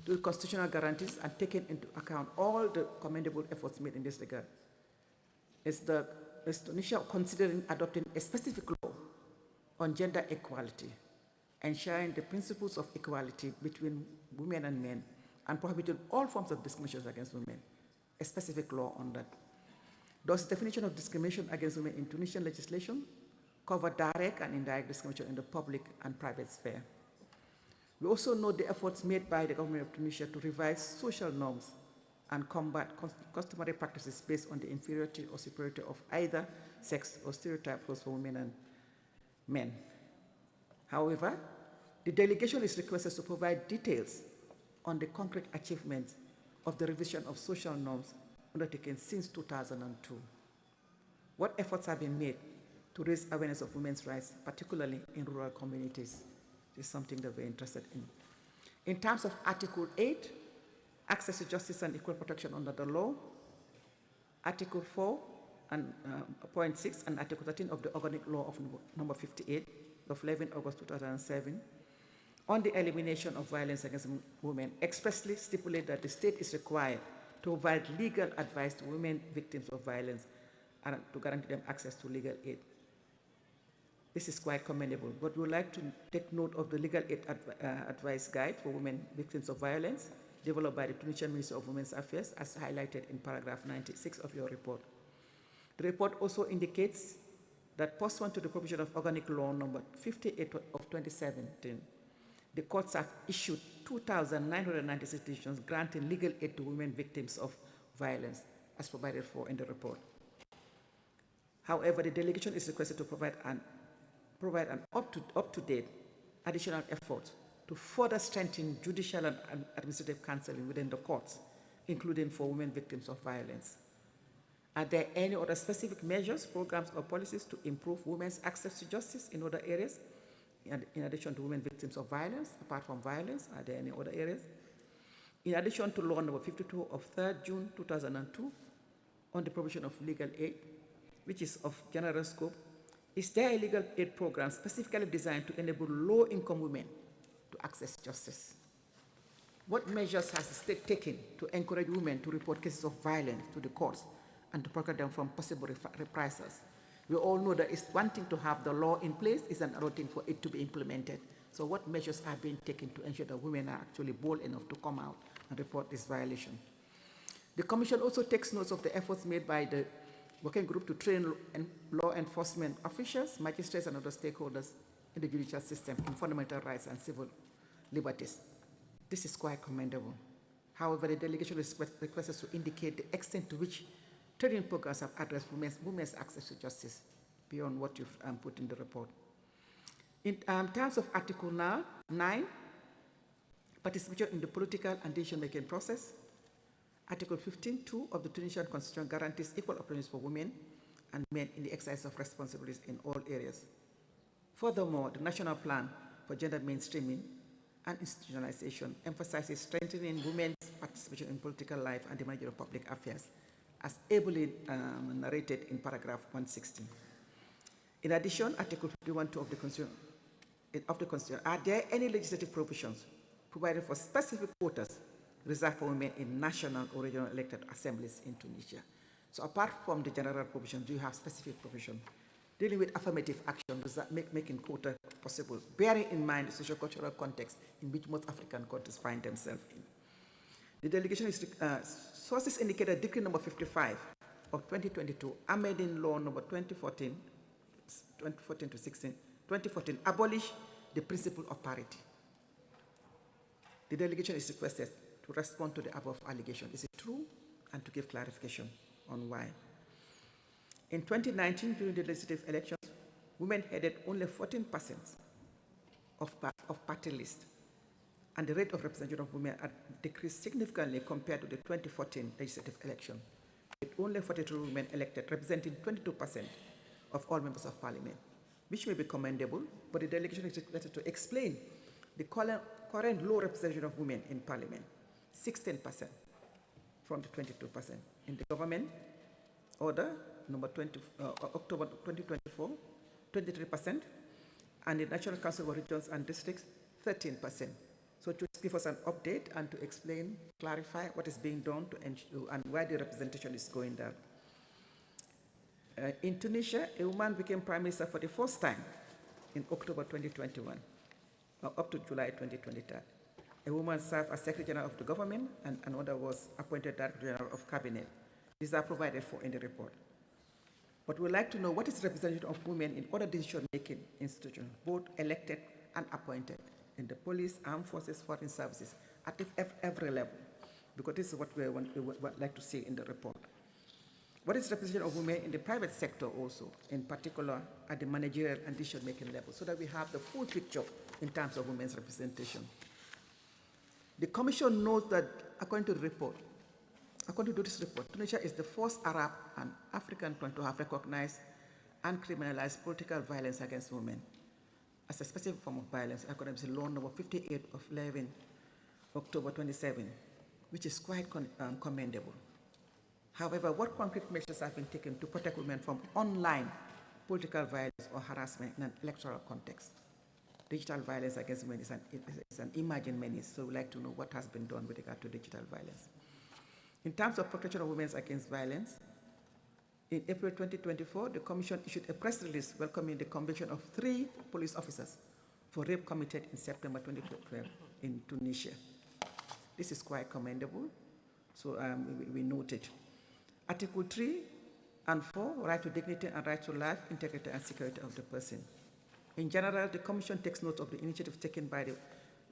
to the constitutional guarantees and taking into account all the commendable efforts made in this regard, is Tunisia considering adopting a specific law on gender equality, ensuring the principles of equality between women and men, and prohibiting all forms of discrimination against women, a specific law on that. Does the definition of discrimination against women in Tunisian legislation cover direct and indirect discrimination in the public and private sphere? We also note the efforts made by the government of Tunisia to revise social norms and combat customary practices based on the inferiority or superiority of either sex or stereotypes for women and men. However, the delegation is requested to provide details on the concrete achievements of the revision of social norms undertaken since 2002. What efforts have been made to raise awareness of women's rights, particularly in rural communities? This is something that we're interested in. In terms of Article 8, access to justice and equal protection under the law, Article 4 and point 6 and Article 13 of the Organic Law of number 58 of 11 August 2007 on the elimination of violence against women expressly stipulate that the state is required to provide legal advice to women victims of violence and to guarantee them access to legal aid. This is quite commendable, but we would like to take note of the legal aid advice guide for women victims of violence developed by the Tunisian Ministry of Women's Affairs as highlighted in paragraph 96 of your report. The report also indicates that pursuant to the provision of Organic Law number 58 of 2017, the courts have issued 2,996 decisions granting legal aid to women victims of violence, as provided for in the report. However, the delegation is requested to provide an up-to-date additional effort to further strengthen judicial and administrative counseling within the courts, including for women victims of violence. Are there any other specific measures, programs, or policies to improve women's access to justice in other areas, in addition to women victims of violence? Apart from violence, are there any other areas? In addition to law number 52 of 3rd June 2002 on the provision of legal aid, which is of general scope, is there a legal aid program specifically designed to enable low-income women to access justice? What measures has the state taken to encourage women to report cases of violence to the courts and to protect them from possible reprisals? We all know that it's one thing to have the law in place, it's another thing for it to be implemented. So what measures are being taken to ensure that women are actually bold enough to come out and report this violation? The Commission also takes notes of the efforts made by the working group to train law enforcement officials, magistrates, and other stakeholders in the judicial system in fundamental rights and civil liberties. This is quite commendable. However, the delegation requests us to indicate the extent to which training programs have addressed women's access to justice beyond what you've put in the report. In terms of Article 9, participation in the political and decision-making process, Article 15.2 of the Tunisian Constitution guarantees equal opportunities for women and men in the exercise of responsibilities in all areas. Furthermore, the National Plan for Gender Mainstreaming and Institutionalization emphasizes strengthening women's participation in political life and the management of public affairs, as ably narrated in paragraph 116. In addition, Article 51.2 of the Constitution, are there any legislative provisions provided for specific quotas reserved for women in national or regional elected assemblies in Tunisia? So apart from the general provisions, do you have specific provision dealing with affirmative action, does that making quota possible, bearing in mind the socio-cultural context in which most African countries find themselves in? The delegation sources indicate that Decree number 55 of 2022, amending law number 2014 to 16, 2014, abolish the principle of parity. The delegation is requested to respond to the above allegation. Is it true? And to give clarification on why. In 2019, during the legislative elections, women headed only 14% of party lists, and the rate of representation of women had decreased significantly compared to the 2014 legislative election, with only 43 women elected, representing 22% of all members of parliament, which may be commendable, but the delegation is requested to explain the current low representation of women in parliament, 16% from the 22%. In the government order, number 20, October 2024, 23%, and the National Council of Regions and Districts, 13%. So to give us an update and to explain, clarify what is being done to ensure and why the representation is going down. In Tunisia, a woman became prime minister for the first time in October 2021, up to July 2023. A woman served as Secretary General of the government, and another was appointed Director General of Cabinet. These are provided for in the report. But we'd like to know what is the representation of women in other decision-making institutions, both elected and appointed, in the police, armed forces, foreign services, at every level, because this is what we would like to see in the report. What is the representation of women in the private sector also, in particular at the managerial and decision-making level, so that we have the full picture in terms of women's representation. The Commission notes that, according to this report, Tunisia is the first Arab and African country to have recognized and criminalized political violence against women as a specific form of violence, according to law number 58 of 11 October 27, which is quite commendable. However, what concrete measures have been taken to protect women from online political violence or harassment in an electoral context? Digital violence against women is an emerging menace, so we'd like to know what has been done with regard to digital violence. In terms of protection of women against violence, in April 2024, the Commission issued a press release welcoming the conviction of 3 police officers for rape committed in September 2012 in Tunisia. This is quite commendable, so we note it. Article 3 and 4, right to dignity and right to life, integrity and security of the person. In general, the Commission takes note of the initiative taken by the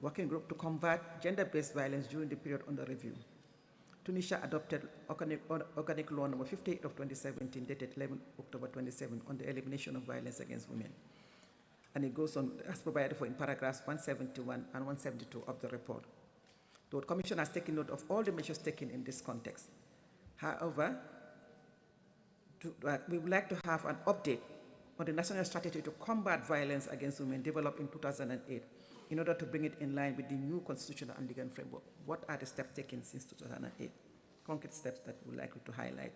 working group to combat gender-based violence during the period under review. Tunisia adopted organic law number 58 of 2017, dated 11 October 2007, on the elimination of violence against women. And it goes on as provided for in paragraphs 171 and 172 of the report. The Commission has taken note of all the measures taken in this context. However, we would like to have an update on the national strategy to combat violence against women developed in 2008 in order to bring it in line with the new constitutional and legal framework. What are the steps taken since 2008? Concrete steps that we would like to highlight.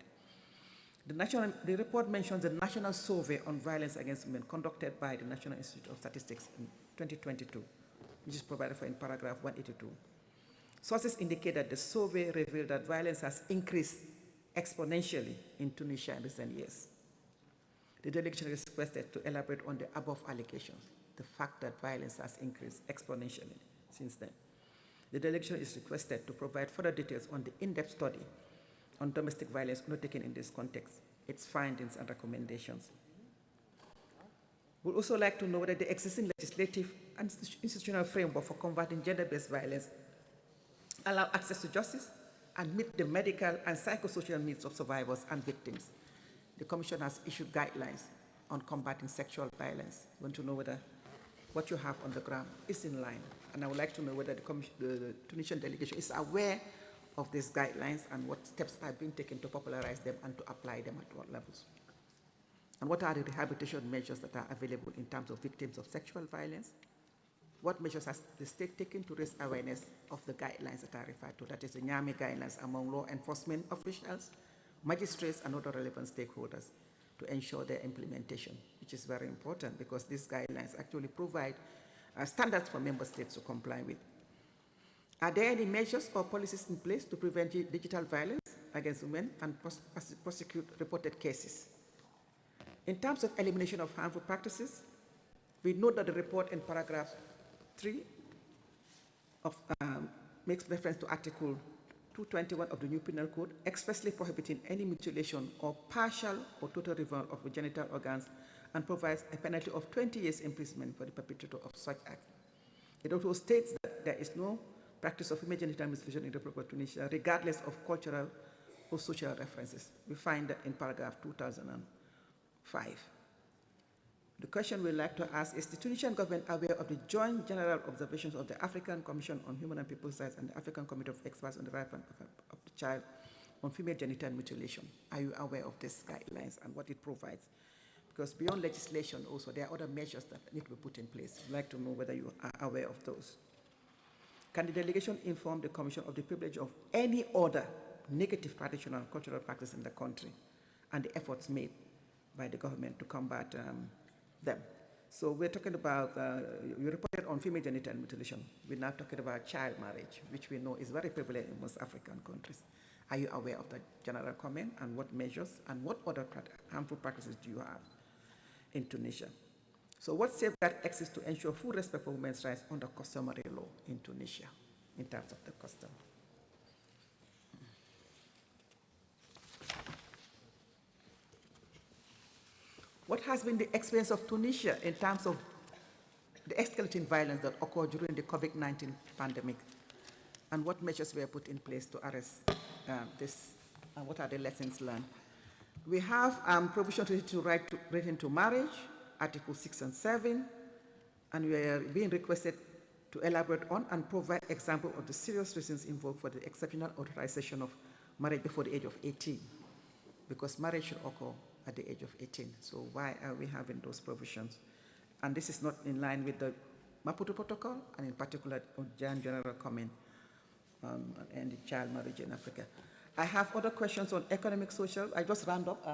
The report mentions the National Survey on Violence Against Women conducted by the National Institute of Statistics in 2022, which is provided for in paragraph 182. Sources indicate that the survey revealed that violence has increased exponentially in Tunisia in recent years. The delegation is requested to elaborate on the above allegations, the fact that violence has increased exponentially since then. The delegation is requested to provide further details on the in-depth study on domestic violence undertaken in this context, its findings and recommendations. We'd also like to know whether the existing legislative and institutional framework for combating gender-based violence allow access to justice and meet the medical and psychosocial needs of survivors and victims. The Commission has issued guidelines on combating sexual violence. We want to know whether what you have on the ground is in line. And I would like to know whether the Tunisian delegation is aware of these guidelines and what steps are being taken to popularize them and to apply them at what levels. And what are the rehabilitation measures that are available in terms of victims of sexual violence? What measures has the state taken to raise awareness of the guidelines that are referred to, that is the NYAMI guidelines, among law enforcement officials, magistrates, and other relevant stakeholders to ensure their implementation, which is very important because these guidelines actually provide standards for member states to comply with. Are there any measures or policies in place to prevent digital violence against women and prosecute reported cases? In terms of elimination of harmful practices, we note that the report in paragraph 3 of, makes reference to Article 221 of the new Penal Code, expressly prohibiting any mutilation or partial or total removal of genital organs, and provides a penalty of 20 years imprisonment for the perpetrator of such act. It also states that there is no practice of female genital mutilation in the Republic of Tunisia, regardless of cultural or social references. We find that in paragraph 2005. The question we'd like to ask is, the Tunisian government aware of the joint general observations of the African Commission on Human and People's Rights and the African Committee of Experts on the Rights of the Child on female genital mutilation? Are you aware of these guidelines and what it provides? Because beyond legislation also, there are other measures that need to be put in place. I'd like to know whether you are aware of those. Can the delegation inform the Commission of the privilege of any other negative traditional and cultural practice in the country and the efforts made by the government to combat them? So we're talking about, you reported on female genital mutilation. We're now talking about child marriage, which we know is very prevalent in most African countries. Are you aware of the general comment and what measures and what other harmful practices do you have in Tunisia? So what safeguard exists to ensure full respect for women's rights under customary law in Tunisia in terms of the custom? What has been the experience of Tunisia in terms of the escalating violence that occurred during the COVID-19 pandemic? And what measures were put in place to arrest this? And what are the lessons learned? We have provision to right to marriage, Article 6 and 7, and we are being requested to elaborate on and provide example of the serious reasons involved for the exceptional authorization of marriage before the age of 18, because marriage should occur at the age of 18. So why are we having those provisions? And this is not in line with the Maputo Protocol, and in particular on general comment and the child marriage in Africa. I have other questions on economic, social. I just round up,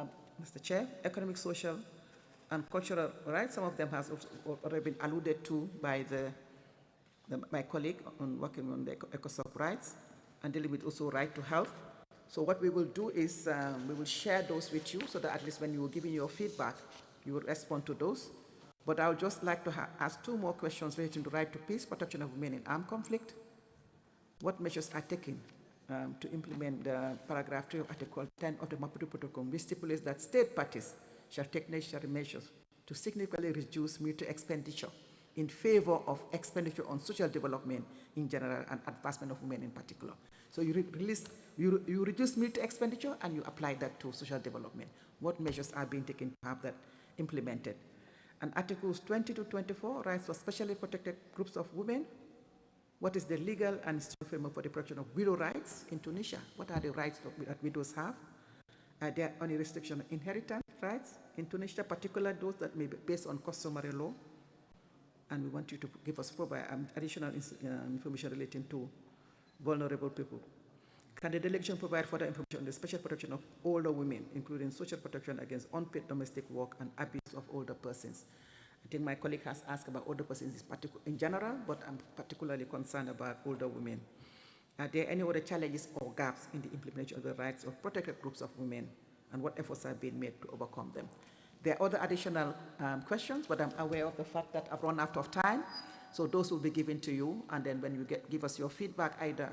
Mr. Chair, economic, social, and cultural rights. Some of them has already been alluded to by my colleague on working on the ECOSOC rights and dealing with also right to health. So what we will do is we will share those with you so that at least when you are giving your feedback, you will respond to those. But I would just like to ask two more questions relating to right to peace, protection of women in armed conflict. What measures are taken to implement paragraph 3 of Article 10 of the Maputo Protocol, which stipulates that state parties shall take necessary measures to significantly reduce military expenditure in favor of expenditure on social development in general and advancement of women in particular. So you reduce military expenditure and you apply that to social development. What measures are being taken to have that implemented? And Articles 20 to 24, rights for specially protected groups of women. What is the legal and institutional framework for the protection of widow rights in Tunisia? What are the rights that widows have? Are there any restriction on inheritance rights in Tunisia, particularly those that may be based on customary law? And we want you to give us additional information relating to vulnerable people. Can the delegation provide further information on the special protection of older women, including social protection against unpaid domestic work and abuse of older persons? I think my colleague has asked about older persons in general, but I'm particularly concerned about older women. Are there any other challenges or gaps in the implementation of the rights of protected groups of women, and what efforts are being made to overcome them? There are other additional questions, but I'm aware of the fact that I've run out of time. So those will be given to you, and then when you give us your feedback, either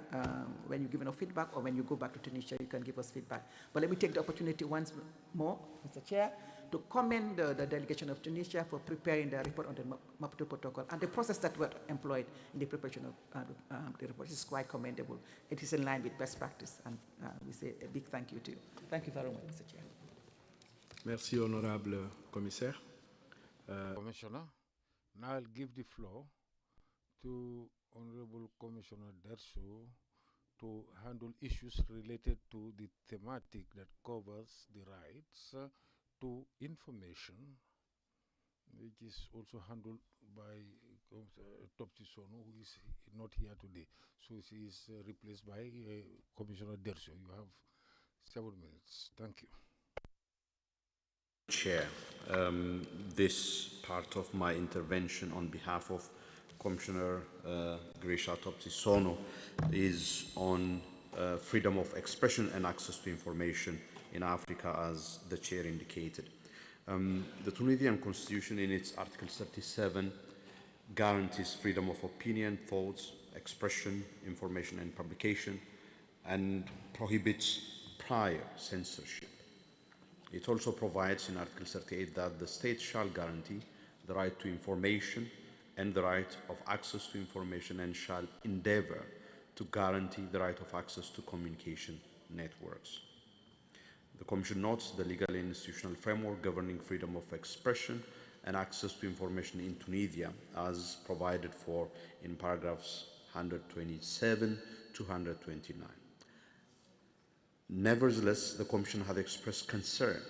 when you give us feedback or when you go back to Tunisia, you can give us feedback. But let me take the opportunity once more, Mr. Chair, to commend the delegation of Tunisia for preparing the report on the Maputo Protocol, and the process that was employed in the preparation of the report is quite commendable. It is in line with best practice, and we say a big thank you to you. Thank you very much, Mr. Chair. Merci, honorable commissaire. Commissioner, now I'll give the floor to Honorable Commissioner Derso to handle issues related to the thematic that covers the rights to information, which is also handled by Topti Sono, who is not here today. So she is replaced by Commissioner Derso. You have 7 minutes. Thank you. Chair, this part of my intervention on behalf of Commissioner Grisha Topti-Sono is on freedom of expression and access to information in Africa, as the chair indicated. The Tunisian constitution in its Article 37 guarantees freedom of opinion, thoughts, expression, information and publication, and prohibits prior censorship. It also provides in Article 38 that the state shall guarantee the right to information and the right of access to information, and shall endeavor to guarantee the right of access to communication networks. The Commission notes the legal and institutional framework governing freedom of expression and access to information in Tunisia as provided for in paragraphs 127 to 129. Nevertheless, the Commission had expressed concern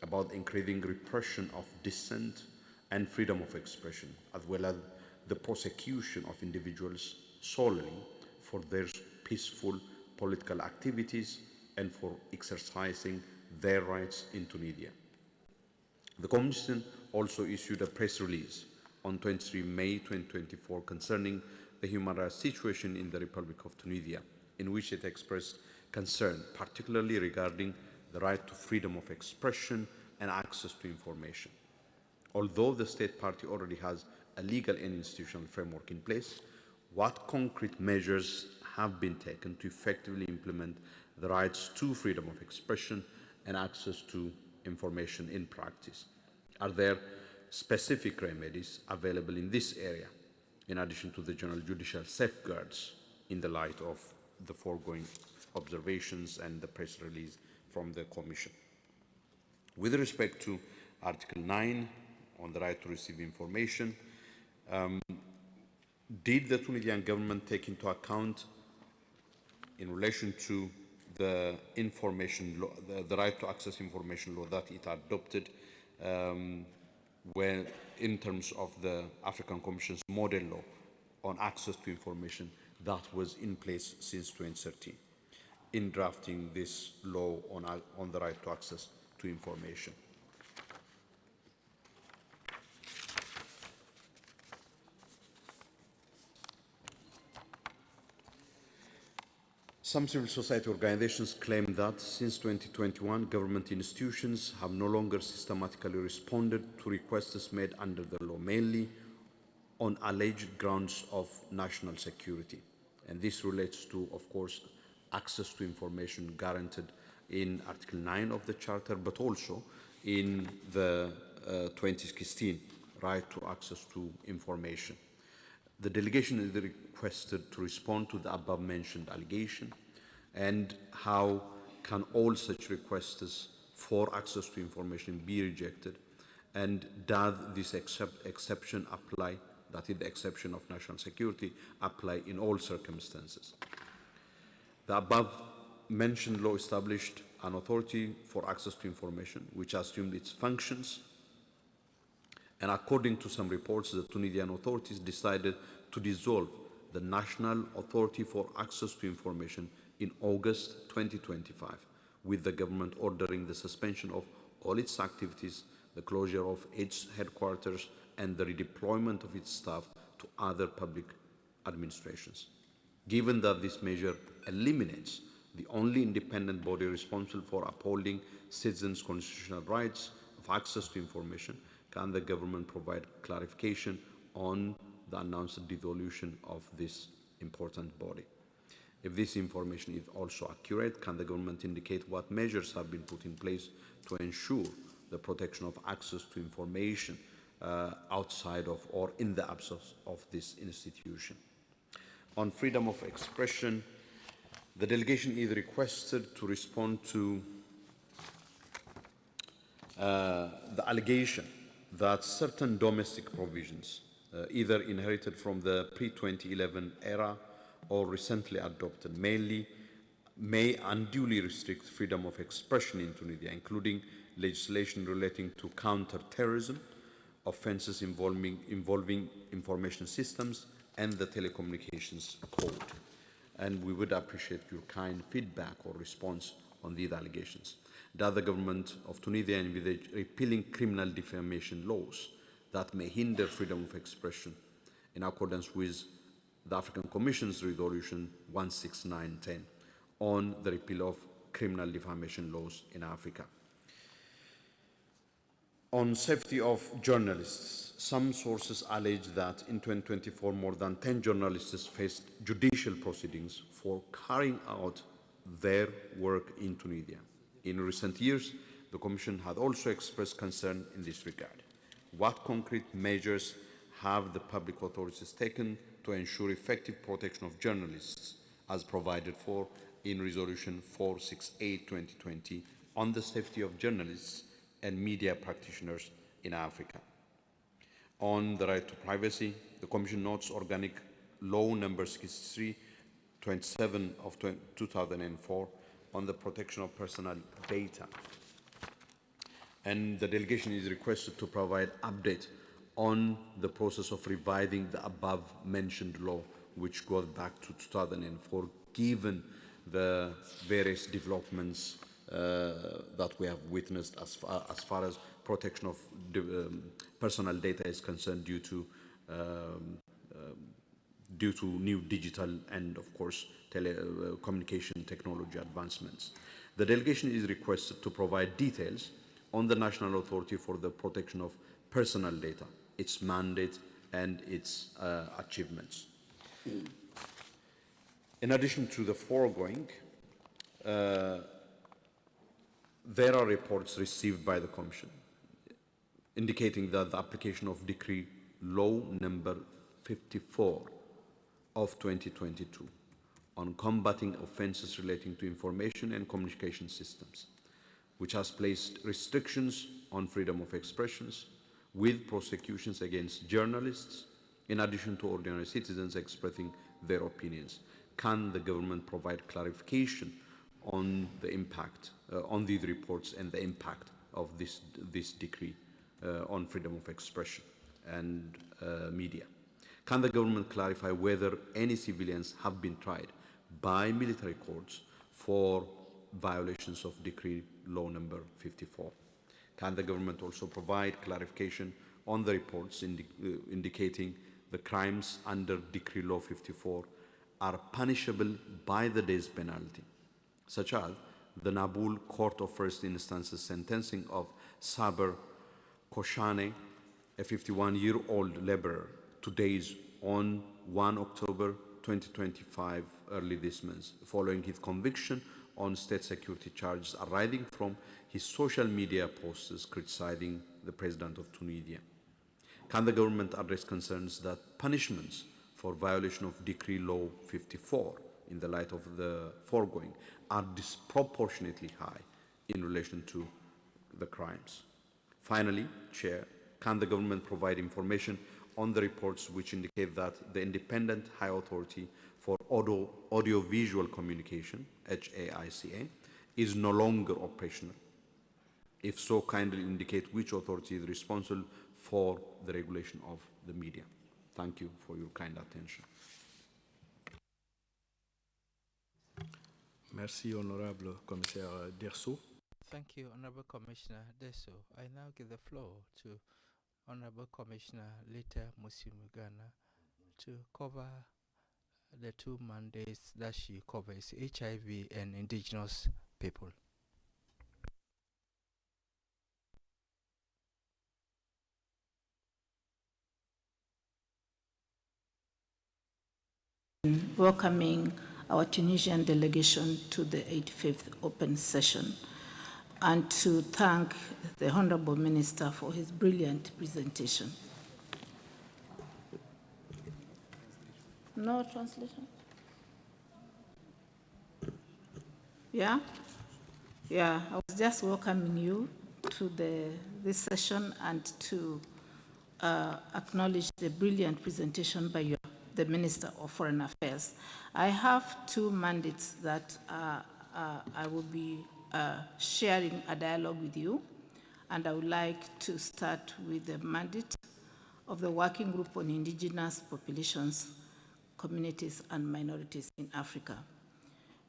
about increasing repression of dissent and freedom of expression, as well as the prosecution of individuals solely for their peaceful political activities and for exercising their rights in Tunisia. The Commission also issued a press release on 23 May 2024 concerning the human rights situation in the Republic of Tunisia, in which it expressed concern, particularly regarding the right to freedom of expression and access to information. Although the state party already has a legal and institutional framework in place, what concrete measures have been taken to effectively implement the rights to freedom of expression and access to information in practice? Are there specific remedies available in this area, in addition to the general judicial safeguards, in the light of the foregoing observations and the press release from the Commission? With respect to Article 9 on the right to receive information, did the Tunisian government take into account, in relation to the information law, the right to access information law that it adopted when, in terms of the African Commission's model law on access to information that was in place since 2013, in drafting this law on the right to access to information? Some civil society organizations claim that since 2021, government institutions have no longer systematically responded to requests made under the law, mainly on alleged grounds of national security. And this relates to, of course, access to information guaranteed in Article 9 of the Charter, but also in the 2016 right to access to information. The delegation is requested to respond to the above-mentioned allegation and how can all such requests for access to information be rejected, and does this exception apply, that is the exception of national security, apply in all circumstances. The above-mentioned law established an authority for access to information which assumed its functions, and according to some reports, the Tunisian authorities decided to dissolve the National Authority for Access to Information in August 2025, with the government ordering the suspension of all its activities, the closure of its headquarters, and the redeployment of its staff to other public administrations. Given that this measure eliminates the only independent body responsible for upholding citizens' constitutional rights of access to information, can the government provide clarification on the announced dissolution of this important body? If this information is also accurate, can the government indicate what measures have been put in place to ensure the protection of access to information outside of or in the absence of this institution? On freedom of expression, the delegation is requested to respond to the allegation that certain domestic provisions, either inherited from the pre-2011 era or recently adopted, may unduly restrict freedom of expression in Tunisia, including legislation relating to counter-terrorism, offences involving information systems, and the Telecommunications Code. And we would appreciate your kind feedback or response on these allegations. Does the government of Tunisia envisage repealing criminal defamation laws that may hinder freedom of expression in accordance with the African Commission's Resolution 16910 on the repeal of criminal defamation laws in Africa? On safety of journalists, some sources allege that in 2024 more than 10 journalists faced judicial proceedings for carrying out their work in Tunisia. In recent years, the Commission had also expressed concern in this regard. What concrete measures have the public authorities taken to ensure effective protection of journalists as provided for in Resolution 468/2020 on the safety of journalists and media practitioners in Africa? On the right to privacy, the Commission notes Organic Law number 63/27 of 2004 on the protection of personal data. And the delegation is requested to provide update on the process of revising the above-mentioned law, which goes back to 2004, given the various developments that we have witnessed as far as protection of personal data is concerned due to new digital and, of course, telecommunication technology advancements. The delegation is requested to provide details on the National Authority for the Protection of Personal Data, its mandate and its achievements. In addition to the foregoing, there are reports received by the Commission indicating that the application of Decree Law number 54 of 2022 on combating offences relating to information and communication systems, which has placed restrictions on freedom of expressions with prosecutions against journalists, in addition to ordinary citizens expressing their opinions. Can the government provide clarification on the impact, on these reports and the impact of this decree on freedom of expression and media? Can the government clarify whether any civilians have been tried by military courts for violations of Decree Law number 54? Can the government also provide clarification on the reports indicating the crimes under Decree Law 54 are punishable by the death penalty, such as the Nabul Court of First Instance's sentencing of Saber Koshane, a 51-year-old laborer, to days on 1 October 2025, early this month, following his conviction on state security charges arising from his social media posts criticizing the President of Tunisia? Can the government address concerns that punishments for violation of Decree Law 54 in the light of the foregoing are disproportionately high in relation to the crimes? Finally, Chair, can the government provide information on the reports which indicate that the Independent High Authority for Audiovisual Communication, HAICA, is no longer operational? If so, kindly indicate which authority is responsible for the regulation of the media. Thank you for your kind attention. Merci, Honorable Commissaire Derso. Thank you, Honorable Commissioner Deso. I now give the floor to Honorable Commissioner Lita Musimugana to cover the two mandates that she covers, HIV and indigenous people. Welcoming our Tunisian delegation to the 85th open session, and to thank the Honorable Minister for his brilliant presentation. No translation? Yeah? Yeah, I was just welcoming you to this session and to acknowledge the brilliant presentation by the Minister of Foreign Affairs. I have two mandates that I will be sharing a dialogue with you, and I would like to start with the mandate of the Working Group on Indigenous Populations, Communities and Minorities in Africa.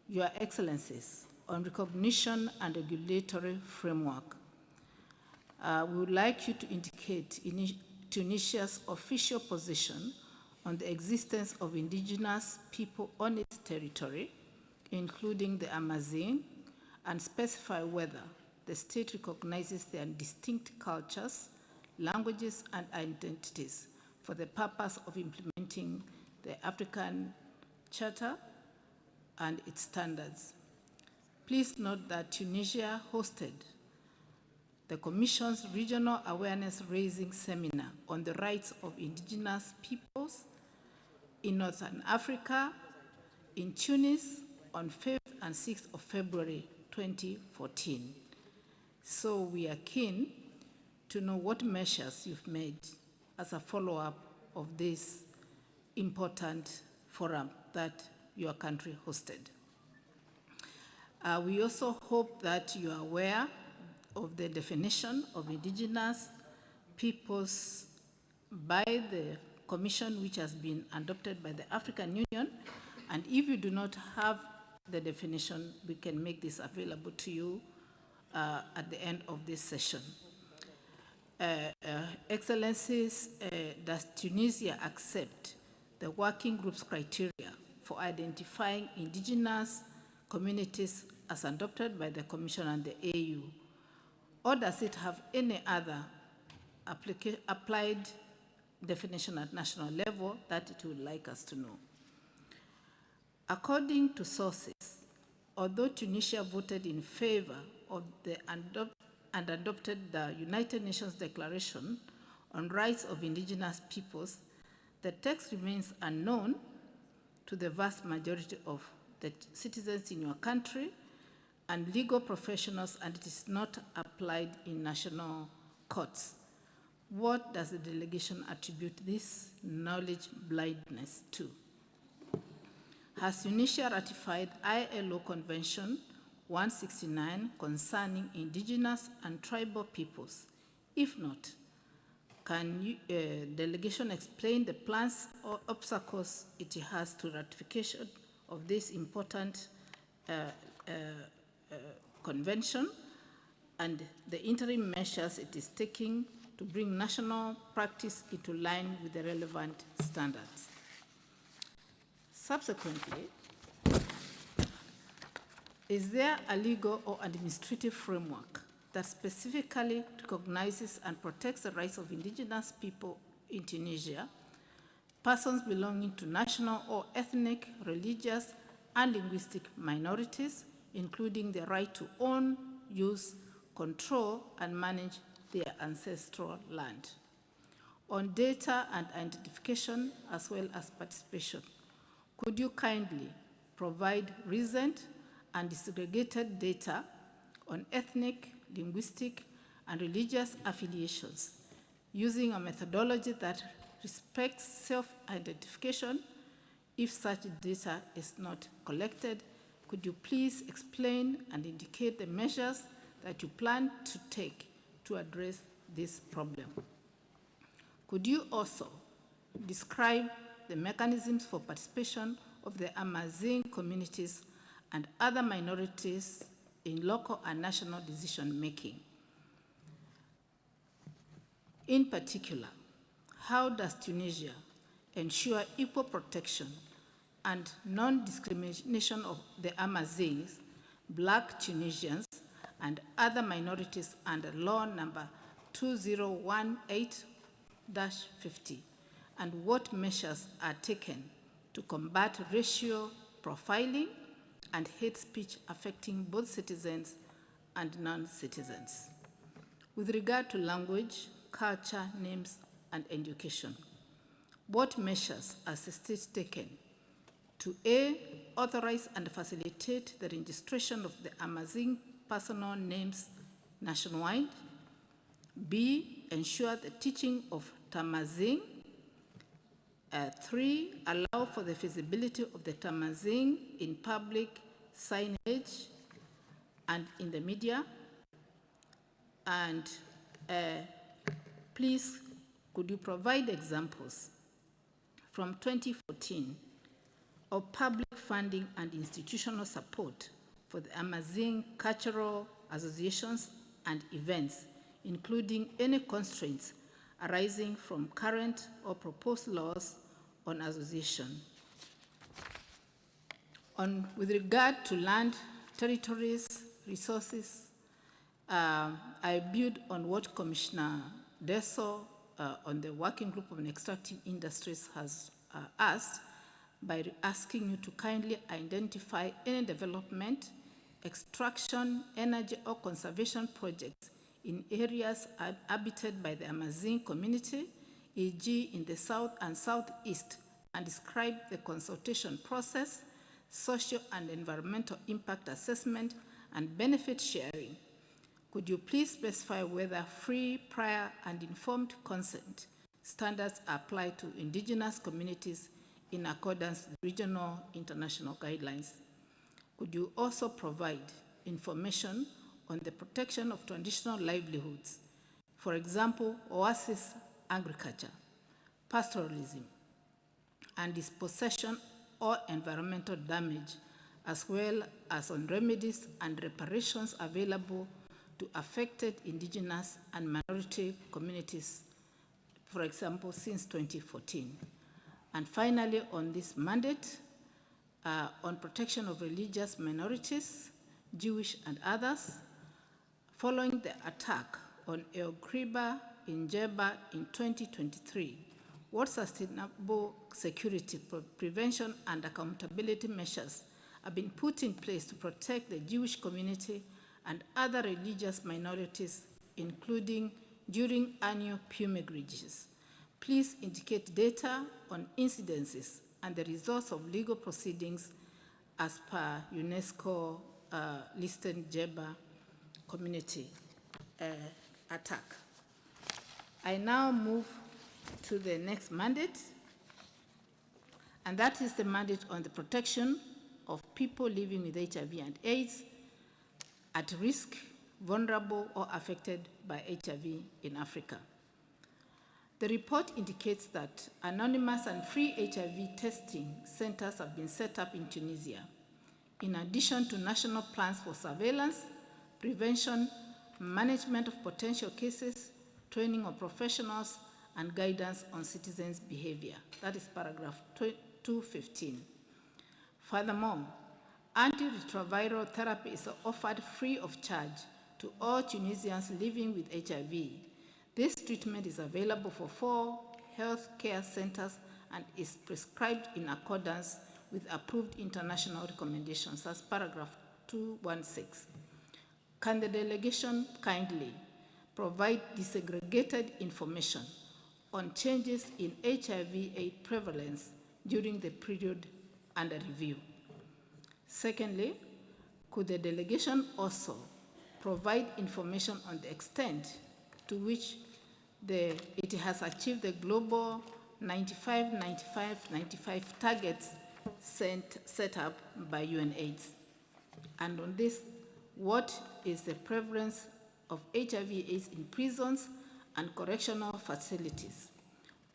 Your Excellencies, on recognition and regulatory framework, we would like you to indicate Tunisia's official position on the existence of indigenous people on its territory, including the Amazigh, and specify whether the state recognizes their distinct cultures, languages, and identities for the purpose of implementing the African Charter and its standards. Please note that Tunisia hosted the Commission's Regional Awareness Raising Seminar on the Rights of Indigenous Peoples in Northern Africa in Tunis on 5th and 6th of February 2014. So we are keen to know what measures you've made as a follow-up of this important forum that your country hosted. We also hope that you are aware of the definition of indigenous peoples by the Commission, which has been adopted by the African Union. And if you do not have the definition, we can make this available to you at the end of this session. Excellencies, does Tunisia accept the working group's criteria for identifying indigenous communities as adopted by the Commission and the AU? Or does it have any other applied definition at national level that it would like us to know? According to sources, although Tunisia voted in favor of and adopted the United Nations Declaration on Rights of Indigenous Peoples, the text remains unknown to the vast majority of the citizens in your country and legal professionals, and it is not applied in national courts. What does the delegation attribute this knowledge blindness to? Has Tunisia ratified ILO Convention 169 concerning indigenous and tribal peoples? If not, can you, delegation explain the plans or obstacles it has to ratification of this important convention, and the interim measures it is taking to bring national practice into line with the relevant standards? Subsequently, is there a legal or administrative framework that specifically recognizes and protects the rights of indigenous people in Tunisia, persons belonging to national or ethnic, religious, and linguistic minorities, including the right to own, use, control, and manage their ancestral land? on data and identification as well as participation. Could you kindly provide recent and disaggregated data on ethnic, linguistic, and religious affiliations using a methodology that respects self-identification? If such data is not collected, could you please explain and indicate the measures that you plan to take to address this problem? Could you also describe the mechanisms for participation of the Amazigh communities and other minorities in local and national decision-making? In particular, how does Tunisia ensure equal protection and non-discrimination of the Amazighs, Black Tunisians, and other minorities under law number 2018-50, and what measures are taken to combat racial profiling and hate speech affecting both citizens and non-citizens? With regard to language, culture, names, and education, what measures are the state taken to A, authorize and facilitate the registration of the Amazigh personal names nationwide, B, ensure the teaching of Tamazight, 3, allow for the feasibility of the Tamazight in public signage and in the media, and please, could you provide examples from 2014 of public funding and institutional support for the Amazigh cultural associations and events, including any constraints arising from current or proposed laws on association? With regard to land, territories, resources, I build on what Commissioner Deso on the Working Group on Extractive Industries has asked, by asking you to kindly identify any development, extraction, energy, or conservation projects in areas habited by the Amazigh community, e.g. in the south and southeast, and describe the consultation process, social and environmental impact assessment, and benefit sharing. Could you please specify whether free, prior, and informed consent standards apply to indigenous communities in accordance with regional international guidelines? Could you also provide information on the protection of traditional livelihoods, for example, oasis agriculture, pastoralism, and dispossession or environmental damage, as well as on remedies and reparations available to affected indigenous and minority communities, for example, since 2014? And finally, on this mandate, on protection of religious minorities, Jewish and others, following the attack on El Kriba in Jebba in 2023, what sustainable security, prevention, and accountability measures have been put in place to protect the Jewish community and other religious minorities, including during annual pilgrimages? Please indicate data on incidences and the results of legal proceedings as per UNESCO listed Jebba community attack. I now move to the next mandate, and that is the mandate on the protection of people living with HIV and AIDS at risk, vulnerable, or affected by HIV in Africa. The report indicates that anonymous and free HIV testing centers have been set up in Tunisia, in addition to national plans for surveillance, prevention, management of potential cases, training of professionals, and guidance on citizens' behavior. That is paragraph 215. Furthermore, antiretroviral therapy is offered free of charge to all Tunisians living with HIV. This treatment is available for 4 health care centers and is prescribed in accordance with approved international recommendations. That's paragraph 216. Can the delegation kindly provide disaggregated information on changes in HIV/AIDS prevalence during the period under review. Secondly, could the delegation also provide information on the extent to which it has achieved the global 95-95-95 targets set up by UNAIDS? And on this, what is the prevalence of HIV/AIDS in prisons and correctional facilities?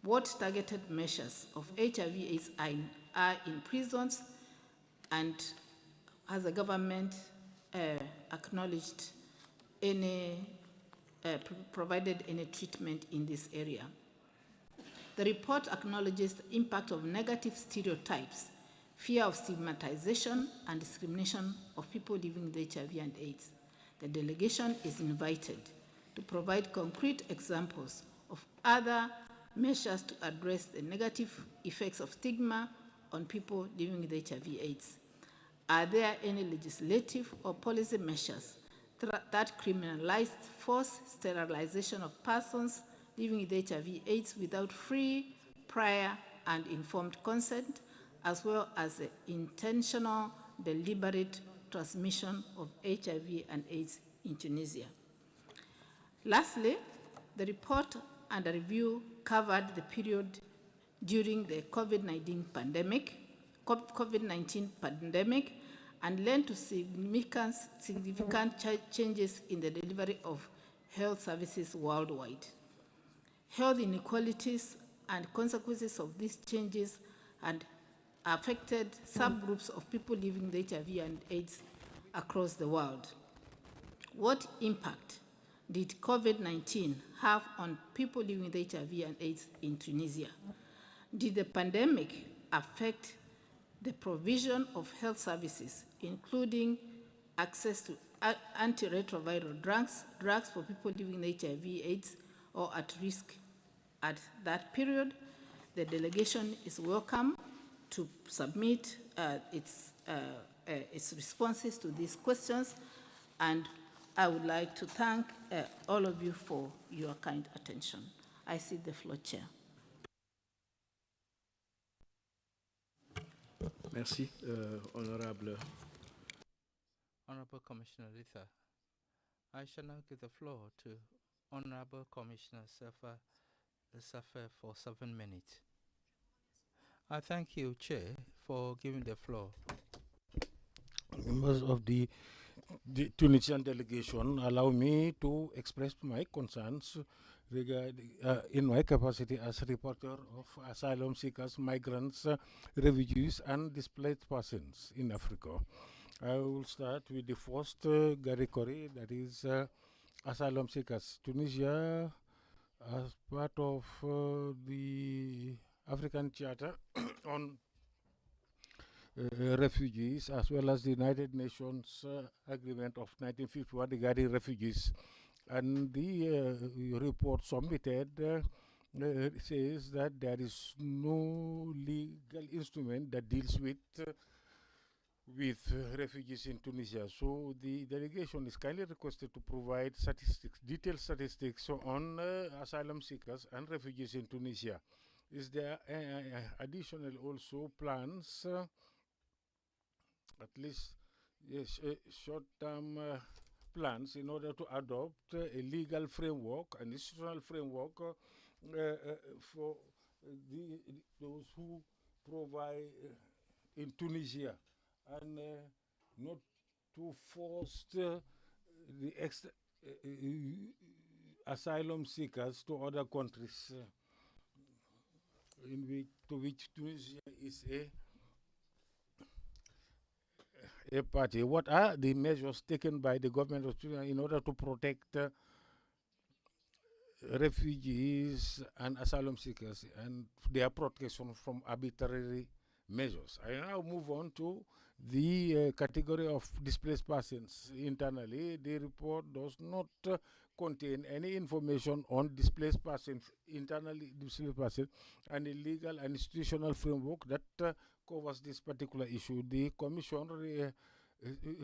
What targeted measures of HIV/AIDS are in prisons, and has the government acknowledged any, provided any treatment in this area? The report acknowledges the impact of negative stereotypes, fear of stigmatization, and discrimination of people living with HIV and AIDS. The delegation is invited to provide concrete examples of other measures to address the negative effects of stigma on people living with HIV/AIDS. Are there any legislative or policy measures that criminalize forced sterilization of persons living with HIV/AIDS without free, prior, and informed consent, as well as the intentional, deliberate transmission of HIV and AIDS in Tunisia? Lastly, the report under review covered the period during the COVID-19 pandemic and led to significant changes in the delivery of health services worldwide. Health inequalities and consequences of these changes had affected subgroups of people living with HIV and AIDS across the world. What impact did COVID-19 have on people living with HIV and AIDS in Tunisia? Did the pandemic affect the provision of health services, including access to antiretroviral drugs for people living with HIV/AIDS or at risk at that period? The delegation is welcome to submit its responses to these questions, and I would like to thank all of you for your kind attention. I cede the floor, Chair. Merci, Honorable. Honorable Commissioner Ritha, I shall now give the floor to Honorable Commissioner Safar for 7 minutes. I thank you, Chair, for giving the floor. Members of the Tunisian delegation, allow me to express my concerns regarding, in my capacity as reporter of asylum seekers, migrants, refugees, and displaced persons in Africa. I will start with the first category, that is asylum seekers. Tunisia, as part of the African Charter on refugees, as well as the United Nations Agreement of 1951 regarding refugees. And the report submitted says that there is no legal instrument that deals with refugees in Tunisia. So the delegation is kindly requested to provide statistics, detailed statistics on asylum seekers and refugees in Tunisia. Is there additional also plans, at least yes, short-term plans in order to adopt a legal framework, an institutional framework for those who provide in Tunisia, and not to force the asylum seekers to other countries to which Tunisia is a party. What are the measures taken by the government of Tunisia in order to protect refugees and asylum seekers and their protection from arbitrary measures? I now move on to the category of displaced persons internally. The report does not contain any information on displaced persons, internally displaced persons, and a legal and institutional framework that covers this particular issue. The Commission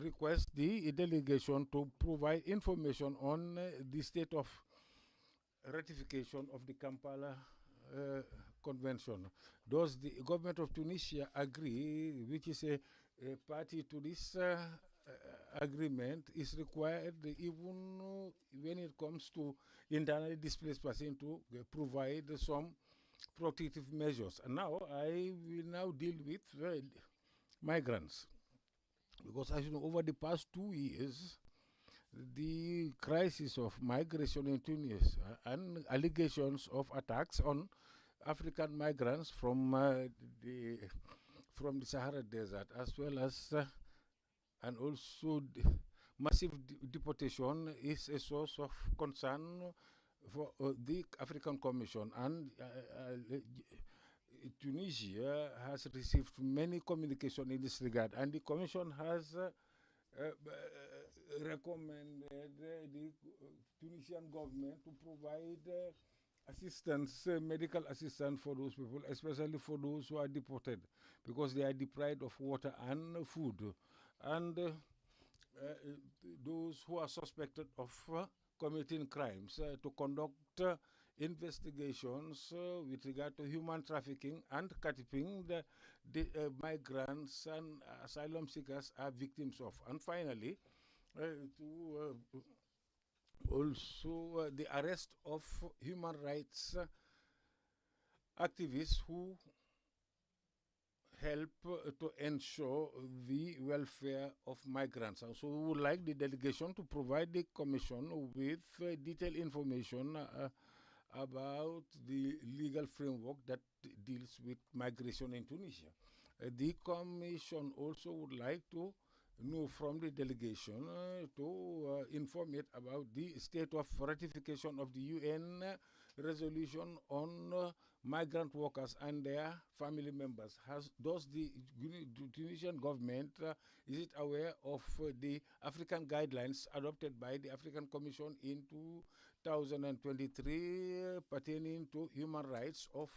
requests the delegation to provide information on the state of ratification of the Kampala Convention. Does the government of Tunisia agree, which is a party to this agreement, is required even when it comes to internally displaced persons to provide some protective measures? And now I will now deal with migrants, because as you know, over the past 2 years, the crisis of migration in Tunisia and allegations of attacks on African migrants from the Sahara Desert, as well as and also massive deportation, is a source of concern for the African Commission. And Tunisia has received many communications in this regard, and the Commission has recommended the Tunisian government to provide assistance, medical assistance for those people, especially for those who are deported, because they are deprived of water and food. And those who are suspected of committing crimes, to conduct investigations with regard to human trafficking and kidnapping the migrants and asylum seekers are victims of. And finally, to also the arrest of human rights activists who help to ensure the welfare of migrants. And so we would like the delegation to provide the Commission with detailed information about the legal framework that deals with migration in Tunisia. The Commission also would like to know from the delegation to inform it about the state of ratification of the UN resolution on migrant workers and their family members. Does the Tunisian government, is it aware of the African guidelines adopted by the African Commission in 2023 pertaining to human rights of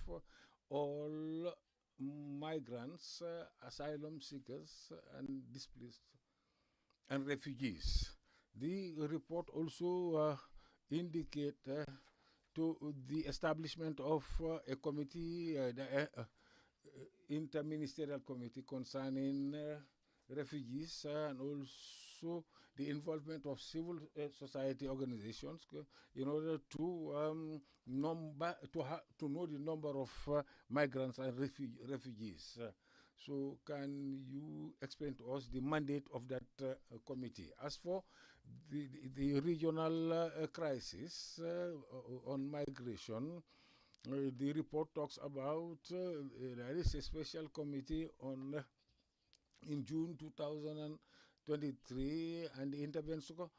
all migrants, asylum seekers, and displaced and refugees? The report also indicate to the establishment of a committee, the interministerial committee concerning refugees, and also the involvement of civil society organizations in order to to know the number of migrants and refugees. So can you explain to us the mandate of that committee? As for the regional crisis on migration, the report talks about there is a special committee on in June 2023, and the intervention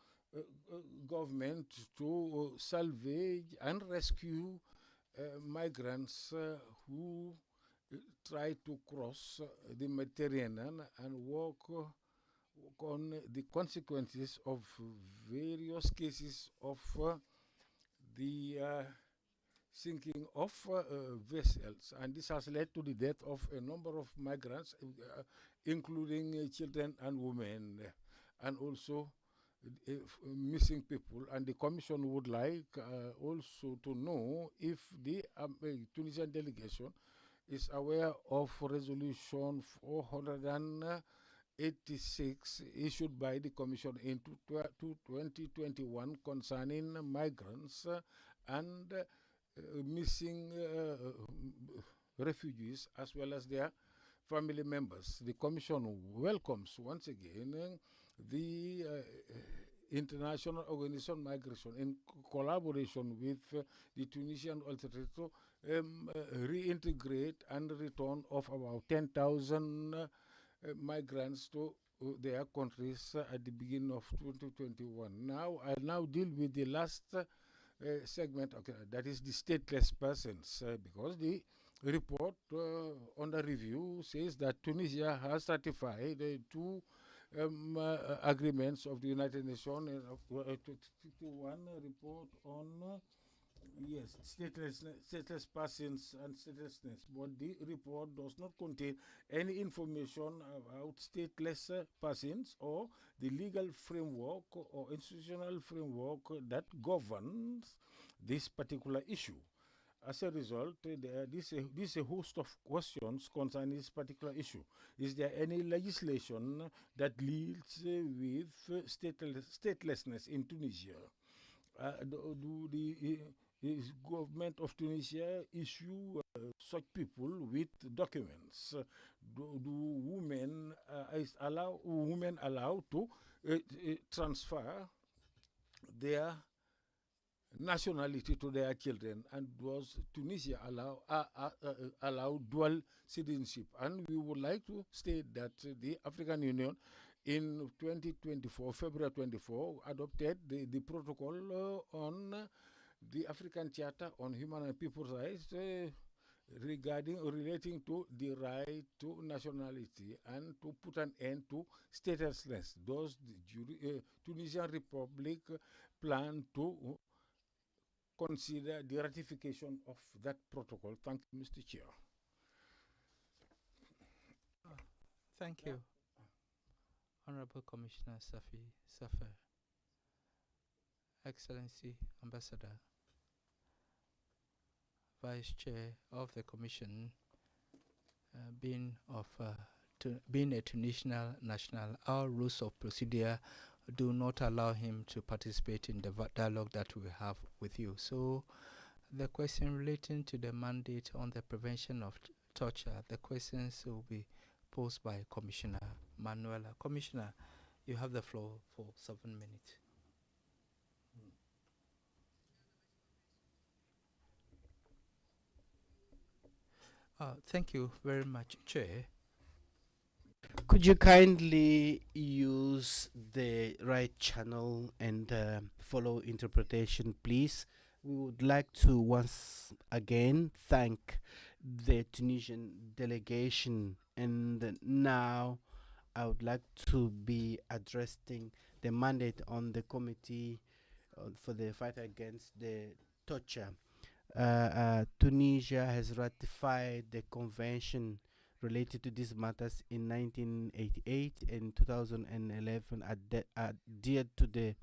government to salvage and rescue migrants who try to cross the Mediterranean and work on the consequences of various cases of the sinking of vessels. And this has led to the death of a number of migrants, including children and women, and also missing people. And the Commission would like also to know if the Tunisian delegation is aware of Resolution 486 issued by the Commission in 2021 concerning migrants and missing refugees as well as their family members. The Commission welcomes once again the International Organization Migration in collaboration with the Tunisian authorities to reintegrate and return of about 10,000 migrants to their countries at the beginning of 2021. Now, I now deal with the last segment, that is the stateless persons, because the report under review says that Tunisia has ratified two agreements of the United Nations, 51 report on stateless persons and statelessness, but the report does not contain any information about stateless persons or the legal framework or institutional framework that governs this particular issue. as a result, this is a host of questions concerning this particular issue. Is there any legislation that deals with statelessness in Tunisia? Do the is government of Tunisia issue such people with documents? Do women allow women allowed to transfer their nationality to their children, and does Tunisia allow dual citizenship? And we would like to state that the African Union in 2024, February 24, adopted the protocol on the African Charter on Human and People's Rights relating to the right to nationality and to put an end to statelessness. Does the Tunisian Republic plan to consider the ratification of that protocol? Thank you, Mr. Chair. Thank you, Honorable Commissioner Safer. Excellency Ambassador, Vice Chair of the Commission, being a Tunisian national, our rules of procedure do not allow him to participate in the dialogue that we have with you. So the question relating to the mandate on the prevention of torture, the questions will be posed by Commissioner Manuela. Commissioner, you have the floor for 7 minutes. Thank you very much, Chair. Could you kindly use the right channel and follow interpretation, please? We would like to once again thank the Tunisian delegation, and now I would like to be addressing the mandate on the committee for the fight against the torture. Tunisia has ratified the convention related to these matters in 1988 and 2011, adhered to the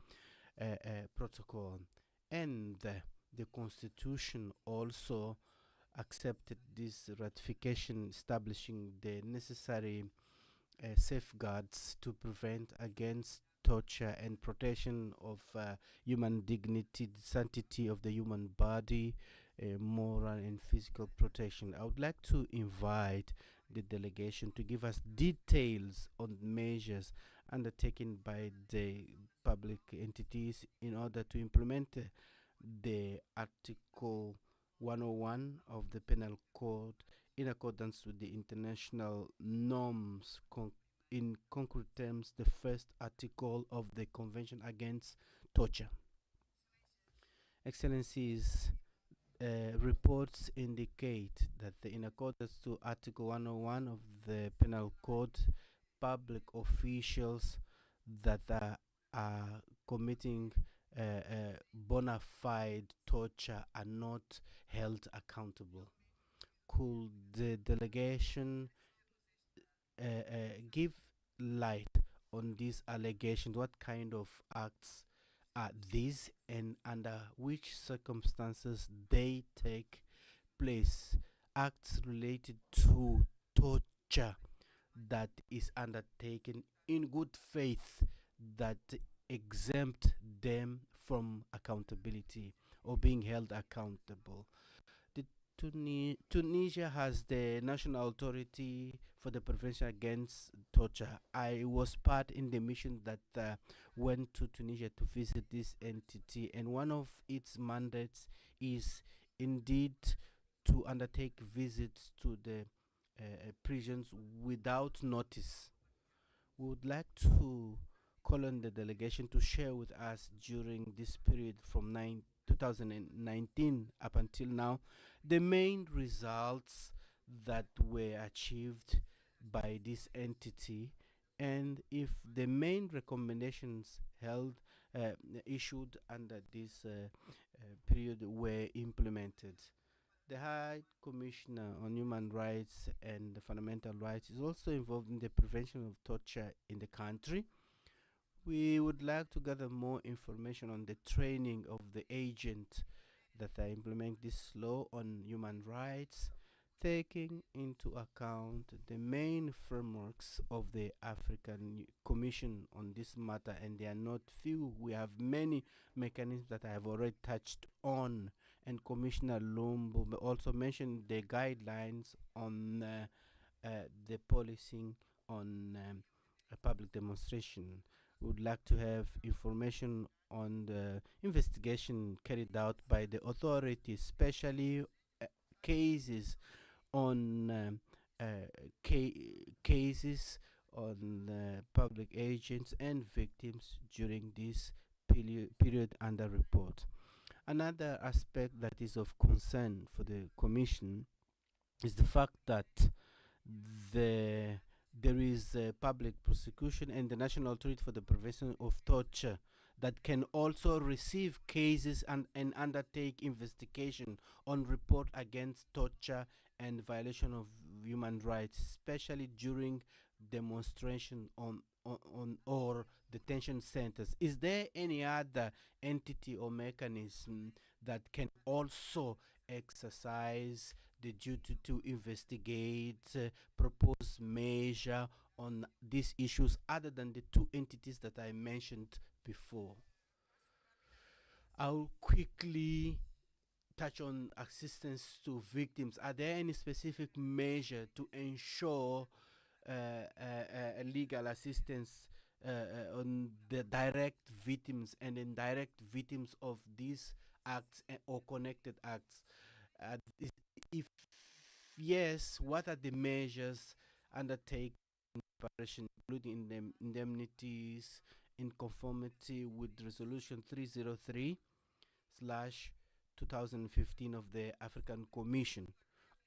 protocol, and the constitution also accepted this ratification, establishing the necessary safeguards to prevent against torture and protection of human dignity, the sanctity of the human body, moral and physical protection. I would like to invite the delegation to give us details on measures undertaken by the public entities in order to implement the Article 101 of the Penal Code in accordance with the international norms. In concrete terms, the first article of the Convention Against Torture. Excellencies, reports indicate that in accordance to Article 101 of the Penal Code, public officials that are committing bona fide torture are not held accountable. Could the delegation give light on these allegations? What kind of acts are these, and under which circumstances they take place? Acts related to torture that is undertaken in good faith that exempt them from accountability or being held accountable. Tunisia has the National Authority for the Prevention Against Torture. I was part in the mission that went to Tunisia to visit this entity, and one of its mandates is indeed to undertake visits to the prisons without notice. We would like to call on the delegation to share with us during this period from 2019 up until now the main results that were achieved by this entity, and if the main recommendations issued under this period were implemented. The High Commissioner on Human Rights and Fundamental Rights is also involved in the prevention of torture in the country. We would like to gather more information on the training of the agent that I implement this law on human rights, taking into account the main frameworks of the African Commission on this matter, and they are not few. We have many mechanisms that I have already touched on, and Commissioner Lumbu also mentioned the guidelines on the policing on a public demonstration. We would like to have information on the investigation carried out by the authorities, especially cases on cases on public agents and victims during this period under report. Another aspect that is of concern for the Commission is the fact that there is a public prosecution and the National Authority for the Prevention of Torture that can also receive cases and undertake investigation on report against torture and violation of human rights, especially during demonstration on or detention centers. Is there any other entity or mechanism that can also exercise the duty to investigate, propose measure on these issues other than the two entities that I mentioned before? I'll quickly touch on assistance to victims. Are there any specific measure to ensure legal assistance on the direct victims and indirect victims of these acts or connected acts? If yes, what are the measures undertaken in preparation, including indemnities in conformity with Resolution 303/2015 of the African Commission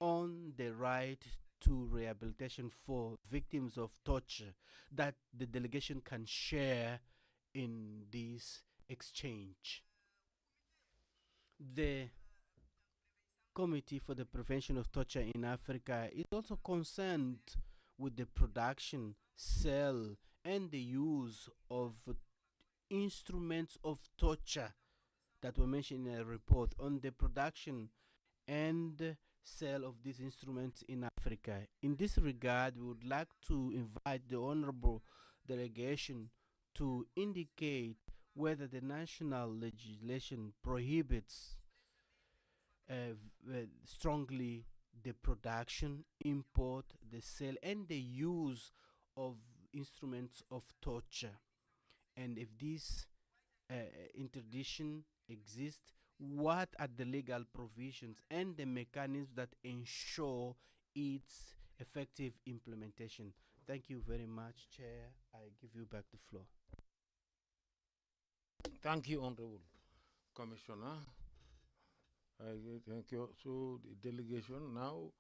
on the right to rehabilitation for victims of torture that the delegation can share in this exchange? The Committee for the Prevention of Torture in Africa is also concerned with the production, sale, and the use of instruments of torture that were mentioned in a report on the production and sale of these instruments in Africa. In this regard, we would like to invite the honorable delegation to indicate whether the national legislation prohibits strongly the production, import, the sale, and the use of instruments of torture. And if this interdiction exists, what are the legal provisions and the mechanisms that ensure its effective implementation? Thank you very much, Chair. I give you back the floor. Thank you, Honorable Commissioner. Thank you. So, the delegation, now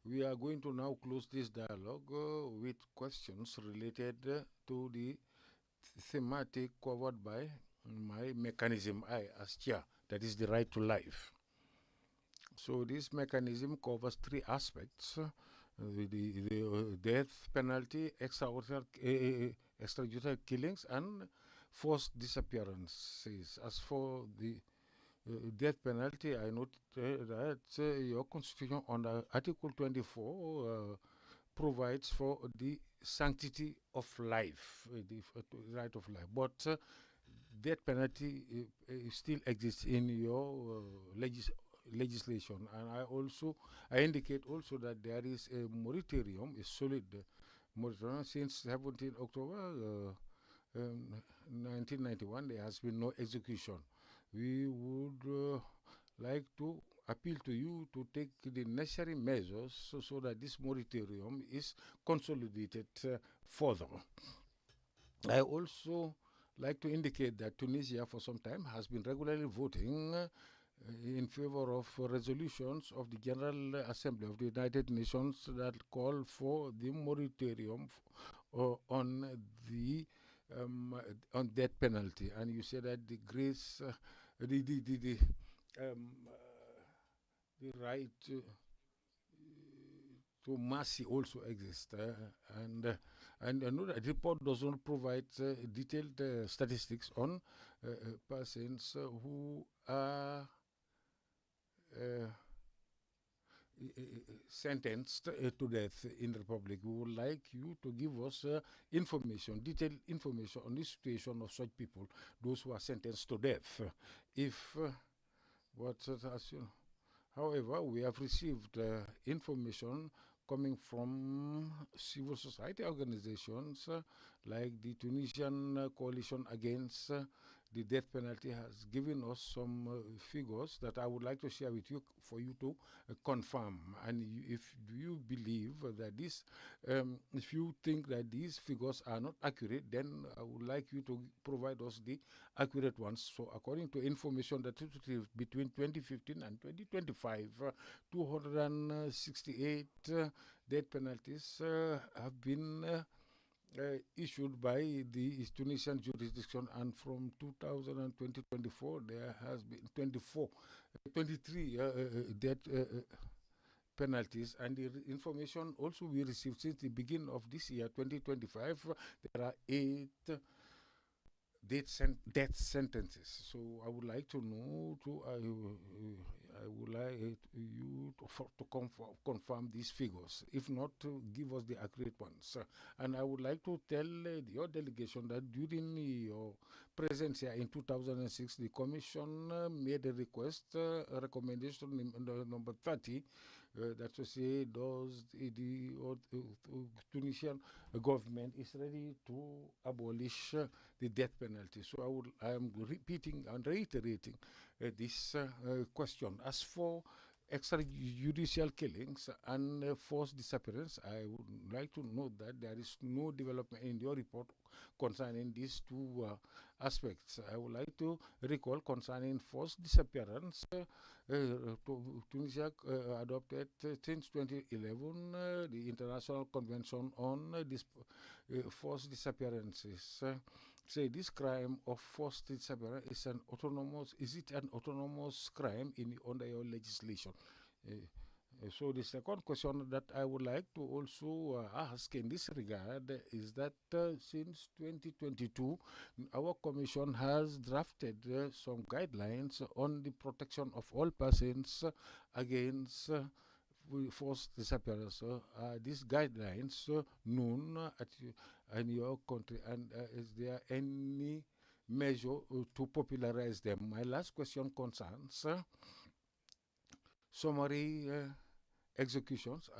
we are going to now close this dialogue with questions related to the thematic covered by my mechanism, I as chair, that is the right to life. So this mechanism covers three aspects: the death penalty, extrajudicial killings, and forced disappearances. As for the death penalty, I note that your constitution under Article 24 provides for the sanctity of life, the right of life. But death penalty still exists in your legislation, and I indicate also that there is a moratorium, a solid moratorium since 17 October 1991. There has been no execution. We would like to appeal to you to take the necessary measures so that this moratorium is consolidated further. I also like to indicate that Tunisia for some time has been regularly voting in favor of resolutions of the General Assembly of the United Nations that call for the moratorium on the on death penalty. And you say that the grace, the right to mercy also exists, and I know that the report does not provide detailed statistics on persons who are sentenced to death in the Republic. We would like you to give us information, detailed information on the situation of such people, those who are sentenced to death. However, we have received information coming from civil society organizations like the Tunisian Coalition Against the Death Penalty has given us some figures that I would like to share with you for you to confirm. And do you believe that this, if you think that these figures are not accurate, then I would like you to provide us the accurate ones. So according to information that is received between 2015 and 2025, 268 death penalties have been issued by the Tunisian jurisdiction, and from 2020-24 there has been 23 death penalties. And the information also we received since the beginning of this year, 2025, there are 8 death sentences. So I would like to know, I would like you to confirm these figures. If not, give us the accurate ones. And I would like to tell your delegation that during your presence here in 2006, the Commission made a request, a recommendation number 30, that to say the Tunisian government is ready to abolish the death penalty. So I am repeating and reiterating this question. As for extrajudicial killings and forced disappearance, I would like to note that there is no development in your report concerning these two aspects. I would like to recall concerning forced disappearance, Tunisia adopted since 2011 the International Convention on Forced Disappearances. Say this crime of forced disappearance is an autonomous crime under your legislation? So the second question that I would like to also ask in this regard is that since 2022, our Commission has drafted some guidelines on the protection of all persons against forced disappearance. These guidelines known in your country, and is there any measure to popularize them? My last question concerns summary executions.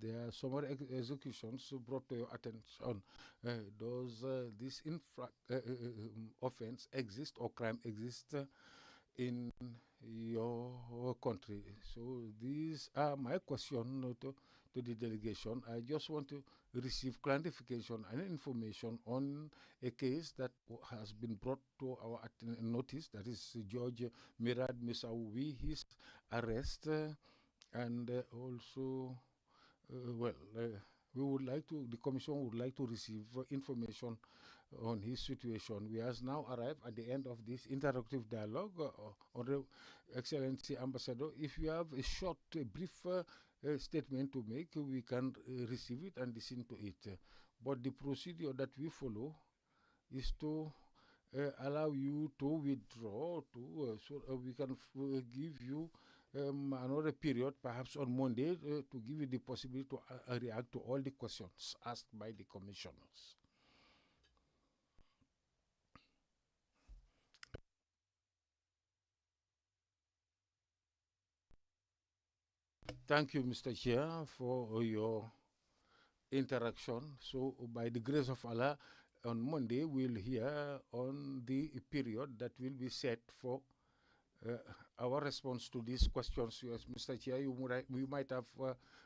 There are summary executions brought to your attention. Does this offense exist or crime exist in your country? So these are my questions to the delegation. I just want to receive clarification and information on a case that has been brought to our notice, that is George Mirad Misaoui, his arrest, and also, we would like to, the Commission would like to receive information on his situation. We have now arrived at the end of this interactive dialogue. Honorable Excellency Ambassador, if you have a short, brief statement to make, we can receive it and listen to it. But the procedure that we follow is to allow you to withdraw, so we can give you another period, perhaps on Monday, to give you the possibility to react to all the questions asked by the commissioners. Thank you, Mr. Chair, for your interaction. So, by the grace of Allah, on Monday we'll hear on the period that will be set for our response to these questions. Yes, Mr. Chair, you might have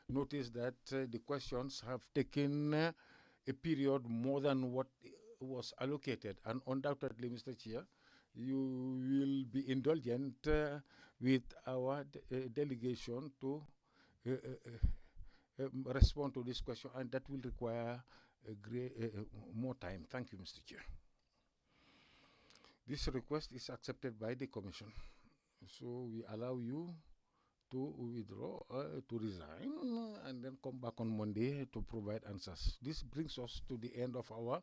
noticed that the questions have taken a period more than what was allocated. And undoubtedly, Mr. Chair, you will be indulgent with our delegation to respond to this question, and that will require more time. Thank you, Mr. Chair. This request is accepted by the Commission. So we allow you to withdraw, to resign, and then come back on Monday to provide answers. This brings us to the end of our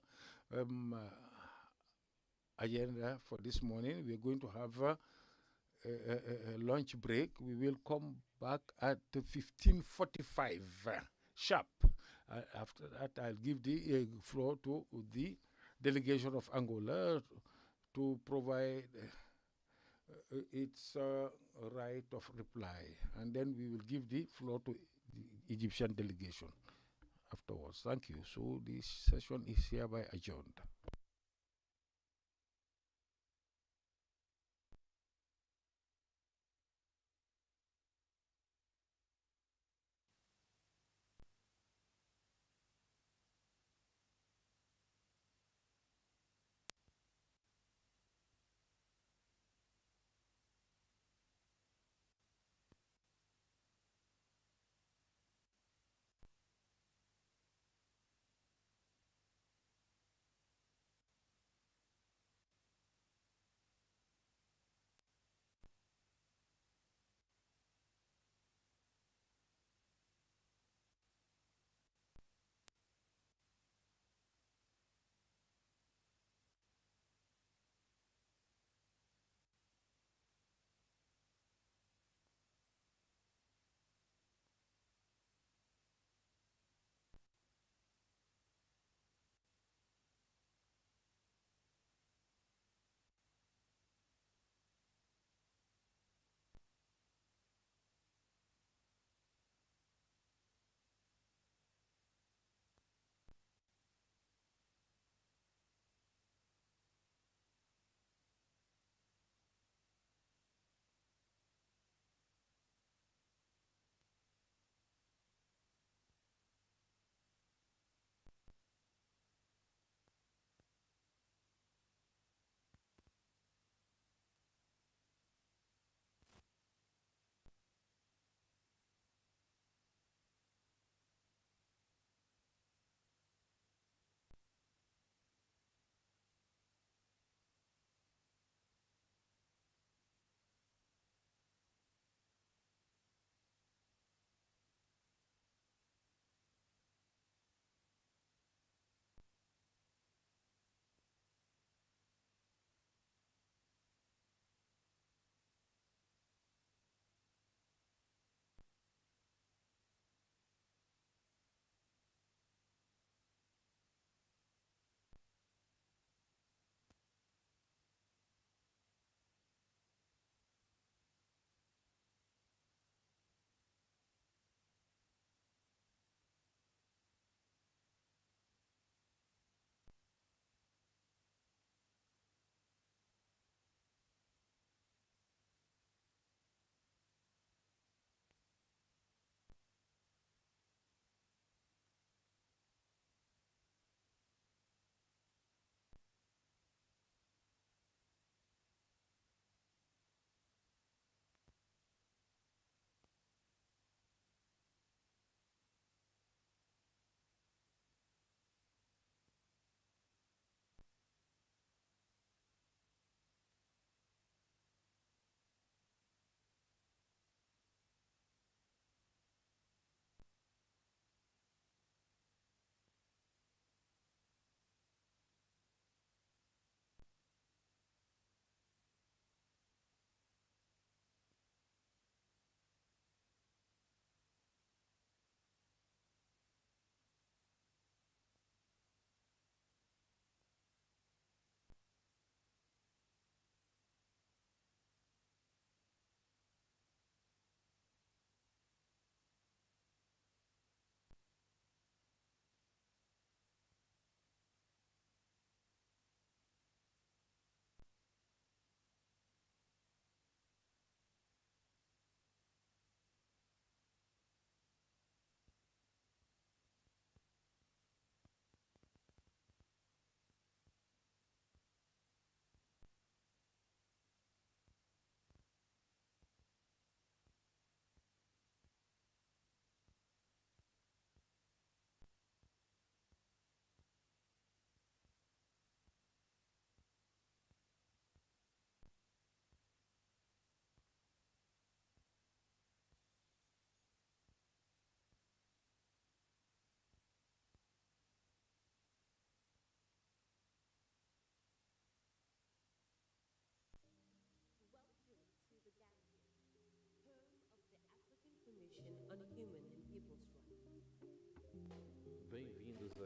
agenda for this morning. We are going to have lunch break. We will come back at 15:45 sharp. After that, I'll give the floor to the delegation of Angola to provide its right of reply. And then we will give the floor to the Egyptian delegation afterwards. Thank you. So this session is hereby adjourned.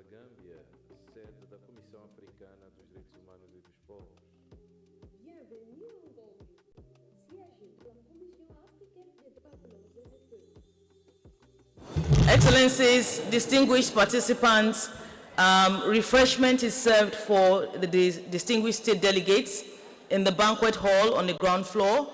da Gâmbia, sede da Comissão Africana dos Direitos Humanos e dos Povos. Bienvenue en Gambie, siège de la Commission africaine des droits de l'homme et des peuples. Excellencies, distinguished participants, refreshment is served for the distinguished state delegates in the banquet hall on the ground floor.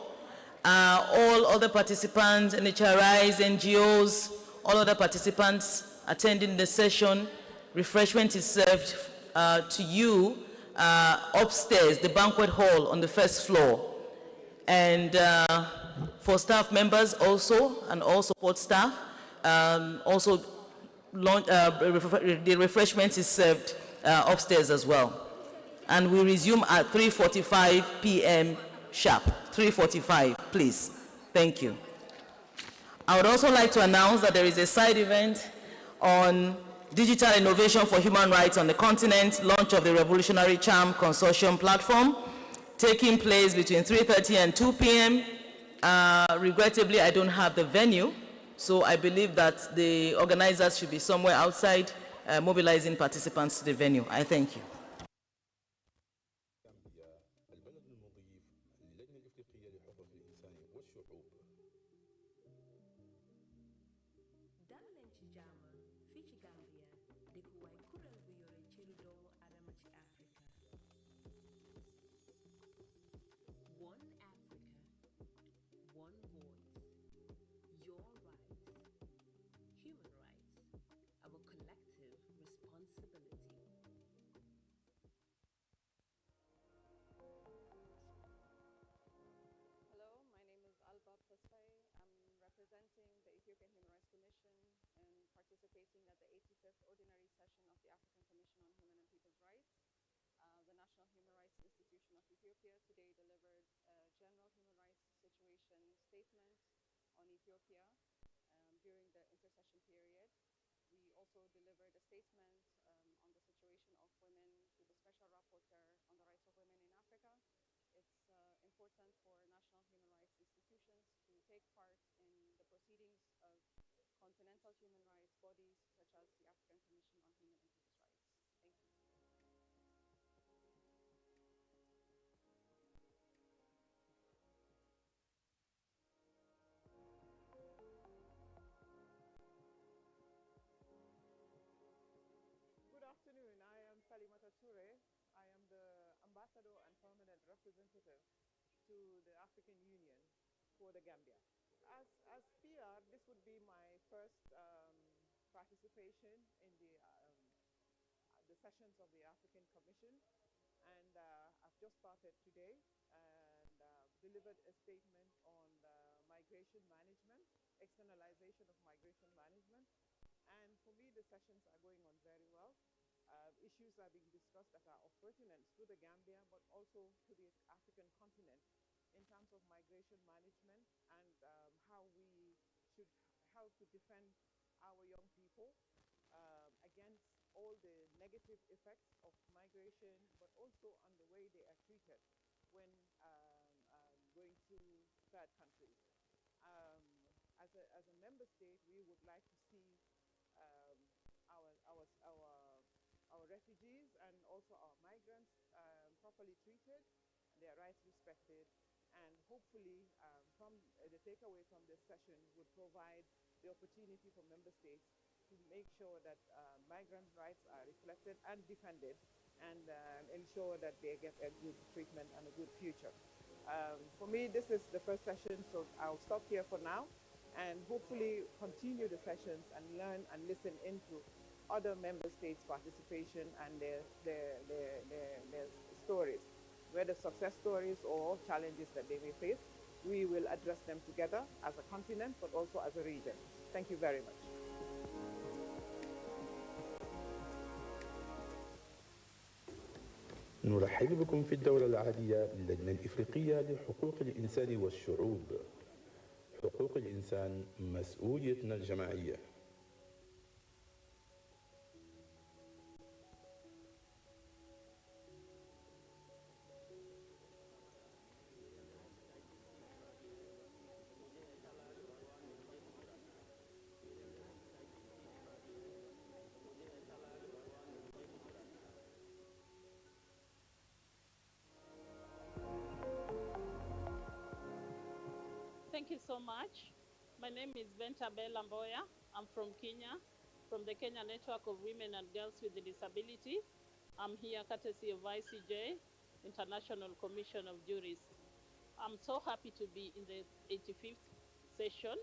All other participants, NHRIs, NGOs, all other participants attending the session, refreshment is served to you upstairs, the banquet hall on the first floor. And for staff members also, and all support staff, also the refreshment is served upstairs as well. And we resume at 3:45 p.m. sharp. 3:45, please. Thank you. I would also like to announce that there is a side event on digital innovation for human rights on the continent, launch of the Revolutionary Charm Consortium platform, taking place between 3:30 and 2 p.m. Regrettably, I don't have the venue, so I believe that the organizers should be somewhere outside mobilizing participants to the venue. I thank you. Representing the Ethiopian Human Rights Commission and participating at the 85th Ordinary Session of the African Commission on Human and People's Rights. The National Human Rights Institution of Ethiopia today delivered a general human rights situation statement on Ethiopia during the intersession period. We also delivered a statement on the situation of women to the Special Rapporteur on the Rights of Women in Africa. It's important for national human rights institutions to take part in the proceedings of continental human rights bodies such as the African Commission on Human and People's Rights. Thank you. Good afternoon. I am Salimata Toure. I am the ambassador and permanent representative to the African Union for the Gambia. As PR, this would be my first participation in the sessions of the African Commission, and I've just started today and delivered a statement on migration management, externalization of migration management. And for me, the sessions are going on very well. Issues are being discussed that are of pertinence to the Gambia, but also to the African continent in terms of migration management and how we should help to defend our young people against all the negative effects of migration, but also on the way they are treated when going to third countries. As a member state, we would like to see our refugees and also our migrants properly treated, and their rights respected, and hopefully the takeaway from this session would provide the opportunity for member states to make sure that migrant rights are reflected and defended, and ensure that they get a good treatment and a good future. For me, this is the first session, so I'll stop here for now and hopefully continue the sessions and learn and listen into other member states' participation and their stories, whether success stories or challenges that they may face. We will address them together as a continent, but also as a region. Thank you very much. نرحب بكم في الدورة العادية للجنة الإفريقية لحقوق الإنسان والشعوب. حقوق الإنسان مسؤوليتنا الجماعية. Thank you so much. My name is Ventabel Lamboya. I'm from Kenya, from the Kenya Network of Women and Girls with Disability. I'm here courtesy of ICJ, International Commission of Jurists. I'm so happy to be in the 85th session.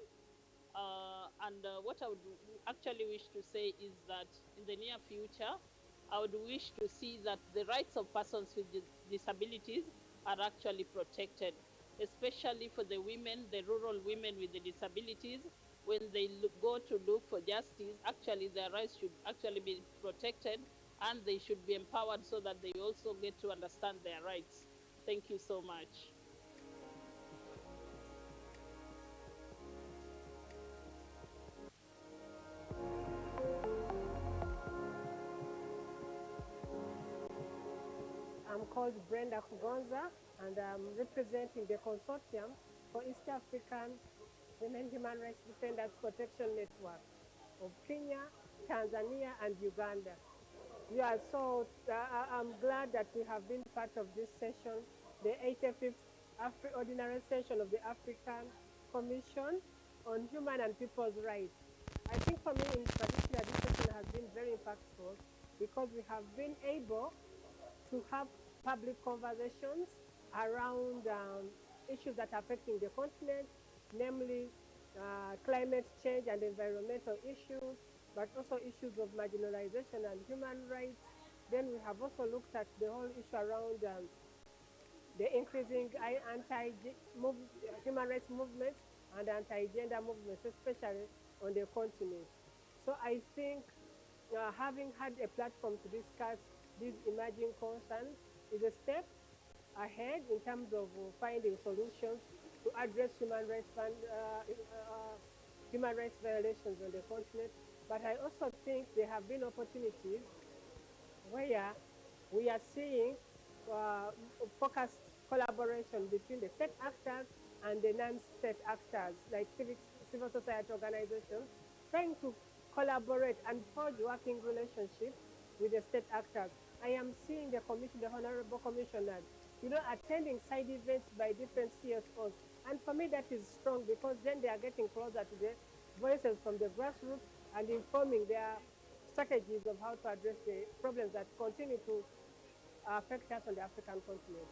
What I would actually wish to say is that in the near future, I would wish to see that the rights of persons with disabilities are actually protected, especially for the women, the rural women with the disabilities. When they go to look for justice, actually their rights should actually be protected and they should be empowered so that they also get to understand their rights. Thank you so much. I'm called Brenda Kugonza, and I'm representing the Consortium for East African Women Human Rights Defenders Protection Network of Kenya, Tanzania, and Uganda. Yeah, so I'm glad that we have been part of this session, the 85th Ordinary Session of the African Commission on Human and People's Rights. I think for me in particular, this session has been very impactful because we have been able to have public conversations around issues that are affecting the continent, namely climate change and environmental issues, but also issues of marginalization and human rights. Then we have also looked at the whole issue around the increasing anti-human rights movements and anti-gender movements, especially on the continent. So I think having had a platform to discuss these emerging concerns is a step ahead in terms of finding solutions to address human rights violations on the continent. But I also think there have been opportunities where we are seeing focused collaboration between the state actors and the non-state actors, like civil society organizations, trying to collaborate and forge working relationships with the state actors. I am seeing the commission, the honorable commissioners, attending side events by different CSOs. And for me, that is strong because then they are getting closer to the voices from the grassroots and informing their strategies of how to address the problems that continue to affect us on the African continent.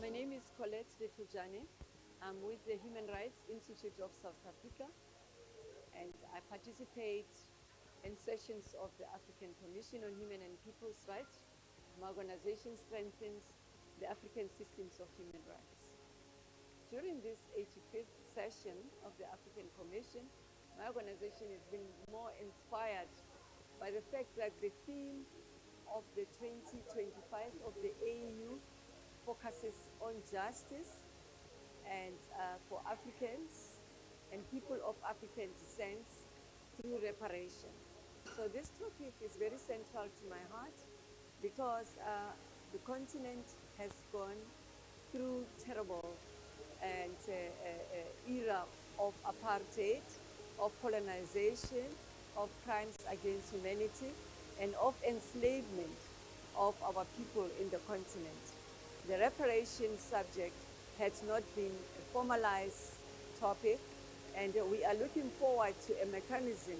My name is Colette de Tujane. I'm with the Human Rights Institute of South Africa, and I participate in sessions of the African Commission on Human and People's Rights. My organization strengthens the African systems of human rights. During this 85th session of the African Commission, my organization has been more inspired by the fact that the theme of the 2025 of the AU focuses on justice and for Africans and people of African descent through reparation. So this topic is very central to my heart because the continent has gone through terrible and era of apartheid, of colonization, of crimes against humanity, and of enslavement of our people in the continent. The reparation subject has not been a formalized topic, and we are looking forward to a mechanism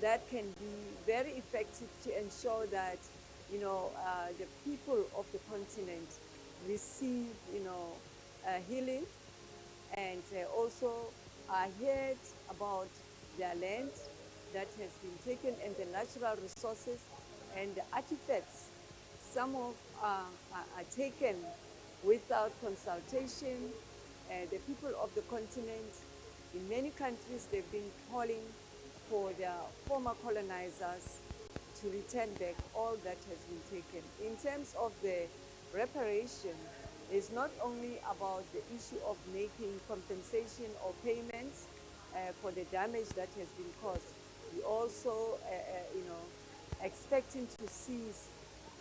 that can be very effective to ensure that, the people of the continent receive, healing and also are heard about their land that has been taken and the natural resources and the artifacts. Some of are taken without consultation. The people of the continent, in many countries, they've been calling for their former colonizers to return back all that has been taken. In terms of the reparation, it's not only about the issue of making compensation or payments for the damage that has been caused. We also, expecting to see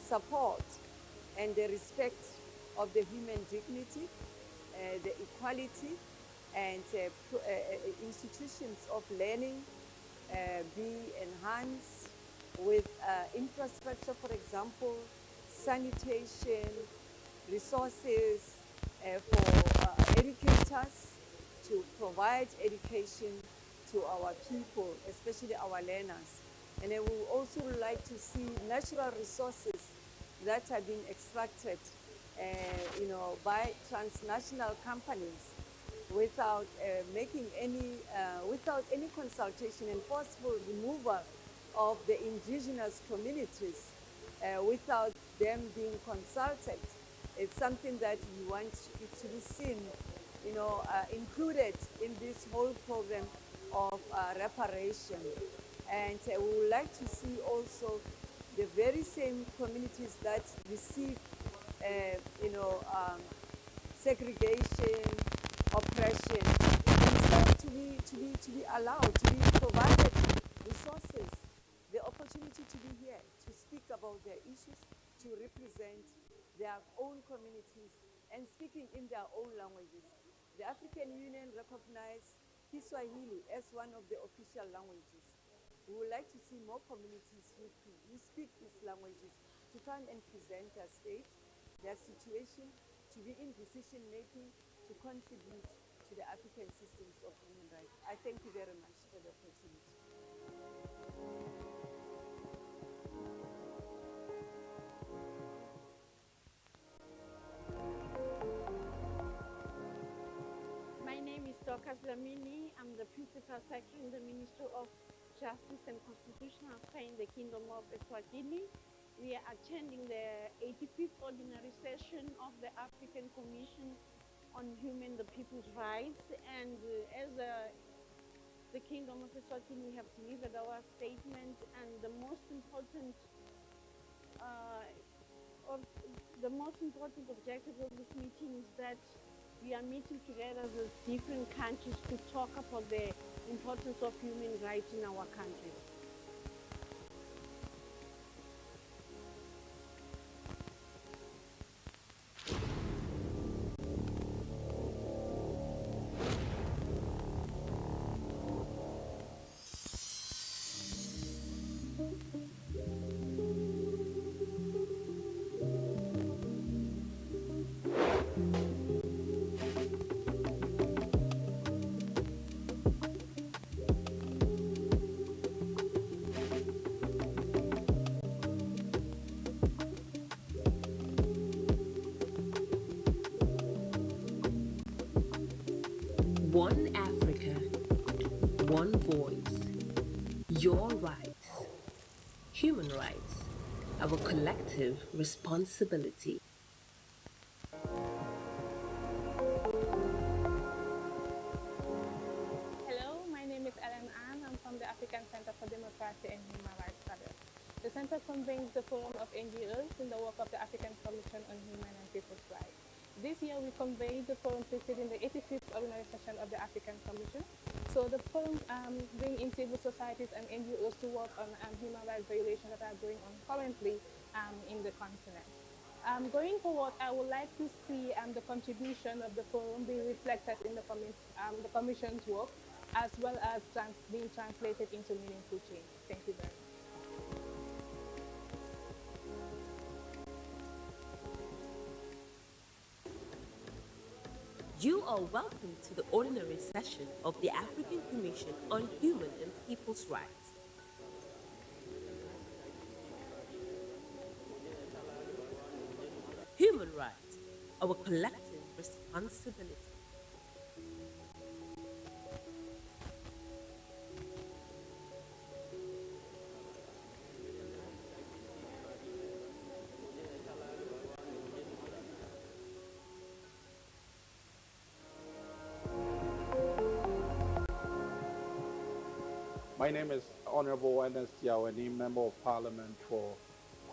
support and the respect of the human dignity, the equality, and institutions of learning be enhanced with infrastructure, for example, sanitation, resources for educators to provide education to our people, especially our learners. And I would also like to see natural resources that are being extracted, by transnational companies without without any consultation and forceful removal of the indigenous communities without them being consulted. It's something that we want it to be seen, included in this whole program of reparation. And we would like to see also the very same communities that receive, segregation, oppression, instead to be allowed, to be provided resources, the opportunity to be here, to speak about their issues, to represent their own communities, and speaking in their own languages. The African Union recognized Kiswahili as one of the official languages. We would like to see more communities who speak these languages to come and present their state, their situation, to be in decision making, to contribute to the African systems of human rights. I thank you very much for the opportunity. My name is Dorcas Dlamini. I'm the Principal Secretary in the Ministry of Justice and Constitutional Affairs in the Kingdom of Eswatini. We are attending the 85th Ordinary Session of the African Commission on Human and People's Rights. And as the Kingdom of Eswatini, we have delivered our statement, and the most important objective of this meeting is that we are meeting together as different countries to talk about the importance of human rights in our countries. One Africa, one voice. Your rights, human rights, our collective responsibility. Hello, my name is Ellen Ann. I'm from the African Center for Democracy and Human Rights Studies. The center convenes the forum of NGOs in the work of the African Commission on Human and People's Rights. This year we convened the forum preceding the 85th Ordinary Session of the African Commission. So the forum bring in civil societies and NGOs to work on human rights violations that are going on currently in the continent. Going forward, I would like to see the contribution of the forum be reflected in the Commission's work, as well as being translated into meaningful change. Thank you very much. You are welcome to the ordinary session of the African Commission on Human and People's Rights. Human rights, our collective responsibility. My name is Honorable Ernest Yaweni, Member of Parliament for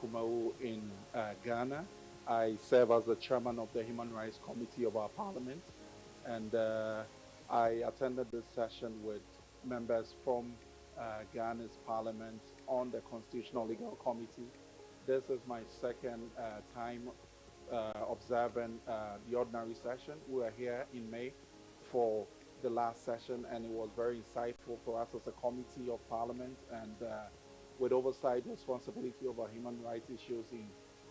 Kumau in Ghana. I serve as the Chairman of the Human Rights Committee of our Parliament, and I attended this session with members from Ghana's Parliament on the Constitutional Legal Committee. This is my second time observing the ordinary session. We were here in May for the last session, and it was very insightful for us as a committee of Parliament, and with oversight responsibility over human rights issues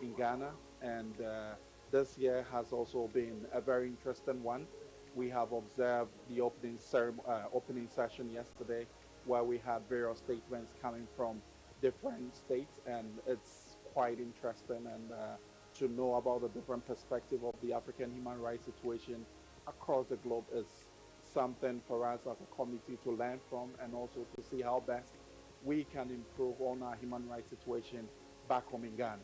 in Ghana. And this year has also been a very interesting one. We have observed the opening session yesterday, where we had various statements coming from different states, and it's quite interesting and to know about the different perspective of the African human rights situation across the globe is something for us as a committee to learn from, and also to see how best we can improve on our human rights situation back home in Ghana.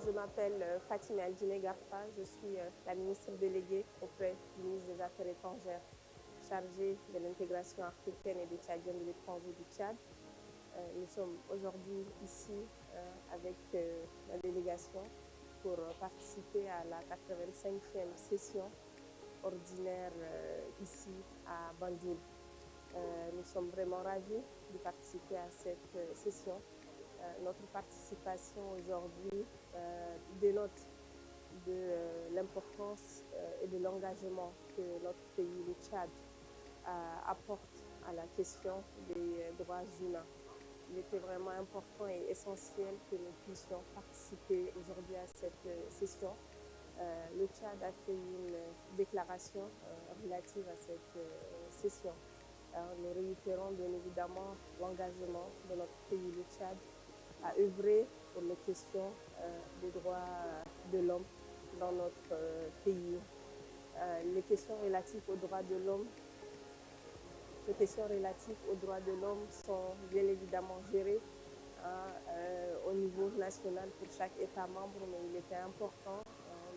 Je m'appelle Fatima Aldine Garfa, je suis la ministre déléguée auprès du ministre des Affaires étrangères chargée de l'intégration africaine et des Tchadiens de l'étranger du Tchad. Nous sommes aujourd'hui ici avec la délégation pour participer à la 85e session ordinaire ici à Banjul. Nous sommes vraiment ravis de participer à cette session. Notre participation aujourd'hui dénote de l'importance et de l'engagement que notre pays, le Tchad, apporte à la question des droits humains. Il était vraiment important et essentiel que nous puissions participer aujourd'hui à cette session. Le Tchad a fait une déclaration relative à cette session. Nous réitérons bien évidemment l'engagement de notre pays, le Tchad, à œuvrer pour les questions des droits de l'homme dans notre pays. Les questions relatives aux droits de l'homme sont bien évidemment gérées au niveau national pour chaque État membre, mais il était important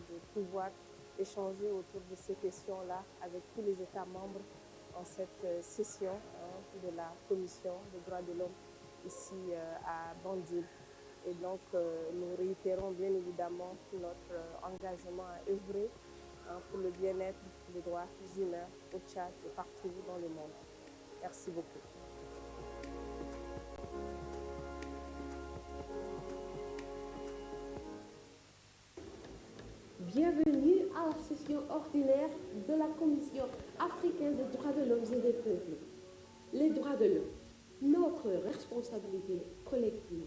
de pouvoir échanger autour de ces questions-là avec tous les États membres en cette session de la Commission des droits de l'homme ici à Banjul. Et donc, nous réitérons bien évidemment notre engagement à œuvrer pour le bien-être des droits humains au Tchad et partout dans le monde. Merci beaucoup. Bienvenue à la session ordinaire de la Commission africaine des droits de l'homme et des peuples. Les droits de l'homme, notre responsabilité collective.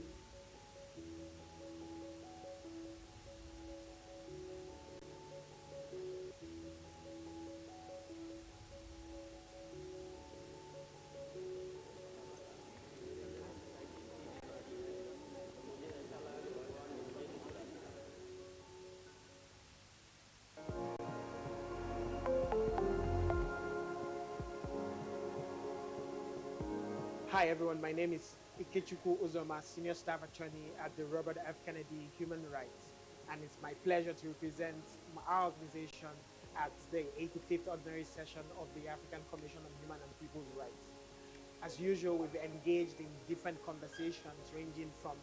Hi everyone, my name is Ikechukwu Uzoma, Senior Staff Attorney at the Robert F. Kennedy Human Rights, and it's my pleasure to represent our organization at the 85th Ordinary Session of the African Commission on Human and People's Rights. As usual, we've engaged in different conversations ranging from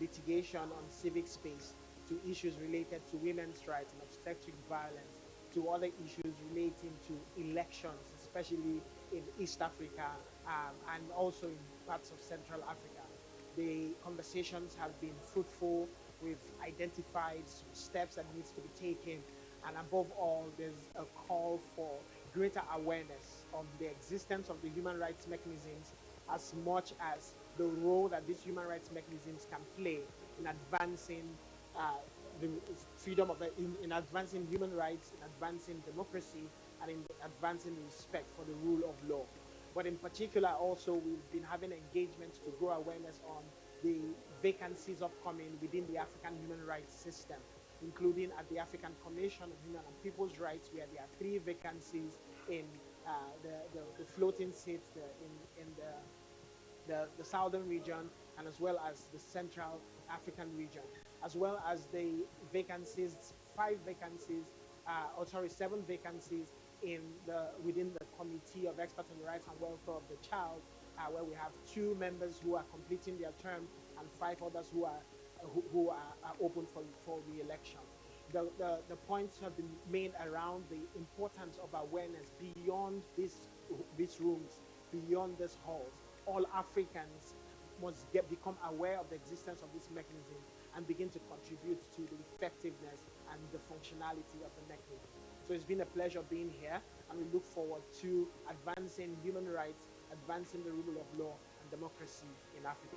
litigation on civic space to issues related to women's rights and obstetric violence to other issues relating to elections, especially in East Africa and also in parts of Central Africa. The conversations have been fruitful. We've identified steps that needs to be taken, and above all, there's a call for greater awareness of the existence of the human rights mechanisms, as much as the role that these human rights mechanisms can play in advancing the freedom of in advancing human rights, in advancing democracy, and in advancing respect for the rule of law. But in particular, also, we've been having engagements to grow awareness on the vacancies upcoming within the African human rights system, including at the African Commission on Human and People's Rights, where there are 3 vacancies in the floating seats in the southern region, and as well as the Central African region, as well as the vacancies, 7 vacancies within the Committee of Experts on the Rights and Welfare of the Child, where we have 2 members who are completing their term and 5 others who are open for re-election. The points have been made around the importance of awareness beyond these rooms, beyond these halls. All Africans must become aware of the existence of this mechanism, and begin to contribute to the effectiveness and the functionality of the mechanism. So it's been a pleasure being here, and we look forward to advancing human rights, advancing the rule of law and democracy in Africa.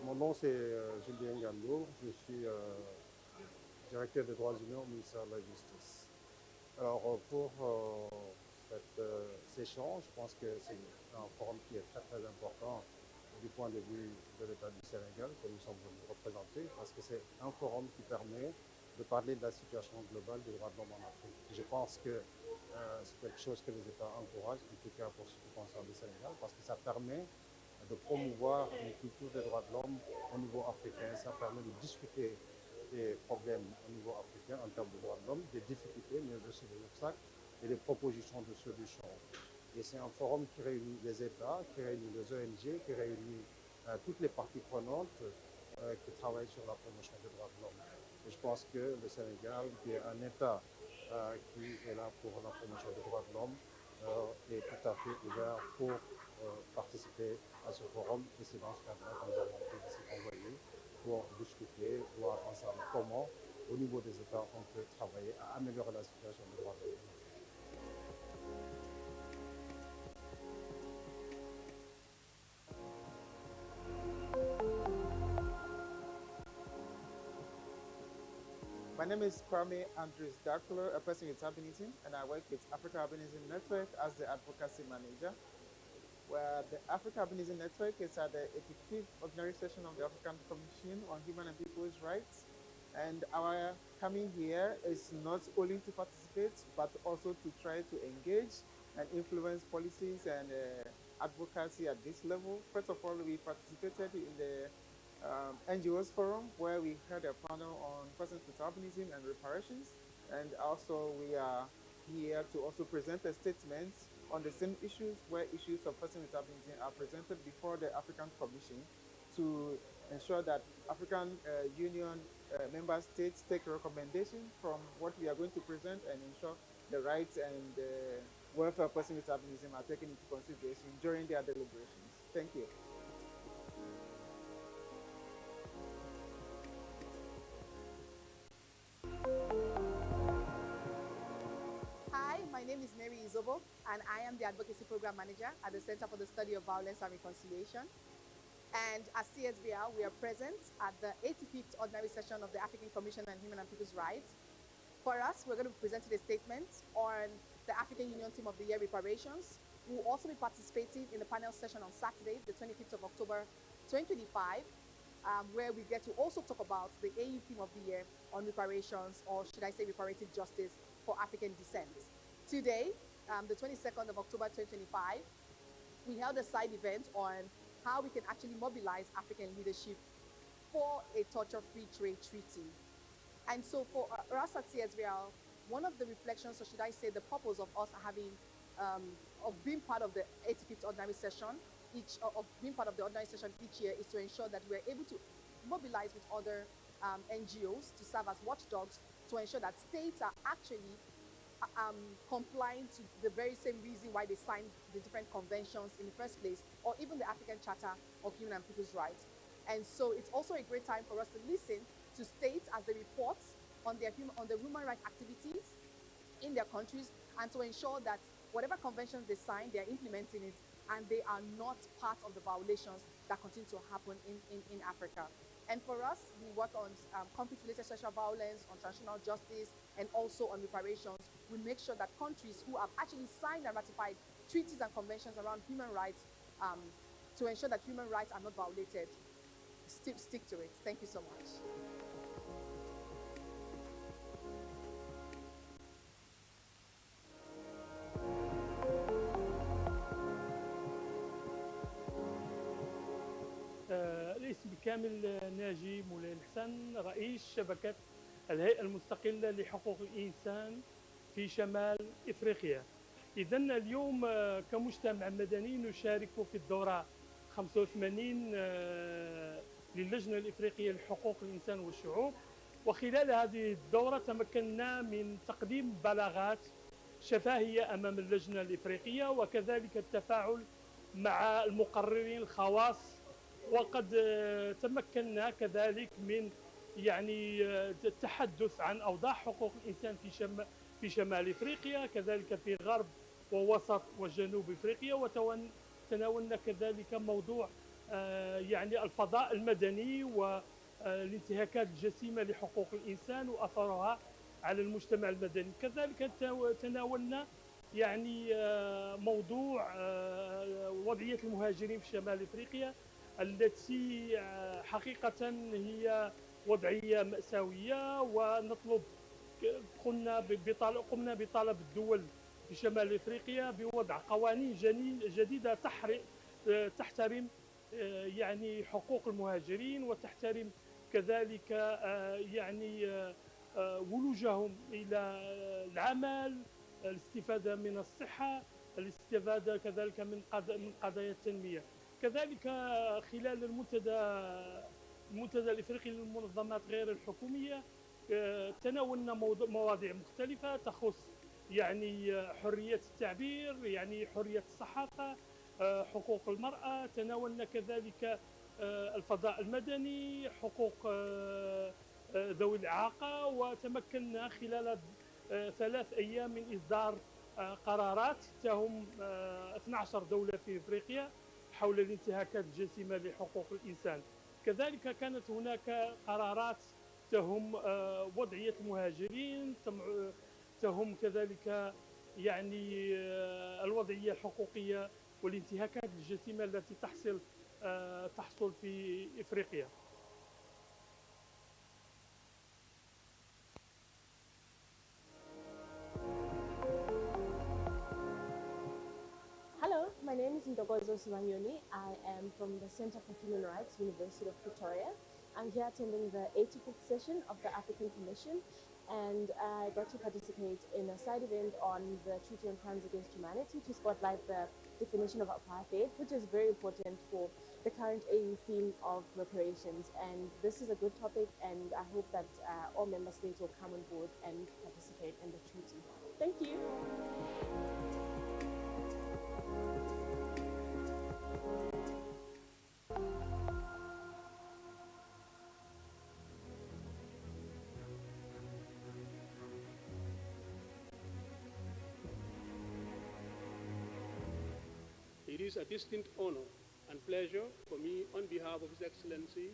Mon nom c'est Julien Gallo, je suis directeur des droits humains au ministère de la Justice. Alors pour cet échange, je pense que c'est un forum qui est très très important du point de vue de l'État du Sénégal que nous sommes venus représenter, parce que c'est un forum qui permet de parler de la situation globale des droits de l'homme en Afrique. Et je pense que c'est quelque chose que les États encouragent, en tout cas pour ce qui concerne le Sénégal, parce que ça permet de promouvoir une culture des droits de l'homme au niveau africain. Ça permet de discuter des problèmes au niveau africain en termes de droits de l'homme, des difficultés, mais aussi des obstacles et des propositions de solutions. Et c'est un forum qui réunit les États, qui réunit les ONG, qui réunit toutes les parties prenantes qui travaillent sur la promotion des droits de l'homme. Et je pense que le Sénégal, qui est un État qui est là pour la promotion des droits de l'homme, est tout à fait ouvert pour participer à ce forum. Et c'est dans ce cadre-là que nous avons été ici envoyés pour discuter, voir ensemble comment, au niveau des États, on peut travailler à améliorer la situation des droits de l'homme. My name is Kwame Andres Darkulo, a person with albinism, and I work with Africa Albinism Network as the advocacy manager. Where the Africa Albinism Network is at the 85th Ordinary Session of the African Commission on Human and People's Rights. And our coming here is not only to participate, but also to try to engage and influence policies and advocacy at this level. First of all, we participated in the NGOs Forum, where we had a panel on persons with albinism and reparations. And also we are here to also present a statement on the same issues, where issues of persons with albinism are presented before the African Commission to ensure that African Union member states take recommendations from what we are going to present and ensure the rights and welfare of persons with albinism are taken into consideration during their deliberations. Thank you. Hi, my name is Mary Izobo, and I am the Advocacy Program Manager at the Center for the Study of Violence and Reconciliation. And as CSVR, we are present at the 85th Ordinary Session of the African Commission on Human and People's Rights. For us, we're going to be presenting a statement on the African Union Team of the Year reparations. We will also be participating in the panel session on Saturday, the 25th of October 2025, where we get to also talk about the AU Team of the Year on reparations, or should I say reparative justice for African descent. Today, the 22nd of October 2025, we held a side event on how we can actually mobilize African leadership for a torture-free trade treaty. And so for us at CSVL, one of the reflections, or should I say the purpose of us having, of being part of the 85th Ordinary Session, of being part of the Ordinary Session each year, is to ensure that we're able to mobilize with other NGOs to serve as watchdogs to ensure that states are actually complying to the very same reason why they signed the different conventions in the first place, or even the African Charter of Human and People's Rights. And so it's also a great time for us to listen to states as they report on the human rights activities in their countries, and to ensure that whatever conventions they sign, they're implementing it, and they are not part of the violations that continue to happen in Africa. And for us, we work on conflict-related sexual violence, on transitional justice, and also on reparations. We make sure that countries who have actually signed and ratified treaties and conventions around human rights, to ensure that human rights are not violated, stick to it. Thank you so much. الاسم كامل ناجي مولاي الحسن، رئيس شبكة الهيئة المستقلة لحقوق الإنسان في شمال إفريقيا. إذن اليوم كمجتمع مدني نشارك في الدورة 85 للجنة الإفريقية لحقوق الإنسان والشعوب، وخلال هذه الدورة تمكنا من تقديم بلاغات شفاهية أمام اللجنة الإفريقية، وكذلك التفاعل مع المقررين الخواص. وقد تمكنا كذلك من التحدث عن أوضاع حقوق الإنسان في شمال إفريقيا، كذلك في غرب ووسط وجنوب إفريقيا. وتناولنا كذلك موضوع الفضاء المدني والانتهاكات الجسيمة لحقوق الإنسان وأثرها على المجتمع المدني. كذلك تناولنا موضوع وضعية المهاجرين في شمال إفريقيا، التي حقيقة هي وضعية مأساوية، ونطلب قمنا بطلب الدول في شمال إفريقيا بوضع قوانين جديدة تحترم حقوق المهاجرين، وتحترم كذلك ولوجهم إلى العمل، الاستفادة من الصحة، الاستفادة كذلك من قضايا التنمية. كذلك خلال المنتدى الإفريقي للمنظمات غير الحكومية تناولنا مواضيع مختلفة تخص حرية التعبير، حرية الصحافة، حقوق المرأة. تناولنا كذلك الفضاء المدني، حقوق ذوي الإعاقة. وتمكنا خلال 3 أيام من إصدار قرارات تهم 12 دولة في إفريقيا حول الانتهاكات الجسيمة لحقوق الإنسان. كذلك كانت هناك قرارات تهم وضعية المهاجرين، تهم كذلك الوضعية الحقوقية والانتهاكات الجسيمة التي تحصل في إفريقيا. Hello, my name is Ndogozo Simanyoni. I am from the Center for Human Rights, University of Pretoria. I'm here attending the 85th session of the African Commission, and I got to participate in a side event on the Treaty on Crimes Against Humanity to spotlight the definition of apartheid, which is very important for the current AU theme of reparations. And this is a good topic, and I hope that all member states will come on board and participate in the treaty. Thank you. It is a distinct honor and pleasure for me, on behalf of His Excellency,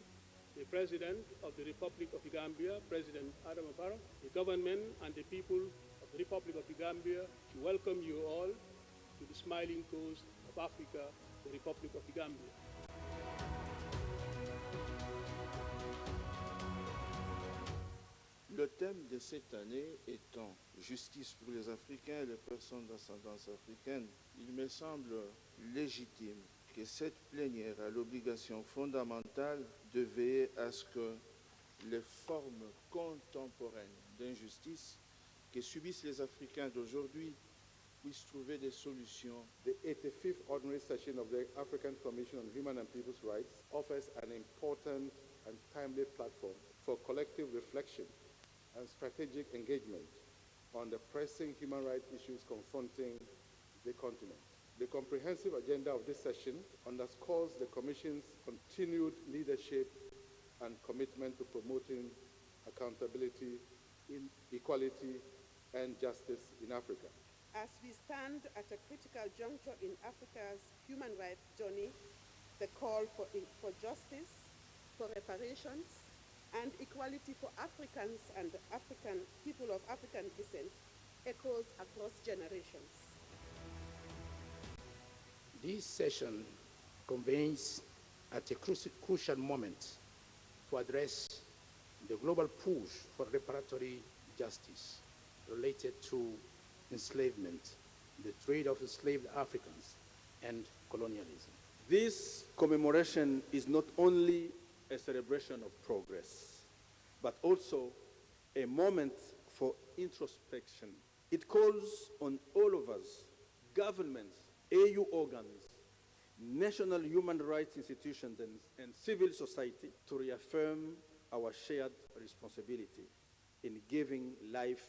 the President of the Republic of the Gambia, President Adama Barrow, the government and the people of the Republic of the Gambia, to welcome you all to the smiling coast of Africa, the Republic of the Gambia. Le thème de cette année étant Justice pour les Africains et les personnes d'ascendance africaine, il me semble légitime que cette plénière a l'obligation fondamentale de veiller à ce que les formes contemporaines d'injustice que subissent les Africains d'aujourd'hui puissent trouver des solutions. The 85th Ordinary Session of the African Commission on Human and People's Rights offers an important and timely platform for collective reflection and strategic engagement on the pressing human rights issues confronting the continent. The comprehensive agenda of this session underscores the Commission's continued leadership and commitment to promoting accountability, equality, and justice in Africa. As we stand at a critical juncture in Africa's human rights journey, the call for justice, for reparations, and equality for Africans and African people of African descent echoes across generations. This session convenes at a crucial moment to address the global push for reparatory justice related to enslavement, the trade of enslaved Africans, and colonialism. This commemoration is not only a celebration of progress, but also a moment for introspection. It calls on all of us, governments, AU organs, national human rights institutions, and civil society to reaffirm our shared responsibility in giving life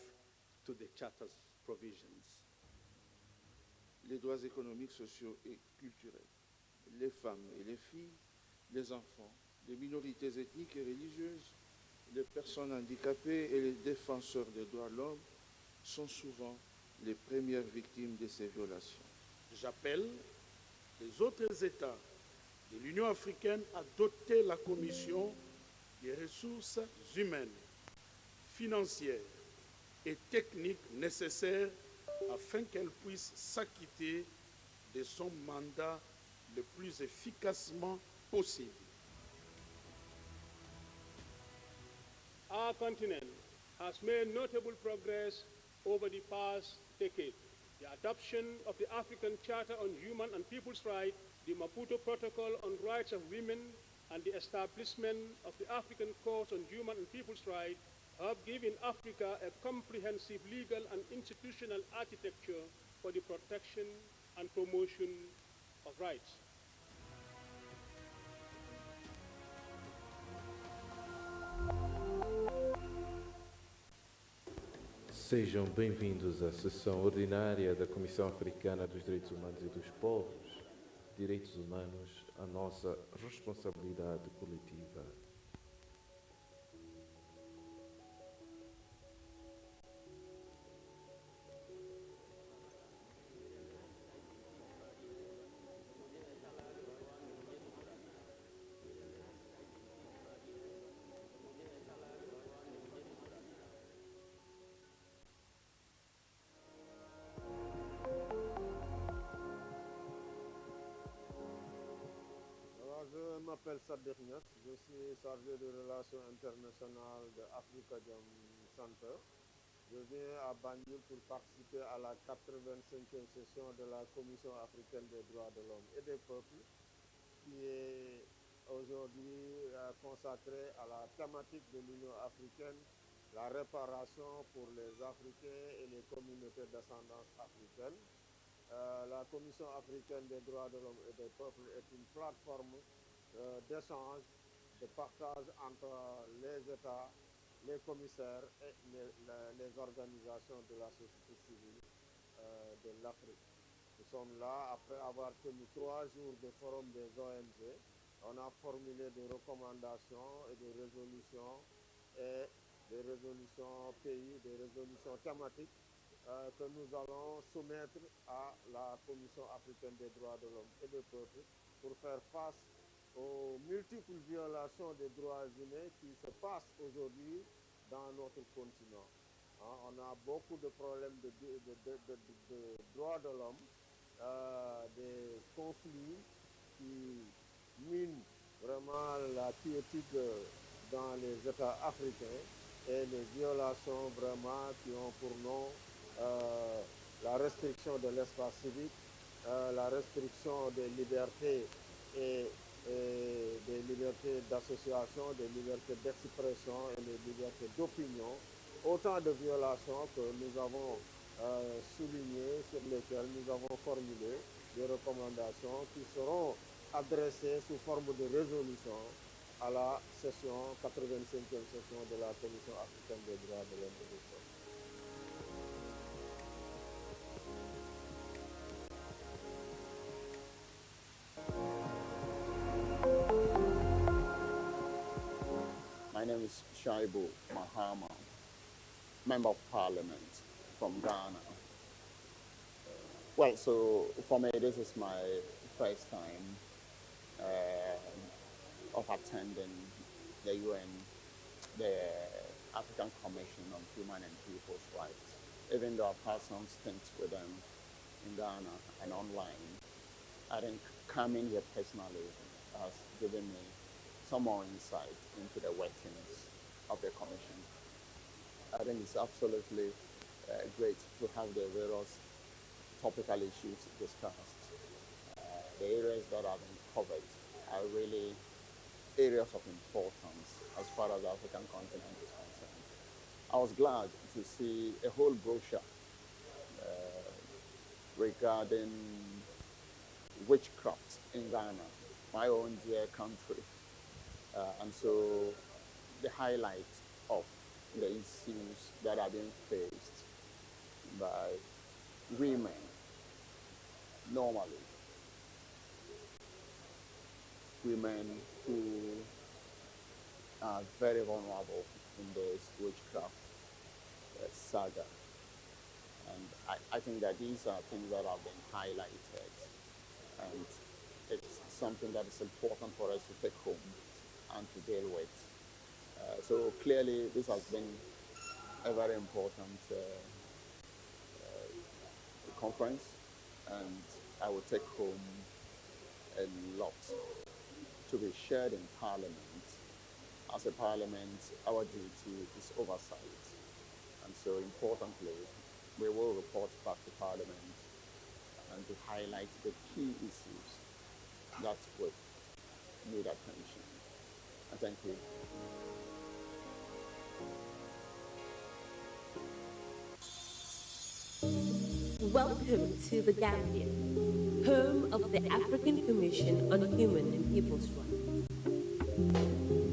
to the Charter's provisions. Les droits économiques, sociaux et culturels, les femmes et les filles, les enfants, les minorités ethniques et religieuses, les personnes handicapées et les défenseurs des droits de l'homme sont souvent les premières victimes de ces violations. J'appelle les autres États de l'Union africaine à doter la Commission des ressources humaines, financières et techniques nécessaires afin qu'elle puisse s'acquitter de son mandat le plus efficacement possible. Our continent has made notable progress over the past decade. The adoption of the African Charter on Human and People's Rights, the Maputo Protocol on Rights of Women, and the establishment of the African Court on Human and People's Rights have given Africa a comprehensive legal and institutional architecture for the protection and promotion of rights. Sejam bem-vindos à sessão ordinária da Comissão Africana dos Direitos Humanos e dos Povos. Direitos humanos, a nossa responsabilidade coletiva. Je m'appelle Sadir Niass, je suis chargé de relations internationales de Afrikajom Center. Je viens à Banjul pour participer à la 85e session de la Commission africaine des droits de l'homme et des peuples, qui est aujourd'hui consacrée à la thématique de l'Union africaine, la réparation pour les Africains et les communautés d'ascendance africaine. La Commission africaine des droits de l'homme et des peuples est une plateforme d'échange, de partage entre les États, les commissaires et les organisations de la société civile de l'Afrique. Nous sommes là après avoir tenu 3 jours de forum des ONG. On a formulé des recommandations et des résolutions pays, des résolutions thématiques que nous allons soumettre à la Commission africaine des droits de l'homme et des peuples pour faire face aux multiples violations des droits humains qui se passent aujourd'hui dans notre continent. On a beaucoup de problèmes de droits de l'homme, des conflits qui minent vraiment la quiétude dans les États africains et les violations vraiment qui ont pour nom la restriction de l'espace civique, la restriction des libertés et des libertés d'association, des libertés d'expression et des libertés d'opinion. Autant de violations que nous avons soulignées, sur lesquelles nous avons formulé des recommandations qui seront adressées sous forme de résolution à la session, 85e session de la Commission africaine des droits de l'homme et des peuples. My name is Shaibu Mahama, Member of Parliament from Ghana. Well, so for me, this is my first time of attending the UN, the African Commission on Human and People's Rights. Even though I've had some stints with them in Ghana and online, I think coming here personally has given me some more insight into the workings of the Commission. I think it's absolutely great to have the various topical issues discussed. The areas that have been covered are really areas of importance as far as the African continent is concerned. I was glad to see a whole brochure regarding witchcraft in Ghana, my own dear country. And so the highlight of the issues that are being faced by women normally. Women who are very vulnerable in this witchcraft saga. And I think that these are things that have been highlighted, and it's something that is important for us to take home and to deal with. So clearly this has been a very important conference, and I will take home a lot to be shared in Parliament. As a Parliament, our duty is oversight, and so importantly, we will report back to Parliament and to highlight the key issues that would need attention. And thank you. Welcome to the Gambia, home of the African Commission on Human and People's Rights.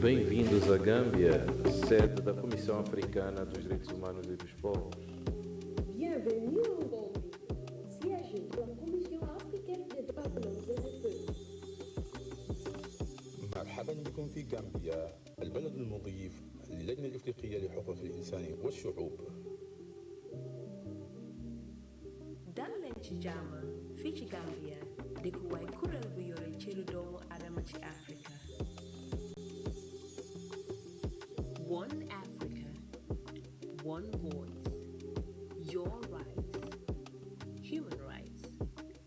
Bem-vindos à Gâmbia, sede da Comissão Africana dos Direitos Humanos e dos Povos. Bienvenue en Gambie, siège de la Commission africaine des droits de l'homme et des peuples. مرحبا بكم في غامبيا، البلد المضيف للجنة الإفريقية لحقوق الإنسان والشعوب. dal leen ci jàmm fii ci Gambia dëkkuwaay kuréel bu yore cëru doomu aadama ci Afrika. One Africa, one voice, your rights, human rights,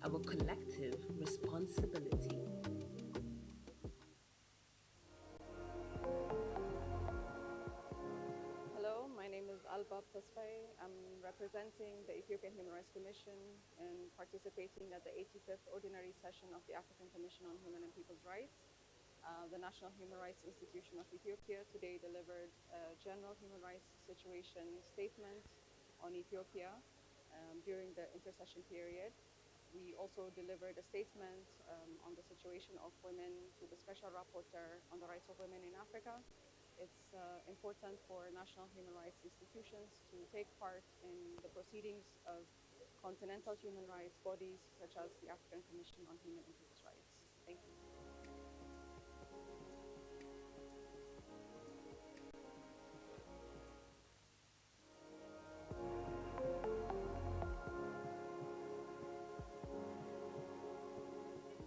our collective responsibility. Hello, my name is Albab Tasfay. I'm representing the Ethiopian Human Rights Commission and participating at the 85th Ordinary Session of the African Commission on Human and People's Rights. The National Human Rights Institution of Ethiopia today delivered a general human rights situation statement on Ethiopia during the intercession period. We also delivered a statement on the situation of women to the Special Rapporteur on the Rights of Women in Africa. It's important for national human rights institutions to take part in the proceedings of continental human rights bodies such as the African Commission on Human and People's Rights. Thank you.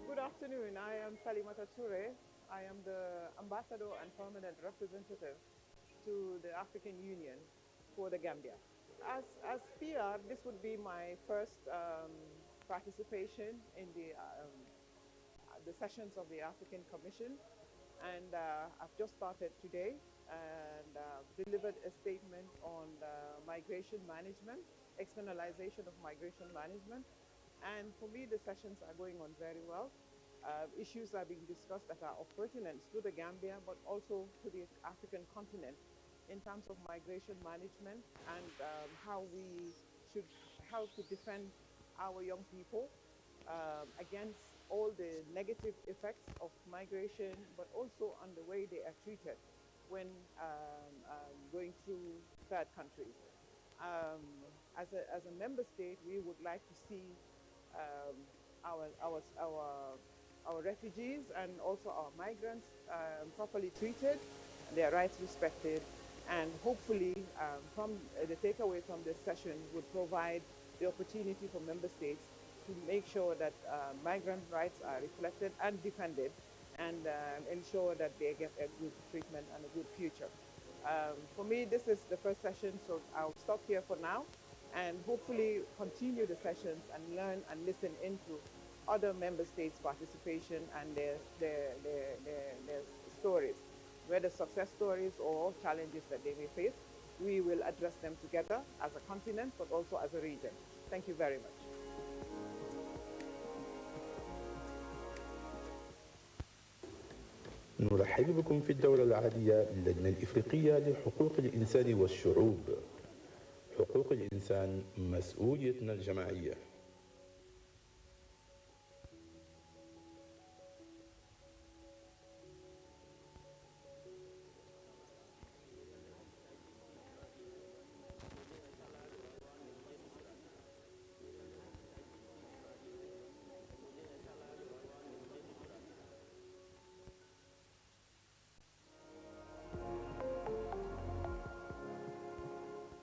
Good afternoon. I am Salimata Toure. I am the ambassador and permanent representative to the African Union for the Gambia. As PR, this would be my first participation in the sessions of the African Commission, and I've just started today and delivered a statement on migration management, externalization of migration management. And for me, the sessions are going on very well. Issues are being discussed that are of pertinence to the Gambia, but also to the African continent in terms of migration management and how we should help to defend our young people against all the negative effects of migration, but also on the way they are treated when going through third countries. As a member state, we would like to see our refugees and also our migrants properly treated, their rights respected, and hopefully from the takeaway from this session would provide the opportunity for member states to make sure that migrant rights are reflected and defended, and ensure that they get a good treatment and a good future. For me, this is the first session, so I'll stop here for now and hopefully continue the sessions and learn and listen into other member states' participation and their stories, whether success stories or challenges that they may face. We will address them together as a continent, but also as a region. Thank you very much. نرحب بكم في الدورة العادية للجنة الإفريقية لحقوق الإنسان والشعوب. حقوق الإنسان مسؤوليتنا الجماعية.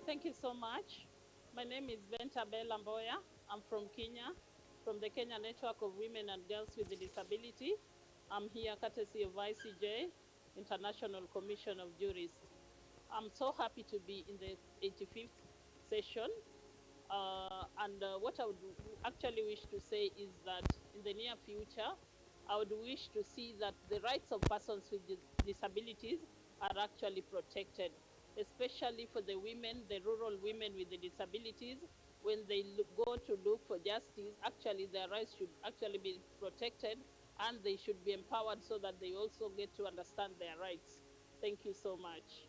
Thank you so much. My name is Bentabel Lamboya. I'm from Kenya, from the Kenya Network of Women and Girls with Disability. I'm here courtesy of ICJ, International Commission of Jurists. I'm so happy to be in the 85th session. What I would actually wish to say is that in the near future, I would wish to see that the rights of persons with disabilities are actually protected, especially for the women, the rural women with the disabilities. When they go to look for justice, actually their rights should actually be protected, and they should be empowered so that they also get to understand their rights. Thank you so much.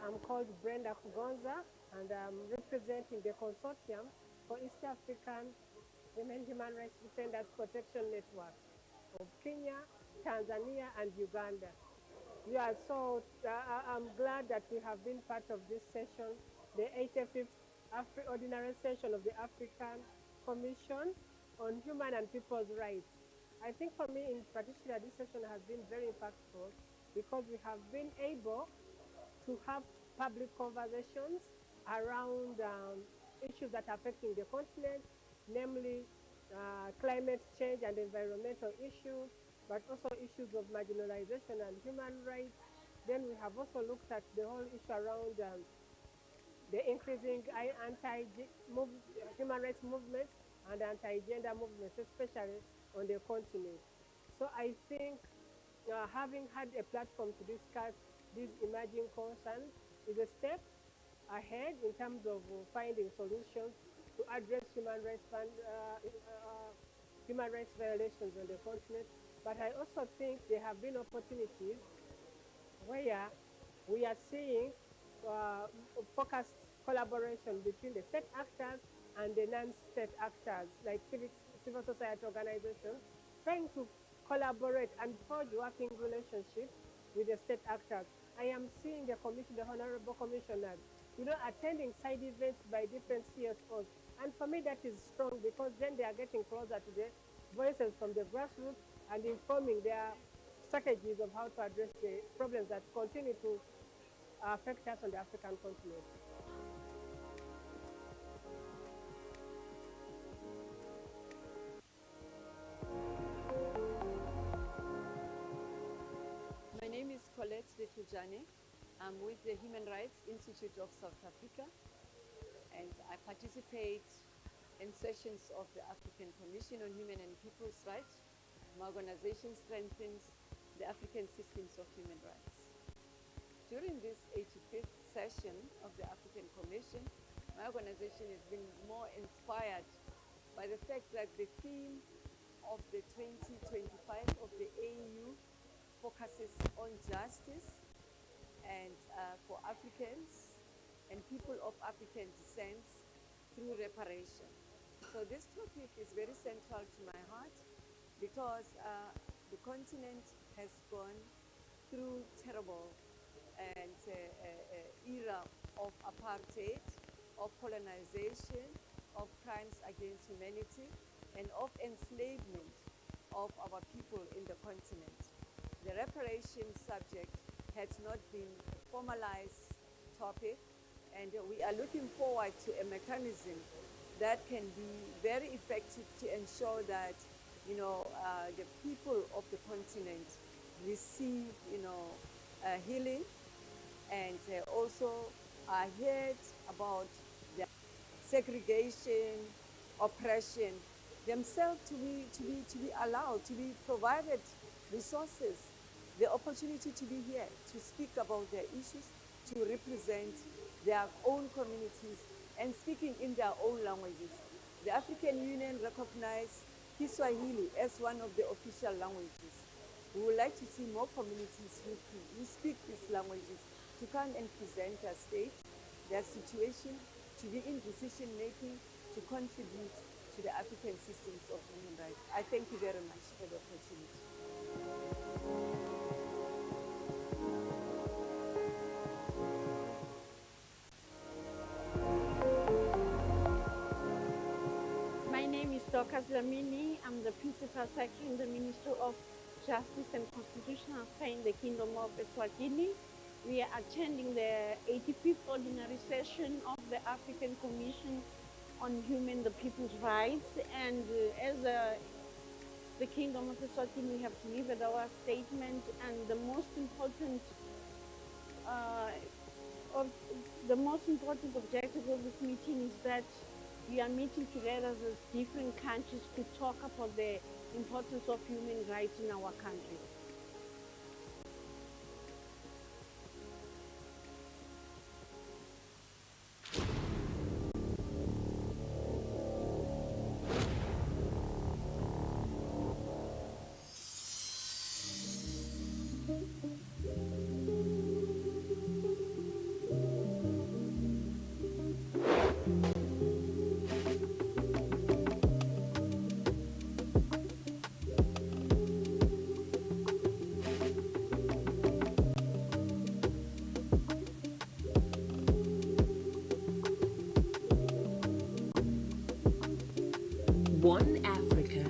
I'm called Brenda Kugonza, and I'm representing the Consortium for East African Women Human Rights Defenders Protection Network of Kenya, Tanzania, and Uganda. Yeah, so I'm glad that we have been part of this session, the 85th Ordinary Session of the African Commission on Human and People's Rights. I think for me in particular, this session has been very impactful because we have been able to have public conversations around issues that are affecting the continent, namely climate change and environmental issues, but also issues of marginalization and human rights. Then we have also looked at the whole issue around the increasing anti-human rights movements and anti-gender movements, especially on the continent. So I think having had a platform to discuss these emerging concerns is a step ahead in terms of finding solutions to address human rights violations on the continent. But I also think there have been opportunities where we are seeing focused collaboration between the state actors and the non-state actors, like civil society organizations, trying to collaborate and forge working relationships with the state actors. I am seeing the commission, the honorable commissioners, attending side events by different CSOs. And for me, that is strong because then they are getting closer to the voices from the grassroots and informing their strategies of how to address the problems that continue to affect us on the African continent. My name is Colette Detujane. I'm with the Human Rights Institute of South Africa, and I participate in sessions of the African Commission on Human and People's Rights. My organization strengthens the African systems of human rights. During this 85th session of the African Commission, my organization has been more inspired by the fact that the theme of the 2025 of the AU focuses on justice and for Africans and people of African descent through reparation. So this topic is very central to my heart because the continent has gone through terrible and era of apartheid, of colonization, of crimes against humanity, and of enslavement of our people in the continent. The reparation subject has not been a formalized topic, and we are looking forward to a mechanism that can be very effective to ensure that, the people of the continent receive, healing, and also are heard about the segregation, oppression, themselves to be allowed, to be provided resources, the opportunity to be here, to speak about their issues, to represent their own communities, and speaking in their own languages. The African Union recognized Kiswahili as one of the official languages. We would like to see more communities who speak these languages to come and present their state, their situation, to be in decision making, to contribute to the African systems of human rights. I thank you very much for the opportunity. Dorcas Lamini. I'm the Principal Secretary in the Ministry of Justice and Constitutional Affairs in the Kingdom of Eswatini. We are attending the 85th Ordinary Session of the African Commission on Human and People's Rights. And as the Kingdom of Eswatini, we have delivered our statement, and the most important objective of this meeting is that we are meeting together as different countries to talk about the importance of human rights in our country. One Africa,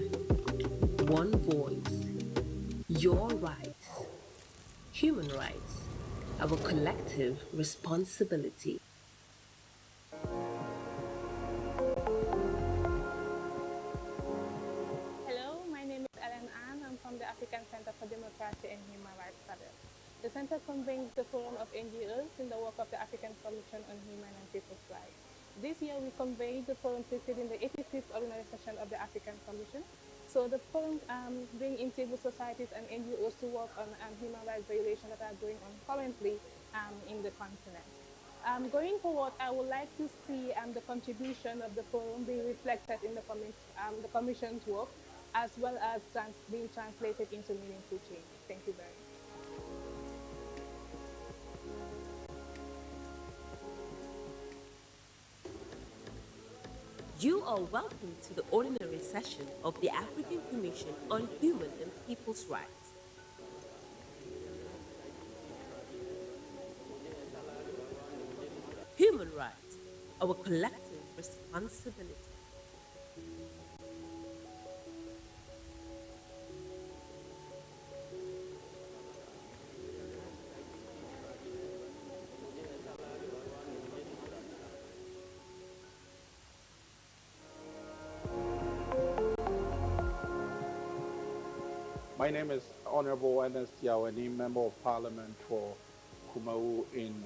one voice, your rights, human rights, our collective responsibility. Hello, my name is Ellen Ann. I'm from the African Center for Democracy and Human Rights Studies. The center convenes the forum of NGOs in the work of the African Commission on Human and People's Rights. This year we convened the forum preceding the 85th Ordinary Session of the African Commission. So the forum brings in civil societies and NGOs to work on human rights violations that are going on currently in the continent. Going forward, I would like to see the contribution of the forum being reflected in the Commission's work, as well as being translated into meaningful change. Thank you very much. You are welcome to the ordinary session of the African Commission on Human and People's Rights. Human rights, our collective responsibility. My name is Honorable Ernest Yawani, Member of Parliament for Kumau in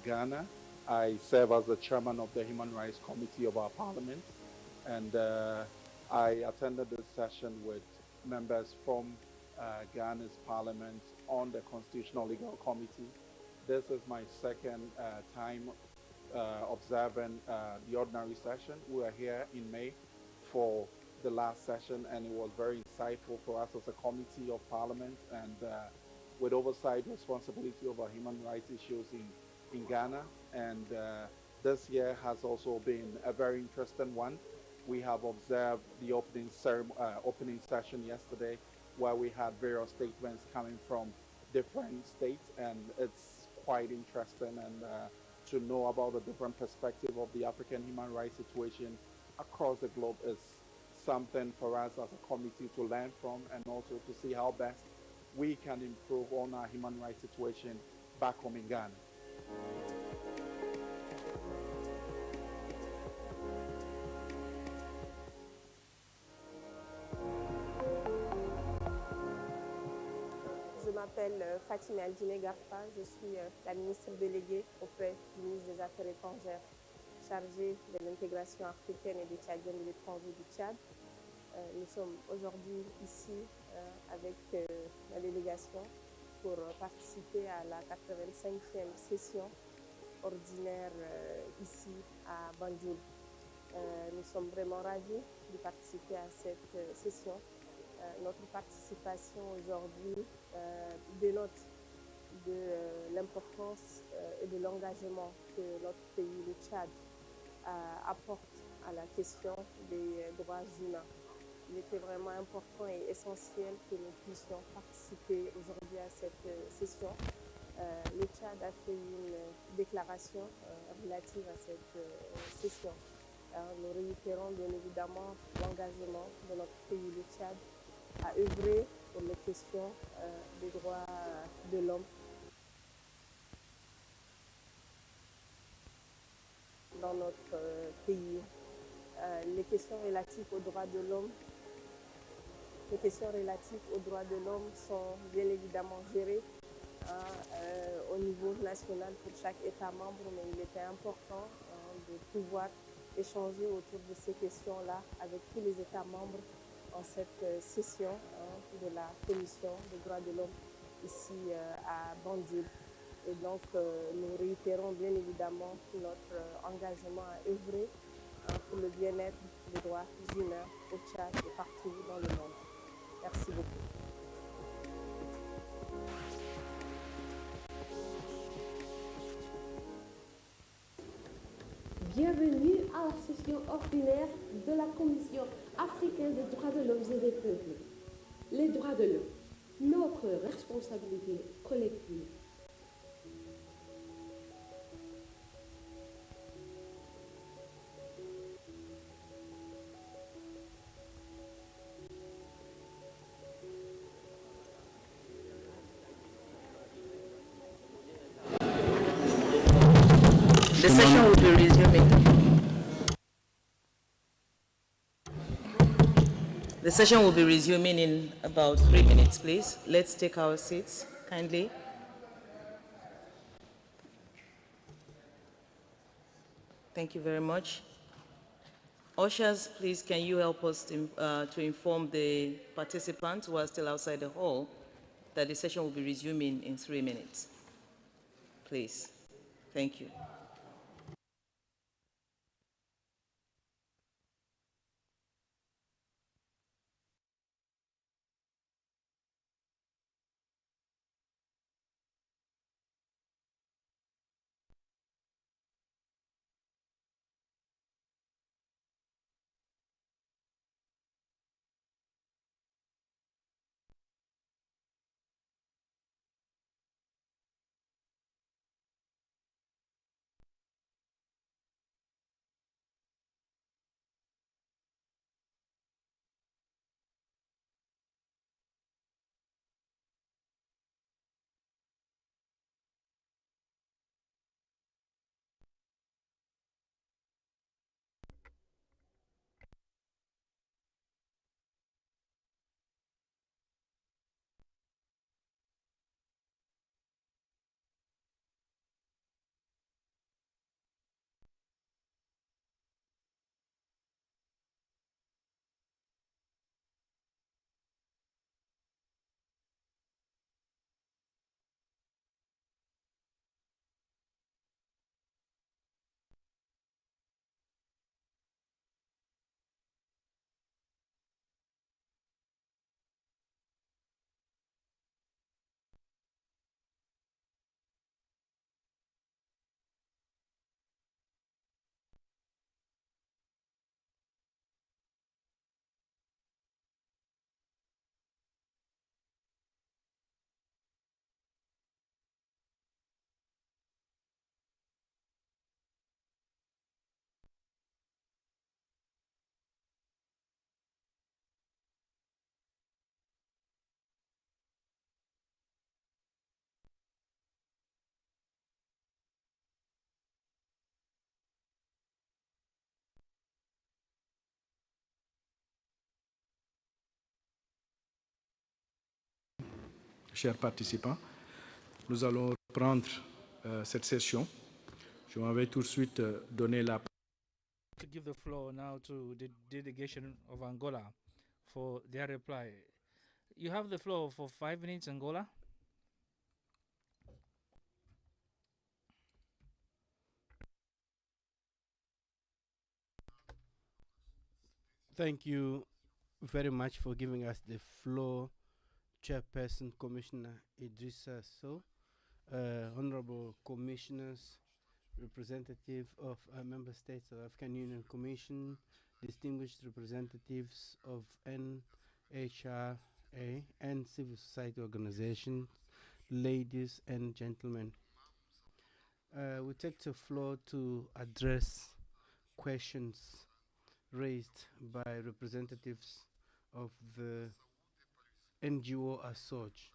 Ghana. I serve as the Chairman of the Human Rights Committee of our Parliament, and I attended this session with members from Ghana's Parliament on the Constitutional Legal Committee. This is my second time observing the ordinary session. We were here in May for the last session, and it was very insightful for us as a committee of Parliament, and with oversight responsibility over human rights issues in Ghana. And this year has also been a very interesting one. We have observed the opening session yesterday, where we had various statements coming from different states, and it's quite interesting and to know about the different perspective of the African human rights situation across the globe is something for us as a committee to learn from, and also to see how best we can improve on our human rights situation back home in Ghana. Je m'appelle Fatima Aldine Garfa, je suis la ministre déléguée auprès du ministre des Affaires étrangères chargée de l'intégration africaine et des Tchadiens de l'étranger du Tchad. Nous sommes aujourd'hui ici avec la délégation pour participer à la 85e session ordinaire ici à Banjul. Nous sommes vraiment ravis de participer à cette session. Notre participation aujourd'hui dénote de l'importance et de l'engagement que notre pays, le Tchad, apporte à la question des droits humains. Il était vraiment important et essentiel que nous puissions participer aujourd'hui à cette session. Le Tchad a fait une déclaration relative à cette session. Nous réitérons bien évidemment l'engagement de notre pays, le Tchad, à œuvrer pour les questions des droits de l'homme dans notre pays. Les questions relatives aux droits de l'homme, sont bien évidemment gérées au niveau national pour chaque État membre, mais il était important de pouvoir échanger autour de ces questions-là avec tous les États membres en cette session de la Commission des droits de l'homme ici à Banjul. Et donc, nous réitérons bien évidemment notre engagement à œuvrer pour le bien-être des droits humains au Tchad et partout dans le monde. Merci beaucoup. Bienvenue à la session ordinaire de la Commission africaine des droits de l'homme et des peuples. Les droits de l'homme, notre responsabilité collective. The session will be resuming. The session will be resuming in about 3 minutes, please. Let's take our seats, kindly. Thank you very much. Ushers, please, can you help us to inform the participants who are still outside the hall that the session will be resuming in 3 minutes? Please. Thank you. Chers participants, nous allons reprendre cette session. Je m'en vais tout de suite donner la parole. To give the floor now to the delegation of Angola for their reply. You have the floor for 5 minutes, Angola. Thank you very much for giving us the floor, Chairperson Commissioner Idrissa Sow, Honorable Commissioners, representative of Member States of African Union Commission, distinguished representatives of NHRA and civil society organizations, ladies and gentlemen. We take the floor to address questions raised by representatives of the NGO as such.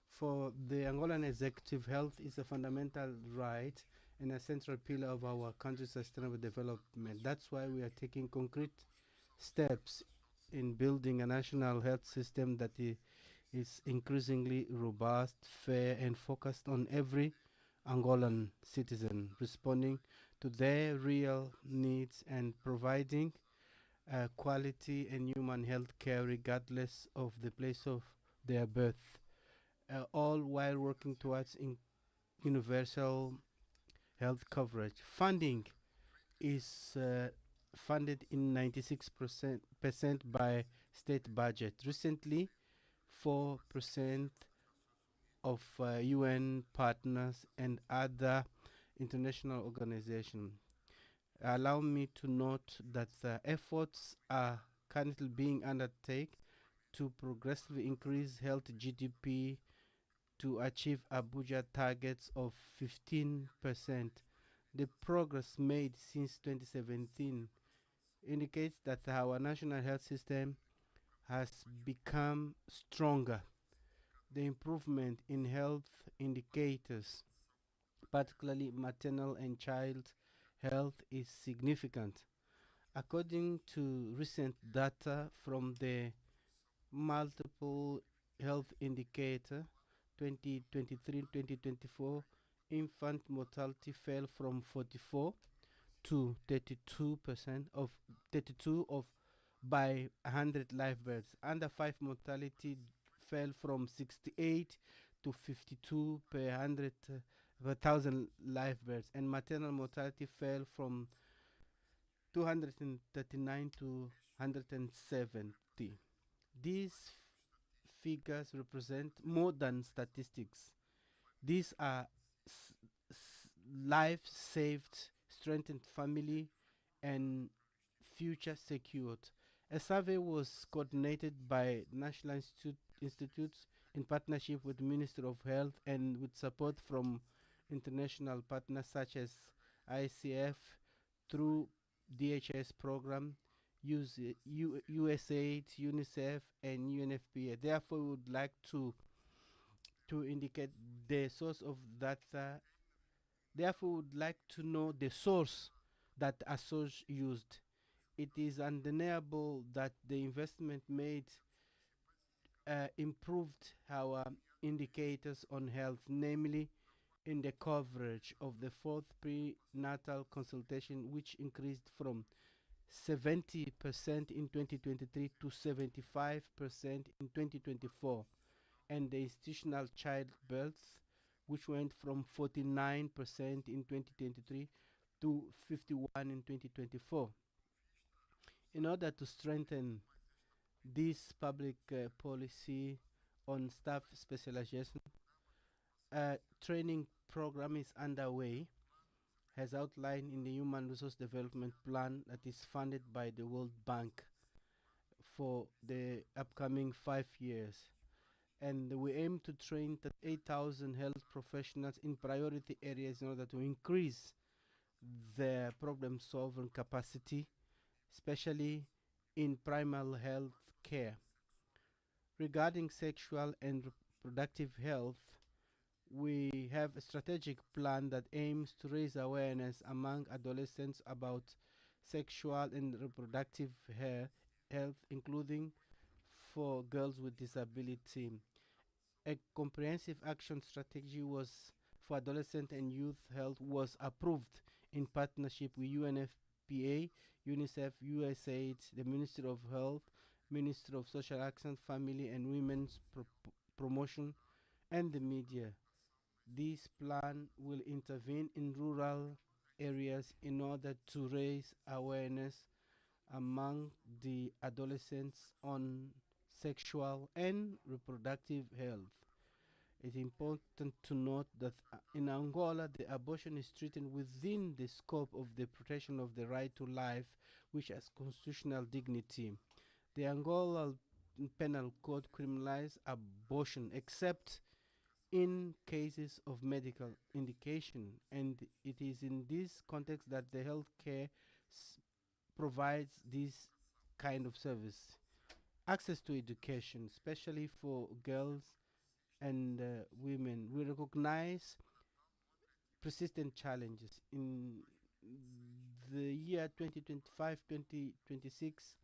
For the Angolan executive, health is a fundamental right and a central pillar of our country's sustainable development. That's why we are taking concrete steps in building a national health system that is increasingly robust, fair, and focused on every Angolan citizen, responding to their real needs and providing quality and human health care regardless of the place of their birth, all while working towards universal health coverage. Funding is funded in 96% by state budget. Recently, 4% of UN partners and other international organizations. Allow me to note that the efforts are currently being undertaken to progressively increase health GDP to achieve Abuja targets of 15%. The progress made since 2017 indicates that our national health system has become stronger. The improvement in health indicators, particularly maternal and child health, is significant. According to recent data from the multiple health indicator 2023-2024, infant mortality fell from 44 to 32 of by 100 live births. Under 5 mortality fell from 68 to 52 per 1,000 live births, and maternal mortality fell from 239 to 170. These figures represent more than statistics. These are lives saved, strengthened family, and future secured. A survey was coordinated by National Institutes in partnership with the Ministry of Health and with support from international partners such as ICF through DHS program, USAID, UNICEF, and UNFPA. Therefore, we would like to indicate the source of that. Therefore, we would like to know the source that ASOJ used. It is undeniable that the investment made improved our indicators on health, namely in the coverage of the fourth prenatal consultation, which increased from 70% in 2023 to 75% in 2024, and the institutional childbirth, which went from 49% in 2023 to 51% in 2024. In order to strengthen this public policy on staff specialization, a training program is underway, as outlined in the Human Resource Development Plan that is funded by the World Bank for the upcoming 5 years. And we aim to train 8,000 health professionals in priority areas in order to increase their problem-solving capacity, especially in primary health care. Regarding sexual and reproductive health, we have a strategic plan that aims to raise awareness among adolescents about sexual and reproductive health, including for girls with disability. A comprehensive action strategy for adolescent and youth health was approved in partnership with UNFPA, UNICEF, USAID, the Ministry of Health, Ministry of Social Action, Family and Women's Promotion, and the media. This plan will intervene in rural areas in order to raise awareness among the adolescents on sexual and reproductive health. It's important to note that in Angola, the abortion is treated within the scope of the protection of the right to life, which has constitutional dignity. The Angola Penal Code criminalizes abortion except in cases of medical indication, and it is in this context that the health care provides this kind of service. Access to education, especially for girls and women. We recognize persistent challenges. In the year 2025-2026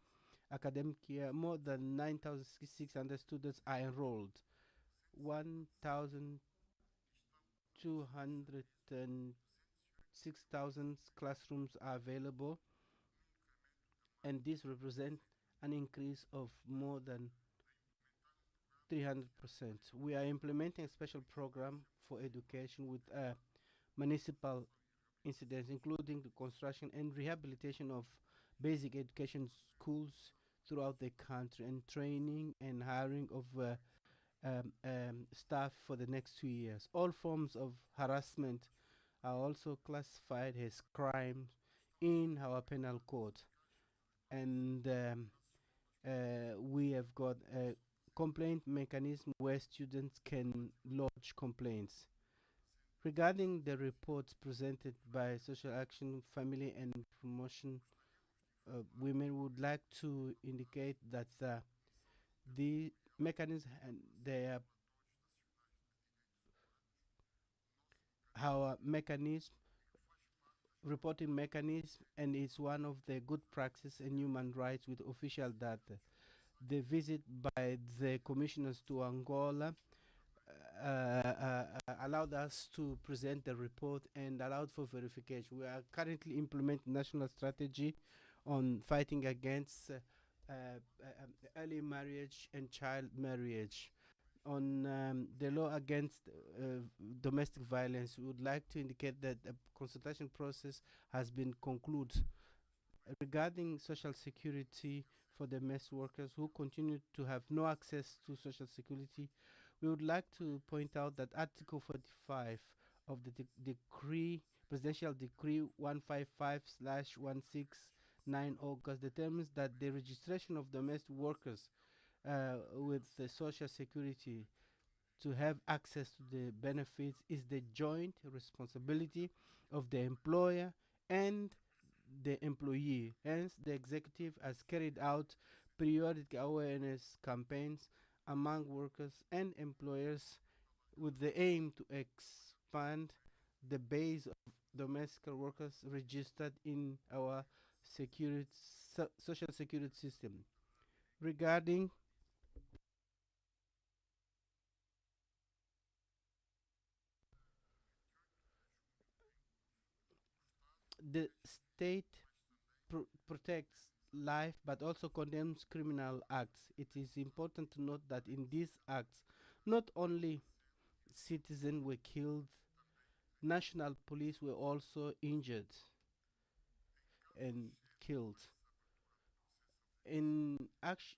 academic year, more than 9,600 students are enrolled. 1,206,000 classrooms are available, and this represents an increase of more than 300%. We are implementing a special program for education with municipal incidents, including the construction and rehabilitation of basic education schools throughout the country, and training and hiring of staff for the next 2 years. All forms of harassment are also classified as crimes in our penal code, and we have got a complaint mechanism where students can lodge complaints. Regarding the reports presented by Social Action, Family and Promotion Women, would like to indicate that the mechanism and their our mechanism reporting mechanism, and it's one of the good practice in human rights with official data. The visit by the commissioners to Angola allowed us to present the report and allowed for verification. We are currently implementing national strategy on fighting against early marriage and child marriage. On the law against domestic violence, we would like to indicate that the consultation process has been concluded. Regarding social security for the mess workers who continue to have no access to social security, we would like to point out that Article 45 of the Presidential Decree 155/169 August determines that the registration of domestic workers with the social security to have access to the benefits is the joint responsibility of the employer and the employee. Hence, the executive has carried out periodic awareness campaigns among workers and employers with the aim to expand the base of domestic workers registered in our social security system. Regarding the state protects life but also condemns criminal acts. It is important to note that in these acts, not only citizens were killed, national police were also injured and killed. In action,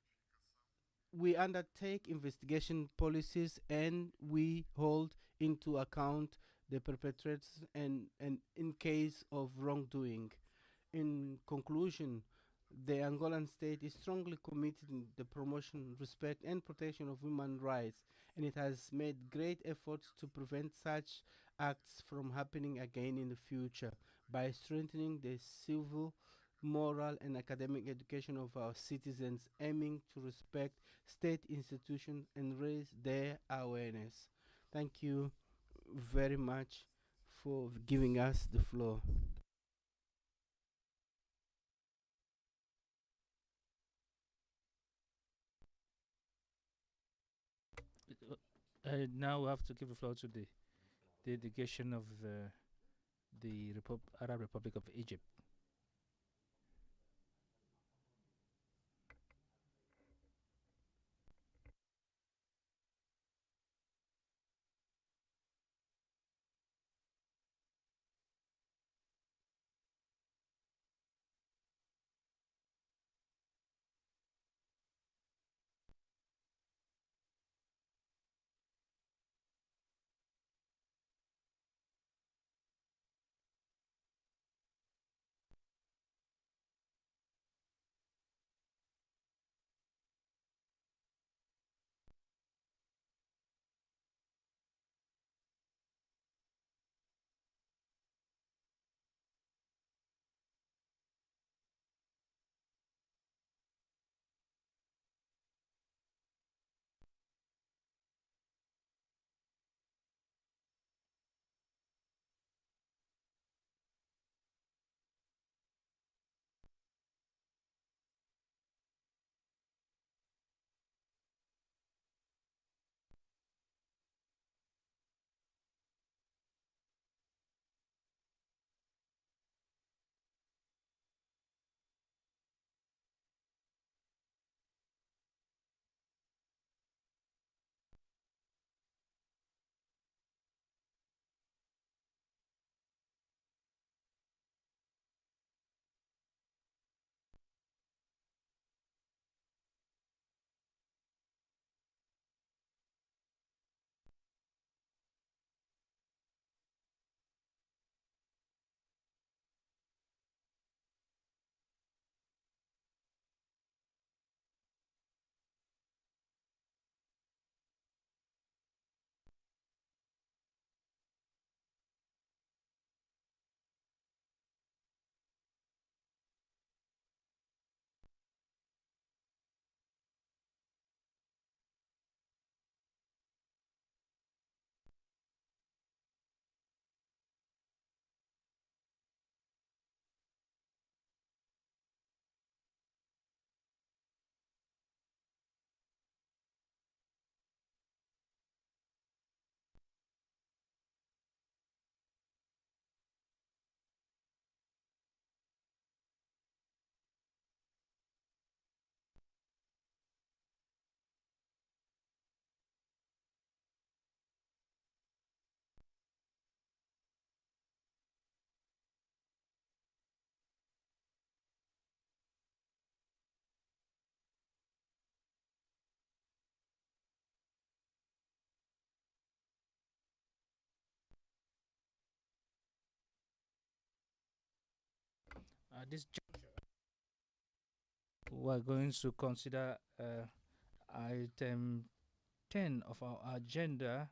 we undertake investigation policies and we hold into account the perpetrators and in case of wrongdoing. In conclusion, the Angolan state is strongly committed in the promotion, respect and protection of human rights, and it has made great efforts to prevent such acts from happening again in the future by strengthening the civil, moral and academic education of our citizens, aiming to respect state institutions and raise their awareness. Thank you very much for giving us the floor. Now we have to give the floor to the delegation of the Arab Republic of Egypt. At this juncture, we're going to consider item 10 of our agenda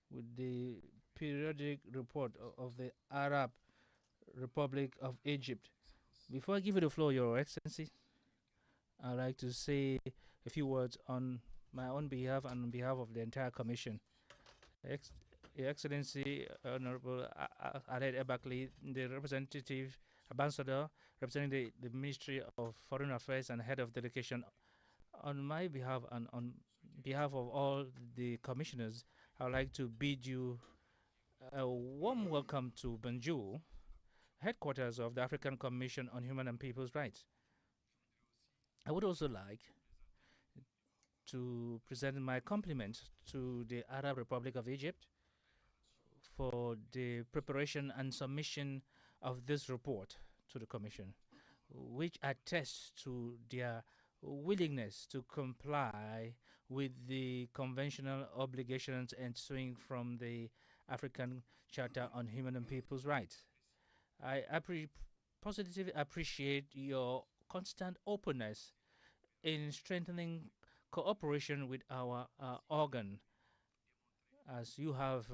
with the periodic report of the Arab Republic of Egypt. Before I give you the floor, Your Excellency, I'd like to say a few words on my own behalf and on behalf of the entire Commission. Your Excellency, Honorable Aled Ebakli, the representative ambassador representing the Ministry of Foreign Affairs and head of delegation, on my behalf and on behalf of all the commissioners, I would like to bid you a warm welcome to Banjul, headquarters of the African Commission on Human and People's Rights. I would also like to present my compliments to the Arab Republic of Egypt for the preparation and submission of this report to the Commission, which attests to their willingness to comply with the conventional obligations ensuing from the African Charter on Human and People's Rights. I positively appreciate your constant openness in strengthening cooperation with our organ, as you have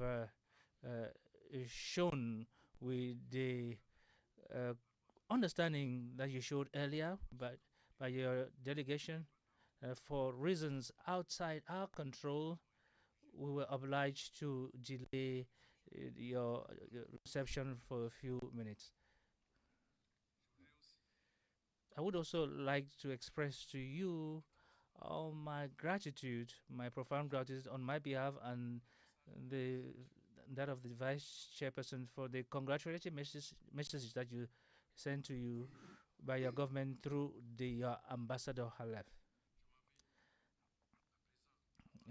shown with the understanding that you showed earlier by your delegation. For reasons outside our control, we were obliged to delay your reception for a few minutes. I would also like to express to you all my gratitude, my profound gratitude on my behalf and that of the Vice Chairperson for the congratulatory messages that you sent to you by your government through the Ambassador Halef.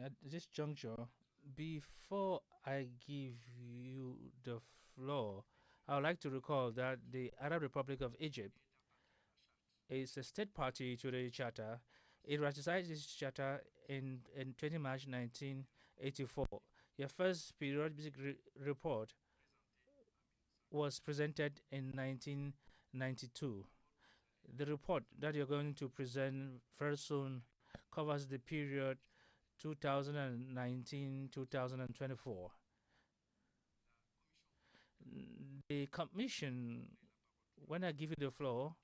At this juncture, before I give you the floor, I would like to recall that the Arab Republic of Egypt is a state party to the Charter. It ratified this Charter in 20 March 1984. Your first periodic report was presented in 1992. The report that you're going to present very soon covers the period 2019-2024. The Commission, when I give you the floor,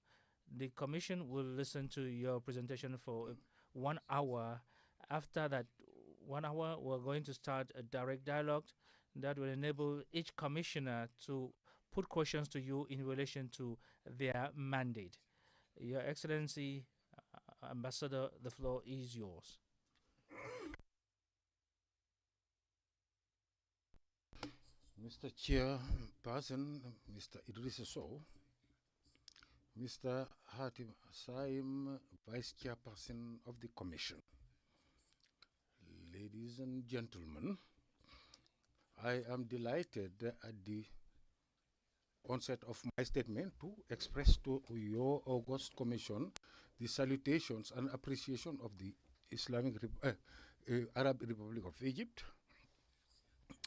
the Commission will listen to your presentation for 1 hour. After that 1 hour, we're going to start a direct dialogue that will enable each commissioner to put questions to you in relation to their mandate. Your Excellency, Ambassador, the floor is yours. Mr. Chairperson, Mr. Idrissa Sow, Mr. Hatim Saim, Vice Chairperson of the Commission, ladies and gentlemen, I am delighted at the onset of my statement to express to your august Commission the salutations and appreciation of the Arab Republic of Egypt,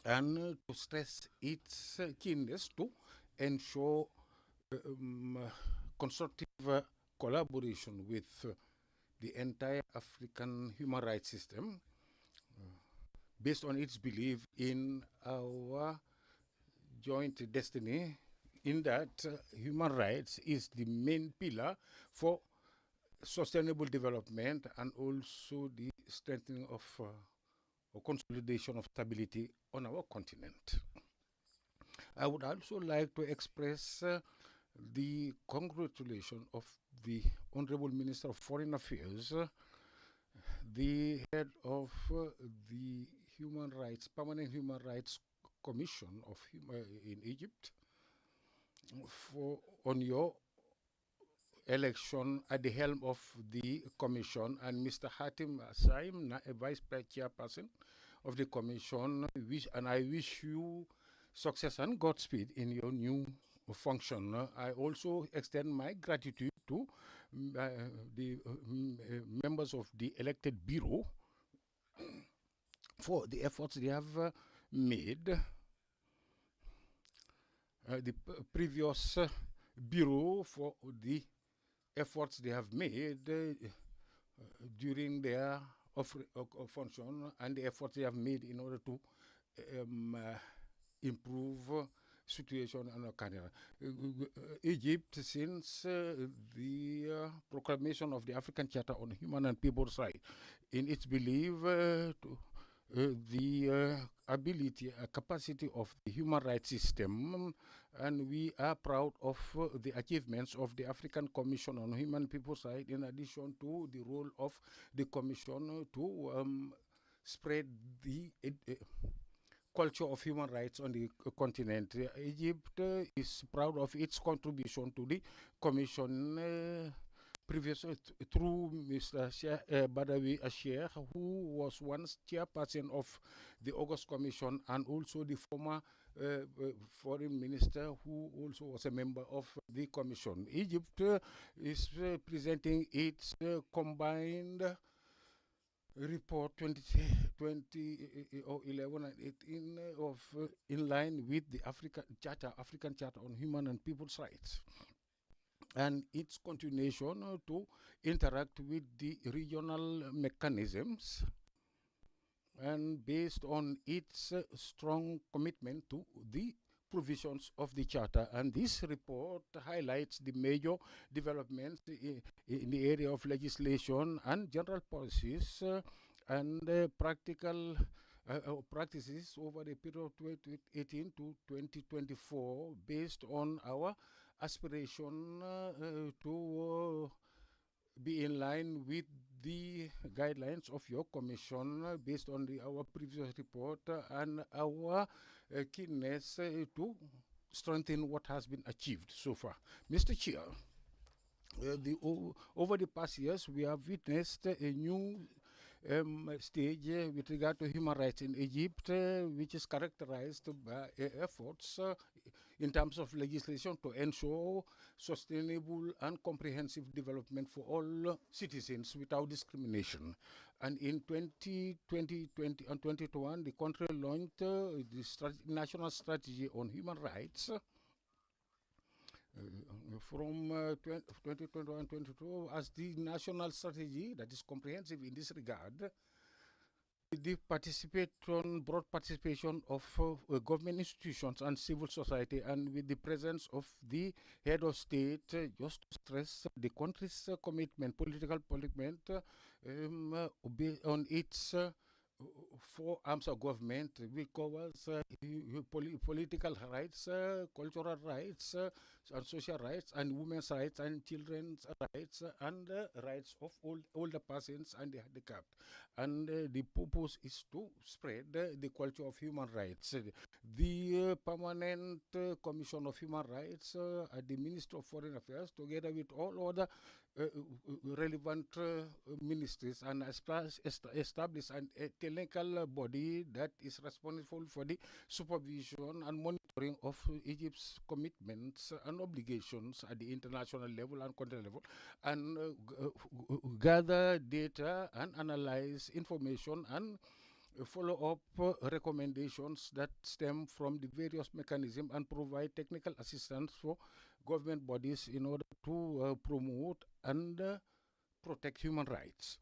and to stress its keenness to ensure constructive collaboration with the entire African human rights system based on its belief in our joint destiny, in that human rights is the main pillar for sustainable development and also the strengthening of or consolidation of stability on our continent. I would also like to express the congratulations of the Honorable Minister of Foreign Affairs, the head of the Permanent Human Rights Commission in Egypt, on your election at the helm of the Commission, and Mr. Hatim Saim, Vice Chairperson of the Commission, and I wish you success and Godspeed in your new function. I also extend my gratitude to the members of the elected bureau for the efforts they have made. The previous Bureau for the efforts they have made during their function and the efforts they have made in order to improve situation in Canada. Egypt, since the proclamation of the African Charter on Human and People's Rights, in its belief the ability, capacity of the human rights system, and we are proud of the achievements of the African Commission on Human and People's Rights, in addition to the role of the Commission to spread the culture of human rights on the continent. Egypt is proud of its contribution to the Commission previously through Mr. Badawi Asher, who was once chairperson of the August Commission and also the former foreign minister who also was a member of the Commission. Egypt is presenting its combined report 2011 and 18 of in line with the African Charter on Human and People's Rights, and its continuation to interact with the regional mechanisms, and based on its strong commitment to the provisions of the Charter. And this report highlights the major developments in the area of legislation and general policies and practical practices over the period of 2018 to 2024, based on our aspiration to be in line with the guidelines of your commission, based on our previous report and our keenness to strengthen what has been achieved so far. Mr. Chair, over the past years, we have witnessed a new stage with regard to human rights in Egypt, which is characterized by efforts in terms of legislation to ensure sustainable and comprehensive development for all citizens without discrimination. And in 2020 and 2021, the country launched the National Strategy on Human Rights from 2021-22 as the national strategy that is comprehensive in this regard. The broad participation of government institutions and civil society, and with the presence of the head of state, just to stress the country's political commitment on its four arms of government, which covers political rights, cultural rights, and social rights, and women's rights, and children's rights, and rights of older persons and the handicapped. And the purpose is to spread the culture of human rights. The Permanent Commission of Human Rights at the Ministry of Foreign Affairs, together with all other relevant ministries, and establish a technical body that is responsible for the supervision and monitoring of Egypt's commitments and obligations at the international level and continental level, and gather data and analyze information and follow up recommendations that stem from the various mechanisms, and provide technical assistance for government bodies in order to promote and protect human rights.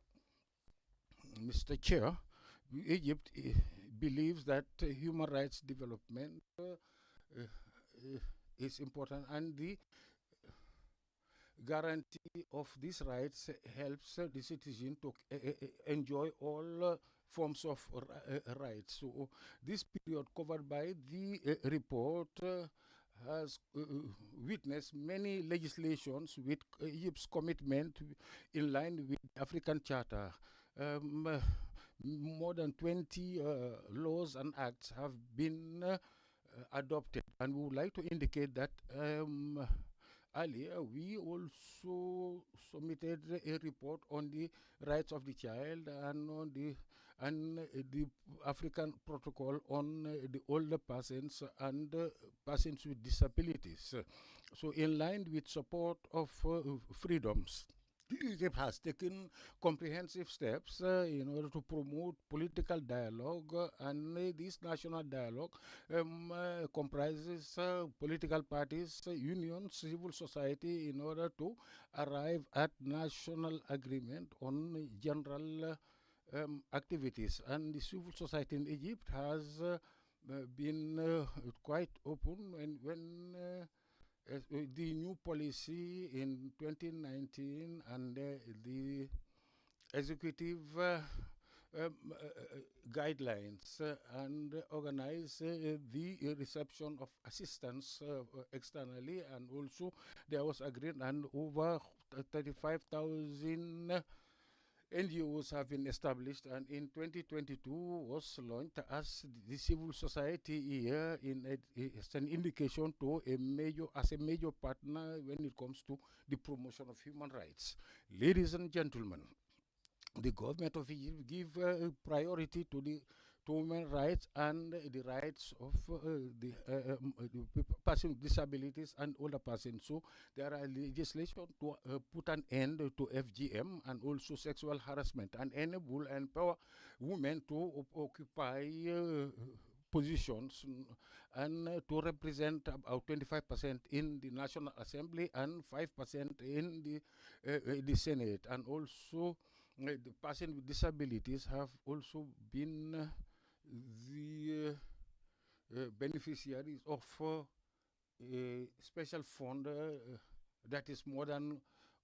Mr. Chair, Egypt believes that human rights development is important, and the guarantee of these rights helps the citizen to enjoy all forms of rights. So this period covered by the report has witnessed many legislations with Egypt's commitment in line with the African Charter. More than 20 laws and acts have been adopted, and we would like to indicate that earlier we also submitted a report on the rights of the child and on the African protocol on the older persons and persons with disabilities. So in line with support of freedoms Egypt has taken comprehensive steps in order to promote political dialogue, and this national dialogue comprises political parties, unions, civil society, in order to arrive at national agreement on general activities. And the civil society in Egypt has been quite open when the new policy in 2019 and the executive guidelines and organize the reception of assistance externally, and also there was agreed, and over 35,000 NGOs have been established, and in 2022 was launched as the civil society year. It's an indication to as a major partner when it comes to the promotion of human rights. Ladies and gentlemen, the government of Egypt give priority to human rights and the rights of the person with disabilities and older persons. So there are legislation to put an end to FGM and also sexual harassment, and enable and empower women to occupy positions and to represent about 25% in the National Assembly and 5% in the Senate. And also the person with disabilities have also been the beneficiaries of a special fund that is more than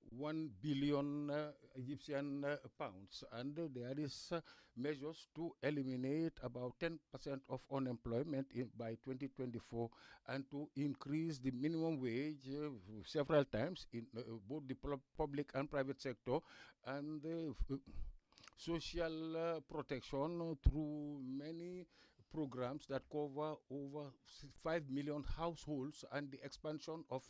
1 billion Egyptian pounds, and there is measures to eliminate about 10% of unemployment by 2024, and to increase the minimum wage several times in both the public and private sector, and social protection through many programs that cover over 5 million households, and the expansion of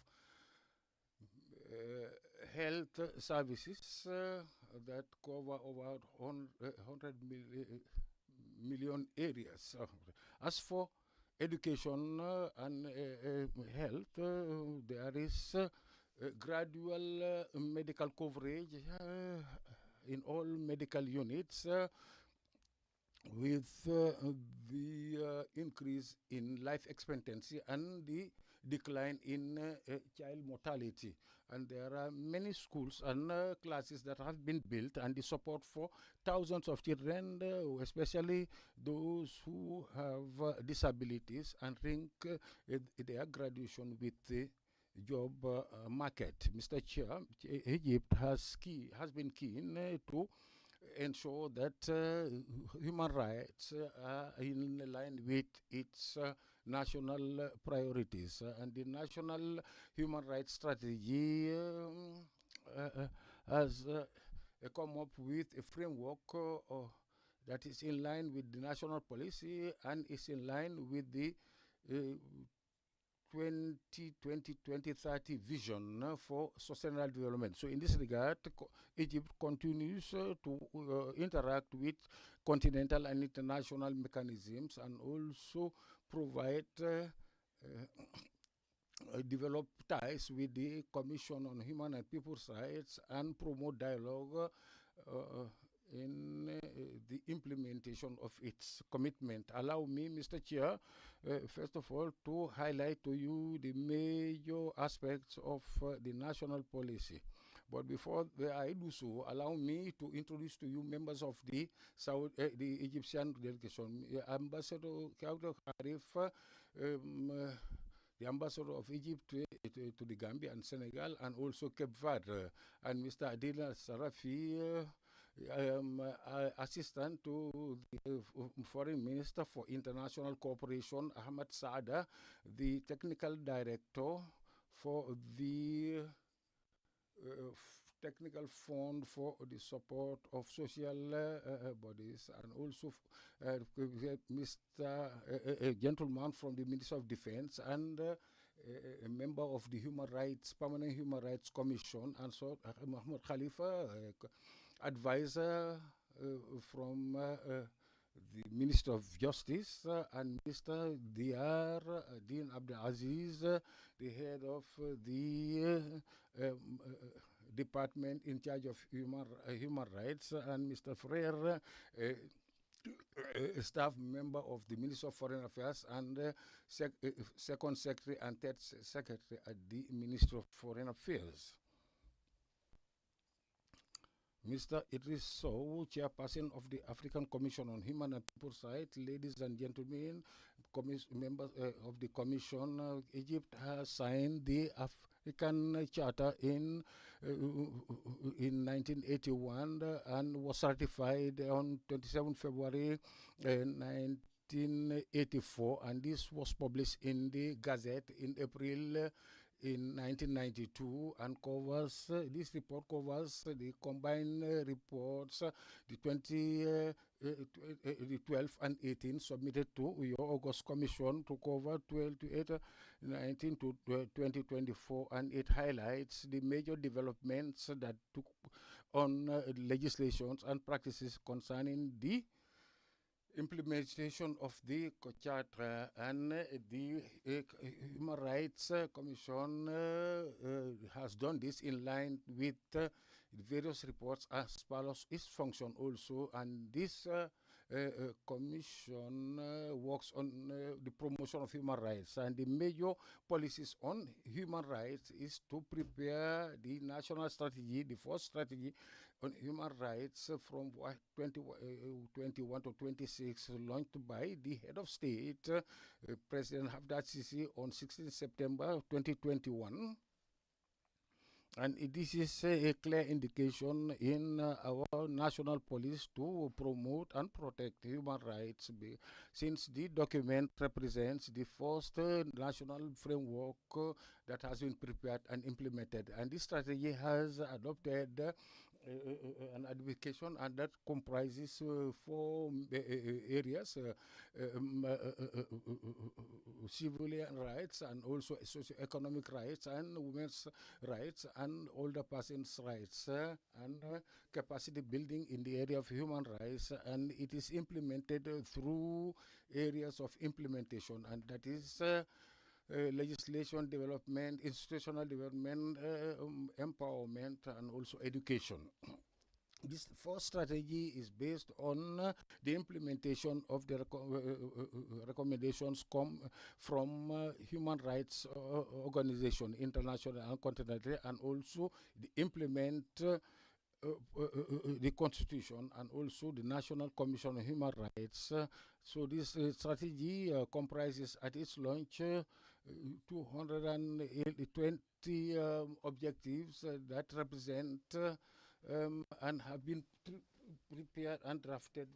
health services that cover over 100 million areas. As for education and health, there is gradual medical coverage in all medical units, with the increase in life expectancy and the decline in child mortality. And there are many schools and classes that have been built, and the support for thousands of children, especially those who have disabilities, and link their graduation with the job market. Mr. Chair, Egypt has been keen to ensure that human rights are in line with its national priorities. And the National Human Rights Strategy has come up with a framework that is in line with the national policy and is in line with the 2020-2030 vision for sustainable development. So in this regard, Egypt continues to interact with continental and international mechanisms, and also provide develop ties with the Commission on Human and People's Rights, and promote dialogue in the implementation of its commitment. Allow me, Mr. Chair, first of all, to highlight to you the major aspects of the national policy. But before I do so, allow me to introduce to you members of the the Egyptian delegation. Ambassador Kaudo Harif, the ambassador of Egypt to the Gambia and Senegal, and also Cape Verde, and Mr. Adil Sarafi, assistant to the foreign minister for international cooperation, Ahmad Saada, the technical director for the technical fund for the support of social bodies, and also Mr. A gentleman from the Ministry of Defense, and a member of the Permanent Human Rights Commission, and so Mahmoud Khalifa, advisor from the Minister of Justice, and Mr. Diyar Din Abdelaziz, the head of the department in charge of human rights, and Mr. Ferrer, staff member of the Ministry of Foreign Affairs, and second secretary and third secretary at the Ministry of Foreign Affairs. Mr. Idris Sow, chairperson of the African Commission on Human and People's Rights. Ladies and gentlemen, members of the Commission, Egypt has signed the African Charter in 1981 and was ratified on 27 February 1984, and this was published in the Gazette in April in 1992, and covers this report covers the combined reports, the 12 and 18 submitted to your August Commission to cover 12 to 8, 19 to 2024, and it highlights the major developments that took on legislations and practices concerning the implementation of the Charter, and the Human Rights Commission has done this in line with the various reports as follows its function also, and this commission works on the promotion of human rights, and the major policies on human rights is to prepare the national strategy, the first strategy on human rights from 2021 to 26, launched by the head of state, President Hafez Sisi, on 16 September 2021. And this is a clear indication in our national policy to promote and protect human rights, since the document represents the first national framework that has been prepared and implemented. And this strategy has adopted an advocation, and that comprises 4 areas: civilian rights, and also socio-economic rights, and women's rights, and older persons' rights, and capacity building in the area of human rights. And it is implemented through areas of implementation, and that is legislation development, institutional development, empowerment, and also education. This first strategy is based on the implementation of the recommendations from human rights organizations, international and continental, and also the implement the Constitution, and also the National Commission on Human Rights. So this strategy comprises at its launch 220 objectives that represent and have been prepared and drafted.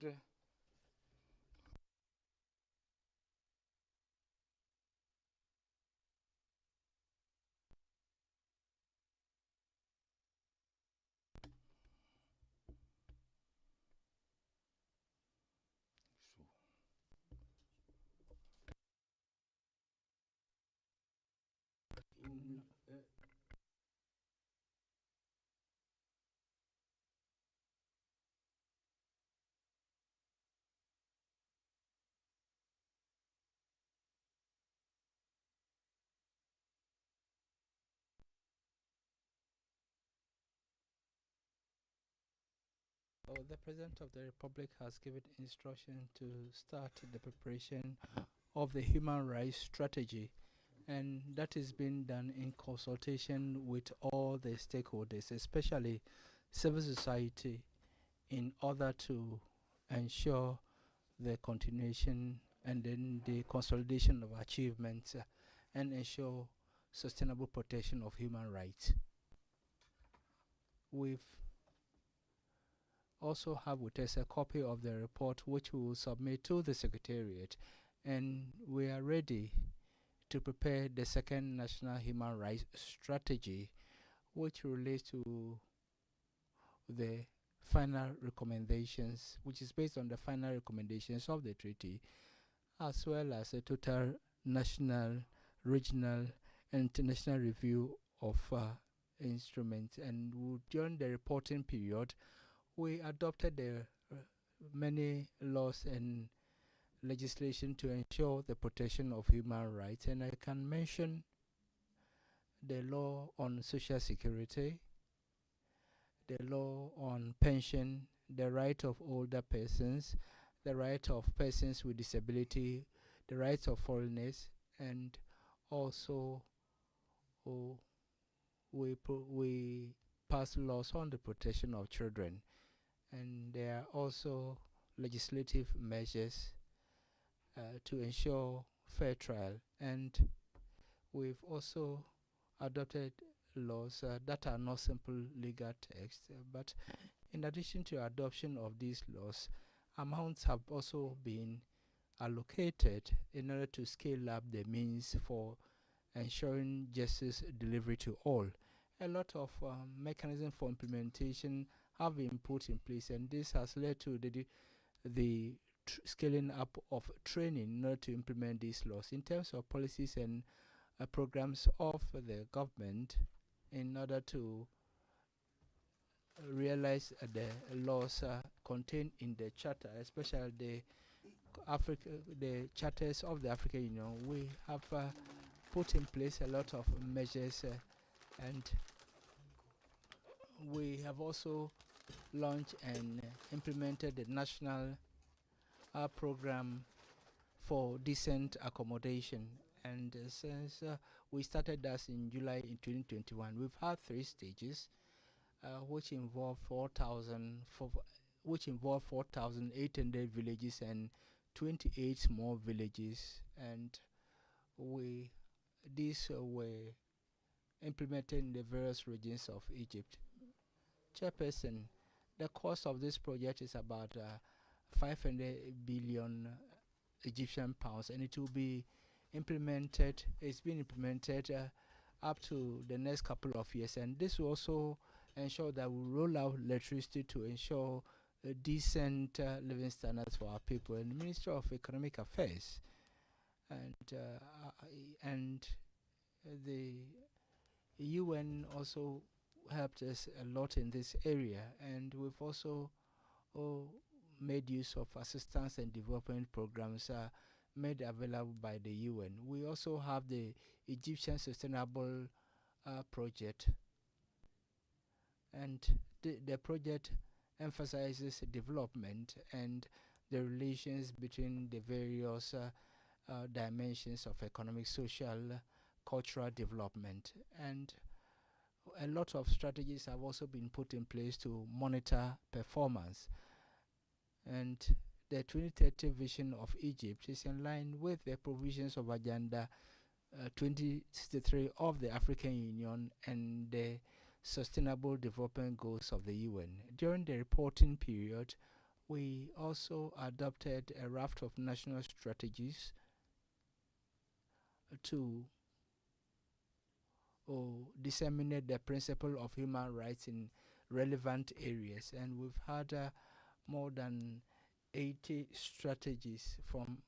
The President of the Republic has given instruction to start the preparation of the human rights strategy, and that is being done in consultation with all the stakeholders, especially civil society, in order to ensure the continuation and then the consolidation of achievements and ensure sustainable protection of human rights. We've also have with us a copy of the report which we will submit to the Secretariat, and we are ready to prepare the second National Human Rights Strategy, which relates to the final recommendations, which is based on the final recommendations of the treaty, as well as a total national, regional, and international review of instruments. And during the reporting period, we adopted many laws and legislation to ensure the protection of human rights. And I can mention the law on social security, the law on pension, the right of older persons, the right of persons with disability, the rights of foreigners, and also oh, we pass laws on the protection of children. And there are also legislative measures to ensure fair trial. And we've also adopted laws that are not simple legal text, but in addition to adoption of these laws, amounts have also been allocated in order to scale up the means for ensuring justice delivery to all. A lot of mechanisms for implementation have been put in place, and this has led to the scaling up of training in order to implement these laws in terms of policies and programs of the government in order to realize the laws contained in the charter, especially the charters of the African Union. We have put in place a lot of measures and we have also launched and implemented the national program for decent accommodation. And since we started that in July in 2021, we've had 3 stages, which involve 4,800 villages and 28 small villages, and these were implemented in the various regions of Egypt. Chairperson, the cost of this project is about 500 billion Egyptian pounds, and it will be implemented. It's been implemented up to the next couple of years, and this will also ensure that we roll out electricity to ensure decent living standards for our people. And the Ministry of Economic Affairs and the UN also helped us a lot in this area, and we've also made use of assistance and development programs made available by the UN. We also have the Egyptian Sustainable Project, and the project emphasizes development and the relations between the various dimensions of economic, social, cultural development. And a lot of strategies have also been put in place to monitor performance. And the 2030 vision of Egypt is in line with the provisions of Agenda 2063 of the African Union and the Sustainable Development Goals of the UN. During the reporting period, we also adopted a raft of national strategies to disseminate the principle of human rights in relevant areas, and we've had more than 80 strategies. From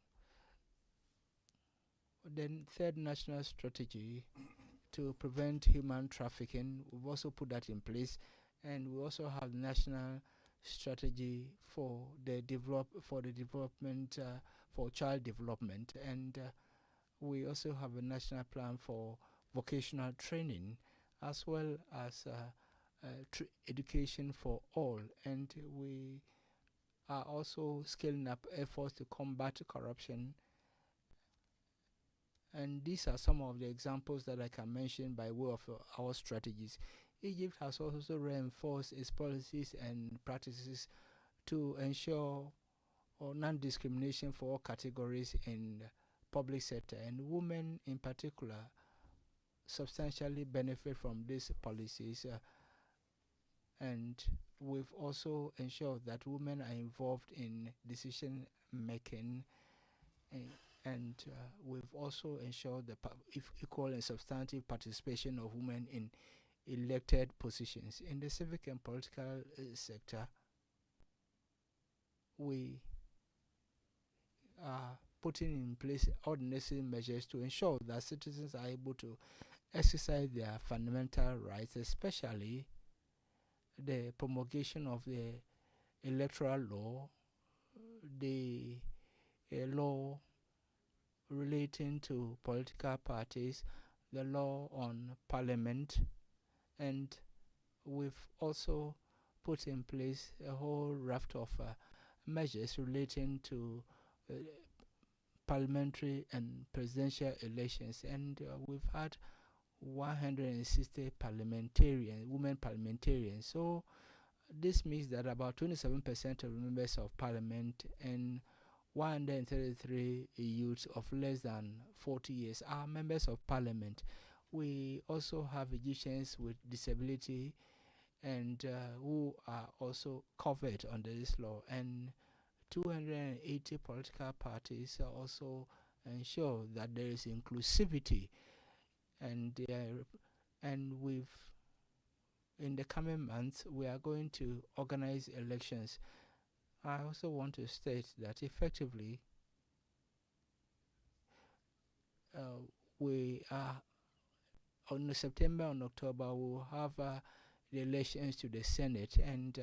the 3rd national strategy to prevent human trafficking, we've also put that in place, and we also have national strategy for the development for child development, and we also have a national plan for vocational training as well as education for all, and we are also scaling up efforts to combat corruption. And these are some of the examples that I can mention by way of our strategies. Egypt has also reinforced its policies and practices to ensure non-discrimination for all categories in the public sector, and women in particular substantially benefit from these policies. And we've also ensured that women are involved in decision making, and we've also ensured the equal and substantive participation of women in elected positions. In the civic and political sector, we are putting in place all the necessary measures to ensure that citizens are able to exercise their fundamental rights, especially the promulgation of the electoral law, the law relating to political parties, the law on parliament, and we've also put in place a whole raft of measures relating to parliamentary and presidential elections, and we've had 160 women parliamentarians. So this means that about 27% of members of parliament and 133 youths of less than 40 years are members of parliament. We also have Egyptians with disability and who are also covered under this law, and 280 political parties also ensure that there is inclusivity, and we've in the coming months we are going to organize elections. I also want to state that effectively we are on September and October we will have the elections to the Senate, and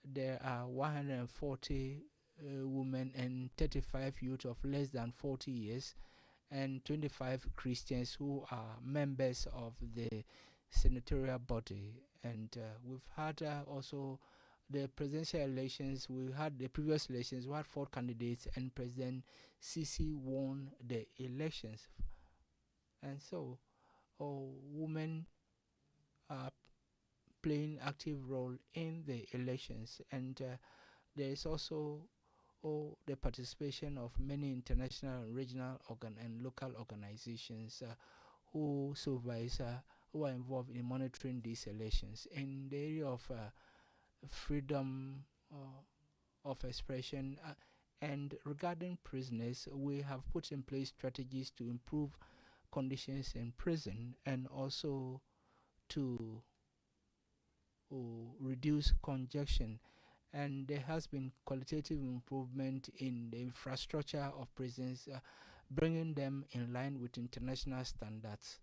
there are 140 women and 35 youth of less than 40 years and 25 Christians who are members of the senatorial body. And we've had also the presidential elections. We had the previous elections, we had 4 candidates, and President Sisi won the elections. And so women are playing active role in the elections, and there is also the participation of many international and regional and local organizations who supervise, who are involved in monitoring these elections. In the area of freedom of expression and regarding prisoners, we have put in place strategies to improve conditions in prison and also to reduce congestion. And there has been qualitative improvement in the infrastructure of prisons, bringing them in line with international standards.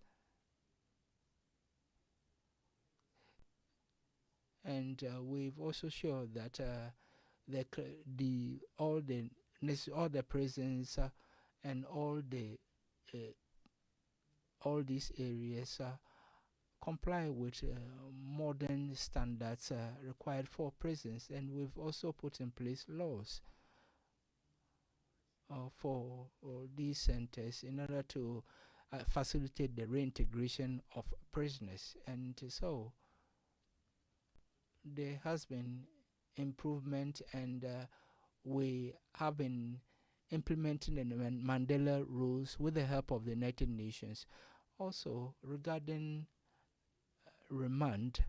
And we've also shown that all the prisons and all these areas comply with modern standards required for prisons, and we've also put in place laws for these centers in order to facilitate the reintegration of prisoners. And so there has been improvement, and we have been implementing the Mandela rules with the help of the United Nations. Also, regarding remand,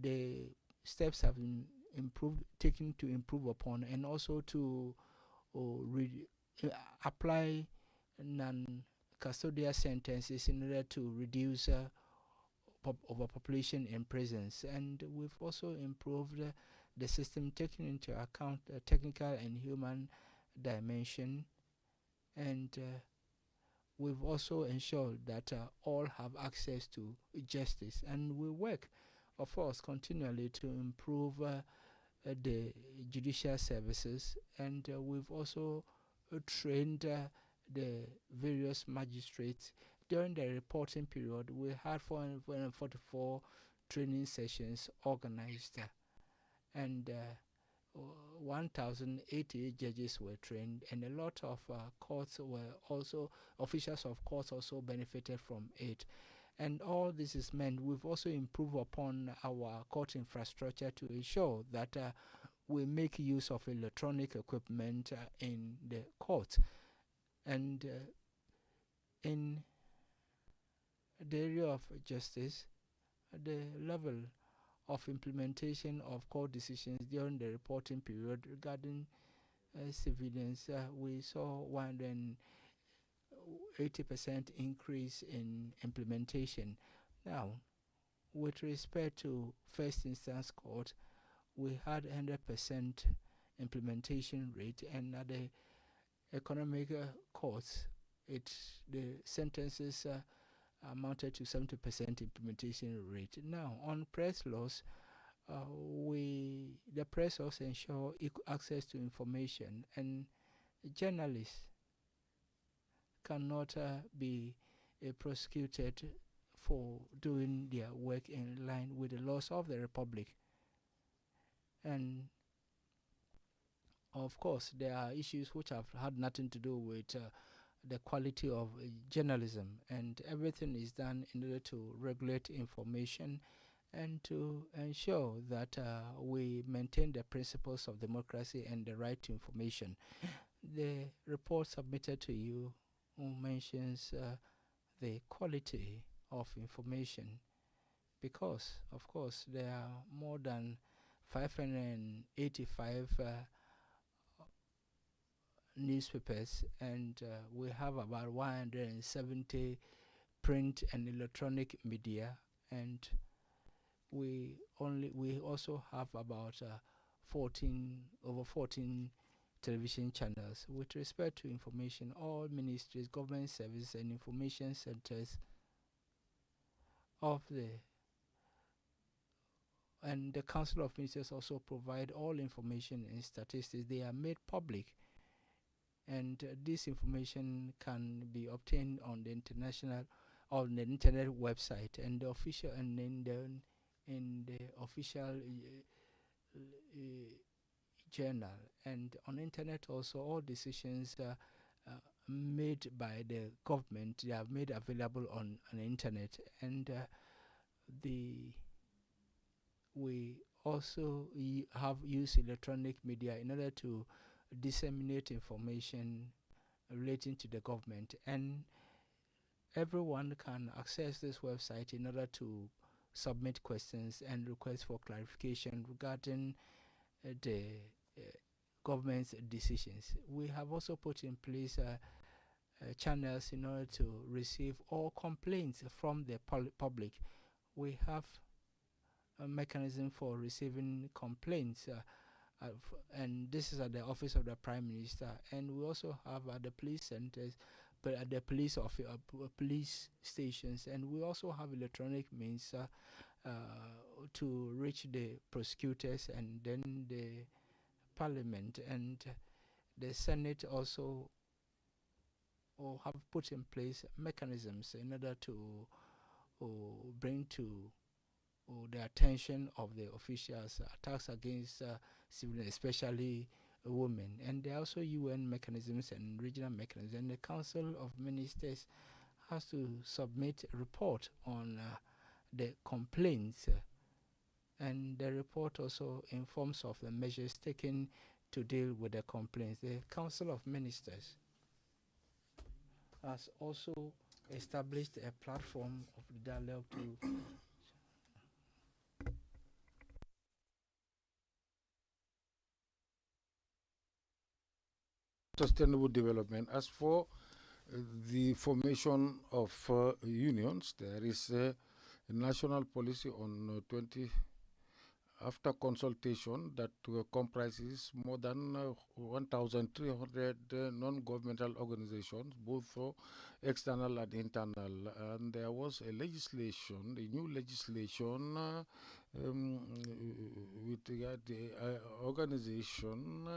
the steps have been taken to improve upon, and also to apply non-custodial sentences in order to reduce overpopulation in prisons. And we've also improved the system, taking into account the technical and human dimension, and we've also ensured that all have access to justice. And we work, of course, continually to improve the judicial services, and we've also trained the various magistrates. During the reporting period, we had 444 training sessions organized, and 1,080 judges were trained, and a lot of officials of courts also benefited from it. And all this is meant we've also improved upon our court infrastructure to ensure that we make use of electronic equipment in the court. And in the area of justice, the level of implementation of court decisions during the reporting period regarding civilians, we saw 180% increase in implementation. Now, with respect to first instance court, we had 100% implementation rate, and at the economic courts, the sentences amounted to 70% implementation rate. Now, on press laws, the press also ensure equal access to information, and journalists cannot be prosecuted for doing their work in line with the laws of the Republic. And of course, there are issues which have had nothing to do with the quality of journalism, and everything is done in order to regulate information and to ensure that we maintain the principles of democracy and the right to information. The report submitted to you mentions the quality of information, because, of course, there are more than 585 newspapers, and we have about 170 print and electronic media, and we also have about 14 television channels. With respect to information, all ministries, government services, and information centers of the Council of Ministers also provide all information and statistics. They are made public, and this information can be obtained on the internet website and the official in the official journal, and on internet also. All decisions made by the government, they are made available on the internet, and we also have used electronic media in order to disseminate information relating to the government, and everyone can access this website in order to submit questions and requests for clarification regarding the government's decisions. We have also put in place channels in order to receive all complaints from the public. We have a mechanism for receiving complaints, and this is at the office of the Prime Minister, and we also have at the police centers, but at the police stations, and we also have electronic means to reach the prosecutors, and then the Parliament and the Senate also have put in place mechanisms in order to bring to the attention of the officials attacks against civilians, especially women. And there are also UN mechanisms and regional mechanisms, and the Council of Ministers has to submit a report on the complaints, and the report also informs of the measures taken to deal with the complaints. The Council of Ministers has also established a platform of dialogue to sustainable development. As for the formation of unions, there is a national policy on 20 after consultation that comprises more than 1,300 non-governmental organizations, both for external and internal. And there was a legislation, a new legislation with regard to the organization,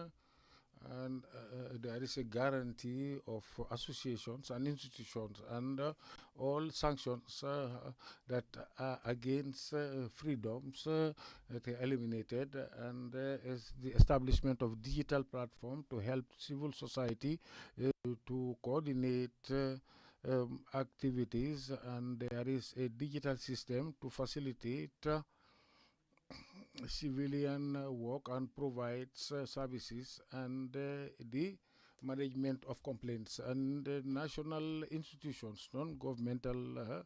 and there is a guarantee of associations and institutions, and all sanctions that are against freedoms that are eliminated, and is the establishment of digital platform to help civil society to coordinate activities, and there is a digital system to facilitate civilian work and provides services, and the management of complaints, and national institutions, non-governmental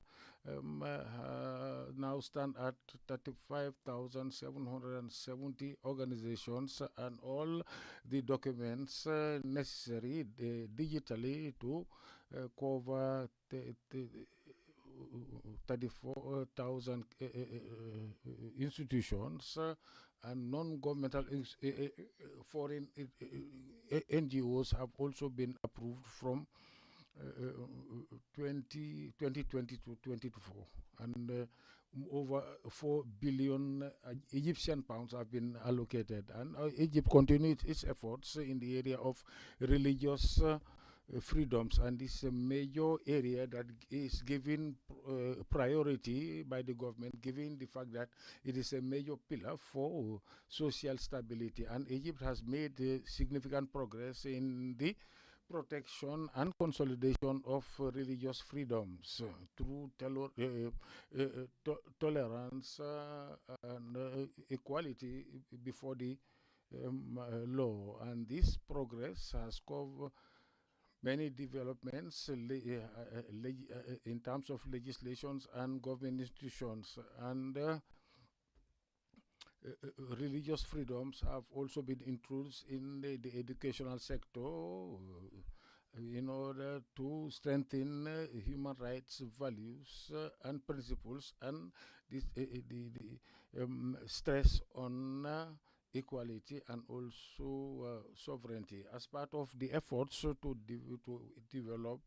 now stand at 35,770 organizations, and all the documents necessary digitally to cover 34,000 institutions and non-governmental foreign NGOs have also been approved from 2020 to 2024, and over 4 billion Egyptian pounds have been allocated, and Egypt continues its efforts in the area of religious freedoms, and this is a major area that is given priority by the government, given the fact that it is a major pillar for social stability. And Egypt has made significant progress in the protection and consolidation of religious freedoms through tolerance and equality before the law. And this progress has covered many developments in terms of legislations and government institutions, and religious freedoms have also been introduced in the educational sector in order to strengthen human rights values and principles, and this, the stress on equality and also sovereignty. As part of the efforts to develop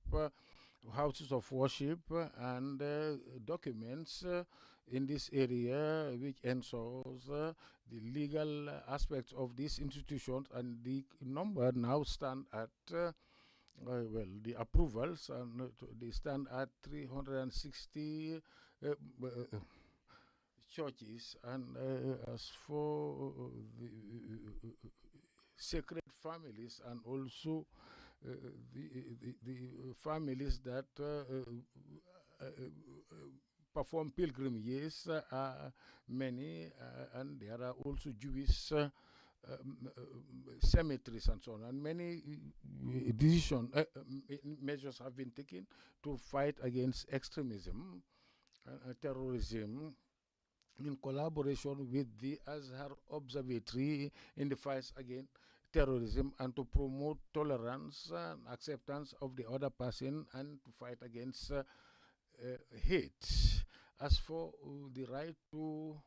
houses of worship and documents in this area, which ensures the legal aspects of these institutions, and the number now stand at well, the approvals, and they stand at 360 churches. And as for the sacred families, and also the families that perform pilgrimages are many, and there are also Jewish cemeteries and so on, and many measures have been taken to fight against extremism and terrorism, in collaboration with the Azhar Observatory in the fight against terrorism, and to promote tolerance and acceptance of the other person, and to fight against hate. As for the right to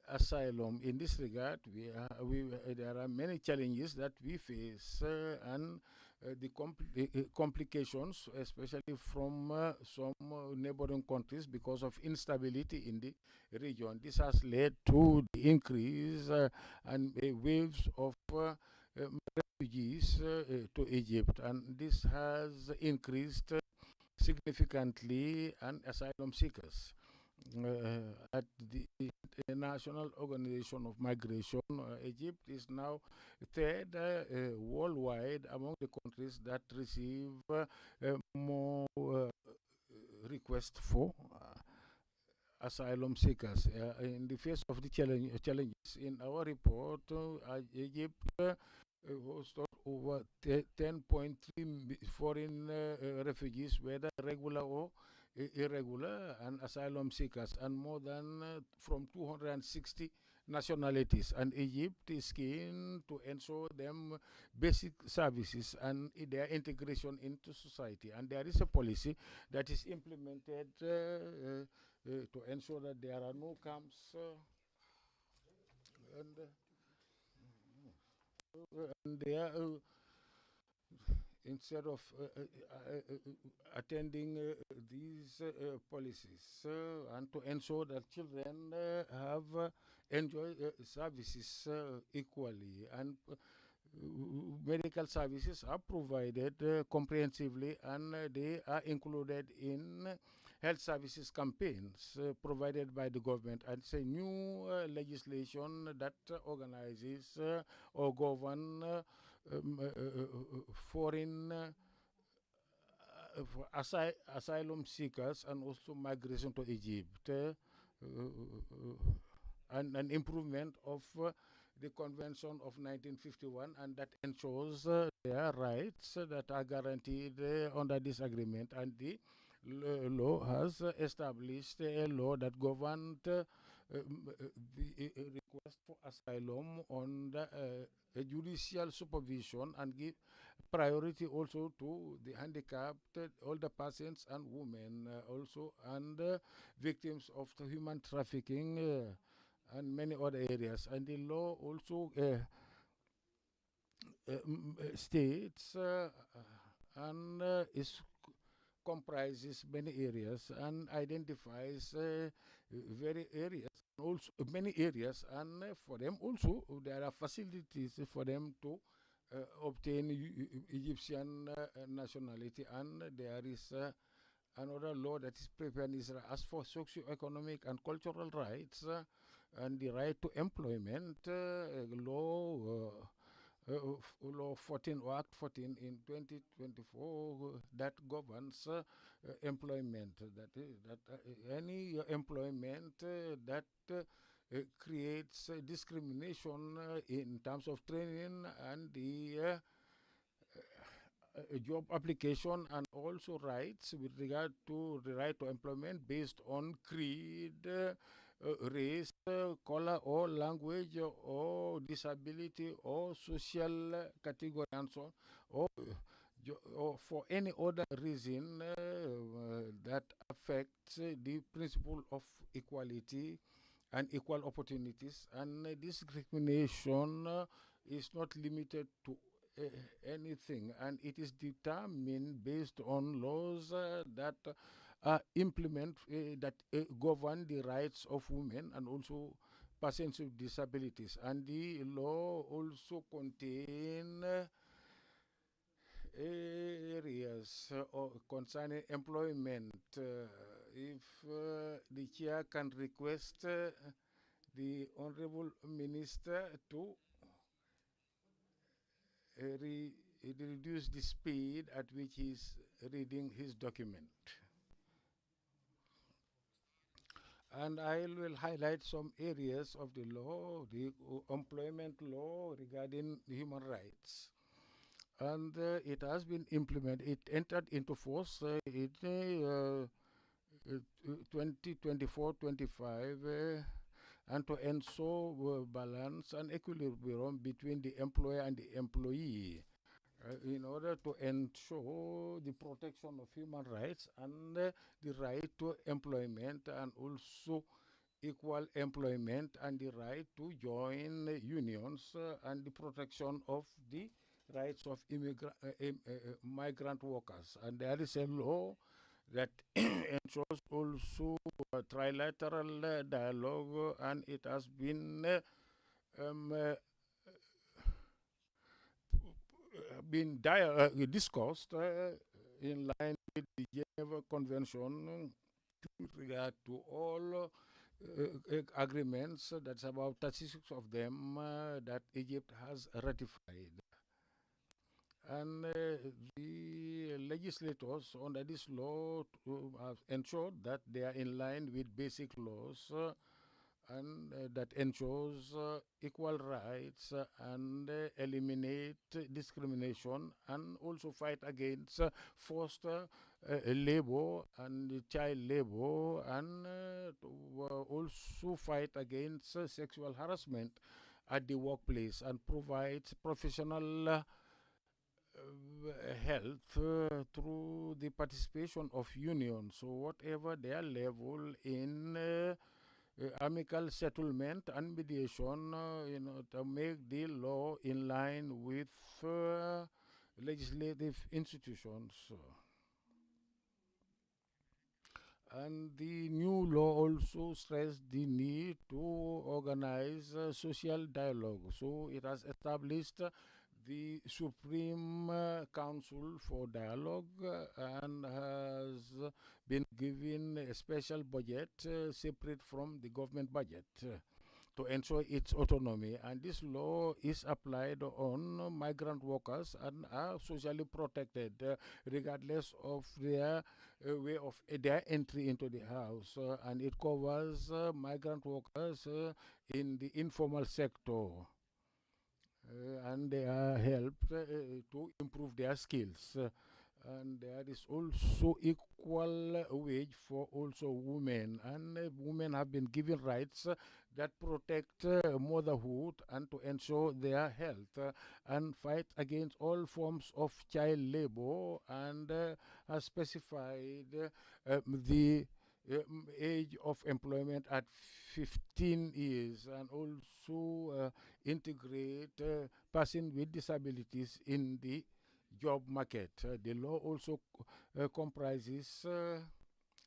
asylum, in this regard, there are many challenges that we face, and the complications, especially from some neighboring countries, because of instability in the region. This has led to the increase and waves of refugees to Egypt, and this has increased significantly and asylum seekers. At the International Organization of Migration, Egypt is now third worldwide among the countries that receive more requests for asylum seekers. In the face of the challenges in our report, Egypt hosted over 10.3 foreign refugees, whether regular or irregular, and asylum seekers, and more than from 260 nationalities. And Egypt is keen to ensure them basic services and their integration into society. And there is a policy that is implemented to ensure that there are no camps and there instead of attending these policies, and to ensure that children have enjoy services equally, and medical services are provided comprehensively, and they are included in health services campaigns provided by the government. And it's a new legislation that organizes or govern foreign for asylum seekers and also migration to Egypt, and an improvement of the Convention of 1951, and that ensures their rights that are guaranteed under this agreement. And the law has established a law that governs the request for asylum under judicial supervision, and give priority also to the handicapped, older persons and women also, and victims of the human trafficking and many other areas. And the law also states and comprises many areas, and identifies very areas, also many areas, and for them also there are facilities for them to obtain Egyptian nationality, and there is another law that is prepared in Israel as for socio-economic and cultural rights and the right to employment. Law 14 or Act 14 in 2024 that governs employment. Any employment that creates discrimination in terms of training and the job application, and also rights with regard to the right to employment based on creed, race, color, or language, or disability, or social category, and so on, or for any other reason that affects the principle of equality and equal opportunities. And discrimination is not limited to anything, and it is determined based on laws that govern the rights of women and also persons with disabilities. And the law also contain areas concerning employment. If the chair can request the Honorable Minister to reduce the speed at which he's reading his document. And I will highlight some areas of the law, the employment law regarding human rights. And it has been implemented. It entered into force in 2024-25, and to ensure balance and equilibrium between the employer and the employee, in order to ensure the protection of human rights and the right to employment, and also equal employment and the right to join unions, and the protection of the rights of migrant workers. And there is a law that ensures also trilateral dialogue, and it has been discussed in line with the Geneva Convention with regard to all agreements. That's about 36 of them that Egypt has ratified. And the legislators under this law have ensured that they are in line with basic laws and that ensures equal rights and eliminate discrimination, and also fight against forced labor and child labor, and also fight against sexual harassment at the workplace, and provides professional health through the participation of unions. So whatever their level in amicable settlement and mediation, to make the law in line with legislative institutions. And the new law also stressed the need to organize social dialogue. So it has established the Supreme Council for Dialogue and has been given a special budget separate from the government budget to ensure its autonomy. And this law is applied on migrant workers and are socially protected regardless of their way of their entry into the house. And it covers migrant workers in the informal sector. And they are helped to improve their skills. And there is also equal wage for also women, and women have been given rights that protect motherhood and to ensure their health, and fight against all forms of child labor, and has specified the age of employment at 15 years, and also integrate persons with disabilities in the job market. The law also comprises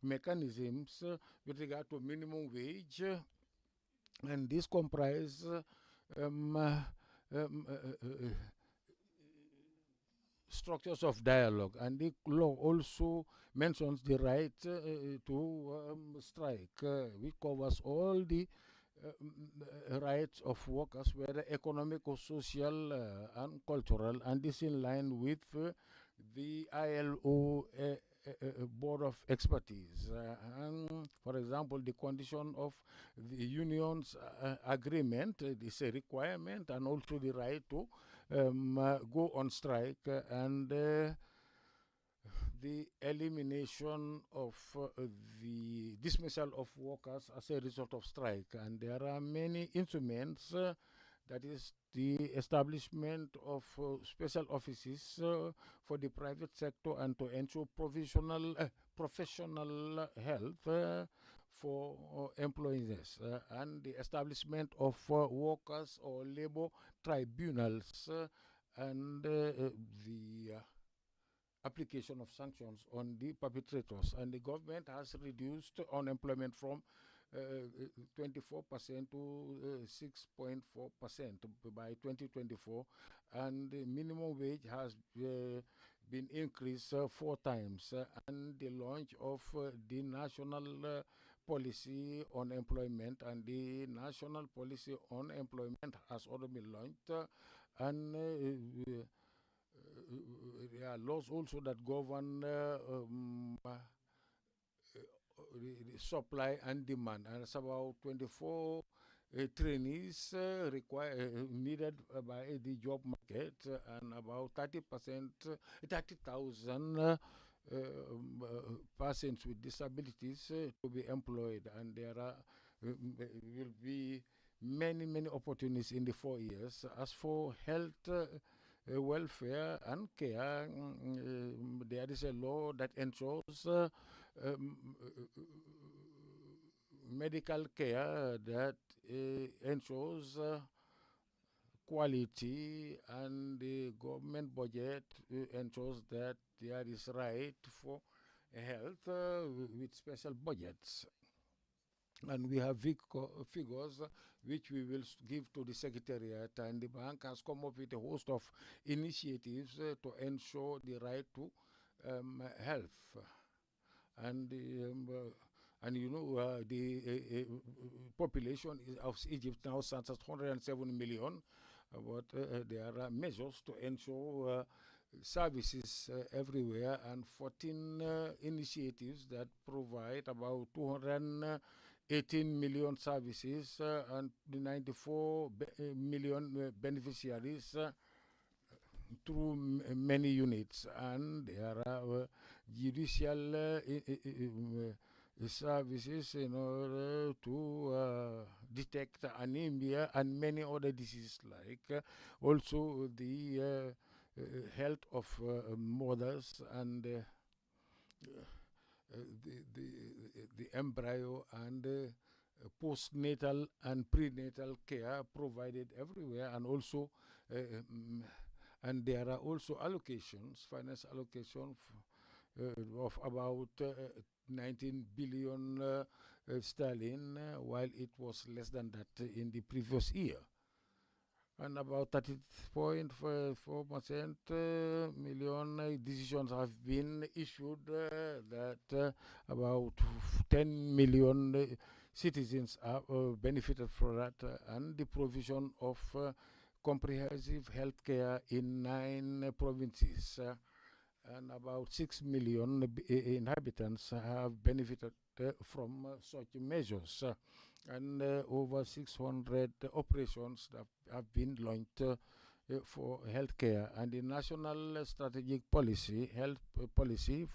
mechanisms with regard to minimum wage, and this comprises structures of dialogue, and the law also mentions the right to strike, which covers all the rights of workers, whether economic or social and cultural, and this in line with the ILO Board of Expertise. And for example, the condition of the union's agreement is a requirement, and also the right to go on strike, and the elimination of the dismissal of workers as a result of strike. And there are many instruments, that is the establishment of special offices for the private sector, and to ensure professional health for employees, and the establishment of workers or labor tribunals, and the application of sanctions on the perpetrators. And the government has reduced unemployment from 24% to 6.4% by 2024, and the minimum wage has been increased 4 times, and the launch of the national policy on employment, and the national policy on employment has already been launched, and there are laws also that govern the supply and demand, and it's about 24 trainees needed by the job market, and about 30,000 persons with disabilities to be employed, and there are will be many opportunities in the 4 years. As for health, welfare and care, there is a law that ensures medical care, that ensures quality, and the government budget ensures that there is right for health with special budgets. And we have figures which we will give to the Secretariat, and the bank has come up with a host of initiatives to ensure the right to health. And you know, the population of Egypt now stands at 107 million, but there are measures to ensure services everywhere, and 14 initiatives that provide about 218 million services, and 94 million beneficiaries through many units. And there are judicial services in order to detect anemia and many other diseases, like also the health of mothers, and the embryo, and postnatal and prenatal care provided everywhere, and also and there are also allocations, finance allocation of about 19 billion sterling, while it was less than that in the previous year. And about 30.4% million decisions have been issued, that about 10 million citizens are benefited from that, and the provision of comprehensive health care in 9 provinces. And about 6 million inhabitants have benefited from such measures. And over 600 operations that have been launched for healthcare. And the National Strategic Policy, Health Policy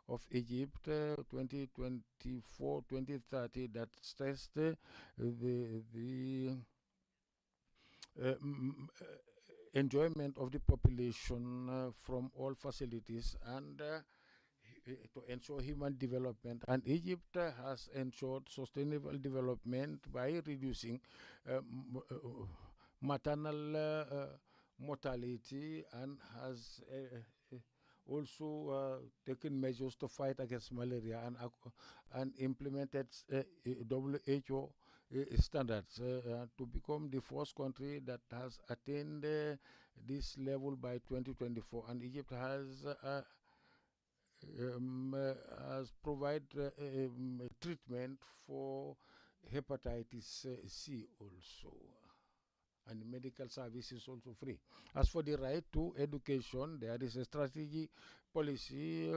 of Egypt 2024-2030, that stressed the enjoyment of the population from all facilities, and to ensure human development. And Egypt has ensured sustainable development by reducing maternal mortality, and has also taken measures to fight against malaria, and implemented WHO standards to become the first country that has attained this level by 2024, and Egypt has provided treatment for hepatitis C also, and medical services also free. As for the right to education, there is a strategy policy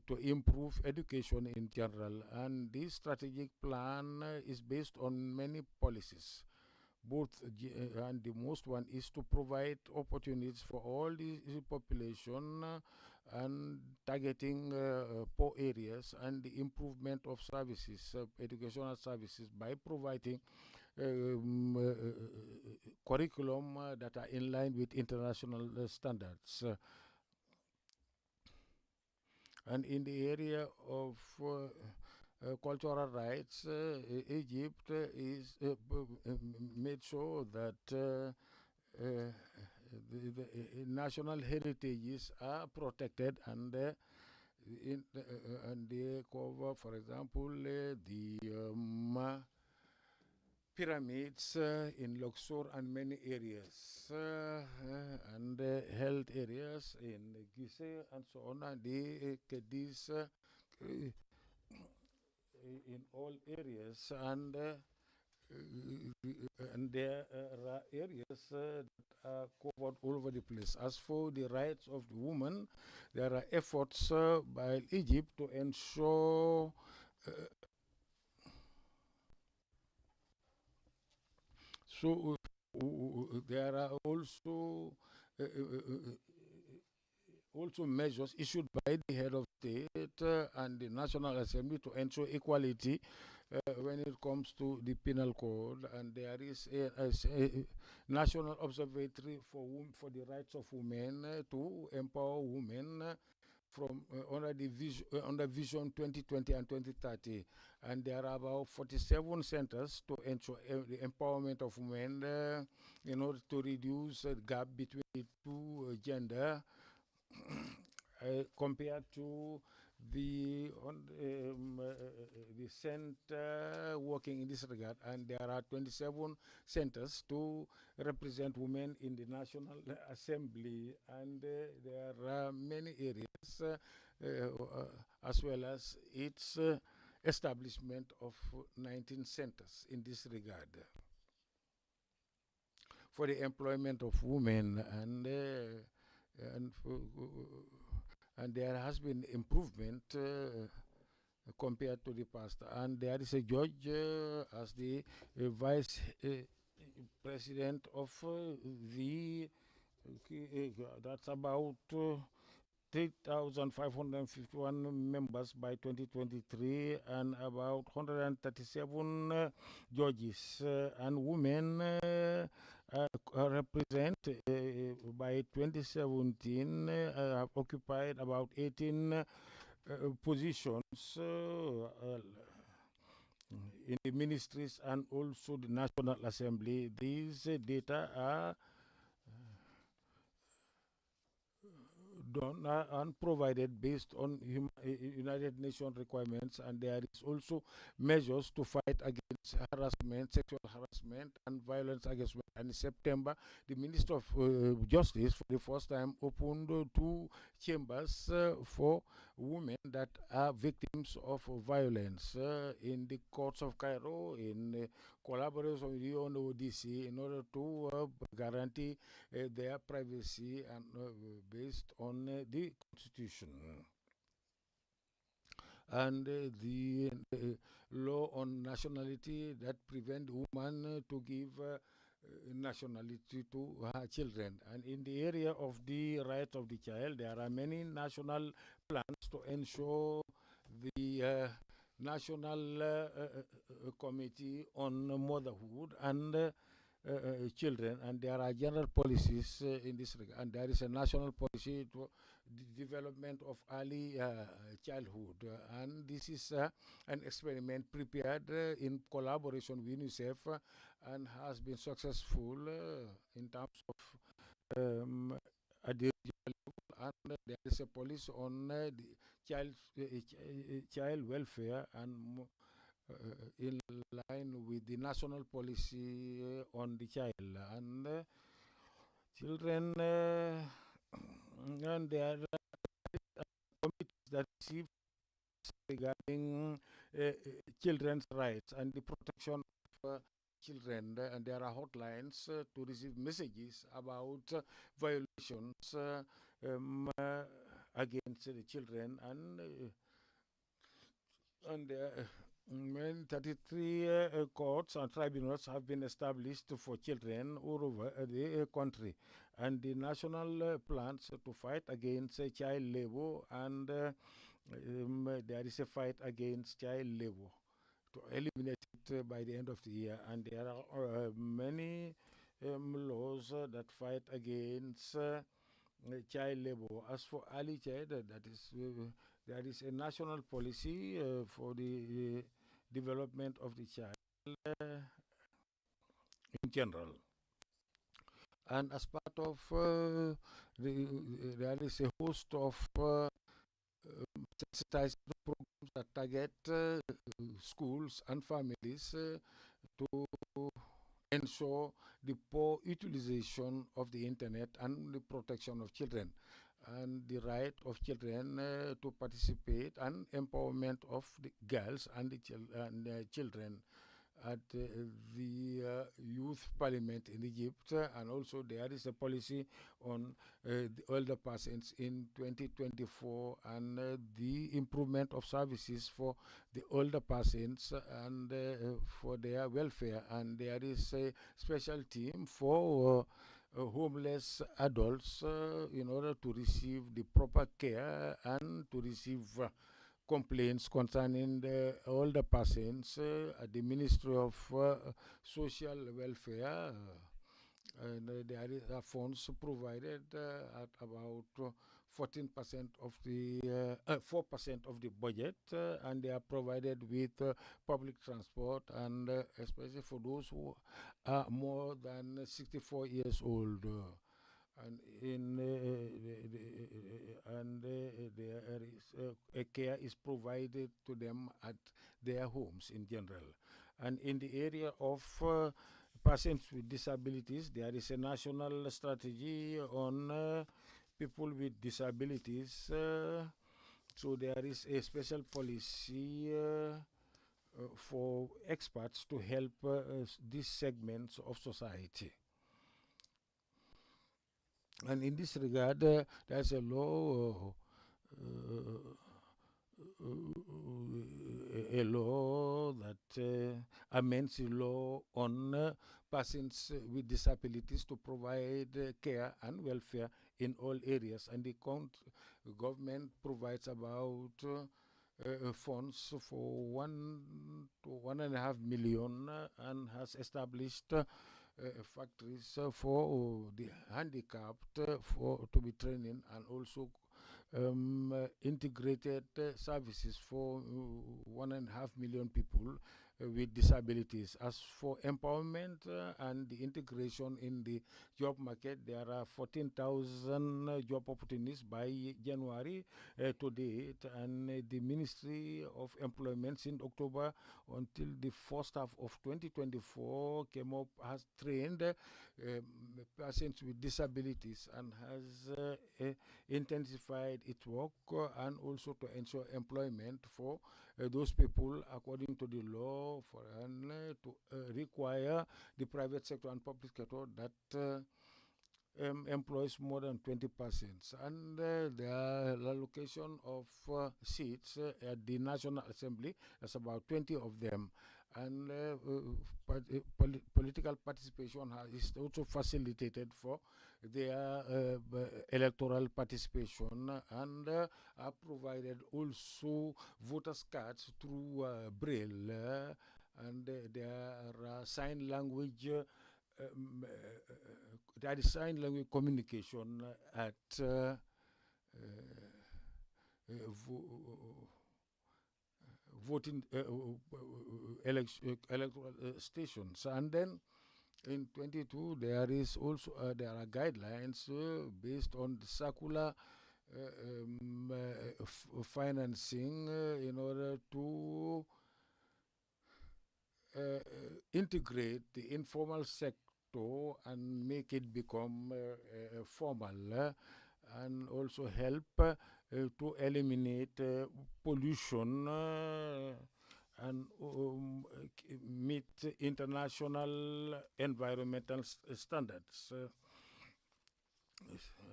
to improve education in general, and this strategic plan is based on many policies. And the most one is to provide opportunities for all the population and targeting poor areas, and the improvement of services, educational services, by providing curriculum that are in line with international standards. And in the area of cultural rights, Egypt is made sure that the national heritages are protected, and they cover, for example, the pyramids in Luxor and many areas, and health areas in Gizeh and so on, and these in all areas, and there are areas that are covered all over the place. As for the rights of the woman, there are efforts by Egypt to ensure there are also measures issued by the head of state and the National Assembly to ensure equality when it comes to the penal code, and there is a national observatory for the rights of women to empower women from under Vision 2020 and 2030, and there are about 47 centers to ensure the empowerment of women in order to reduce the gap between the two gender compared to the center working in this regard. And there are 27 centers to represent women in the National Assembly, and there are many areas as well as its establishment of 19 centers in this regard for the employment of women, and there has been improvement compared to the past. And there is a judge as the vice president of that's about 3,551 members by 2023, and about 137 judges, and women represent by 2017 have occupied about 18 positions in the ministries and also the National Assembly. These data are done and provided based on United Nations requirements, and there is also measures to fight against harassment, sexual harassment, and violence against women. And in September, the Minister of Justice, for the first time, opened 2 chambers for women that are victims of violence in the courts of Cairo, in collaboration with the UNODC, in order to guarantee their privacy and based on the Constitution. And the law on nationality that prevent women to give nationality to her children. And in the area of the rights of the child, there are many national plans to ensure the National Committee on Motherhood and children, and there are general policies in this regard, and there is a national policy to the development of early childhood, and this is an experiment prepared in collaboration with UNICEF and has been successful in terms of at the level, and there is a policy on the child welfare and in line with the national policy on the child. And children, and there are committees that receive regarding children's rights and the protection of children, and there are hotlines to receive messages about violations against the children, and 33 courts and tribunals have been established for children all over the country, and the national plans to fight against child labor, and there is a fight against child labor to eliminate it by the end of the year, and there are many laws that fight against child labor. As for early child, there is a national policy for the development of the child in general. And as part of there is a host of sensitizing programs that target schools and families to ensure the poor utilization of the internet and the protection of children, and the right of children to participate, and empowerment of the girls and the children at the Youth Parliament in Egypt, and also there is a policy on the older persons in 2024, and the improvement of services for the older persons and for their welfare, and there is a special team for homeless adults in order to receive the proper care and to receive complaints concerning the older persons at the Ministry of Social Welfare, and there are funds provided at about 14% of the 4% of the budget, and they are provided with public transport, and especially for those who are more than 64 years old. And there is a care is provided to them at their homes in general. And in the area of persons with disabilities, there is a national strategy on people with disabilities. So there is a special policy for experts to help these segments of society. And in this regard, there's a law, that amends the law on persons with disabilities to provide care and welfare in all areas, and the government provides about funds for 1 to 1.5 million, and has established factories for the handicapped to be training, and also integrated services for 1.5 million people with disabilities. As for empowerment and the integration in the job market, there are 14,000 job opportunities by January to date, and the Ministry of Employment since October until the first half of 2024 has trained persons with disabilities, and has intensified its work and also to ensure employment for those people according to the law, and to require the private sector and public sector that employs more than 20 persons, and the allocation of seats at the National Assembly, that's about 20 of them, and political participation is also facilitated for their electoral participation, and are provided also voters cards through Braille, and there are sign language there is sign language communication at voting electoral stations. And then in 22 there is also there are guidelines based on the circular financing in order to integrate the informal sector facto and make it become formal, and also help to eliminate pollution and meet international environmental standards.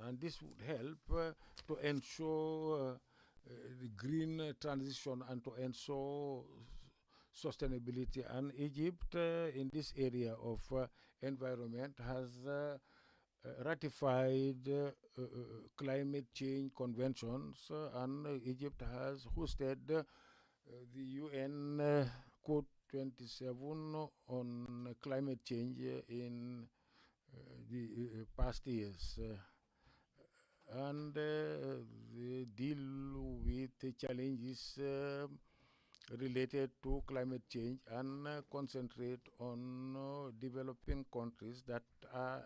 And this would help to ensure the green transition and to ensure sustainability. And Egypt, in this area of environment, has ratified climate change conventions, and Egypt has hosted the UN Code 27 on climate change in the past years. And they deal with the challenges related to climate change and concentrate on developing countries that are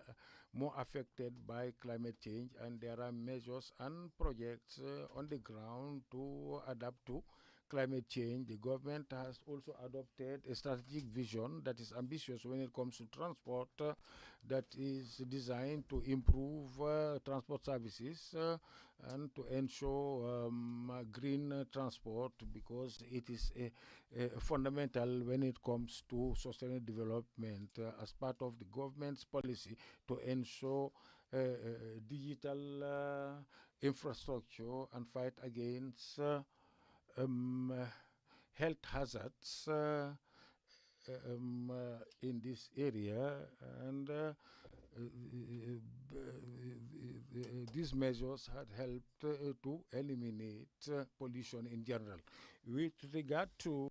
more affected by climate change, and there are measures and projects on the ground to adapt to climate change. The government has also adopted a strategic vision that is ambitious when it comes to transport, that is designed to improve transport services and to ensure green transport, because it is fundamental when it comes to sustainable development as part of the government's policy to ensure digital infrastructure and fight against health hazards in this area. And these measures had helped to eliminate pollution in general. With regard to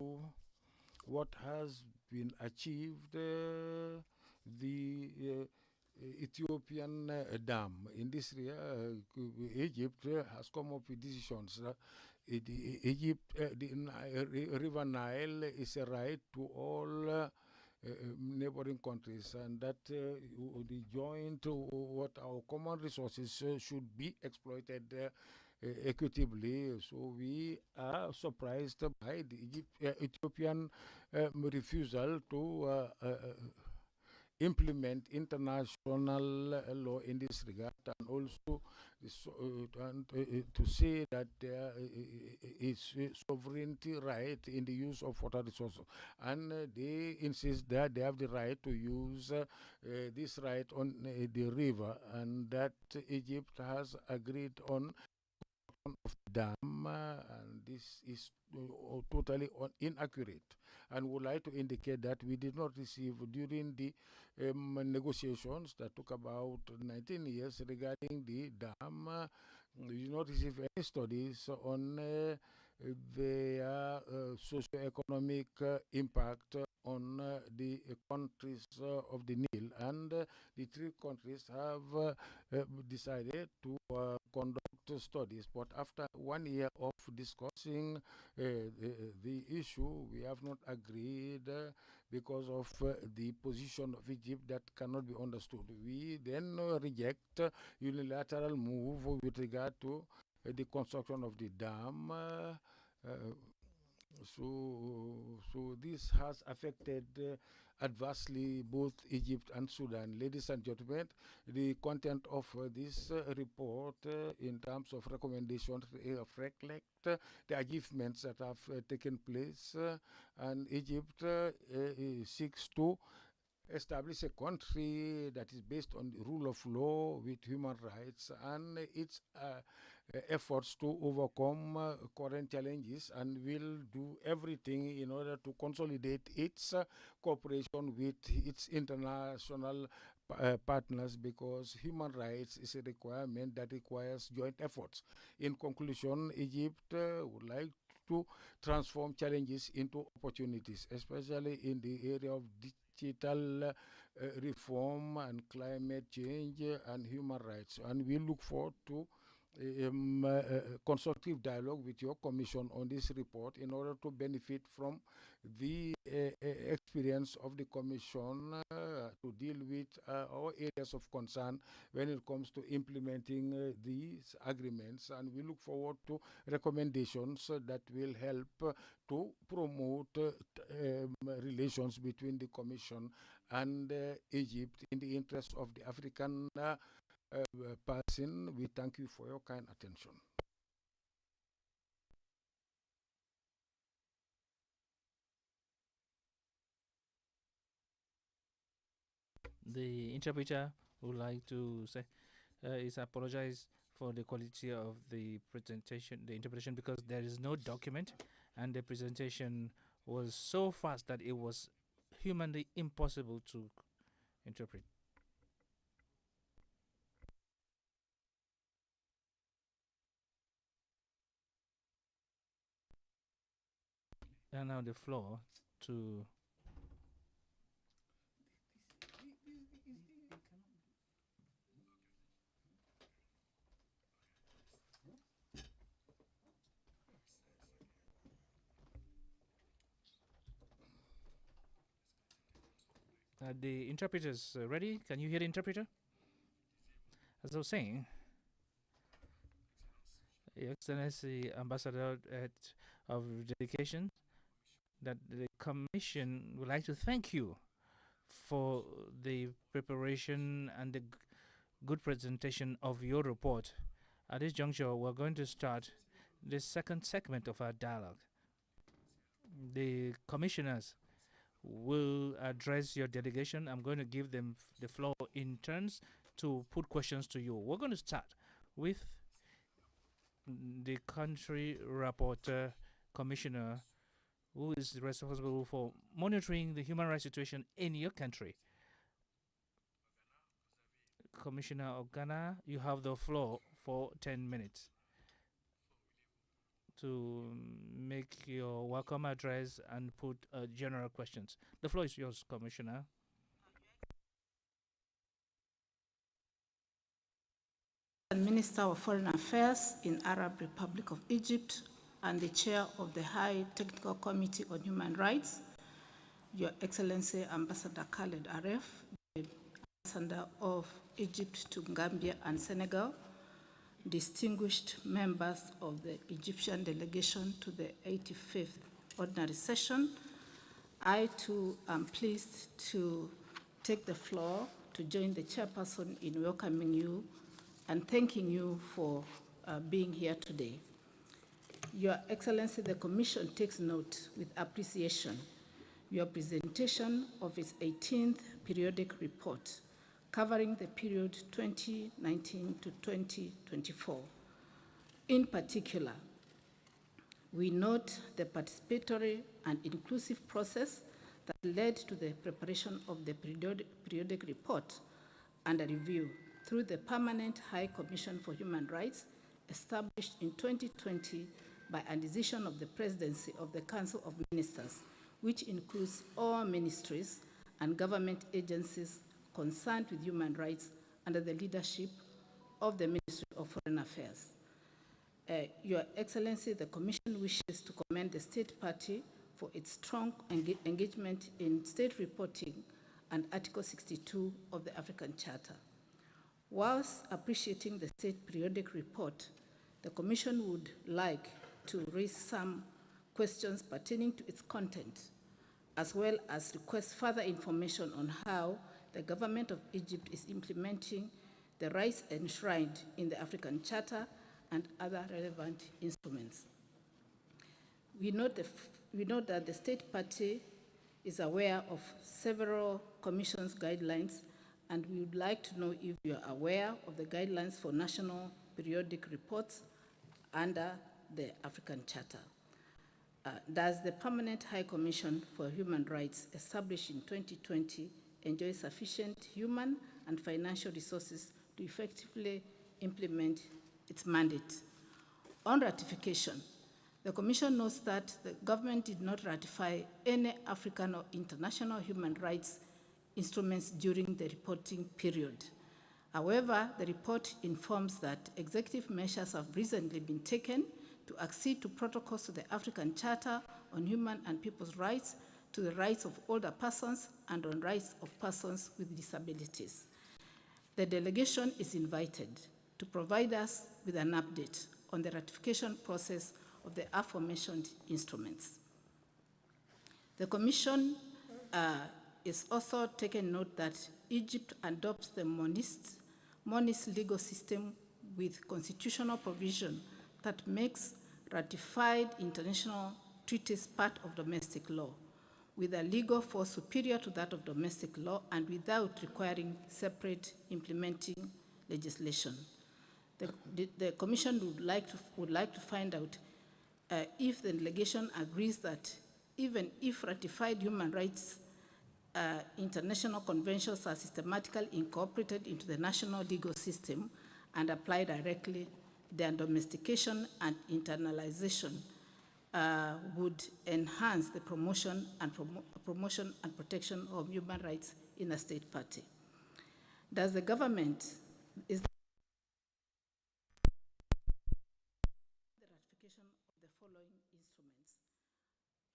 what has been achieved, the Ethiopian dam in this area, Egypt has come up with decisions. Egypt, the River Nile is a right to all neighboring countries, and that the joint, what our common resources should be exploited equitably. So we are surprised by the Ethiopian refusal to implement international law in this regard, and also to say that there is sovereignty right in the use of water resources, and they insist that they have the right to use this right on the river, and that Egypt has agreed on of dam, and this is totally inaccurate, and would like to indicate that we did not receive during the negotiations that took about 19 years regarding the dam, we did not receive any studies on their socio-economic impact on the countries of the Nile, and the three countries have decided to conduct studies, but after 1 year of discussing the issue, we have not agreed because of the position of Egypt that cannot be understood. We then reject unilateral move with regard to the construction of the dam. So this has affected adversely both Egypt and Sudan. Ladies and gentlemen, the content of this report in terms of recommendations reflect the achievements that have taken place, and Egypt seeks to establish a country that is based on the rule of law with human rights, and its efforts to overcome current challenges, and will do everything in order to consolidate its cooperation with its international partners, because human rights is a requirement that requires joint efforts. In conclusion, Egypt would like to transform challenges into opportunities, especially in the area of digital reform and climate change and human rights. And we look forward to constructive dialogue with your commission on this report in order to benefit from the experience of the commission to deal with our areas of concern when it comes to implementing these agreements. And we look forward to recommendations that will help to promote relations between the commission and Egypt in the interest of the African person. We thank you for your kind attention. The interpreter would like to say is apologize for the quality of the presentation, the interpretation, because there is no document and the presentation was so fast that it was humanly impossible to interpret. And now the floor to the interpreters ready? Can you hear the interpreter? As I was saying, Your Excellency Ambassador of Dedication, that the Commission would like to thank you for the preparation and the good presentation of your report. At this juncture, we're going to start the second segment of our dialogue. The commissioners will address your delegation. I'm going to give them the floor in turns to put questions to you. We're going to start with the country rapporteur commissioner who is responsible for monitoring the human rights situation in your country. Commissioner Ogana, you have the floor for 10 minutes to make your welcome address and put general questions. The floor is yours, Commissioner. Minister of Foreign Affairs in Arab Republic of Egypt and the chair of the High Technical Committee on Human Rights, Your Excellency Ambassador Khaled Aref, the Ambassador of Egypt to Gambia and Senegal, distinguished members of the Egyptian delegation to the 85th Ordinary Session, I too am pleased to take the floor to join the chairperson in welcoming you and thanking you for being here today. Your Excellency, the Commission takes note with appreciation your presentation of its 18th periodic report covering the period 2019 to 2024. In particular, we note the participatory and inclusive process that led to the preparation of the periodic report under review through the Permanent High Commission for Human Rights established in 2020 by a decision of the Presidency of the Council of Ministers, which includes all ministries and government agencies concerned with human rights under the leadership of the Ministry of Foreign Affairs. Your Excellency, the Commission wishes to commend the State Party for its strong engagement in state reporting and Article 62 of the African Charter. Whilst appreciating the State Periodic Report, the Commission would like to raise some questions pertaining to its content, as well as request further information on how the government of Egypt is implementing the rights enshrined in the African Charter and other relevant instruments. We note that the State Party is aware of several Commission's guidelines, and we would like to know if you are aware of the guidelines for national periodic reports under the African Charter. Does the Permanent High Commission for Human Rights, established in 2020, enjoy sufficient human and financial resources to effectively implement its mandate? On ratification, the Commission notes that the government did not ratify any African or international human rights instruments during the reporting period. However, the report informs that executive measures have recently been taken to accede to protocols to the African Charter on Human and People's Rights, to the rights of older persons, and on rights of persons with disabilities. The delegation is invited to provide us with an update on the ratification process of the aforementioned instruments. The Commission is also taking note that Egypt adopts the Monist legal system with constitutional provision that makes ratified international treaties part of domestic law, with a legal force superior to that of domestic law and without requiring separate implementing legislation. The Commission would like to find out if the delegation agrees that even if ratified human rights international conventions are systematically incorporated into the national legal system and applied directly, their domestication and internalization would enhance the promotion and protection of human rights in a state party. Does the government the ratification of the following instruments?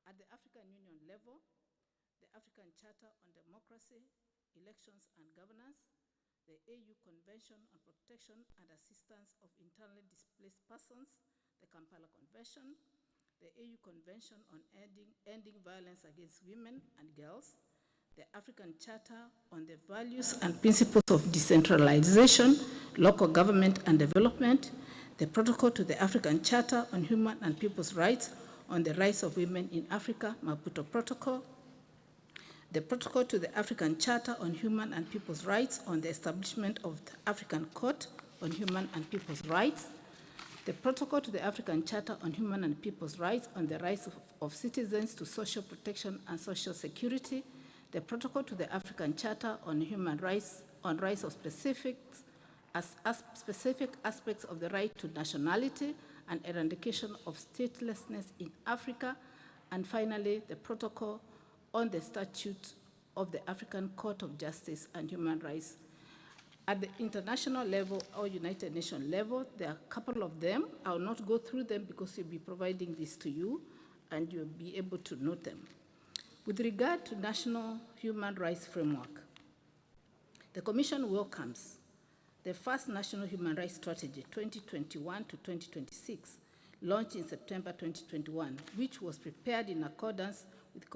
At the African Union level, the African Charter on Democracy, Elections and Governance, the AU Convention on Protection and Assistance of Internally Displaced Persons, the Kampala Convention, the AU Convention on Ending Violence Against Women and Girls, the African Charter on the Values and Principles of Decentralization, Local Government and Development, the Protocol to the African Charter on Human and People's Rights on the Rights of Women in Africa, Maputo Protocol, the Protocol to the African Charter on Human and People's Rights on the establishment of the African Court on Human and People's Rights, the Protocol to the African Charter on Human and People's Rights on the rights of citizens to social protection and social security, the Protocol to the African Charter on Human Rights on rights of specific aspects of the right to nationality and eradication of statelessness in Africa, and finally, the Protocol on the Statute of the African Court of Justice and Human Rights. At the international level or United Nations level, there are a couple of them. I will not go through them because we'll be providing this to you and you'll be able to note them. With regard to National Human Rights Framework, the Commission welcomes the first National Human Rights Strategy 2021 to 2026, launched in September 2021, which was prepared in accordance with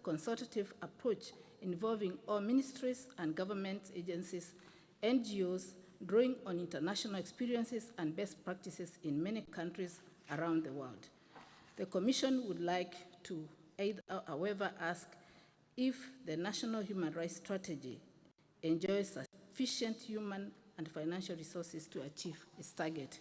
consultative approach involving all ministries and government agencies, NGOs, drawing on international experiences and best practices in many countries around the world. The Commission would like to, however, ask if the National Human Rights Strategy enjoys sufficient human and financial resources to achieve its target.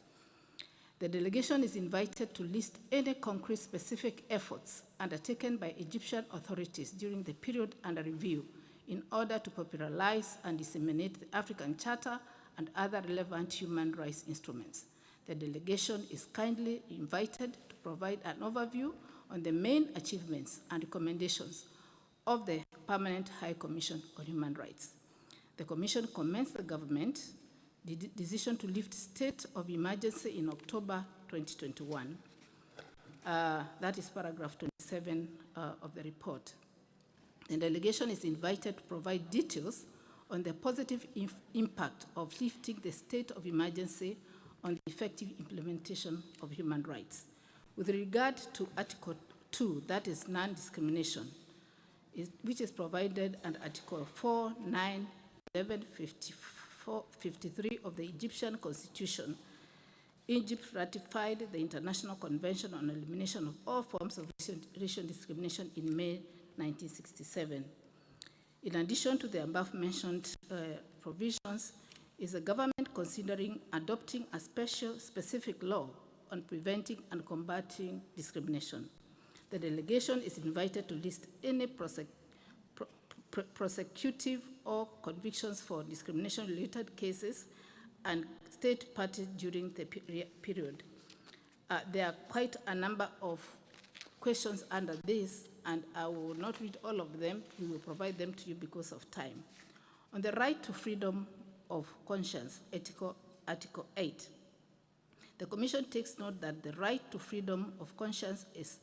The delegation is invited to list any concrete specific efforts undertaken by Egyptian authorities during the period under review in order to popularize and disseminate the African Charter and other relevant human rights instruments. The delegation is kindly invited to provide an overview on the main achievements and recommendations of the Permanent High Commission on Human Rights. The Commission commends the government the decision to lift state of emergency in October 2021. That is paragraph 27 of the report. The delegation is invited to provide details on the positive impact of lifting the state of emergency on the effective implementation of human rights. With regard to Article 2, that is non-discrimination, which is provided under Article 4, 9, 11, 53 of the Egyptian Constitution, Egypt ratified the International Convention on Elimination of All Forms of Racial Discrimination in May 1967. In addition to the above-mentioned provisions, is the government considering adopting a specific law on preventing and combating discrimination? The delegation is invited to list any prosecutive or convictions for discrimination-related cases and state parties during the period. There are quite a number of questions under this, and I will not read all of them. We will provide them to you because of time. On the right to freedom of conscience, Article 8. The Commission takes note that the right to freedom of conscience is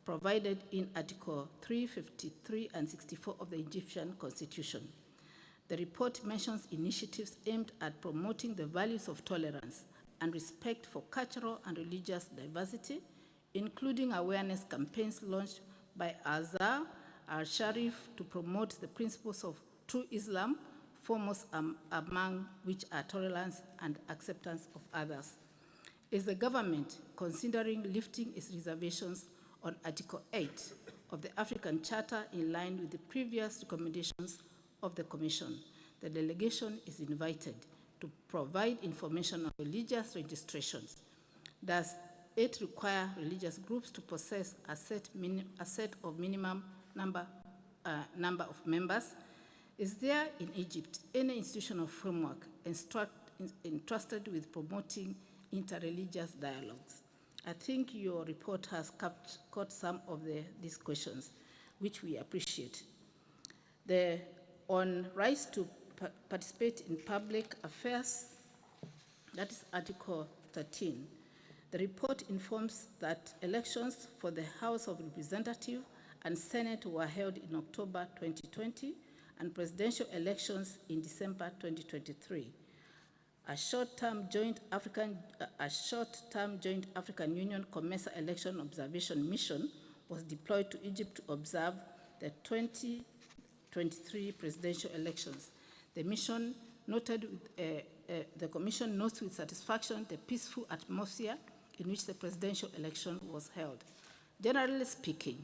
provided in Article 353 and 64 of the Egyptian Constitution. The report mentions initiatives aimed at promoting the values of tolerance and respect for cultural and religious diversity, including awareness campaigns launched by Azhar al-Sharif to promote the principles of true Islam, foremost among which are tolerance and acceptance of others. Is the government considering lifting its reservations on Article 8 of the African Charter in line with the previous recommendations of the Commission? The delegation is invited to provide information on religious registrations. Does it require religious groups to possess a set of minimum number of members? Is there in Egypt any institutional framework entrusted with promoting interreligious dialogues? I think your report has caught some of these questions, which we appreciate. On rights to participate in public affairs, that is Article 13. The report informs that elections for the House of Representatives and Senate were held in October 2020 and presidential elections in December 2023. A short-term joint African Union COMESA election observation mission was deployed to Egypt to observe the 2023 presidential elections. The mission the Commission notes with satisfaction the peaceful atmosphere in which the presidential election was held. Generally speaking,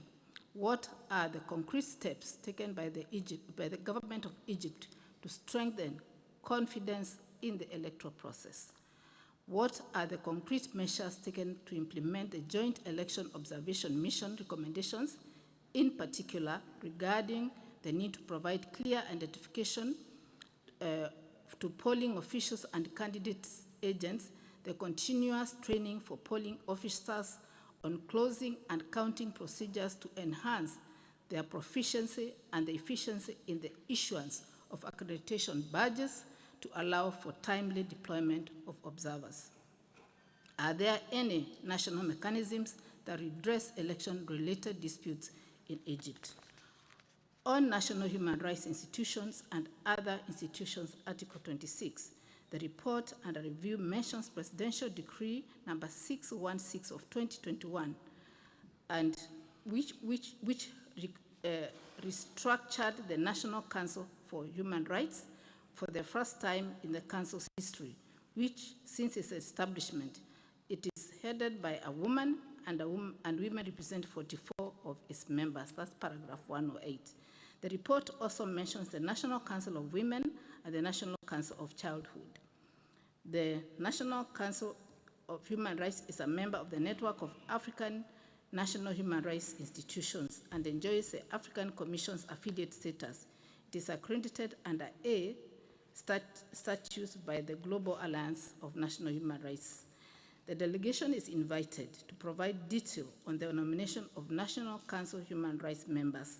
what are the concrete steps taken by the government of Egypt to strengthen confidence in the electoral process? What are the concrete measures taken to implement the Joint Election Observation Mission recommendations, in particular regarding the need to provide clear identification to polling officials and candidate agents, the continuous training for polling officers on closing and counting procedures to enhance their proficiency and the efficiency in the issuance of accreditation badges to allow for timely deployment of observers? Are there any national mechanisms that redress election-related disputes in Egypt? On national human rights institutions and other institutions, Article 26, the report under review mentions Presidential Decree number 616 of 2021, and which restructured the National Council for Human Rights for the first time in the Council's history, which, since its establishment, it is headed by a woman, and women represent 44 of its members. That's paragraph 108. The report also mentions the National Council of Women and the National Council of Childhood. The National Council of Human Rights is a member of the network of African national human rights institutions and enjoys the African Commission's affiliate status. It is accredited under A statutes by the Global Alliance of National Human Rights. The delegation is invited to provide detail on the nomination of National Council Human Rights members.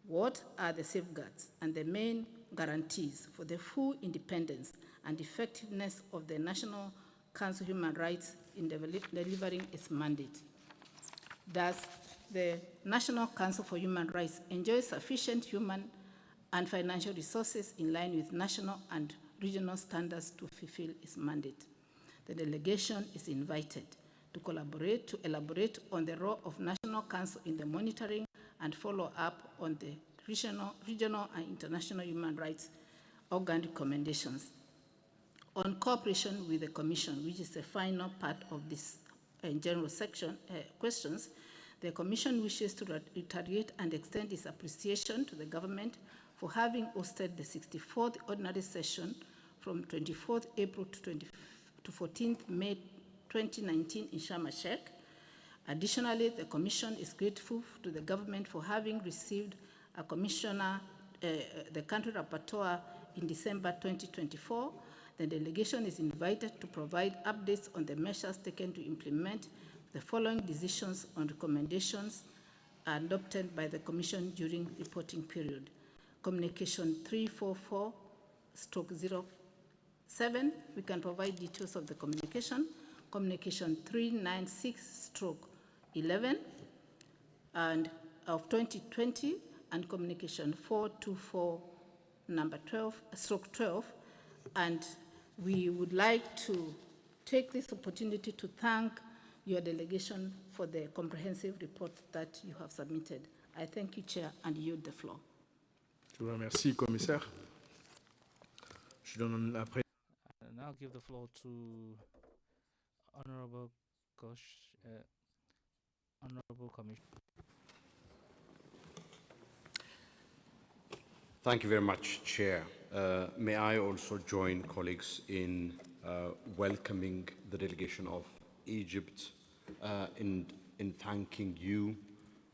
What are the safeguards and the main guarantees for the full independence and effectiveness of the National Council Human Rights in delivering its mandate? Does the National Council for Human Rights enjoy sufficient human and financial resources in line with national and regional standards to fulfill its mandate? The delegation is invited to collaborate to elaborate on the role of National Council in the monitoring and follow-up on the regional and international human rights organ recommendations. On cooperation with the Commission, which is the final part of this general section questions, the Commission wishes to reiterate and extend its appreciation to the government for having hosted the 64th ordinary session from 24th April to 14th May 2019 in Sharm el-Sheikh. Additionally, the Commission is grateful to the government for having received a commissioner, the country rapporteur, in December 2024. The delegation is invited to provide updates on the measures taken to implement the following decisions on recommendations adopted by the Commission during reporting period. Communication 344/0 7, we can provide details of the communication. Communication 396/11 and of 2020, and communication 424 number 12/12. And we would like to take this opportunity to thank your delegation for the comprehensive report that you have submitted. I thank you, Chair, and yield the floor. Je vous remercie, commissaire. Je donne la And I'll give the floor to Honorable Honorable Commissioner. Thank you very much, Chair. May I also join colleagues in welcoming the delegation of Egypt, in thanking you,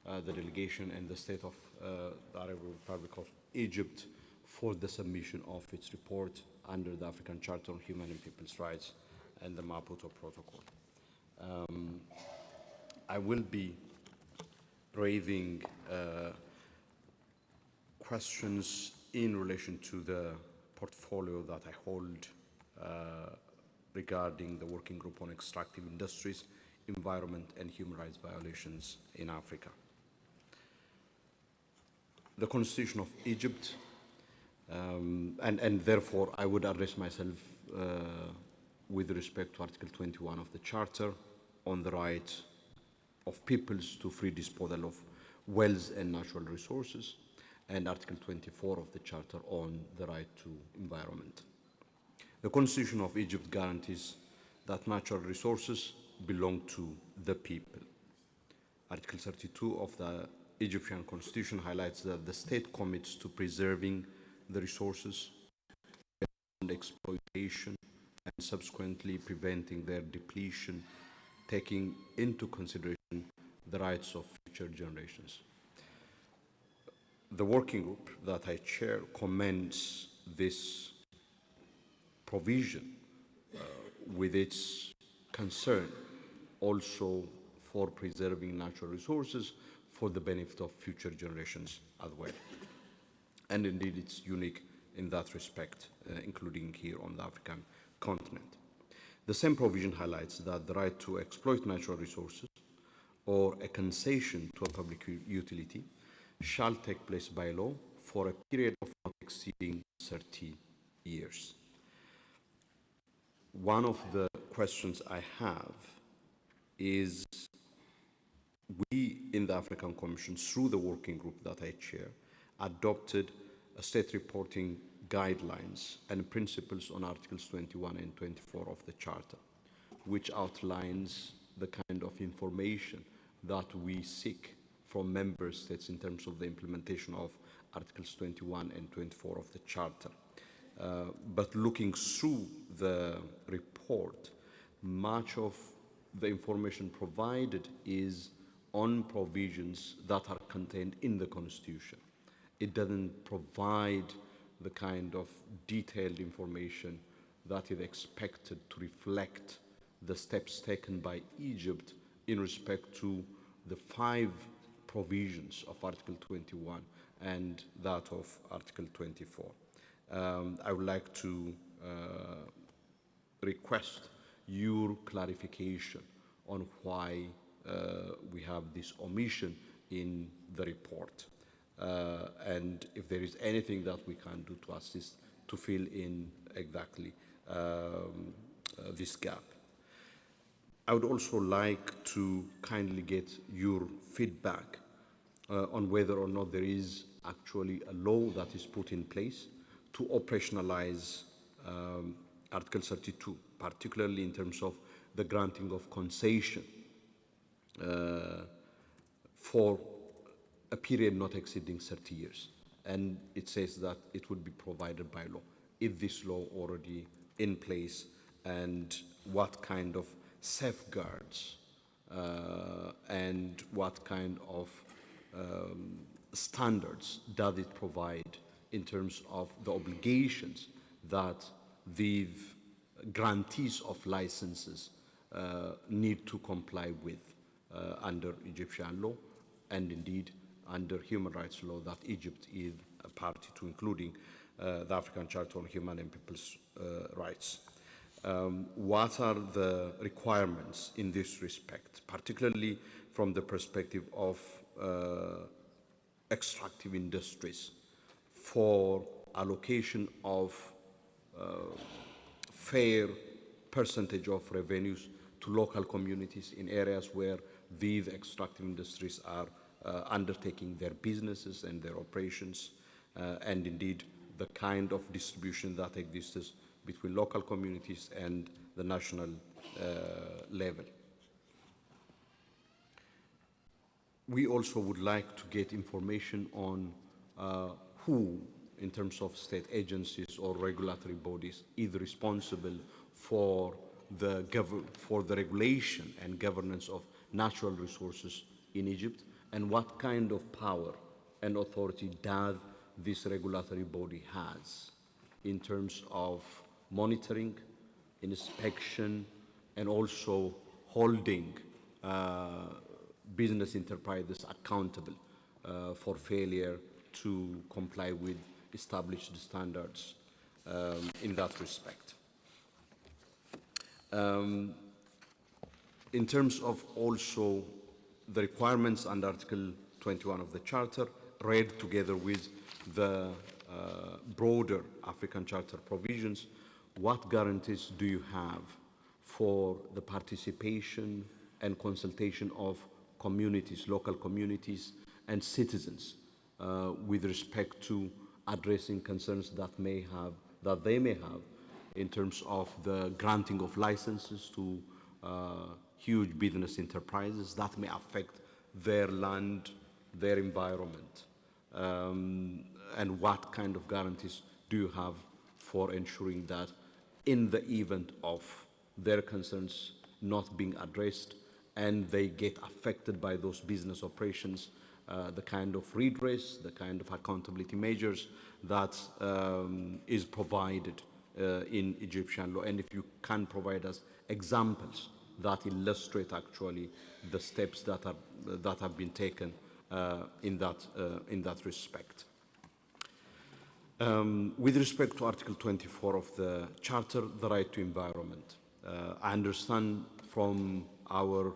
the delegation and the State of the Arab Republic of Egypt for the submission of its report under the African Charter on Human and People's Rights and the Maputo Protocol. I will be raising questions in relation to the portfolio that I hold regarding the Working Group on Extractive Industries, Environment and Human Rights Violations in Africa. The Constitution of Egypt, and therefore I would address myself with respect to Article 21 of the Charter on the right of peoples to free disposal of wealth and natural resources, and Article 24 of the Charter on the right to environment. The Constitution of Egypt guarantees that natural resources belong to the people. Article 32 of the Egyptian Constitution highlights that the state commits to preserving the resources and exploitation and subsequently preventing their depletion, taking into consideration the rights of future generations. The working group that I chair commends this provision with its concern also for preserving natural resources for the benefit of future generations as well. And indeed, it's unique in that respect, including here on the African continent. The same provision highlights that the right to exploit natural resources or a concession to a public utility shall take place by law for a period of not exceeding 30 years. One of the questions I have is, we in the African Commission, through the working group that I chair, adopted a state reporting guidelines and principles on Articles 21 and 24 of the Charter, which outlines the kind of information that we seek from member states in terms of the implementation of Articles 21 and 24 of the Charter. But looking through the report, much of the information provided is on provisions that are contained in the Constitution. It doesn't provide the kind of detailed information that is expected to reflect the steps taken by Egypt in respect to the 5 provisions of Article 21 and that of Article 24. I would like to request your clarification on why we have this omission in the report, and if there is anything that we can do to assist to fill in exactly this gap. I would also like to kindly get your feedback on whether or not there is actually a law that is put in place to operationalize Article 32, particularly in terms of the granting of concession for a period not exceeding 30 years. And it says that it would be provided by law. Is this law already in place, and what kind of safeguards and what kind of standards does it provide in terms of the obligations that the grantees of licenses need to comply with under Egyptian law, and indeed under human rights law that Egypt is a party to, including the African Charter on Human and People's Rights. What are the requirements in this respect, particularly from the perspective of extractive industries for allocation of fair percentage of revenues to local communities in areas where these extractive industries are undertaking their businesses and their operations, and indeed the kind of distribution that exists between local communities and the national level. We also would like to get information on who, in terms of state agencies or regulatory bodies, is responsible for the regulation and governance of natural resources in Egypt, and what kind of power and authority does this regulatory body has in terms of monitoring, inspection, and also holding business enterprises accountable for failure to comply with established standards in that respect. In terms of also the requirements under Article 21 of the Charter, read together with the broader African Charter provisions, what guarantees do you have for the participation and consultation of communities, local communities and citizens with respect to addressing concerns that they may have in terms of the granting of licenses to huge business enterprises that may affect their land, their environment, and what kind of guarantees do you have for ensuring that in the event of their concerns not being addressed and they get affected by those business operations, the kind of redress, the kind of accountability measures that is provided in Egyptian law, and if you can provide us examples that illustrate actually the steps that have been taken in that respect. With respect to Article 24 of the Charter, the right to environment, I understand from our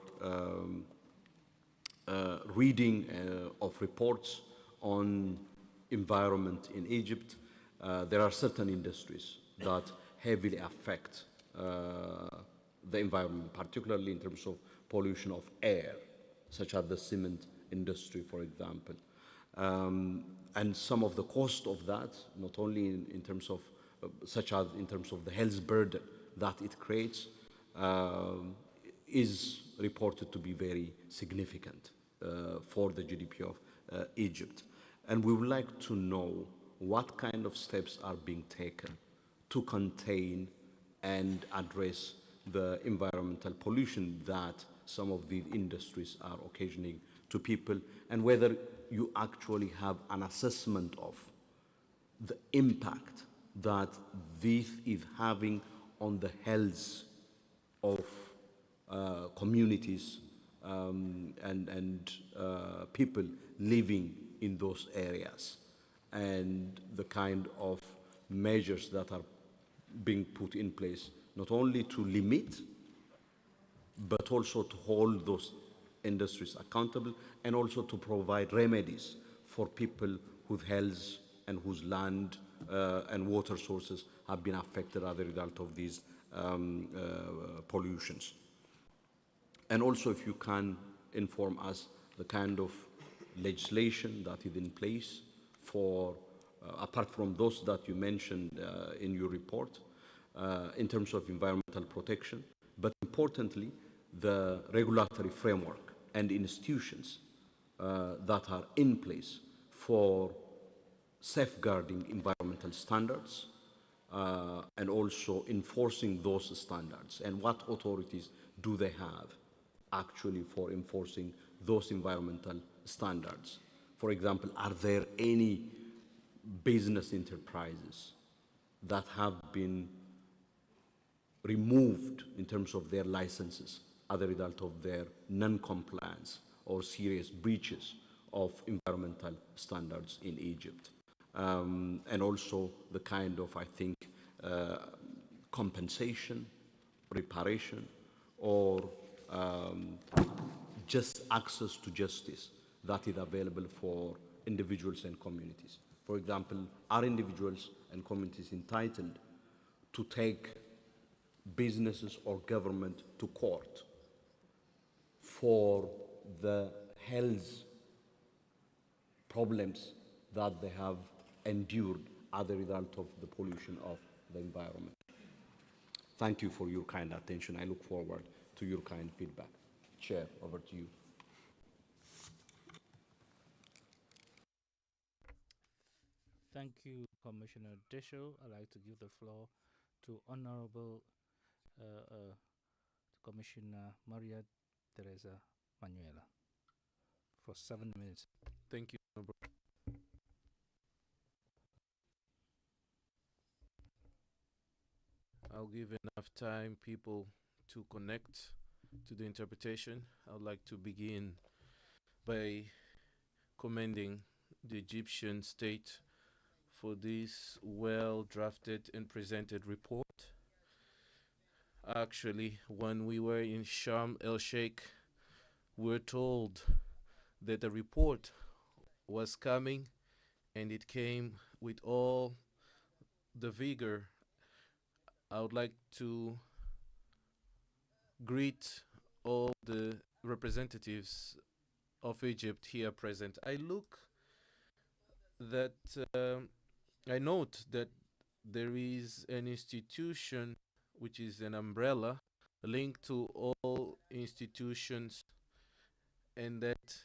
reading of reports on environment in Egypt, there are certain industries that heavily affect the environment, particularly in terms of pollution of air, such as the cement industry, for example. And some of the cost of that, not only in terms of, such as in terms of the health burden that it creates, is reported to be very significant for the GDP of Egypt. And we would like to know what kind of steps are being taken to contain and address the environmental pollution that some of these industries are occasioning to people, and whether you actually have an assessment of the impact that this is having on the health of communities and people living in those areas, and the kind of measures that are being put in place, not only to limit, but also to hold those industries accountable, and also to provide remedies for people whose health and whose land and water sources have been affected as a result of these pollutions. And also, if you can inform us the kind of legislation that is in place for, apart from those that you mentioned in your report, in terms of environmental protection, but importantly, the regulatory framework and institutions that are in place for safeguarding environmental standards and also enforcing those standards, and what authorities do they have actually for enforcing those environmental standards. For example, are there any business enterprises that have been removed in terms of their licenses as a result of their non-compliance or serious breaches of environmental standards in Egypt? and also the kind of, I think, compensation, reparation, or just access to justice that is available for individuals and communities. For example, are individuals and communities entitled to take businesses or government to court for the health problems that they have endured as a result of the pollution of the environment? Thank you for your kind attention. I look forward to your kind feedback. Chair, over to you. Thank you, Commissioner Desho. I'd like to give the floor to Honorable Commissioner Maria Teresa Manuela for 7 minutes. Thank you, Honorable. I'll give enough time people to connect to the interpretation. I would like to begin by commending the Egyptian state for this well-drafted and presented report. Actually, when we were in Sharm el-Sheikh, we were told that the report was coming, and it came with all the vigor. I would like to greet all the representatives of Egypt here present. I note that there is an institution which is an umbrella linked to all institutions, and that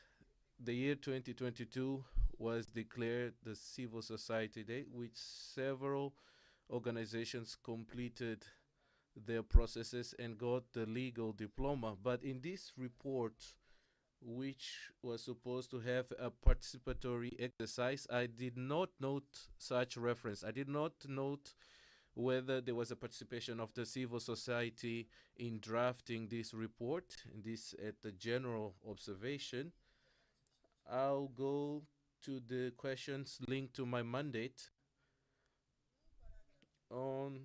the year 2022 was declared the Civil Society Day, which several organizations completed their processes and got the legal diploma. But in this report, which was supposed to have a participatory exercise, I did not note such reference. I did not note whether there was a participation of the civil society in drafting this report, and this at the general observation. I'll go to the questions linked to my mandate. On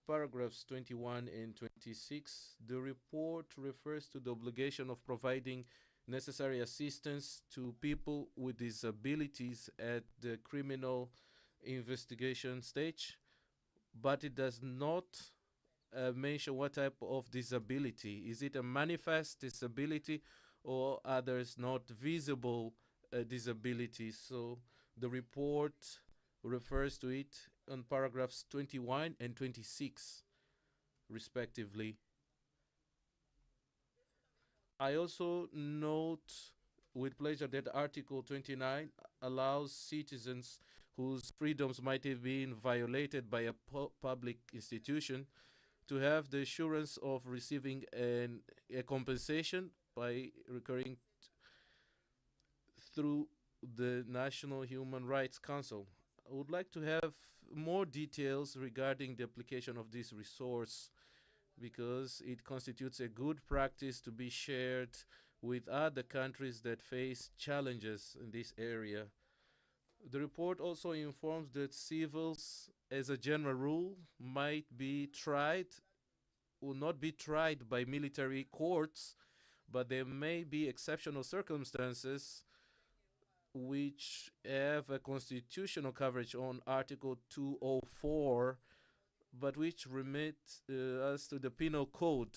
paragraphs 21 and 26, the report refers to the obligation of providing necessary assistance to people with disabilities at the criminal investigation stage, but it does not mention what type of disability. Is it a manifest disability or others not visible disabilities? So the report refers to it on paragraphs 21 and 26, respectively. I also note with pleasure that Article 29 allows citizens whose freedoms might have been violated by a public institution to have the assurance of receiving a compensation by recurring through the National Human Rights Council. I would like to have more details regarding the application of this resource, because it constitutes a good practice to be shared with other countries that face challenges in this area. The report also informs that civils, as a general rule, might be tried or not be tried by military courts, but there may be exceptional circumstances which have a constitutional coverage on Article 204, but which remit us to the penal code.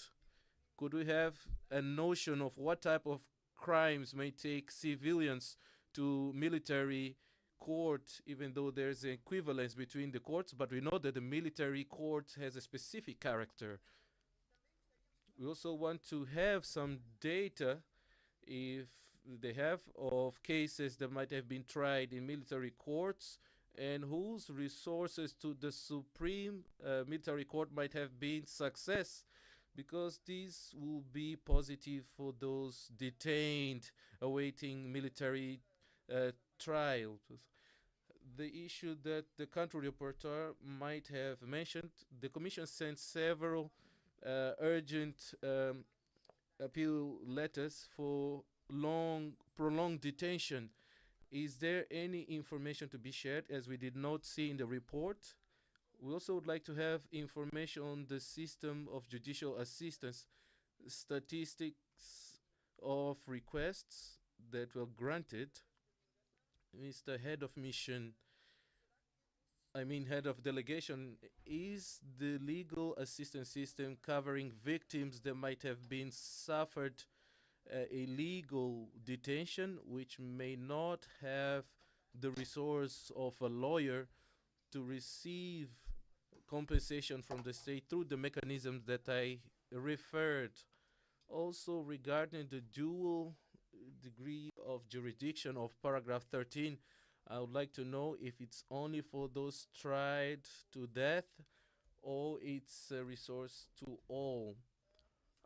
Could we have a notion of what type of crimes may take civilians to military court, even though there's an equivalence between the courts, but we know that the military court has a specific character. We also want to have some data, if they have, of cases that might have been tried in military courts and whose resources to the Supreme Military Court might have been success, because this will be positive for those detained awaiting military trial. The issue that the country reporter might have mentioned, the Commission sent several urgent appeal letters for prolonged detention Is there any information to be shared as we did not see in the report? We also would like to have information on the system of judicial assistance, statistics of requests that were granted. Mr. Head of Mission, head of delegation, is the legal assistance system covering victims that might have been suffered illegal detention, which may not have the resource of a lawyer to receive compensation from the state through the mechanisms that I referred. Also, regarding the dual degree of jurisdiction of paragraph 13, I would like to know if it's only for those tried to death or it's a resource to all,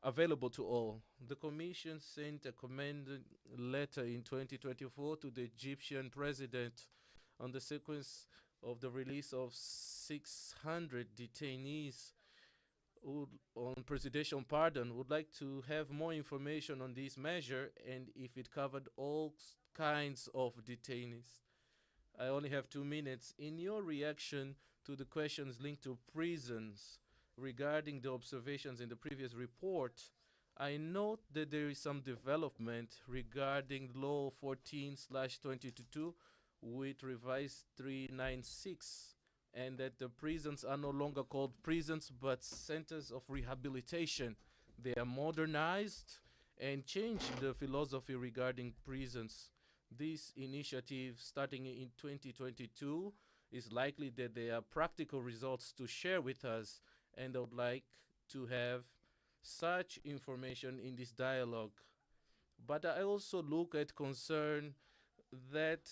available to all. The Commission sent a commended letter in 2024 to the Egyptian president on the sequence of the release of 600 detainees on presidential pardon. Would like to have more information on this measure and if it covered all kinds of detainees. I only have 2 minutes. In your reaction to the questions linked to prisons regarding the observations in the previous report, I note that there is some development regarding Law 14/2022 with revised 396, and that the prisons are no longer called prisons but centers of rehabilitation. They are modernized and changed the philosophy regarding prisons. This initiative, starting in 2022, is likely that there are practical results to share with us, and I would like to have such information in this dialogue. But I also look at concern that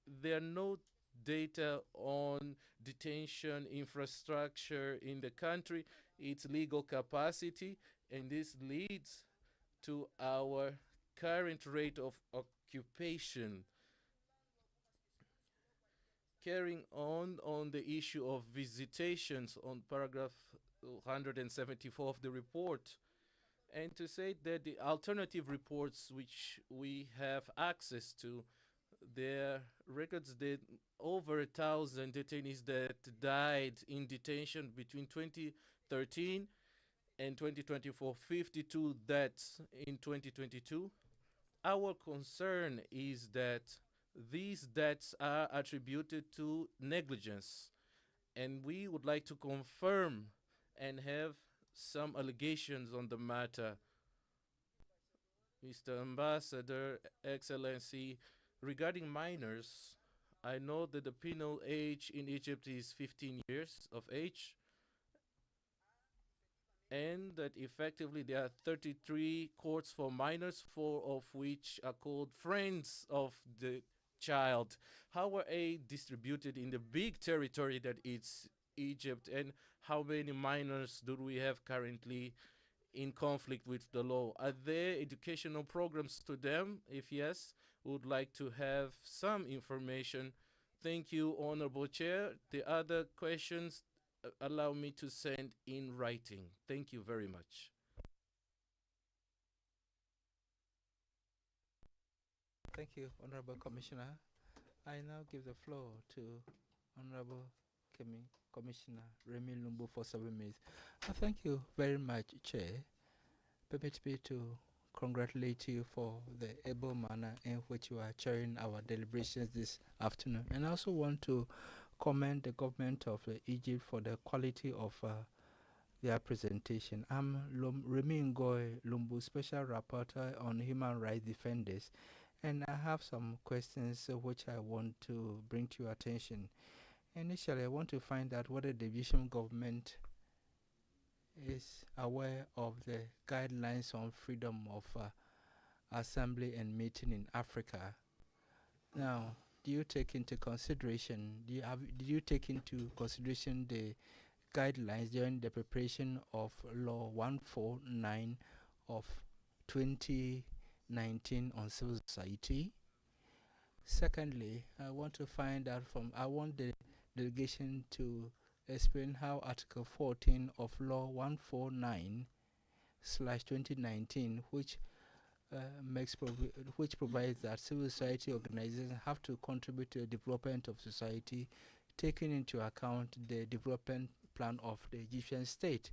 there are no data on detention infrastructure in the country, its legal capacity, and this leads to our current rate of occupation. Carrying on the issue of visitations on paragraph 174 of the report, and to say that the alternative reports which we have access to, their records that over 1,000 detainees that died in detention between 2013 and 2024, 52 deaths in 2022. Our concern is that these deaths are attributed to negligence, and we would like to confirm and have some allegations on the matter. Mr. Ambassador, Excellency, regarding minors, I know that the penal age in Egypt is 15 years of age, and that effectively there are 33 courts for minors, 4 of which are called friends of the child. How are they distributed in the big territory that is Egypt, and how many minors do we have currently in conflict with the law? Are there educational programs to them? If yes, we would like to have some information. Thank you, Honorable Chair. The other questions allow me to send in writing. Thank you very much. Thank you, Honorable Commissioner. I now give the floor to Honorable Commissioner Remy Lumbu for 7 minutes. Thank you very much, Chair. Permit me to congratulate you for the able manner in which you are chairing our deliberations this afternoon. And I also want to commend the government of Egypt for the quality of their presentation. I'm Remy Ngoy Lumbu, Special Rapporteur on Human Rights Defenders, and I have some questions which I want to bring to your attention. Initially, I want to find out whether the Egyptian government is aware of the guidelines on freedom of assembly and meeting in Africa. Now, do you take into consideration, did you take into consideration the guidelines during the preparation of Law 149 of 2019 on civil society? Secondly, I want to find out I want the delegation to explain how Article 14 of Law 149/2019, which which provides that civil society organizations have to contribute to the development of society, taking into account the development plan of the Egyptian state.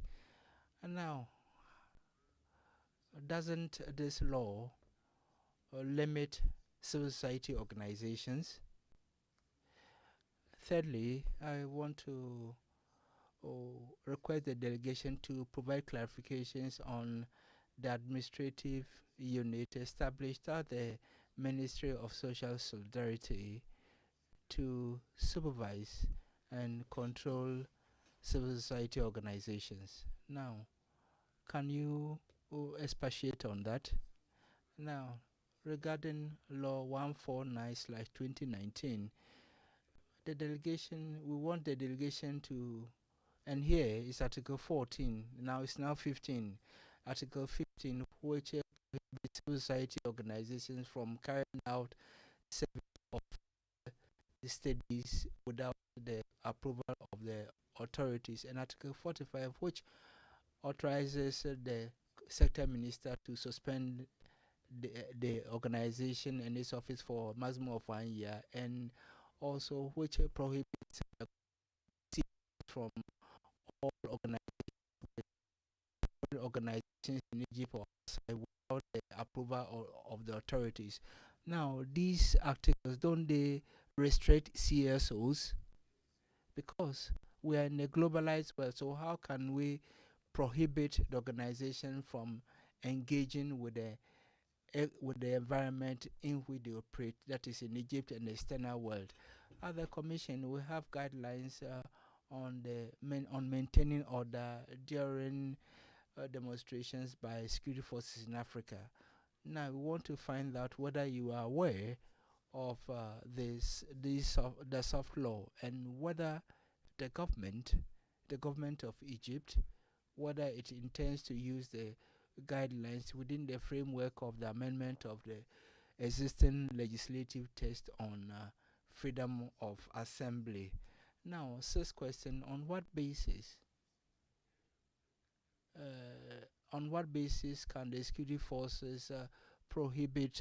And now, doesn't this law limit civil society organizations? Thirdly, I want to request the delegation to provide clarifications on the administrative unit established at the Ministry of Social Solidarity to supervise and control civil society organizations. Now, can you expatiate on that? Now, regarding Law 149/2019, the delegation, we want the delegation to, and here is Article 14, now it's now 15. Article 15, which prohibits civil society organizations from carrying out service of studies without the approval of the authorities, and Article 45, which authorizes the sector minister to suspend the organization and its office for a maximum of 1 year, and also which prohibits from all organizations in Egypt or outside without the approval of the authorities. Now, these articles, don't they restrict CSOs? Because we are in a globalized world, so how can we prohibit the organization from engaging with the environment in which they operate, that is in Egypt and the external world? At the Commission, we have guidelines on maintaining order during demonstrations by security forces in Africa. Now, we want to find out whether you are aware of the soft law, and whether the government of Egypt, whether it intends to use the guidelines within the framework of the amendment of the existing legislative text on freedom of assembly. Now, sixth question: on what basis can the security forces prohibit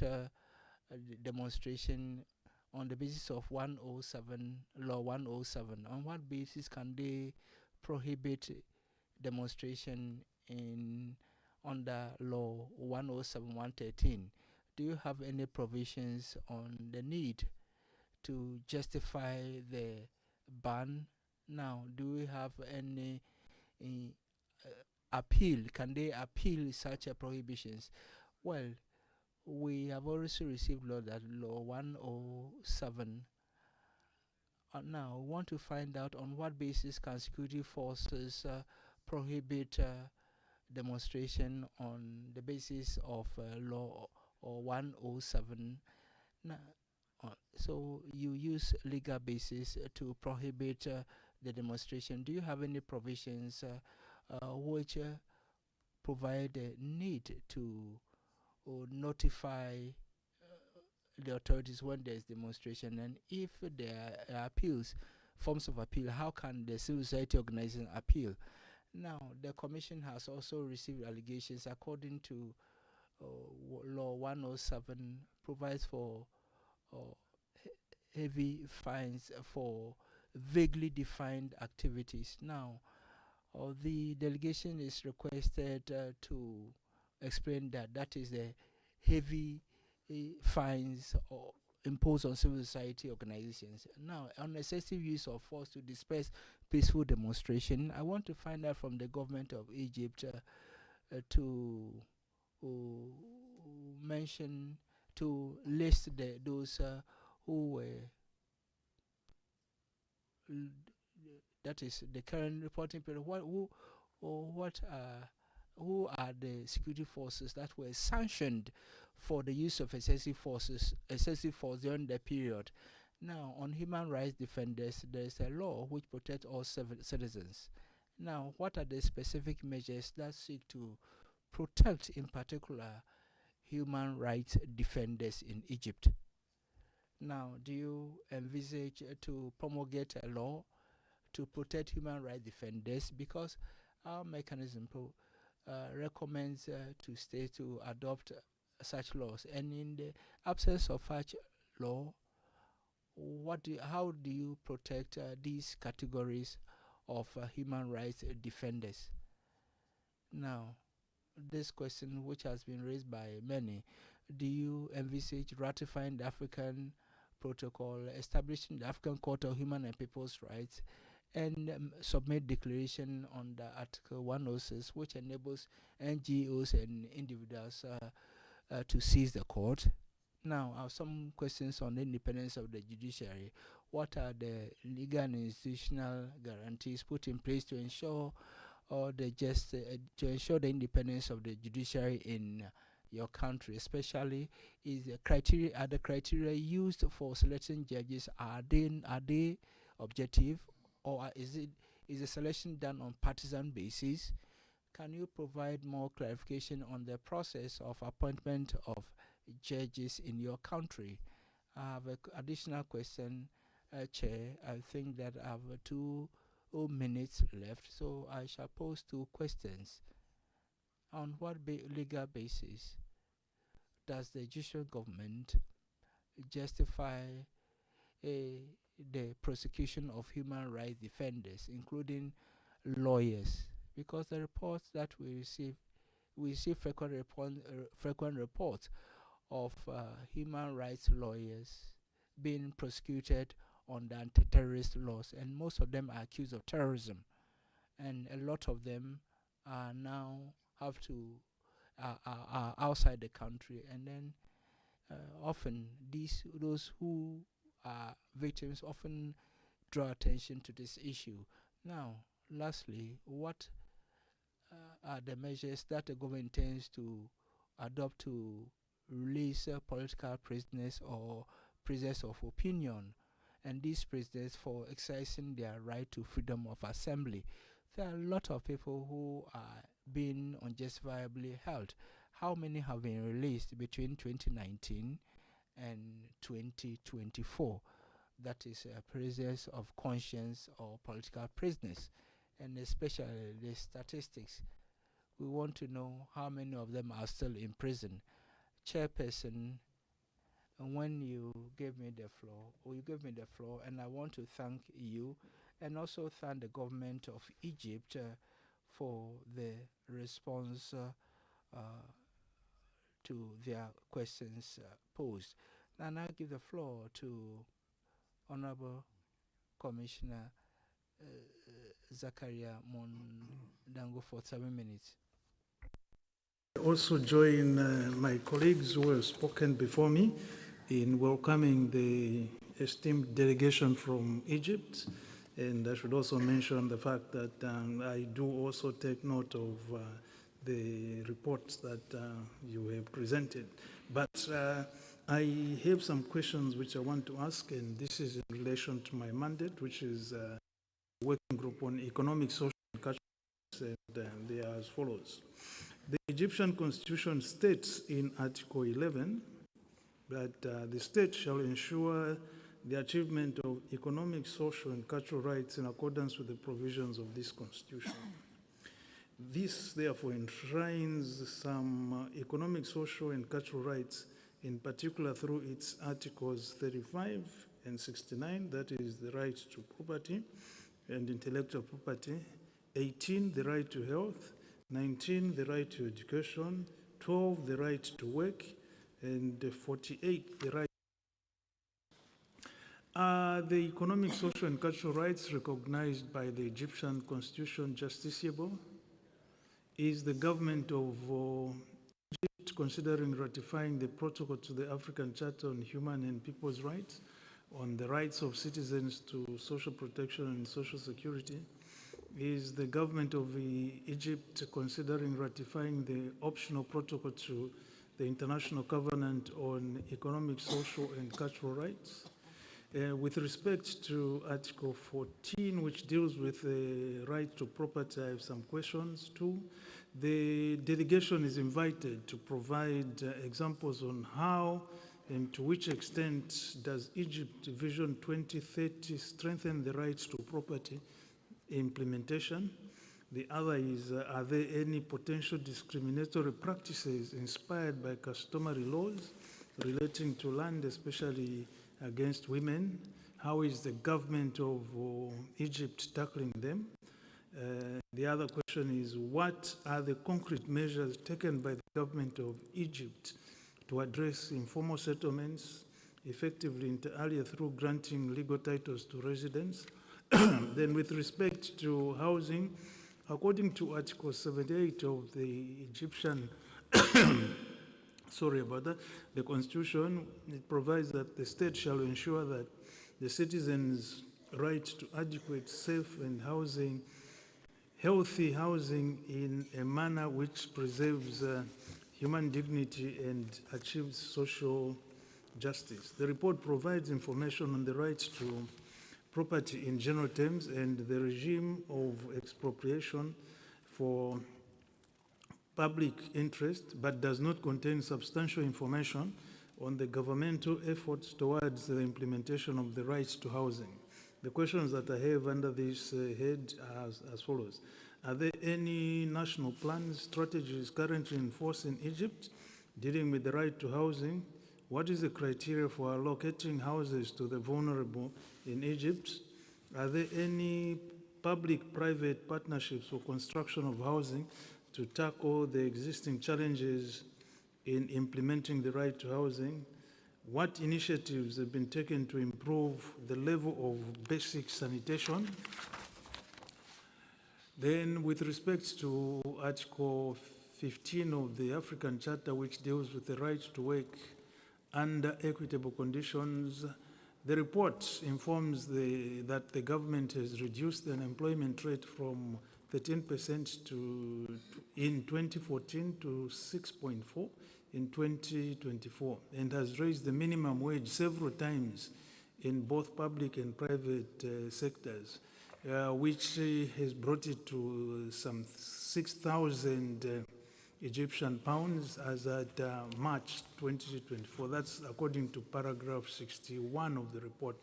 demonstration on the basis of 107, Law 107? On what basis can they prohibit demonstration under Law 107/113? Do you have any provisions on the need to justify the ban? Now, do we have any appeal? Can they appeal such prohibitions? Well, we have also received Law 107. Now, we want to find out on what basis can security forces prohibit demonstration on the basis of Law 107. Now, so you use legal basis to prohibit the demonstration. Do you have any provisions which provide the need to notify the authorities when there is demonstration? And if there are appeals, forms of appeal, how can the civil society organization appeal? Now, the Commission has also received allegations according to Law 107, provides for heavy fines for vaguely defined activities. Now, the delegation is requested to explain that is the heavy fines imposed on civil society organizations. Now, on excessive use of force to disperse peaceful demonstration, I want to find out from the government of Egypt to mention, to list those who were, that is the current reporting period. Who are the security forces that were sanctioned for the use of excessive force during the period? Now, on human rights defenders, there is a law which protects all citizens. Now, what are the specific measures that seek to protect, in particular, human rights defenders in Egypt? Now, do you envisage to promulgate a law to protect human rights defenders? Because our mechanism recommends to states to adopt such laws? And in the absence of such law, how do you protect these categories of human rights defenders? Now, this question, which has been raised by many, do you envisage ratifying the African Protocol, establishing the African Court of Human and People's Rights, and submit declaration on the Article 106, which enables NGOs and individuals to seize the court? Now, I have some questions on the independence of the judiciary. What are the legal and institutional guarantees put in place to ensure to ensure the independence of the judiciary in your country? Especially, are the criteria used for selecting judges, are they objective, or is the selection done on partisan basis? Can you provide more clarification on the process of appointment of judges in your country? I have an additional question, Chair. I think that I have 2 minutes left, so I shall pose 2 questions. On what legal basis does the Egyptian government justify the prosecution of human rights defenders, including lawyers? Because the reports that we receive frequent reports of human rights lawyers being prosecuted under anti-terrorist laws, and most of them are accused of terrorism, and a lot of them are now are outside the country, and then often those who are victims often draw attention to this issue. Now, lastly, what are the measures that the government intends to adopt to release political prisoners or prisoners of opinion, and these prisoners for exercising their right to freedom of assembly? There are a lot of people who are being unjustifiably held. How many have been released between 2019 and 2024? That is prisoners of conscience or political prisoners, and especially the statistics. We want to know how many of them are still in prison. Chairperson, when you gave me the floor, and I want to thank you and also thank the government of Egypt for the response to their questions posed. And I give the floor to Honorable Commissioner Zakaria Mondango for 7 minutes. I also join my colleagues who have spoken before me in welcoming the esteemed delegation from Egypt. And I should also mention the fact that I do also take note of the reports that you have presented. But I have some questions which I want to ask, and this is in relation to my mandate, which is a working group on economic, social, and cultural rights, and they are as follows. The Egyptian constitution states in Article 11 that the state shall ensure the achievement of economic, social, and cultural rights in accordance with the provisions of this constitution. This, therefore, enshrines some economic, social, and cultural rights, in particular through its Articles 35 and 69, that is the right to property and intellectual property, 18, the right to health, 19, the right to education, 12, the right to work, and 48, the right. The economic, social, and cultural rights recognized by the Egyptian constitution justiciable? Is the government of Egypt considering ratifying the protocol to the African Charter on Human and People's Rights on the rights of citizens to social protection and social security? Is the government of Egypt considering ratifying the optional protocol to the International Covenant on Economic, Social, and Cultural Rights? With respect to Article 14, which deals with the right to property, I have some questions too. The delegation is invited to provide examples on how and to which extent does Egypt Vision 2030 strengthen the rights to property implementation. The other is, are there any potential discriminatory practices inspired by customary laws relating to land, especially against women? How is the government of Egypt tackling them? The other question is, what are the concrete measures taken by the government of Egypt to address informal settlements effectively inter alia through granting legal titles to residents? Then with respect to housing, according to Article 78 of the Egyptian, sorry about that, the Constitution, it provides that the state shall ensure that the citizens' right to adequate, safe and healthy housing in a manner which preserves human dignity and achieves social justice. The report provides information on the rights to property in general terms and the regime of expropriation for public interest, but does not contain substantial information on the governmental efforts towards the implementation of the rights to housing. The questions that I have under this head are as follows. Are there any national plans, strategies currently in force in Egypt dealing with the right to housing? What is the criteria for allocating houses to the vulnerable in Egypt? Are there any public-private partnerships for construction of housing to tackle the existing challenges in implementing the right to housing? What initiatives have been taken to improve the level of basic sanitation? Then, with respect to Article 15 of the African Charter, which deals with the right to work under equitable conditions, the report informs that the government has reduced the unemployment rate from 13% in 2014 to 6.4% in 2024, and has raised the minimum wage several times in both public and private sectors, which has brought it to some 6,000 Egyptian pounds as at March 2024. That's according to paragraph 61 of the report.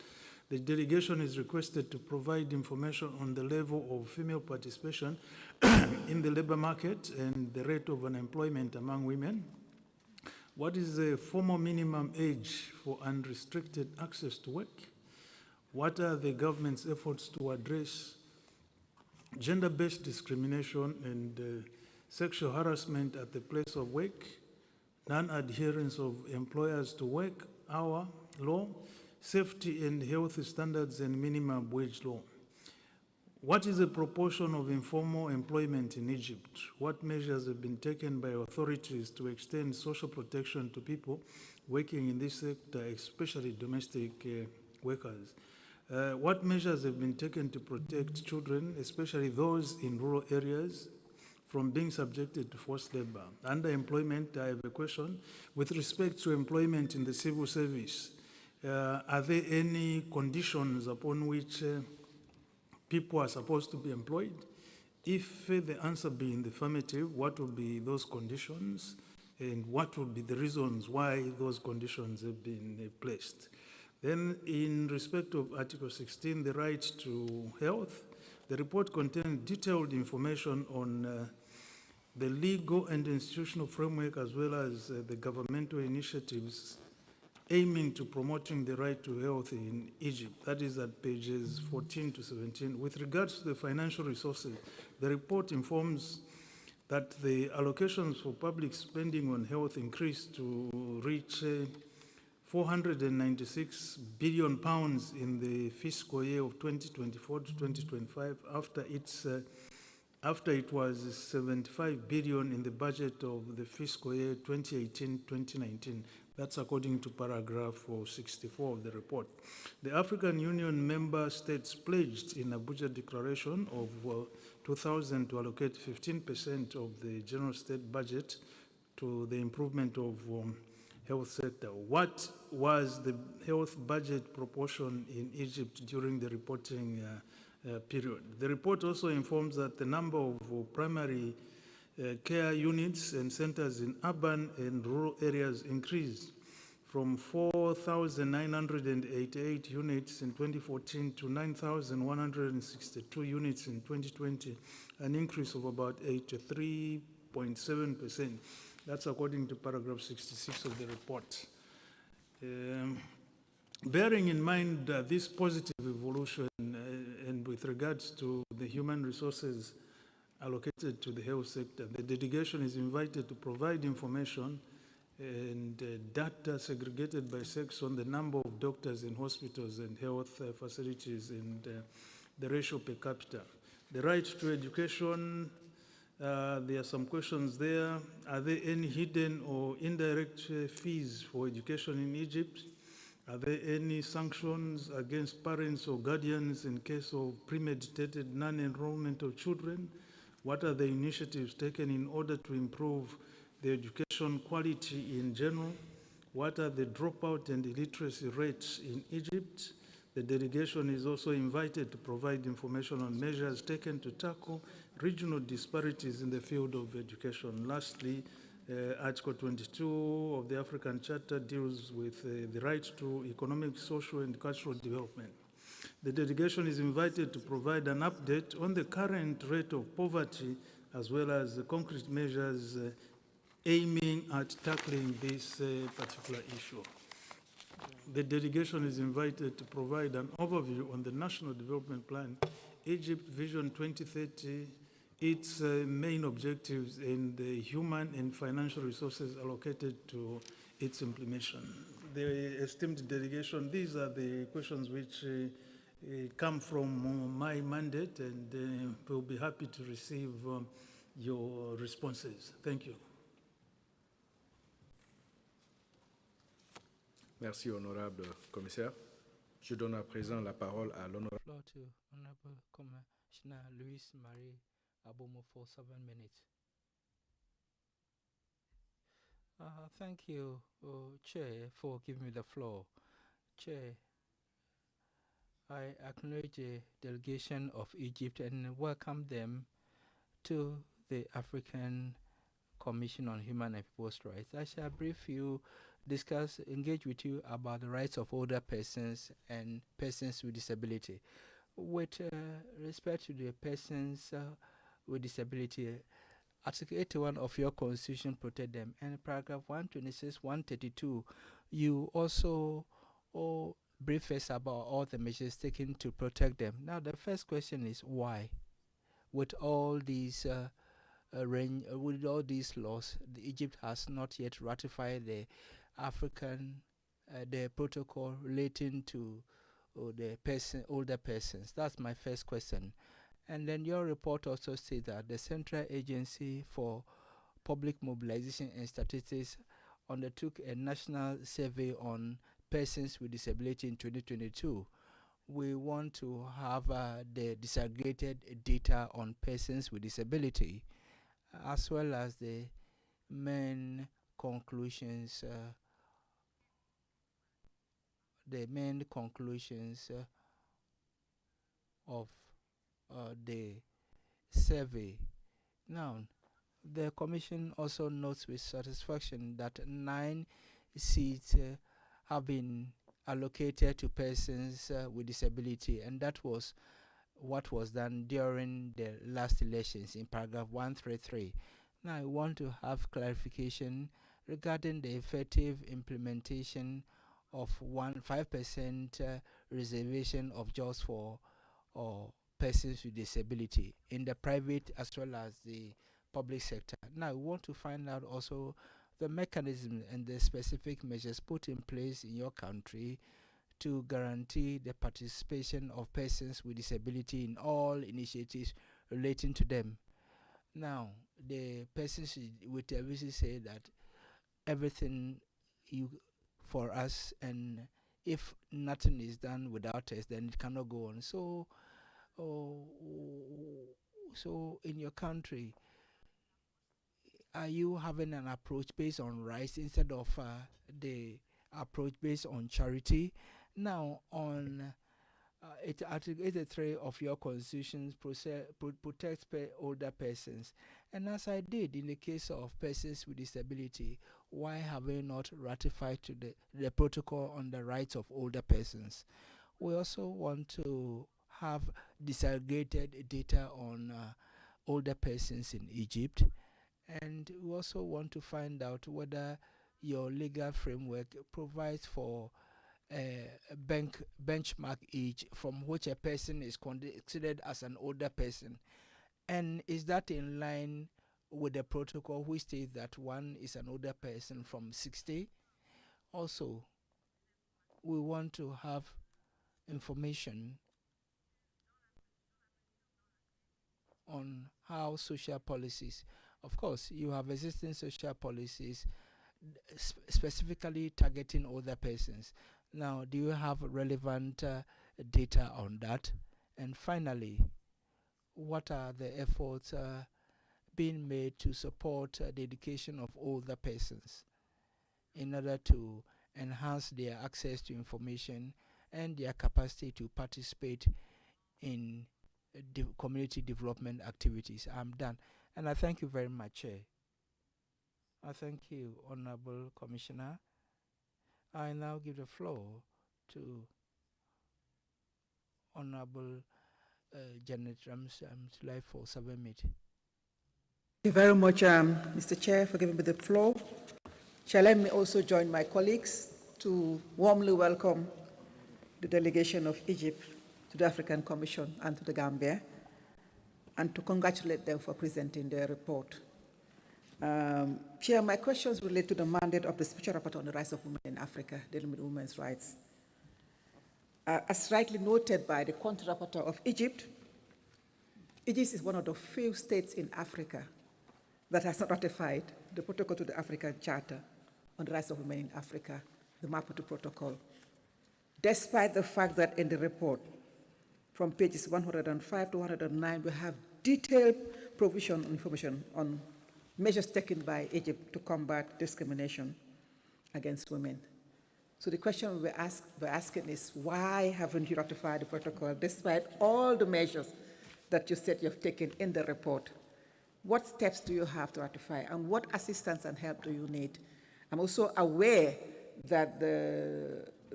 The delegation is requested to provide information on the level of female participation in the labor market and the rate of unemployment among women. What is the formal minimum age for unrestricted access to work? What are the government's efforts to address gender-based discrimination and sexual harassment at the place of work, non-adherence of employers to work hour law, safety and health standards and minimum wage law? What is the proportion of informal employment in Egypt? What measures have been taken by authorities to extend social protection to people working in this sector, especially domestic workers? What measures have been taken to protect children, especially those in rural areas, from being subjected to forced labor? Underemployment, I have a question. With respect to employment in the civil service, are there any conditions upon which people are supposed to be employed? If the answer be in the affirmative, what will be those conditions and what will be the reasons why those conditions have been placed? Then in respect of Article 16, the right to health, the report contains detailed information on the legal and institutional framework as well as the governmental initiatives aiming to promoting the right to health in Egypt. That is at pages 14 to 17. With regards to the financial resources, the report informs that the allocations for public spending on health increased to reach 496 billion pounds in the fiscal year of 2024 to 2025 after it was 75 billion in the budget of the fiscal year 2018-2019. That's according to paragraph 64 of the report. The African Union member states pledged in Abuja Declaration of 2000 to allocate 15% of the general state budget to the improvement of health sector. What was the health budget proportion in Egypt during the reporting period? The report also informs that the number of primary care units and centers in urban and rural areas increased from 4,988 units in 2014 to 9,162 units in 2020 an increase of about 83.7%. That's according to paragraph 66 of the report. Bearing in mind this positive evolution and with regards to the human resources allocated to the health sector, the delegation is invited to provide information and data segregated by sex on the number of doctors in hospitals and health facilities and the ratio per capita. The right to education, there are some questions there. Are there any hidden or indirect fees for education in Egypt? Are there any sanctions against parents or guardians in case of premeditated non-enrollment of children? What are the initiatives taken in order to improve the education quality in general? What are the dropout and illiteracy rates in Egypt? The delegation is also invited to provide information on measures taken to tackle regional disparities in the field of education. Lastly, Article 22 of the African Charter deals with the right to economic, social, and cultural development. The delegation is invited to provide an update on the current rate of poverty as well as the concrete measures aiming at tackling this particular issue. The delegation is invited to provide an overview on the National Development Plan, Egypt Vision 2030, its main objectives, and the human and financial resources allocated to its implementation. The esteemed delegation, these are the questions which come from my mandate, and we'll be happy to receive your responses. Thank you. Merci, honorable commissaire. Je donne à présent la parole à l'honorable. Floor to Honorable Commissioner Louis Marie Abomo for 7 minutes. Thank you, Chair, for giving me the floor. Chair, I acknowledge the delegation of Egypt and welcome them to the African Commission on Human and People's Rights. I shall brief you, engage with you about the rights of older persons and persons with disability. With respect to the persons with disability, Article 81 of your Constitution protect them, and paragraph 126, 132, you also brief us about all the measures taken to protect them. Now, the first question is why? With all these with all these laws, Egypt has not yet ratified the the protocol relating to the older persons. That's my first question. And then your report also says that the Central Agency for Public Mobilization and Statistics undertook a national survey on persons with disability in 2022. We want to have the disaggregated data on persons with disability, as well as the main conclusions of the survey. Now, the Commission also notes with satisfaction that 9 seats have been allocated to persons with disability, and that was what was done during the last elections in paragraph 133. Now, I want to have clarification regarding the effective implementation of 5% reservation of jobs for persons with disability in the private as well as the public sector. Now, I want to find out also the mechanism and the specific measures put in place in your country to guarantee the participation of persons with disability in all initiatives relating to them. Now, the persons with disability say that everything for us, and if nothing is done without us, then it cannot go on. So, so in your country, are you having an approach based on rights instead of the approach based on charity? Now, on Article 83 of your Constitution protects older persons. And as I did in the case of persons with disability, why have we not ratified to the protocol on the rights of older persons? We also want to have disaggregated data on older persons in Egypt. And we also want to find out whether your legal framework provides for a benchmark age from which a person is considered as an older person. And is that in line with the protocol which states that one is an older person from 60? Also, we want to have information on how social policies, of course, you have existing social policies specifically targeting older persons. Now, do you have relevant data on that? And finally, what are the efforts being made to support the education of older persons in order to enhance their access to information and their capacity to participate in community development activities? I'm done. And I thank you very much, Chair. I thank you, Honorable Commissioner. I now give the floor to Honorable Janet Ramsey for 7 minutes. Thank you very much, Mr. Chair, for giving me the floor. Shall let me also join my colleagues to warmly welcome the delegation of Egypt to the African Commission and to the Gambia, and to congratulate them for presenting their report. Chair, my questions relate to the mandate of the Special Rapporteur on the Rights of Women in Africa, dealing with women's rights. As rightly noted by the Country Rapporteur of Egypt, Egypt is one of the few states in Africa that has not ratified the protocol to the African Charter on the Rights of Women in Africa, the Maputo Protocol, despite the fact that in the report, from pages 105 to 109, we have detailed provision information on measures taken by Egypt to combat discrimination against women. So the question we're asking is, why haven't you ratified the protocol despite all the measures that you said you've taken in the report? What steps do you have to ratify, and what assistance and help do you need? I'm also aware that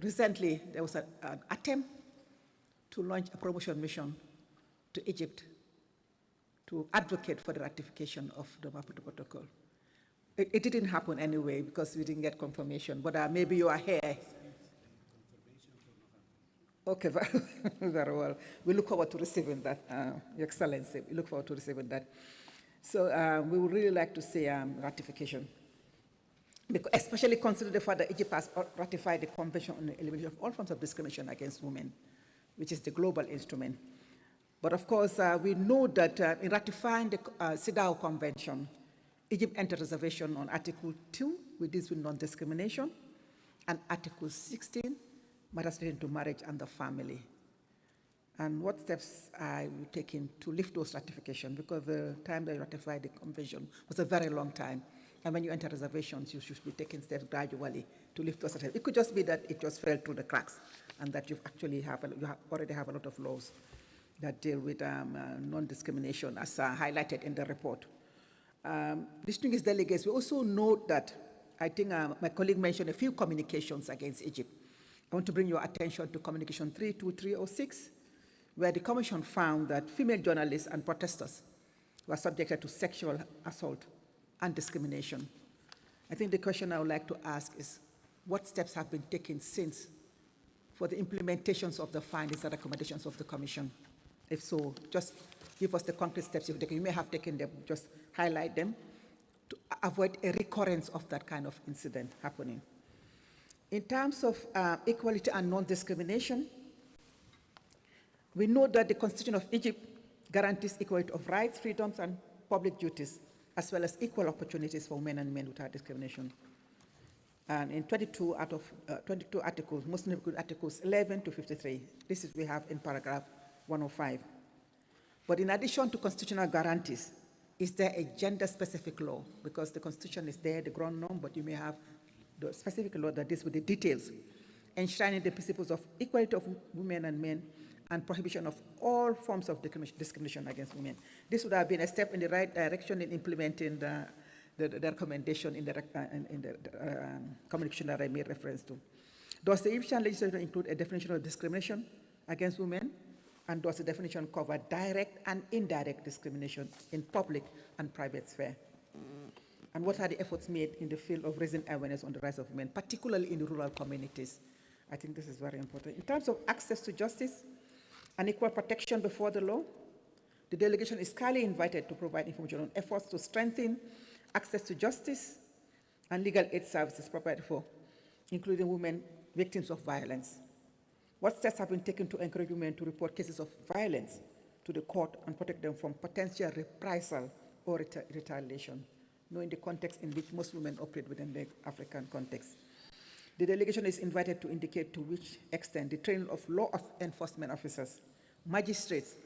recently there was an attempt to launch a promotion mission to Egypt to advocate for the ratification of the Maputo Protocol. It didn't happen anyway because we didn't get confirmation, but maybe you are here. Okay, very well. We look forward to receiving that, Your Excellency. We look forward to receiving that. So we would really like to see ratification, because especially consider the fact that Egypt has ratified the Convention on the Elimination of All Forms of Discrimination Against Women, which is the global instrument. But of course, we know that in ratifying the CEDAW Convention, Egypt entered reservation on Article 2, which deals with non-discrimination, and Article 16, matters relating to marriage and the family. And what steps are you taking to lift those ratifications? Because the time that you ratified the convention was a very long time. And when you enter reservations, you should be taking steps gradually to lift those ratifications. It could just be that it just fell through the cracks, and that you already have a lot of laws that deal with non-discrimination, as highlighted in the report. Distinguished delegates, we also note that, I think my colleague mentioned a few communications against Egypt. I want to bring your attention to Communication 32306, where the Commission found that female journalists and protesters were subjected to sexual assault and discrimination. I think the question I would like to ask is, what steps have been taken since for the implementations of the findings and recommendations of the Commission? If so, just give us the concrete steps you've taken. You may have taken them, just highlight them to avoid a recurrence of that kind of incident happening. In terms of equality and non-discrimination, we know that the Constitution of Egypt guarantees equality of rights, freedoms, and public duties, as well as equal opportunities for women and men without discrimination. And in 22 out of 22 articles, most notably articles 11 to 53, this is we have in paragraph 105. But in addition to constitutional guarantees, is there a gender-specific law? Because the Constitution is there, the ground norm, but you may have the specific law that deals with the details, enshrining the principles of equality of women and men and prohibition of all forms of discrimination against women. This would have been a step in the right direction in implementing the recommendation in the communication that I made reference to. Does the Egyptian legislation include a definition of discrimination against women and does the definition cover direct and indirect discrimination in public and private sphere? And what are the efforts made in the field of raising awareness on the rights of women, particularly in the rural communities? I think this is very important. In terms of access to justice and equal protection before the law, the delegation is kindly invited to provide information on efforts to strengthen access to justice and legal aid services provided for, including women victims of violence. What steps have been taken to encourage women to report cases of violence to the court and protect them from potential reprisal or retaliation, knowing the context in which most women operate within the African context? The delegation is invited to indicate to which extent the training of law enforcement officers, magistrates,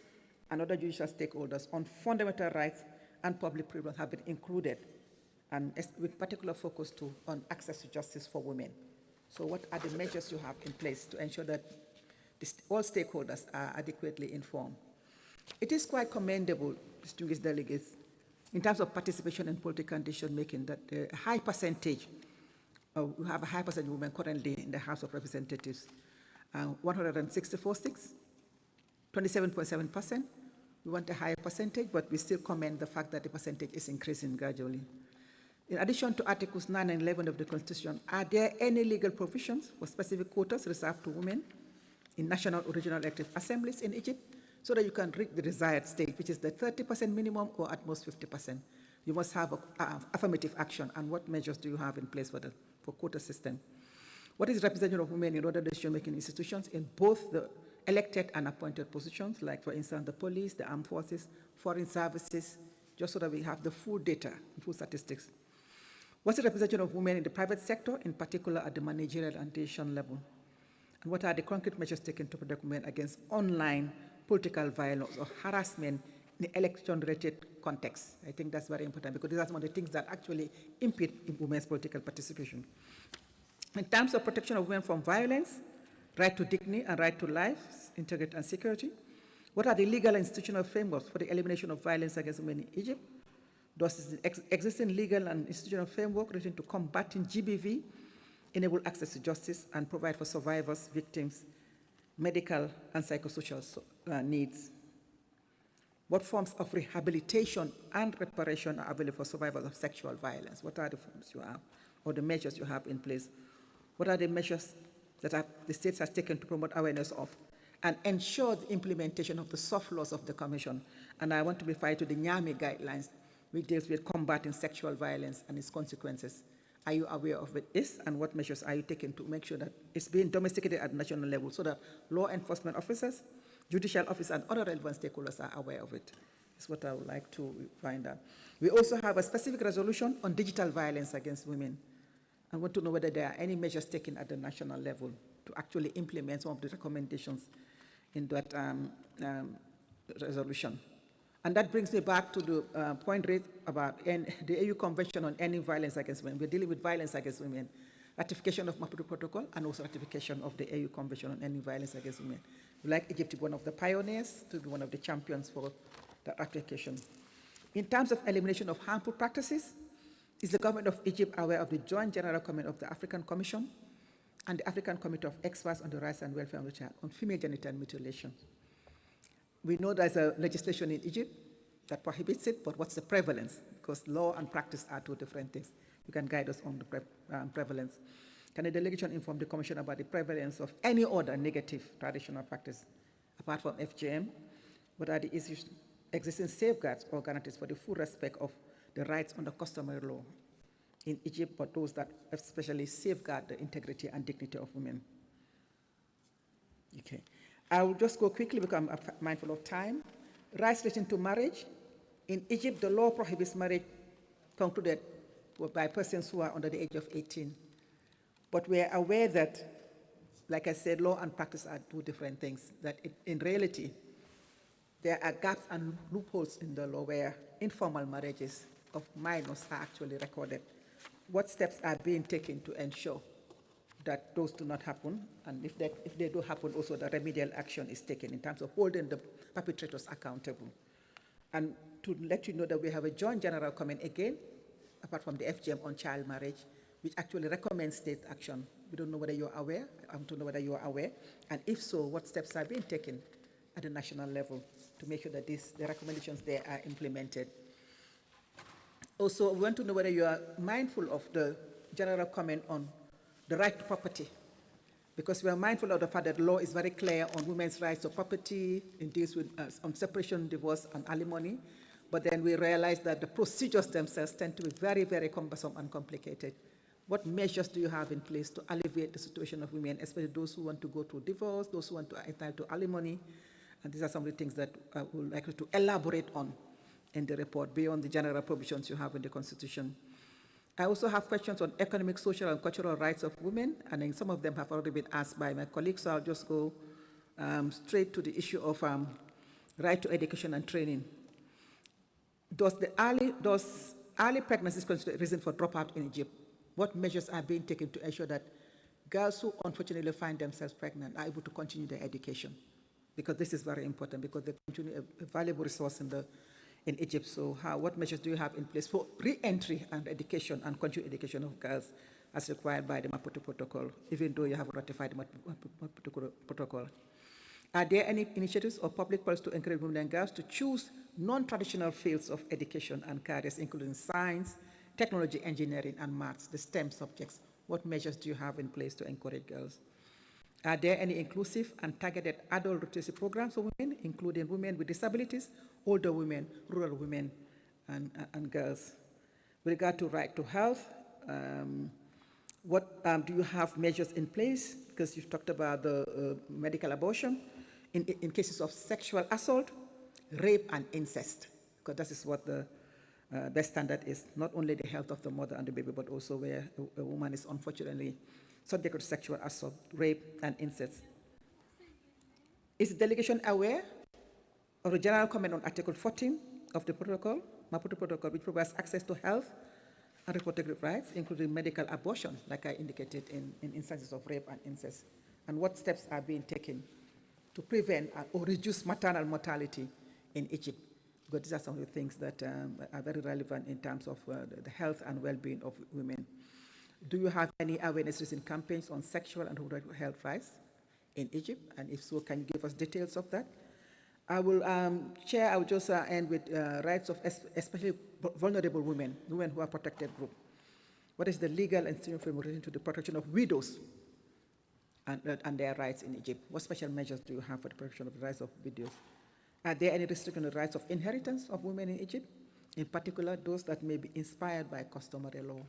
and other judicial stakeholders on fundamental rights and public privilege have been included, and with particular focus on access to justice for women. So what are the measures you have in place to ensure that all stakeholders are adequately informed? It is quite commendable, distinguished delegates, in terms of participation in political decision-making, that a high percentage, we have a high percentage of women currently in the House of Representatives, 164 seats, 27.7%. We want a higher percentage, but we still commend the fact that the percentage is increasing gradually. In addition to Articles 9 and 11 of the Constitution, are there any legal provisions for specific quotas reserved to women in national or regional elective assemblies in Egypt, so that you can reach the desired state, which is the 30% minimum or at most 50%? You must have affirmative action, and what measures do you have in place for quota system? What is the representation of women in other decision-making institutions in both the elected and appointed positions, like, for instance, the police, the armed forces, foreign services, just so that we have the full data, full statistics? What's the representation of women in the private sector, in particular at the managerial and decision level? And what are the concrete measures taken to protect women against online political violence or harassment in election-related contexts? I think that's very important, because these are some of the things that actually impede women's political participation. In terms of protection of women from violence, right to dignity and right to life, integrity and security, what are the legal and institutional frameworks for the elimination of violence against women in Egypt? Does the existing legal and institutional framework relating to combating GBV enable access to justice and provide for survivors, victims, medical and psychosocial needs? What forms of rehabilitation and reparation are available for survivors of sexual violence? What are the forms you have, or the measures you have in place? What are the measures that the states has taken to promote awareness of and ensure the implementation of the soft laws of the Commission? And I want to refer to the NYAMI guidelines, which deals with combating sexual violence and its consequences. Are you aware of this, and what measures are you taking to make sure that it's being domesticated at national level, so that law enforcement officers, judicial officers, and other relevant stakeholders are aware of it? That's what I would like to find out. We also have a specific resolution on digital violence against women. I want to know whether there are any measures taken at the national level to actually implement some of the recommendations in that resolution. And that brings me back to the point raised about the AU Convention on Ending Violence Against Women. We're dealing with violence against women, ratification of Maputo Protocol, and also ratification of the AU Convention on Ending Violence Against Women. We'd like Egypt to be one of the pioneers, to be one of the champions for that ratification. In terms of elimination of harmful practices, is the government of Egypt aware of the Joint General Comment of the African Commission and the African Committee of Experts on the Rights and Welfare of the Child on female genital mutilation? We know there's a legislation in Egypt that prohibits it, but what's the prevalence? Because law and practice are two different things. You can guide us on the prevalence. Can the delegation inform the Commission about the prevalence of any other negative traditional practice apart from FGM? What are the issues, existing safeguards or guarantees for the full respect of the rights under customary law in Egypt, but those that especially safeguard the integrity and dignity of women? Okay. I will just go quickly because I'm mindful of time. Rights relating to marriage. In Egypt, the law prohibits marriage concluded by persons who are under the age of 18. But we are aware that, like I said, law and practice are two different things, that in reality, there are gaps and loopholes in the law where informal marriages of minors are actually recorded. What steps are being taken to ensure that those do not happen, and if they do happen, also the remedial action is taken in terms of holding the perpetrators accountable? And to let you know that we have a joint general comment again, apart from the FGM on child marriage, which actually recommends state action. We don't know whether you're aware. I want to know whether you are aware, and if so, what steps are being taken at the national level to make sure that the recommendations there are implemented. Also, we want to know whether you are mindful of the general comment on the right to property, because we are mindful of the fact that the law is very clear on women's rights to property, it deals with on separation, divorce, and alimony, but then we realize that the procedures themselves tend to be very, very cumbersome and complicated. What measures do you have in place to alleviate the situation of women, especially those who want to go through divorce, those who want to entitle to alimony? And these are some of the things that I would like you to elaborate on in the report beyond the general provisions you have in the Constitution. I also have questions on economic, social, and cultural rights of women, and then some of them have already been asked by my colleagues, so I'll just go straight to the issue of right to education and training. Does early pregnancy constitute a reason for dropout in Egypt? What measures are being taken to ensure that girls who unfortunately find themselves pregnant are able to continue their education? Because this is very important, because they continue a valuable resource in Egypt. So what measures do you have in place for re-entry and education and continued education of girls as required by the Maputo Protocol, even though you have ratified the Maputo Protocol? Are there any initiatives or public policies to encourage women and girls to choose non-traditional fields of education and careers, including science, technology, engineering, and maths, the STEM subjects? What measures do you have in place to encourage girls? Are there any inclusive and targeted adult literacy programs for women, including women with disabilities, older women, rural women, and girls? With regard to right to health, what do you have measures in place? Because you've talked about the medical abortion in cases of sexual assault, rape, and incest, because that is what the best standard is, not only the health of the mother and the baby, but also where a woman is unfortunately subject to sexual assault, rape, and incest. Is the delegation aware of the general comment on Article 14 of the protocol, Maputo Protocol, which provides access to health and reproductive rights, including medical abortion, like I indicated in instances of rape and incest? And what steps are being taken to prevent or reduce maternal mortality in Egypt? Because these are some of the things that are very relevant in terms of the health and well-being of women. Do you have any awareness in campaigns on sexual and reproductive health rights in Egypt? And if so, can you give us details of that? I will, Chair, I will just end with rights of especially vulnerable women, women who are protected group. What is the legal and institutional framework relating to the protection of widows and their rights in Egypt? What special measures do you have for the protection of the rights of widows? Are there any restrictions on the rights of inheritance of women in Egypt, in particular those that may be inspired by customary law?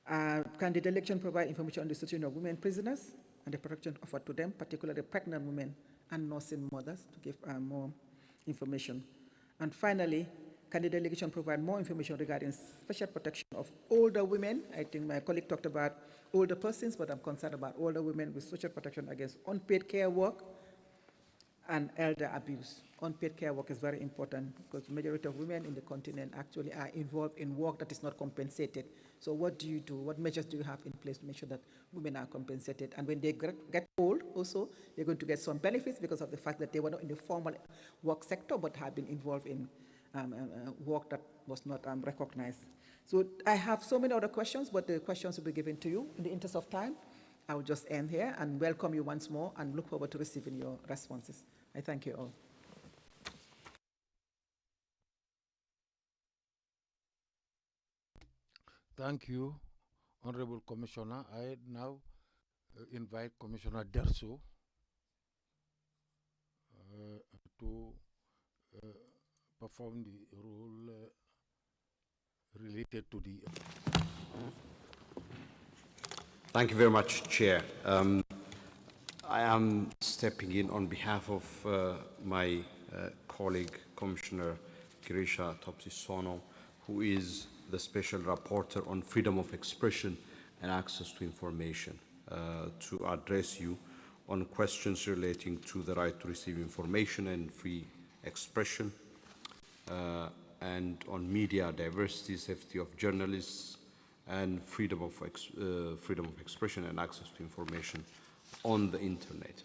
Can the delegation provide information on the situation of women prisoners and the protection offered to them, particularly pregnant women and nursing mothers, to give more information? And finally, can the delegation provide more information regarding special protection of older women? I think my colleague talked about older persons, but I'm concerned about older women with social protection against unpaid care work and elder abuse. Unpaid care work is very important because the majority of women in the continent actually are involved in work that is not compensated. So what do you do? What measures do you have in place to make sure that women are compensated? And when they get old also, they're going to get some benefits because of the fact that they were not in the formal work sector but have been involved in work that was not recognized. So I have so many other questions, but the questions will be given to you. In the interest of time, I will just end here and welcome you once more and look forward to receiving your responses. I thank you all. Thank you, Honorable Commissioner. I now invite Commissioner Derso to perform the role related to the... Thank you very much, Chair. I am stepping in on behalf of my colleague, Commissioner Girisha Topsi-Sono, who is the Special Rapporteur on Freedom of Expression and Access to Information, to address you on questions relating to the right to receive information and free expression, and on media diversity, safety of journalists, and freedom of expression and access to information on the internet.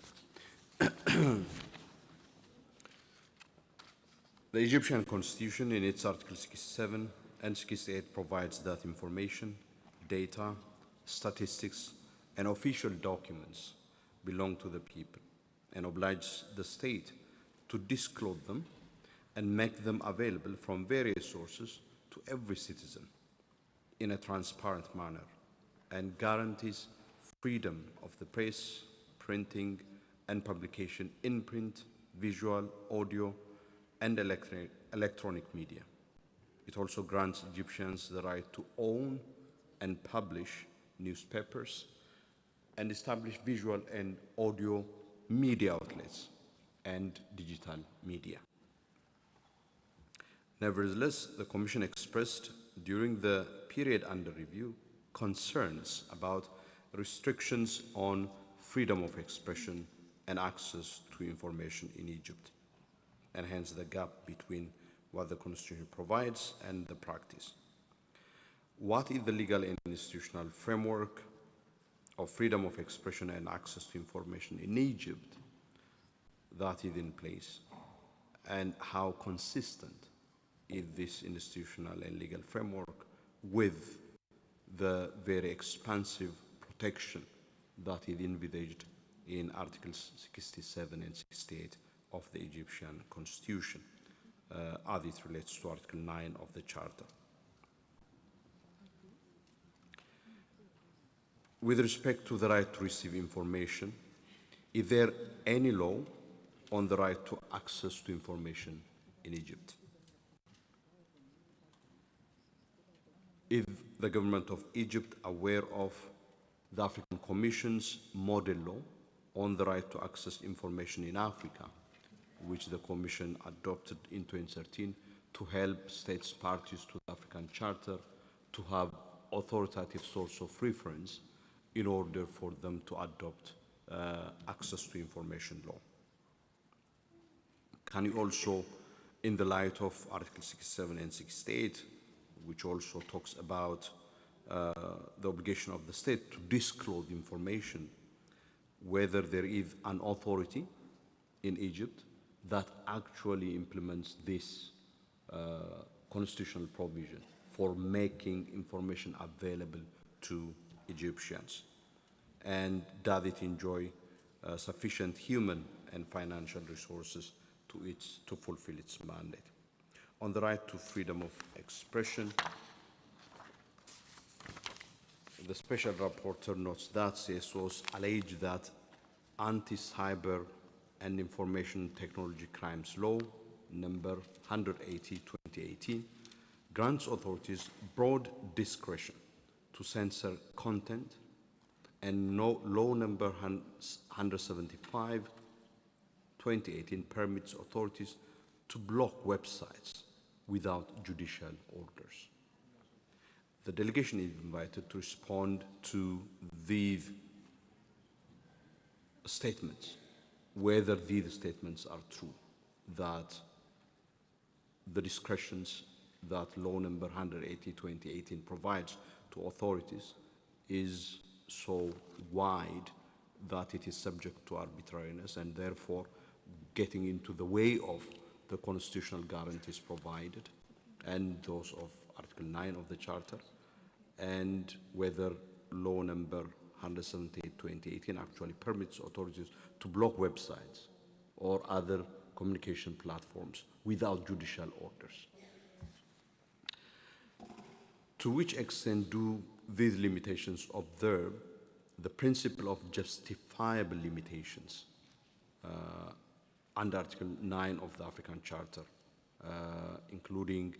The Egyptian Constitution, in its Article 67 and 68, provides that information, data, statistics, and official documents belong to the people. and oblige the state to disclose them and make them available from various sources to every citizen in a transparent manner, and guarantees freedom of the press, printing and publication in print, visual, audio, and electronic media. It also grants Egyptians the right to own and publish newspapers and establish visual and audio media outlets and digital media. Nevertheless, the Commission expressed during the period under review concerns about restrictions on freedom of expression and access to information in Egypt, and hence the gap between what the Constitution provides and the practice. What is the legal and institutional framework of freedom of expression and access to information in Egypt that is in place, and how consistent is this institutional and legal framework with the very expansive protection that is envisaged in Articles 67 and 68 of the Egyptian Constitution, as it relates to Article 9 of the Charter. With respect to the right to receive information, is there any law on the right to access to information in Egypt? Is the government of Egypt aware of the African Commission's model law on the right to access information in Africa, which the Commission adopted in 2013 to help states parties to the African Charter to have authoritative source of reference in order for them to adopt access to information law? Can you also, in the light of Article 67 and 68, which also talks about the obligation of the state to disclose information, whether there is an authority in Egypt that actually implements this constitutional provision for making information available to Egyptians, and does it enjoy sufficient human and financial resources to fulfill its mandate? On the right to freedom of expression, the Special Rapporteur notes that CSOs allege that Anti-Cyber and Information Technology Crimes Law, number 180/2018, grants authorities broad discretion to censor content, and law number 175/2018 permits authorities to block websites without judicial orders. The delegation is invited to respond to these statements, whether these statements are true, that the discretions that law number 180/2018 provides to authorities is so wide that it is subject to arbitrariness and therefore getting into the way of the constitutional guarantees provided and those of Article 9 of the Charter, and whether law number 178/2018 actually permits authorities to block websites or other communication platforms without judicial orders. To which extent do these limitations observe the principle of justifiable limitations under Article 9 of the African Charter, including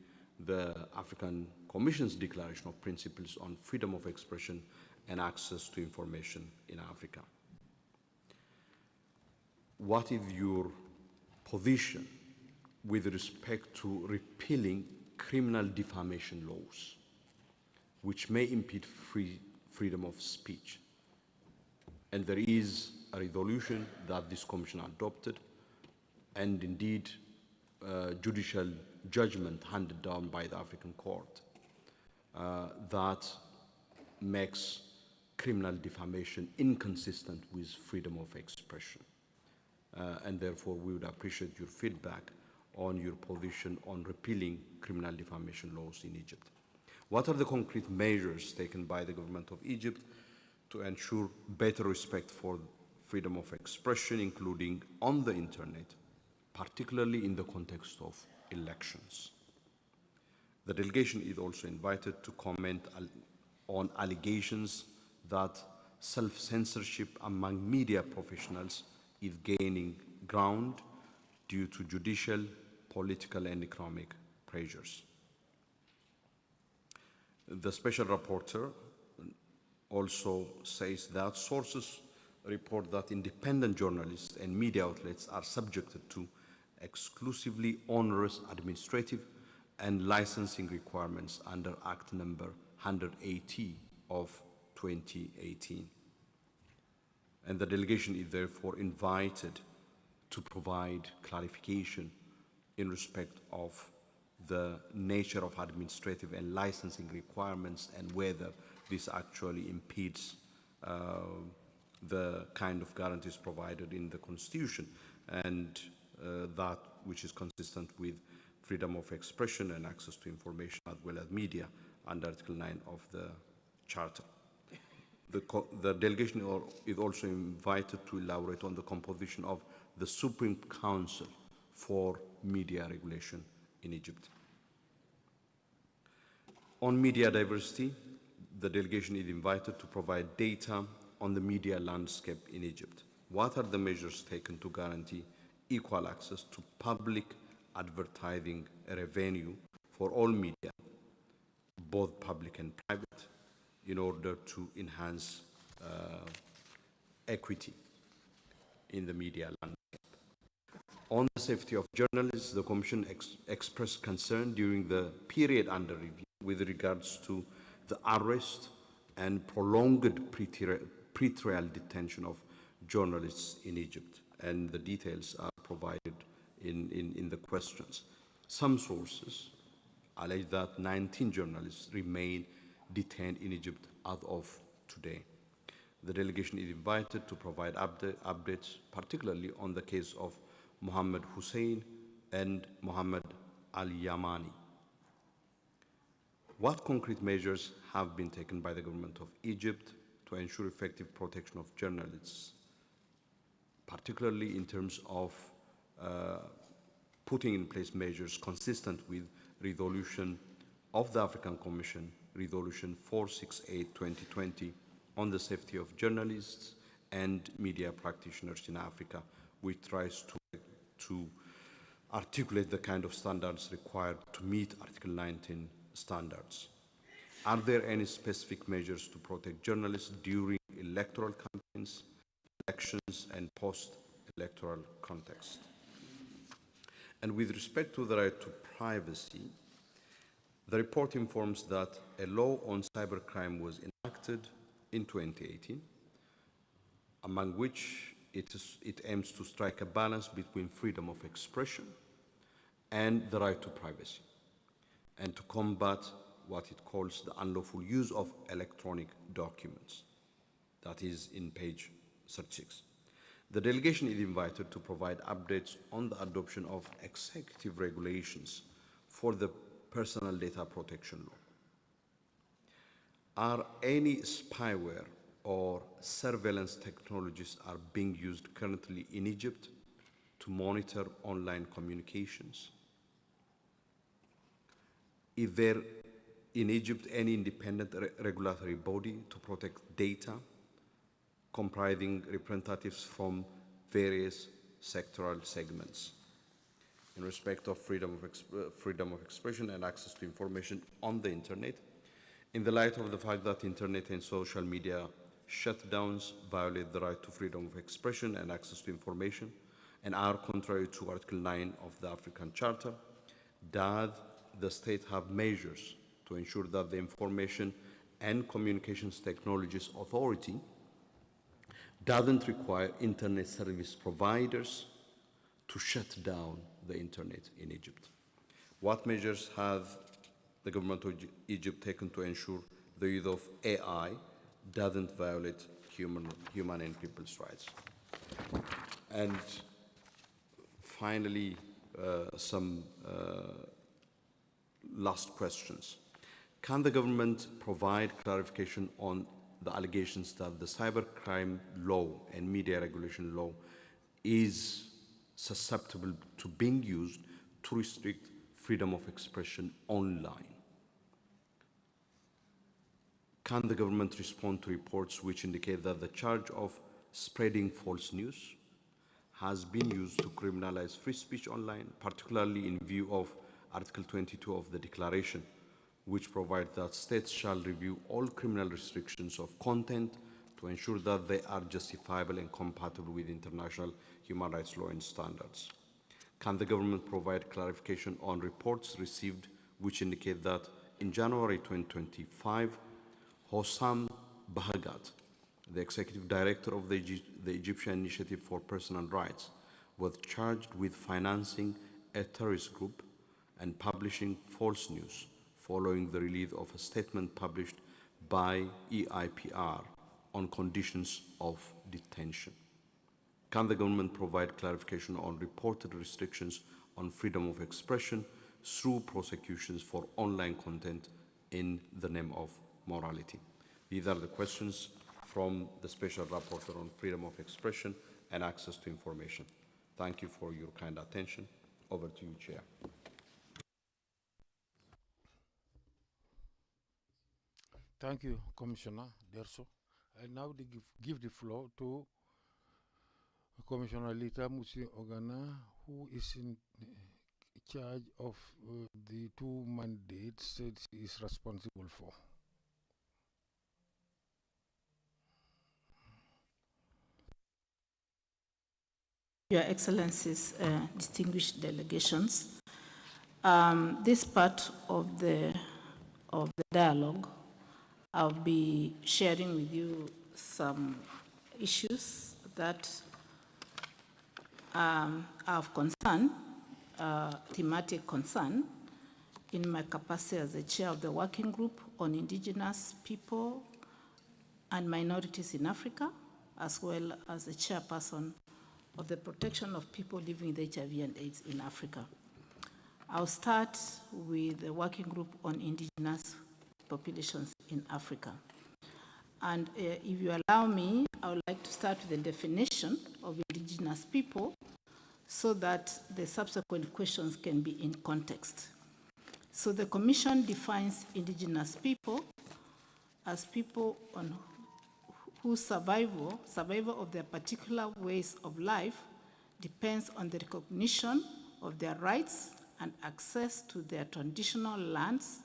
the African Commission's Declaration of Principles on Freedom of Expression and Access to Information in Africa? What is your position with respect to repealing criminal defamation laws, which may impede freedom of speech? And there is a resolution that this Commission adopted, and indeed judicial judgment handed down by the African Court that makes criminal defamation inconsistent with freedom of expression. And therefore, we would appreciate your feedback on your position on repealing criminal defamation laws in Egypt. What are the concrete measures taken by the government of Egypt to ensure better respect for freedom of expression, including on the internet, particularly in the context of elections. The delegation is also invited to comment on allegations that self-censorship among media professionals is gaining ground due to judicial, political, and economic pressures. The special rapporteur also says that sources report that independent journalists and media outlets are subjected to exclusively onerous administrative and licensing requirements under Act number 180 of 2018. And the delegation is therefore invited to provide clarification in respect of the nature of administrative and licensing requirements and whether this actually impedes the kind of guarantees provided in the Constitution and that which is consistent with freedom of expression and access to information as well as media under Article 9 of the Charter. The delegation is also invited to elaborate on the composition of the Supreme Council for Media Regulation in Egypt. On media diversity, the delegation is invited to provide data on the media landscape in Egypt. What are the measures taken to guarantee equal access to public advertising revenue for all media, both public and private, in order to enhance equity in the media landscape? On the safety of journalists, the Commission expressed concern during the period under review with regards to the arrest and prolonged pre-trial detention of journalists in Egypt, and the details are provided in the questions. Some sources allege that 19 journalists remain detained in Egypt as of today. The delegation is invited to provide updates, particularly on the case of Mohammed Hussein and Mohammed Al-Yamani. What concrete measures have been taken by the government of Egypt to ensure effective protection of journalists, particularly in terms of putting in place measures consistent with resolution of the African Commission, Resolution 468/2020, on the safety of journalists and media practitioners in Africa, which tries to articulate the kind of standards required to meet Article 19 standards. Are there any specific measures to protect journalists during electoral campaigns, elections, and post-electoral context? And with respect to the right to privacy, the report informs that a law on cybercrime was enacted in 2018, among which it aims to strike a balance between freedom of expression and the right to privacy, and to combat what it calls the unlawful use of electronic documents. That is in page 36. The delegation is invited to provide updates on the adoption of executive regulations for the Personal Data Protection Law. Are any spyware or surveillance technologies are being used currently in Egypt to monitor online communications? Is there in Egypt any independent regulatory body to protect data comprising representatives from various sectoral segments in respect of freedom of expression and access to information on the internet, in the light of the fact that internet and social media shutdowns violate the right to freedom of expression and access to information and are contrary to Article 9 of the African Charter? Does the state have measures to ensure that the Information and Communications Technologies Authority doesn't require internet service providers to shut down the internet in Egypt? What measures have the government of Egypt taken to ensure the use of AI doesn't violate human and people's rights? And finally, some last questions. Can the government provide clarification on the allegations that the cybercrime law and media regulation law is susceptible to being used to restrict freedom of expression online. Can the government respond to reports which indicate that the charge of spreading false news has been used to criminalize free speech online, particularly in view of Article 22 of the Declaration, which provides that states shall review all criminal restrictions of content to ensure that they are justifiable and compatible with international human rights law and standards? Can the government provide clarification on reports received which indicate that in January 2025, Hossam Bahagat, the executive director of the Egyptian Initiative for Personal Rights, was charged with financing a terrorist group and publishing false news following the release of a statement published by EIPR on conditions of detention? Can the government provide clarification on reported restrictions on freedom of expression through prosecutions for online content in the name of morality? These are the questions from the Special Rapporteur on freedom of expression and access to information. Thank you for your kind attention. Over to you, Chair. Thank you, Commissioner Derso. I now give the floor to Commissioner Lita Musi Ogana, who is in charge of the two mandates that she is responsible for. Your Excellencies, distinguished delegations, this part of the dialogue, I'll be sharing with you some issues that are of concern, thematic concern, in my capacity as the chair of the working group on indigenous people and minorities in Africa, as well as the chairperson of the protection of people living with HIV and AIDS in Africa. I'll start with the working group on indigenous populations in Africa. And if you allow me, I would like to start with the definition of indigenous people so that the subsequent questions can be in context. So the Commission defines indigenous people as people on whose survival of their particular ways of life depends on the recognition of their rights and access to their traditional lands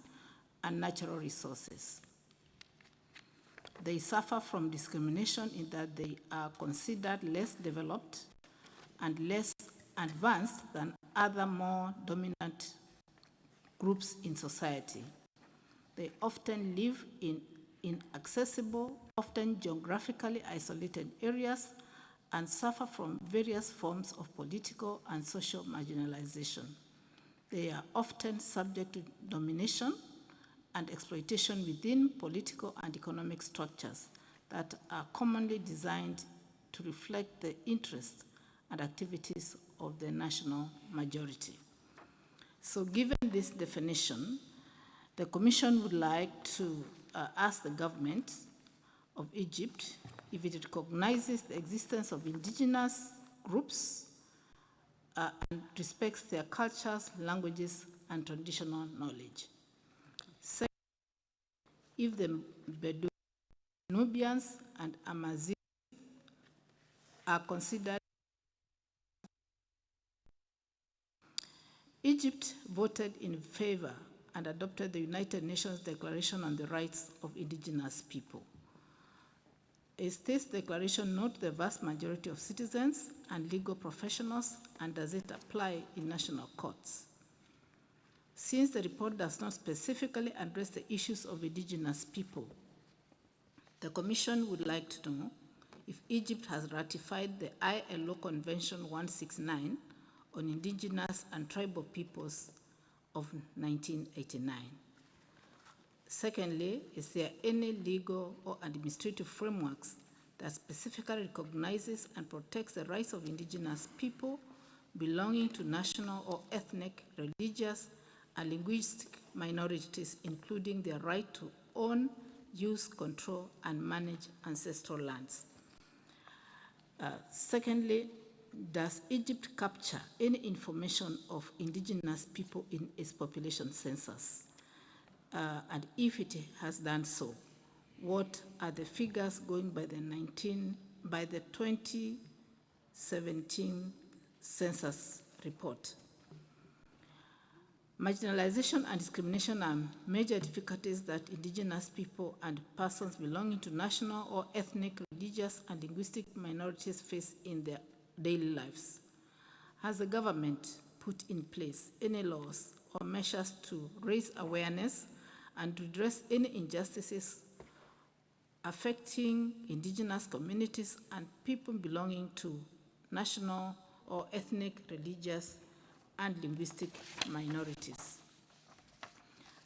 and natural resources. They suffer from discrimination in that they are considered less developed and less advanced than other more dominant groups in society. They often live in inaccessible, often geographically isolated areas and suffer from various forms of political and social marginalization. They are often subject to domination and exploitation within political and economic structures that are commonly designed to reflect the interests and activities of the national majority. So given this definition, the Commission would like to ask the government of Egypt if it recognizes the existence of indigenous groups and respects their cultures, languages, and traditional knowledge. Second, if the Bedouins, Nubians, and Amazigh are considered. Egypt voted in favor and adopted the United Nations Declaration on the Rights of Indigenous People. Is this declaration not the vast majority of citizens and legal professionals, and does it apply in national courts? Since the report does not specifically address the issues of indigenous people, the Commission would like to know if Egypt has ratified the ILO Convention 169 on Indigenous and Tribal Peoples of 1989. Secondly, is there any legal or administrative frameworks that specifically recognizes and protects the rights of indigenous people belonging to national or ethnic, religious, and linguistic minorities, including their right to own, use, control, and manage ancestral lands. Secondly, does Egypt capture any information of indigenous people in its population census? And if it has done so, what are the figures going by the 2017 census report? Marginalization and discrimination are major difficulties that indigenous people and persons belonging to national or ethnic, religious, and linguistic minorities face in their daily lives. Has the government put in place any laws or measures to raise awareness and to address any injustices affecting indigenous communities and people belonging to national or ethnic, religious, and linguistic minorities?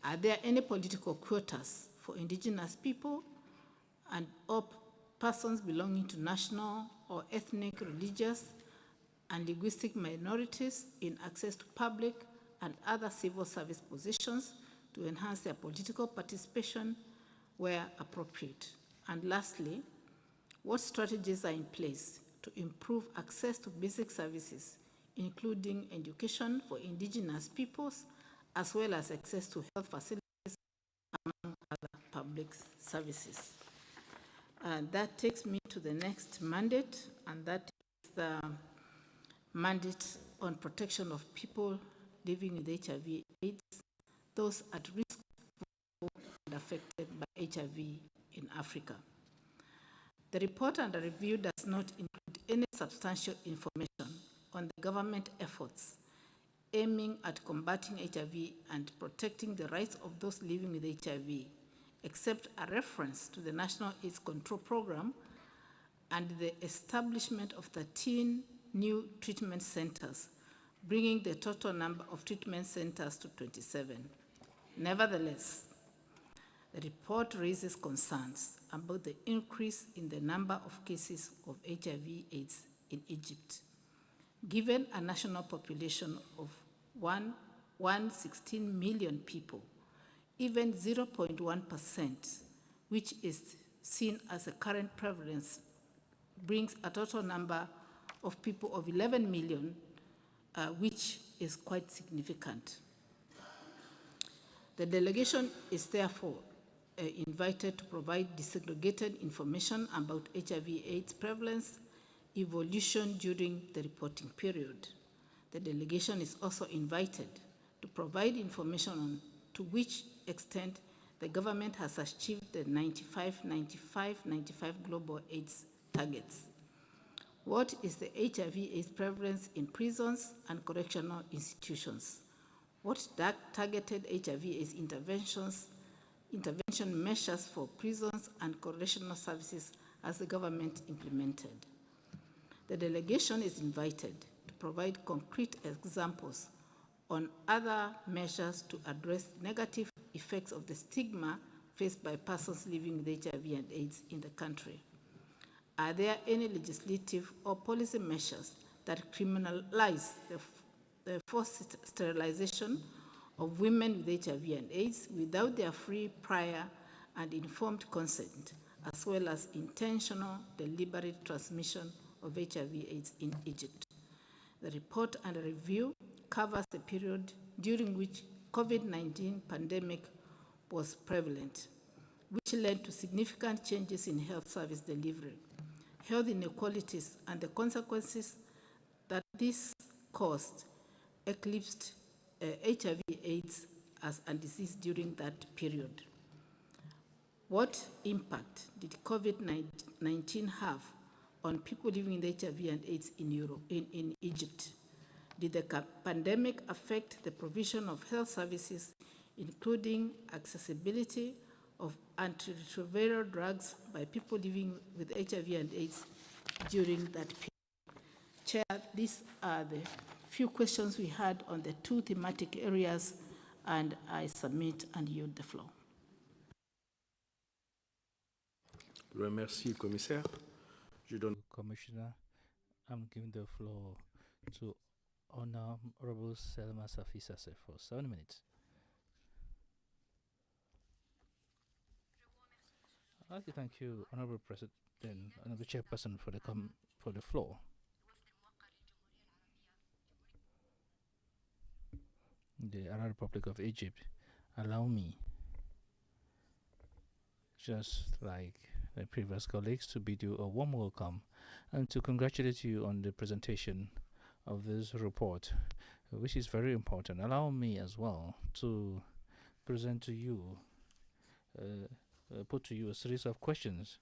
Are there any political quotas for indigenous people and or persons belonging to national or ethnic, religious, and linguistic minorities in access to public and other civil service positions to enhance their political participation where appropriate? And lastly, what strategies are in place to improve access to basic services, including education for indigenous peoples, as well as access to health facilities, among other public services? And that takes me to the next mandate, and that is the mandate on protection of people living with HIV/AIDS, those at risk and affected by HIV in Africa. The report under review does not include any substantial information on the government efforts aiming at combating HIV and protecting the rights of those living with HIV, except a reference to the National AIDS Control Program and the establishment of 13 new treatment centers, bringing the total number of treatment centers to 27. Nevertheless, the report raises concerns about the increase in the number of cases of HIV/AIDS in Egypt. Given a national population of 116 million people, even 0.1%, which is seen as a current prevalence, brings a total number of people of 11 million, which is quite significant. The delegation is therefore invited to provide disaggregated information about HIV/AIDS prevalence evolution during the reporting period. The delegation is also invited to provide information on to which extent the government has achieved the 95-95-95 global AIDS targets. What is the HIV/AIDS prevalence in prisons and correctional institutions? What targeted HIV/AIDS intervention measures for prisons and correctional services has the government implemented? The delegation is invited to provide concrete examples on other measures to address negative effects of the stigma faced by persons living with HIV and AIDS in the country. Are there any legislative or policy measures that criminalize the forced sterilization of women with HIV and AIDS without their free, prior, and informed consent, as well as intentional, deliberate transmission of HIV/AIDS in Egypt? The report under review covers the period during which COVID-19 pandemic was prevalent, which led to significant changes in health service delivery, health inequalities, and the consequences that this caused eclipsed HIV/AIDS as a disease during that period. What impact did COVID-19 have on people living with HIV and AIDS in Egypt? Did the pandemic affect the provision of health services, including accessibility of antiretroviral drugs by people living with HIV and AIDS during that period? Chair, these are the few questions we had on the two thematic areas, and I submit and yield the floor. Je remercie le commissaire. Je donne... Commissioner, I'm giving the floor to Honorable Selma Safi Sasseh for 7 minutes. I'd like to thank you, Honorable President, Honorable Chairperson, for the floor. The Arab Republic of Egypt, allow me, just like the previous colleagues, to bid you a warm welcome and to congratulate you on the presentation of this report, which is very important. Allow me as well to present to you, put to you a series of questions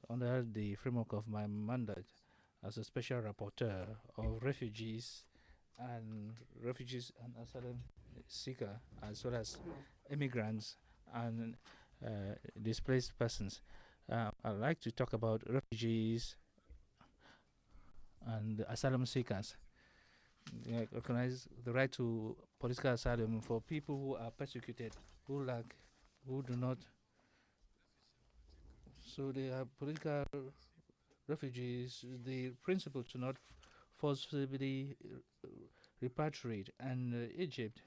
under the framework of my mandate as a special rapporteur of refugees and asylum seeker, as well as immigrants and displaced persons. I'd like to talk about refugees and asylum seekers. Recognize the right to political asylum for people who are persecuted, who do not. So they are political refugees. The principle to not forcibly repatriate, and Egypt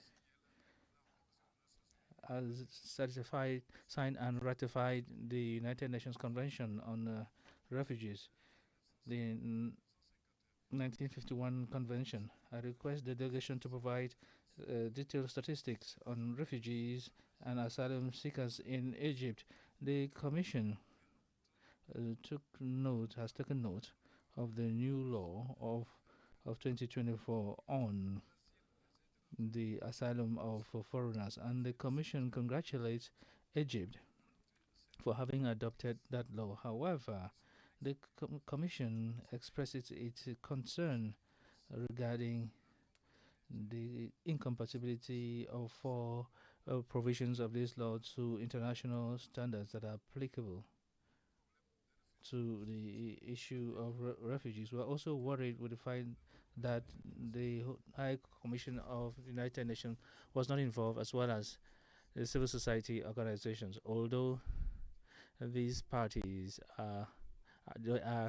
has signed and ratified the United Nations Convention on Refugees, the 1951 Convention. I request the delegation to provide detailed statistics on refugees and asylum seekers in Egypt. The Commission has taken note of the new law of 2024 on the asylum of foreigners, and the Commission congratulates Egypt for having adopted that law. However, the Commission expresses its concern regarding the incompatibility of four provisions of this law to international standards that are applicable to the issue of refugees. We're also worried with the fact that the High Commission of the United Nations was not involved, as well as the civil society organizations, although these parties are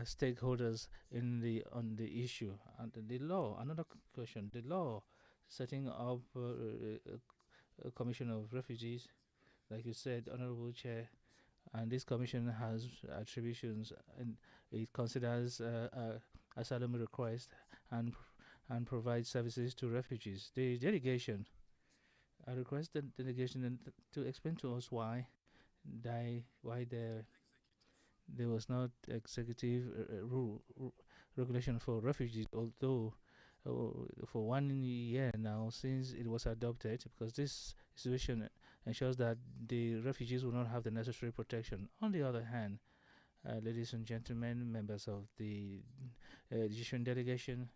stakeholders on the issue. And the law, another question, the law setting up a commission of refugees, like you said, Honorable Chair, and this commission has attributions, and it considers asylum requests and provides services to refugees. The delegation, I request the delegation to explain to us why there was not executive regulation for refugees, although for 1 year now since it was adopted, because this situation ensures that the refugees will not have the necessary protection. On the other hand, ladies and gentlemen, members of the Egyptian delegation,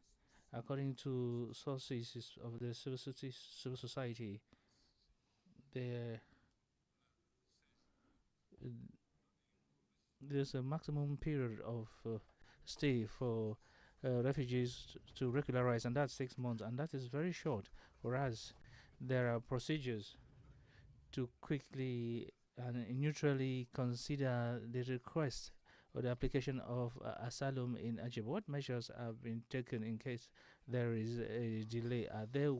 according to sources of the civil society, there's a maximum period of stay for refugees to regularize, and that's 6 months, and that is very short. Whereas there are procedures to quickly and neutrally consider the request or the application of asylum in Egypt. What measures have been taken in case there is a delay? Are there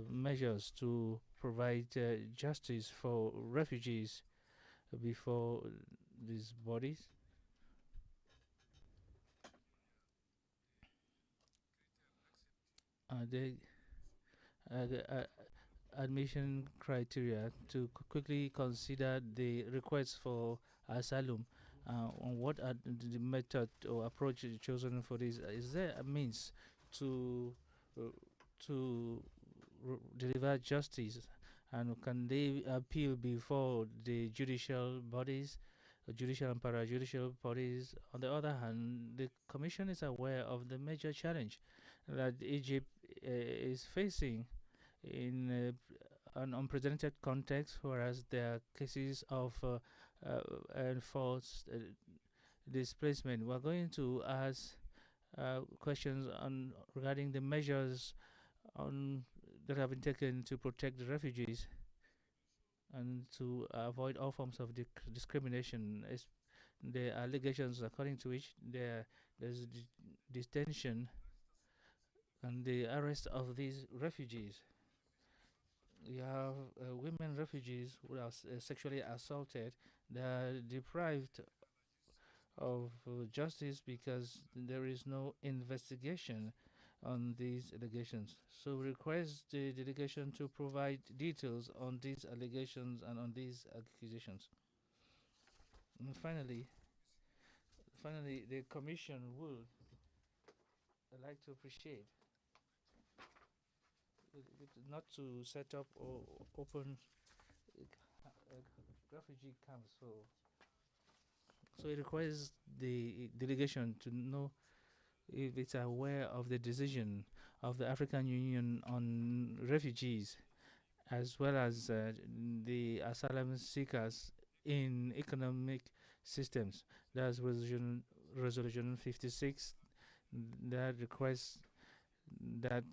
measures to provide justice for refugees before these bodies? The admission criteria to quickly consider the requests for asylum, on what are the method or approach chosen for this? Is there a means to deliver justice, and can they appeal before the judicial bodies, judicial and parajudicial bodies? On the other hand, the Commission is aware of the major challenge that Egypt is facing in an unprecedented context, whereas there are cases of enforced displacement. We're going to ask questions regarding the measures that have been taken to protect the refugees and to avoid all forms of discrimination. The allegations according to which there's detention and the arrest of these refugees. you have women refugees who are sexually assaulted. They are deprived of justice because there is no investigation on these allegations. So we request the delegation to provide details on these allegations and on these accusations. And finally, the Commission would like to appreciate not to set up or open refugee camps. So it requires the delegation to know if it's aware of the decision of the African Union on refugees, as well as the asylum seekers in economic systems. That's resolution 56 that requests that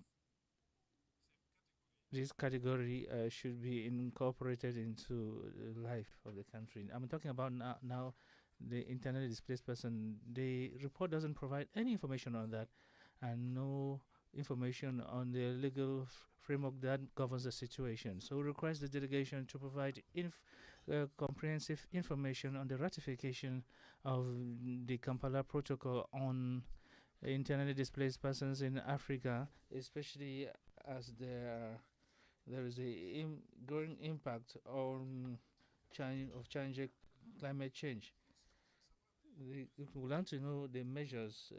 this category should be incorporated into the life of the country. I'm talking about now the internally displaced person. The report doesn't provide any information on that, and no information on the legal framework that governs the situation. So we request the delegation to provide comprehensive information on the ratification of the Kampala Protocol on internally displaced persons in Africa, especially as there is a growing impact on changing climate change. We want to know the measures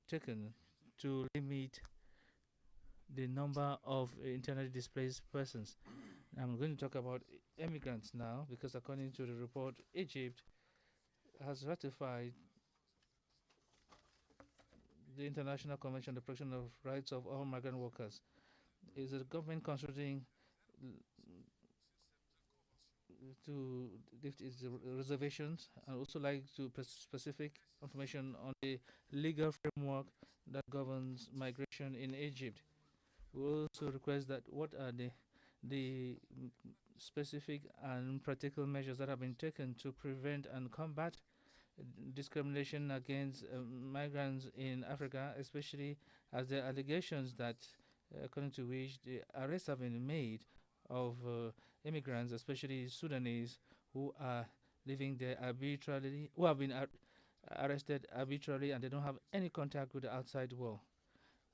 taken to limit the number of internally displaced persons. I'm going to talk about immigrants now, because according to the report, Egypt has ratified the International Convention on the Protection of Rights of All Migrant Workers. Is the government considering to lift its reservations, and also like to specific information on the legal framework that governs migration in Egypt? We also request that what are the specific and practical measures that have been taken to prevent and combat discrimination against migrants in Africa, especially as the allegations that, according to which the arrests have been made of immigrants, especially Sudanese, who are living there arbitrarily, who have been arrested arbitrarily, and they don't have any contact with the outside world.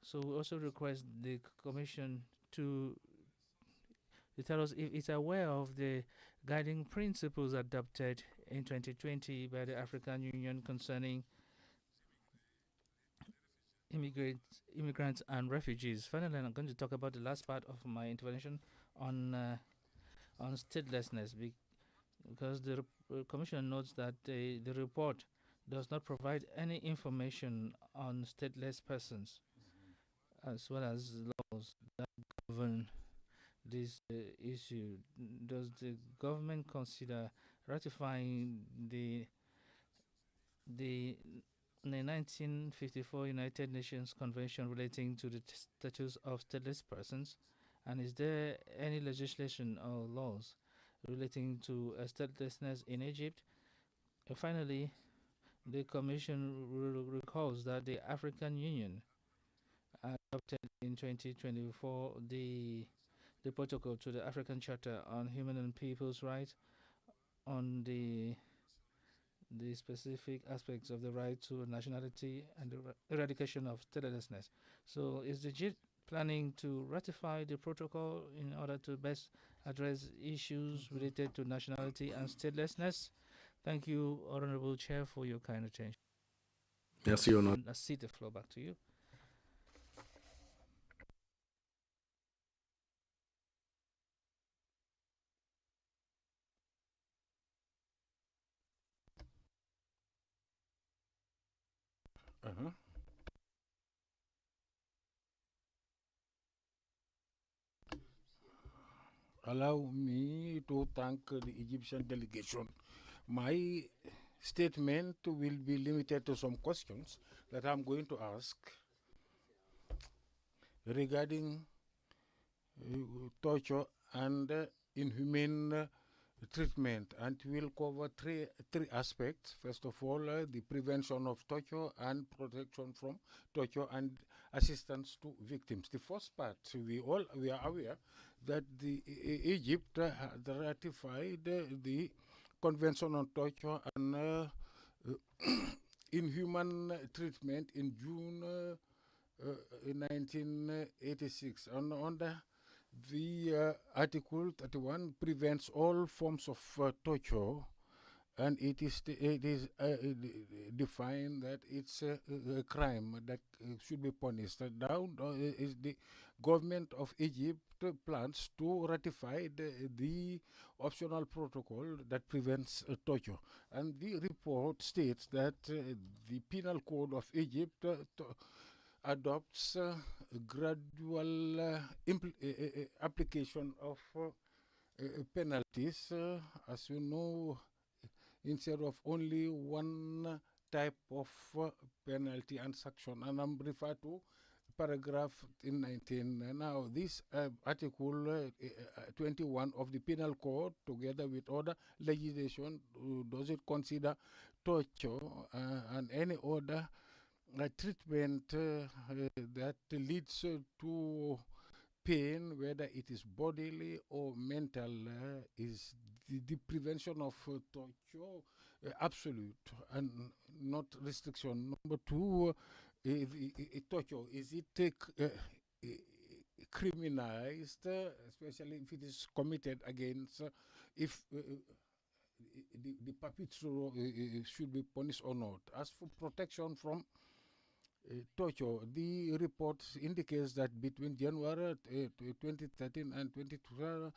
So we also request the Commission to tell us if it's aware of the guiding principles adopted in 2020 by the African Union concerning immigrants and refugees. Finally, I'm going to talk about the last part of my intervention on statelessness, because the Commission notes that the report does not provide any information on stateless persons, as well as laws that govern this issue. Does the government consider ratifying the 1954 United Nations Convention relating to the status of stateless persons? And is there any legislation or laws relating to statelessness in Egypt? And finally, the Commission recalls that the African Union adopted in 2024 the protocol to the African Charter on Human and People's Rights on the specific aspects of the right to nationality and the eradication of statelessness. So is the JIT planning to ratify the protocol in order to best address issues related to nationality and statelessness? Thank you, Honorable Chair, for your kind attention. Merci, Honor. I cede the floor back to you. Allow me to thank the Egyptian delegation. My statement will be limited to some questions that I'm going to ask regarding torture and inhumane treatment, and will cover three aspects. First of all, the prevention of torture and protection from torture and assistance to victims. The first part, we are aware that Egypt had ratified the Convention on Torture and Inhuman Treatment in June in 1986. And under the Article 31 prevents all forms of torture, and it is defined that it's a crime that should be punished. Now is the government of Egypt plans to ratify the optional protocol that prevents torture. And the report states that the Penal Code of Egypt adopts a gradual application of penalties. As you know, instead of only one type of penalty and sanction, and I'm referred to paragraph in 19. Now, this Article 21 of the Penal Code, together with other legislation, does it consider torture and any other treatment that leads to pain, whether it is bodily or mental, is the prevention of torture absolute and not restriction. Number two, torture, is it criminalized, especially if it is committed against, if the perpetrator should be punished or not. As for protection from torture, the report indicates that between January 2013 and 2012,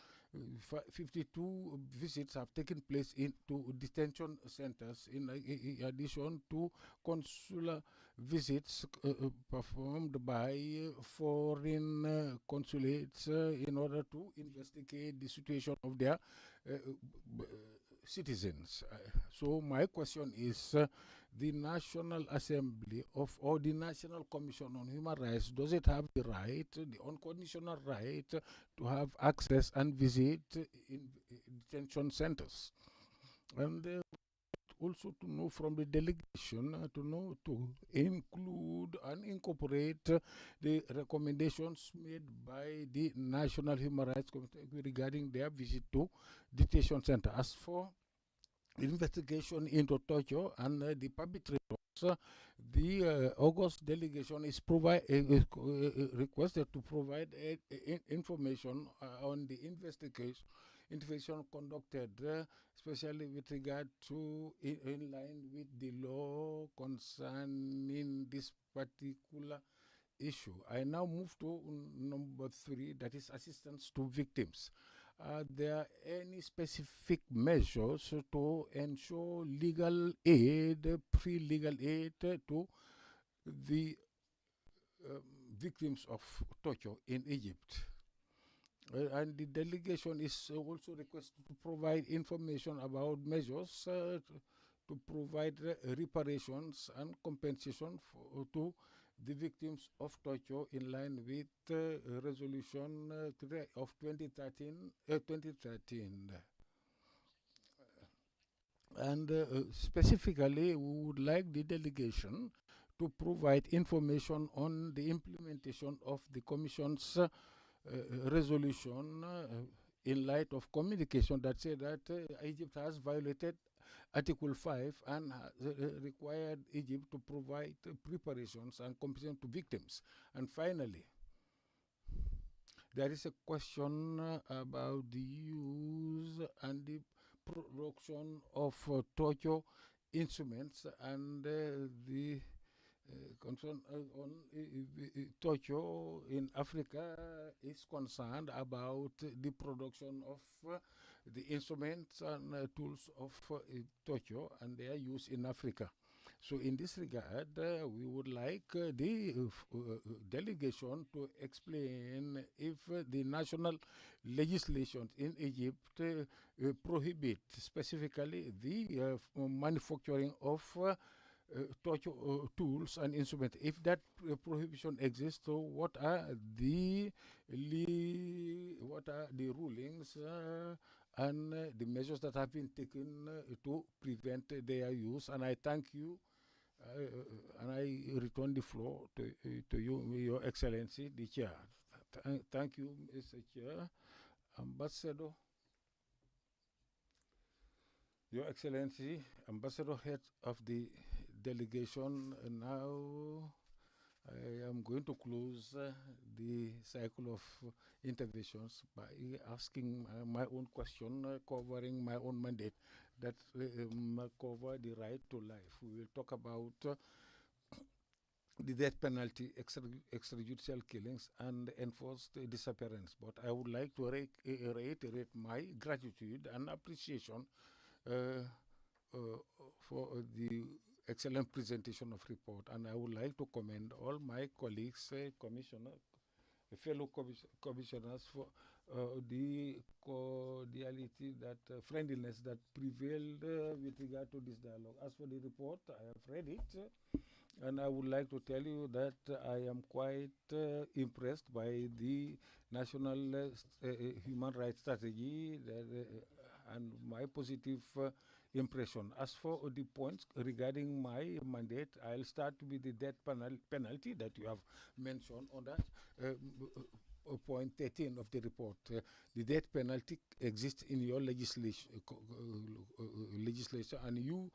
52 visits have taken place into detention centers, in addition to consular visits performed by foreign consulates in order to investigate the situation of their citizens. So my question is, the National Assembly or the National Commission on Human Rights, does it have the right, the unconditional right, to have access and visit in detention centers? And also to know from the delegation, to include and incorporate the recommendations made by the National Human Rights Committee regarding their visit to detention center. As for investigation into torture and the perpetrators, the August delegation is requested to provide information on the investigation conducted, especially with regard to in line with the law concerning this particular issue. I now move to number 3, that is assistance to victims. Are there any specific measures to ensure legal aid, pre-legal aid to the victims of torture in Egypt? And the delegation is also requested to provide information about measures to provide reparations and compensation to the victims of torture in line with resolution of 2013. And specifically, we would like the delegation to provide information on the implementation of the Commission's resolution in light of communication that said that Egypt has violated Article 5 and required Egypt to provide preparations and compensation to victims. And finally, there is a question about the use and the production of torture instruments, and the concern on torture in Africa is concerned about the production of the instruments and tools of torture and their use in Africa. So in this regard, we would like the delegation to explain if the national legislation in Egypt prohibit specifically the manufacturing of torture tools and instruments. If that prohibition exists, so what are the rulings and the measures that have been taken to prevent their use? And I thank you, and I return the floor to you, Your Excellency, the Chair. Thank you, Mr. Chair. Ambassador, Your Excellency, Ambassador Head of the delegation, now I am going to close the cycle of interventions by asking my own question covering my own mandate that cover the right to life. We will talk about the death penalty, extrajudicial killings, and enforced disappearance. But I would like to reiterate my gratitude and appreciation for the excellent presentation of report, and I would like to commend all my colleagues, fellow commissioners for the cordiality, friendliness that prevailed with regard to this dialogue. As for the report, I have read it, and I would like to tell you that I am quite impressed by the national human rights strategy and my positive impression. As for the points regarding my mandate, I'll start with the death penalty that you have mentioned on that. Point 13 of the report. The death penalty exists in your legislation, and you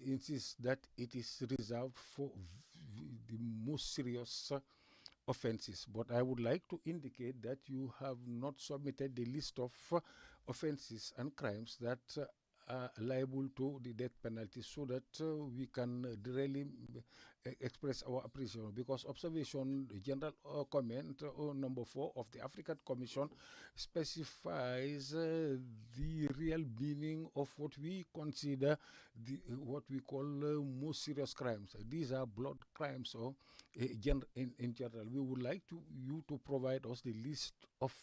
insist that it is reserved for the most serious offenses. But I would like to indicate that you have not submitted the list of offenses and crimes that are liable to the death penalty, so that we can really express our appreciation, because observation general comment number 4 of the African Commission specifies the real meaning of what we consider what we call most serious crimes. These are blood crimes, or in general. We would like you to provide us the list of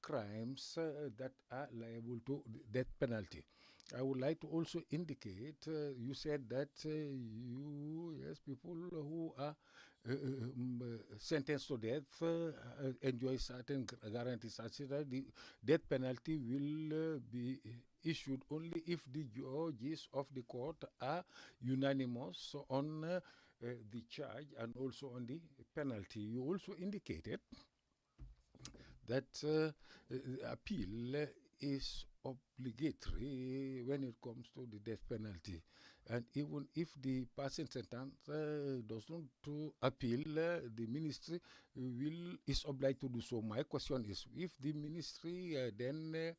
crimes that are liable to the death penalty. I would like to also indicate, you said that people who are sentenced to death enjoy certain guarantees, such that the death penalty will be issued only if the judges of the court are unanimous on the charge and also on the penalty. You also indicated that appeal is obligatory when it comes to the death penalty, and even if the person sentenced does not appeal, the ministry is obliged to do so. My question is, if the ministry then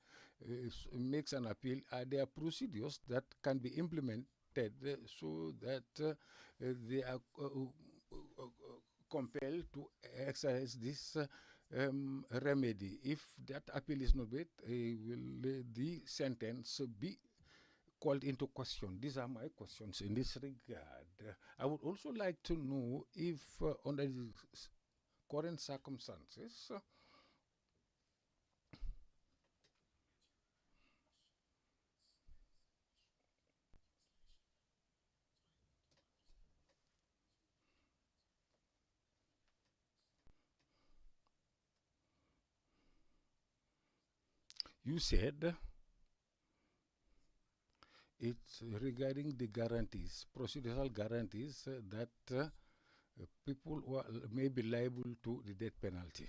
makes an appeal, are there procedures that can be implemented so that they are compelled to exercise this remedy? If that appeal is not made, will the sentence be called into question? These are my questions in this regard. I would also like to know if under the current circumstances, you said it's regarding the guarantees, procedural guarantees, that people may be liable to the death penalty.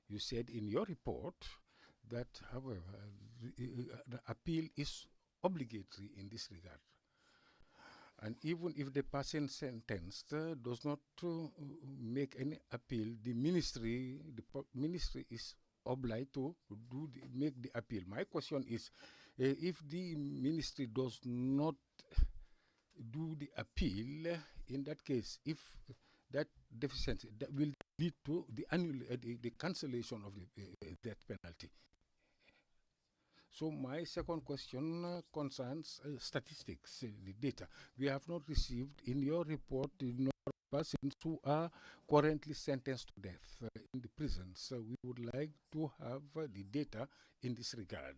You said in your report that, however, the appeal is obligatory in this regard. And even if the person sentenced does not make any appeal, the ministry is obliged to make the appeal. My question is, if the ministry does not do the appeal, in that case, if that deficiency that will lead to the cancellation of the death penalty. So my second question concerns statistics, the data. We have not received in your report the number of persons who are currently sentenced to death in the prisons. So we would like to have the data in this regard.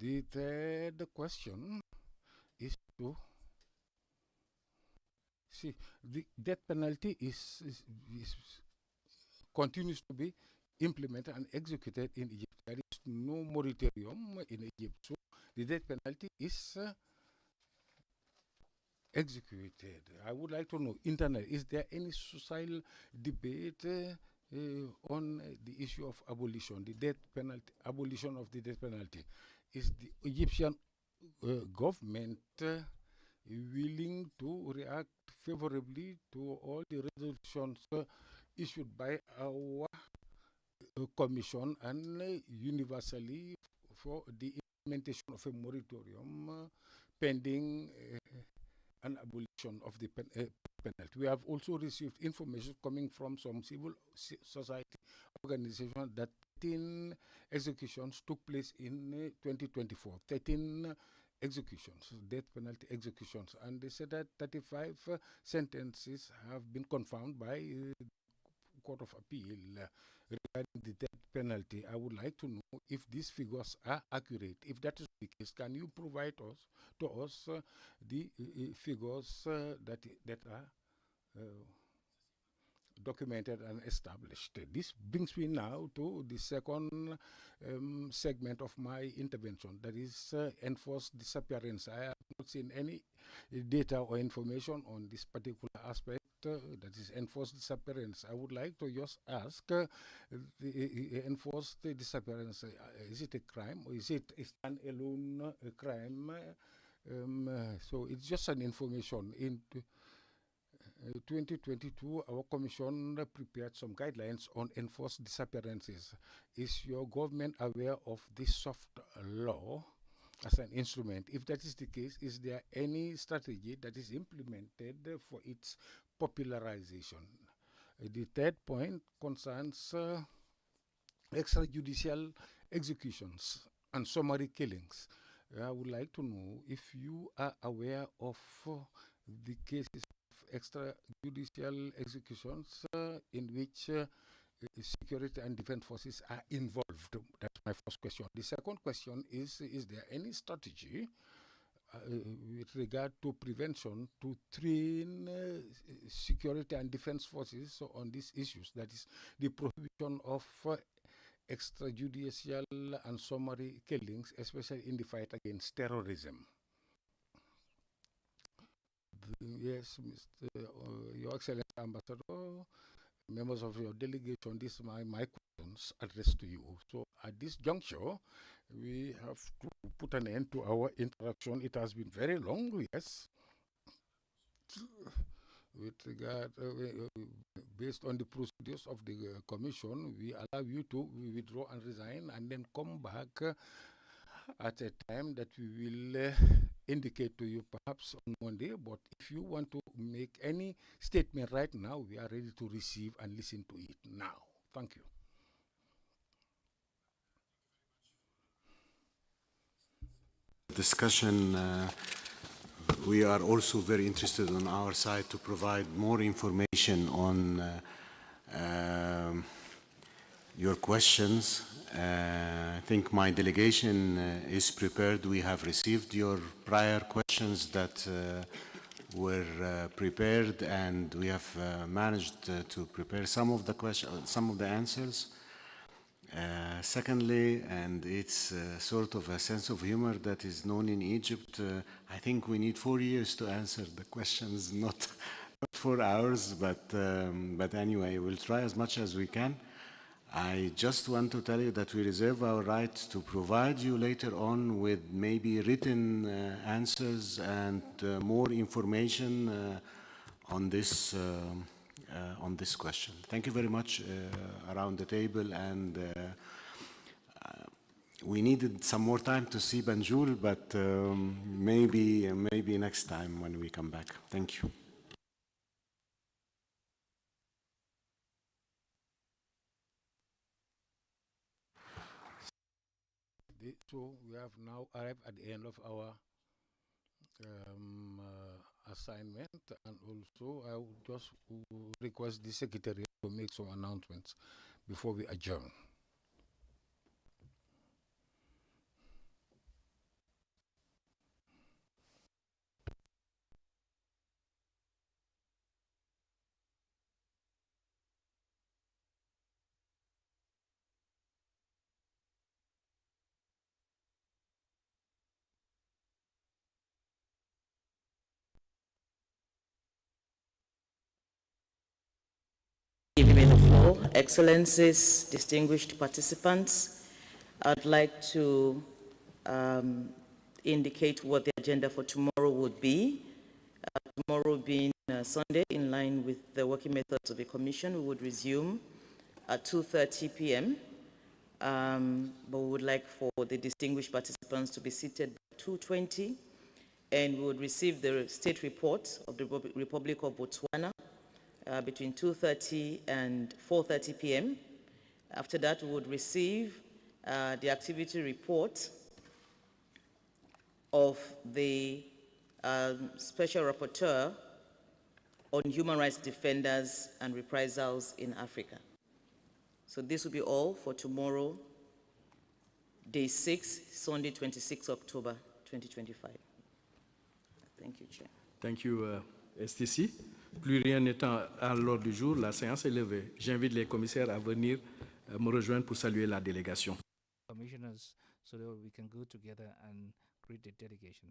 The third question is to see the death penalty continues to be implemented and executed in Egypt. There is no moratorium in Egypt, so the death penalty is executed. I would like to know, internally, is there any social debate on the issue of abolition, the death penalty, abolition of the death penalty. Is the Egyptian government willing to react favorably to all the resolutions issued by our commission and universally for the implementation of a moratorium pending an abolition of the penalty? We have also received information coming from some civil society organizations that 13 executions took place in 2024. 13 executions, death penalty executions, and they said that 35 sentences have been confirmed by Court of Appeal regarding the death penalty. I would like to know if these figures are accurate. If that is the case, can you provide to us the figures that are documented and established? This brings me now to the second segment of my intervention, that is enforced disappearance. I have not seen any data or information on this particular aspect, that is enforced disappearance. I would like to just ask, the enforced disappearance, is it a crime or is it a standalone crime? So it's just an information. In 2022, our commission prepared some guidelines on enforced disappearances. Is your government aware of this soft law as an instrument? If that is the case, is there any strategy that is implemented for its popularization? The third point concerns extrajudicial executions and summary killings. I would like to know if you are aware of the cases of extrajudicial executions in which security and defense forces are involved. That's my first question. The second question is there any strategy with regard to prevention to train security and defense forces on these issues, that is the prohibition of extrajudicial and summary killings, especially in the fight against terrorism? Yes, Mr. Your Excellency Ambassador, members of your delegation, these are my questions addressed to you. So at this juncture, we have to put an end to our interaction. It has been very long, yes. With regard, based on the procedures of the commission, we allow you to withdraw and resign and then come back at a time that we will indicate to you perhaps on Monday. But if you want to make any statement right now, we are ready to receive and listen to it now. Thank you. Discussion, we are also very interested on our side to provide more information on your questions. I think my delegation is prepared. We have received your prior questions that were prepared, and we have managed to prepare some of the questions, some of the answers. Secondly, and it's sort of a sense of humor that is known in Egypt, I think we need 4 years to answer the questions, not 4 hours, but anyway, we'll try as much as we can. I just want to tell you that we reserve our right to provide you later on with maybe written answers and more information on this question. Thank you very much around the table, and we needed some more time to see Banjul, but maybe next time when we come back. Thank you. So we have now arrived at the end of our assignment, and also I would just request the secretary to make some announcements before we adjourn. you may the floor. Excellencies, distinguished participants, I'd like to indicate what the agenda for tomorrow would be. Tomorrow being Sunday, in line with the working methods of the Commission, we would resume at 2:30 p.m. But we would like for the distinguished participants to be seated by 2:20, and we would receive the state report of the Republic of Botswana between 2:30 and 4:30 p.m. After that, we would receive the activity report of the Special Rapporteur on Human Rights Defenders and Reprisals in Africa. So this will be all for tomorrow, day 6, Sunday, 26 October 2025. Thank you, Chair. Thank you, STC. Plus rien n'étant à l'ordre du jour, la séance est levée. J'invite les commissaires à venir me rejoindre pour saluer la délégation. Commissioners, so that we can go together and greet the delegation.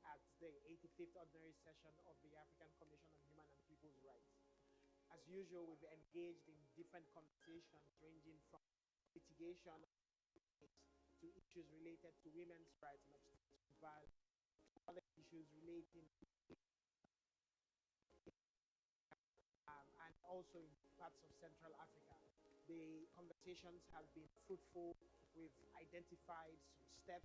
At the 85th Ordinary Session of the African Commission on Human and People's Rights. As usual, we've engaged in different conversations ranging from litigation to issues related to women's rights and obstetric violence, to other issues relating to and also in parts of Central Africa. The conversations have been fruitful. We've identified some steps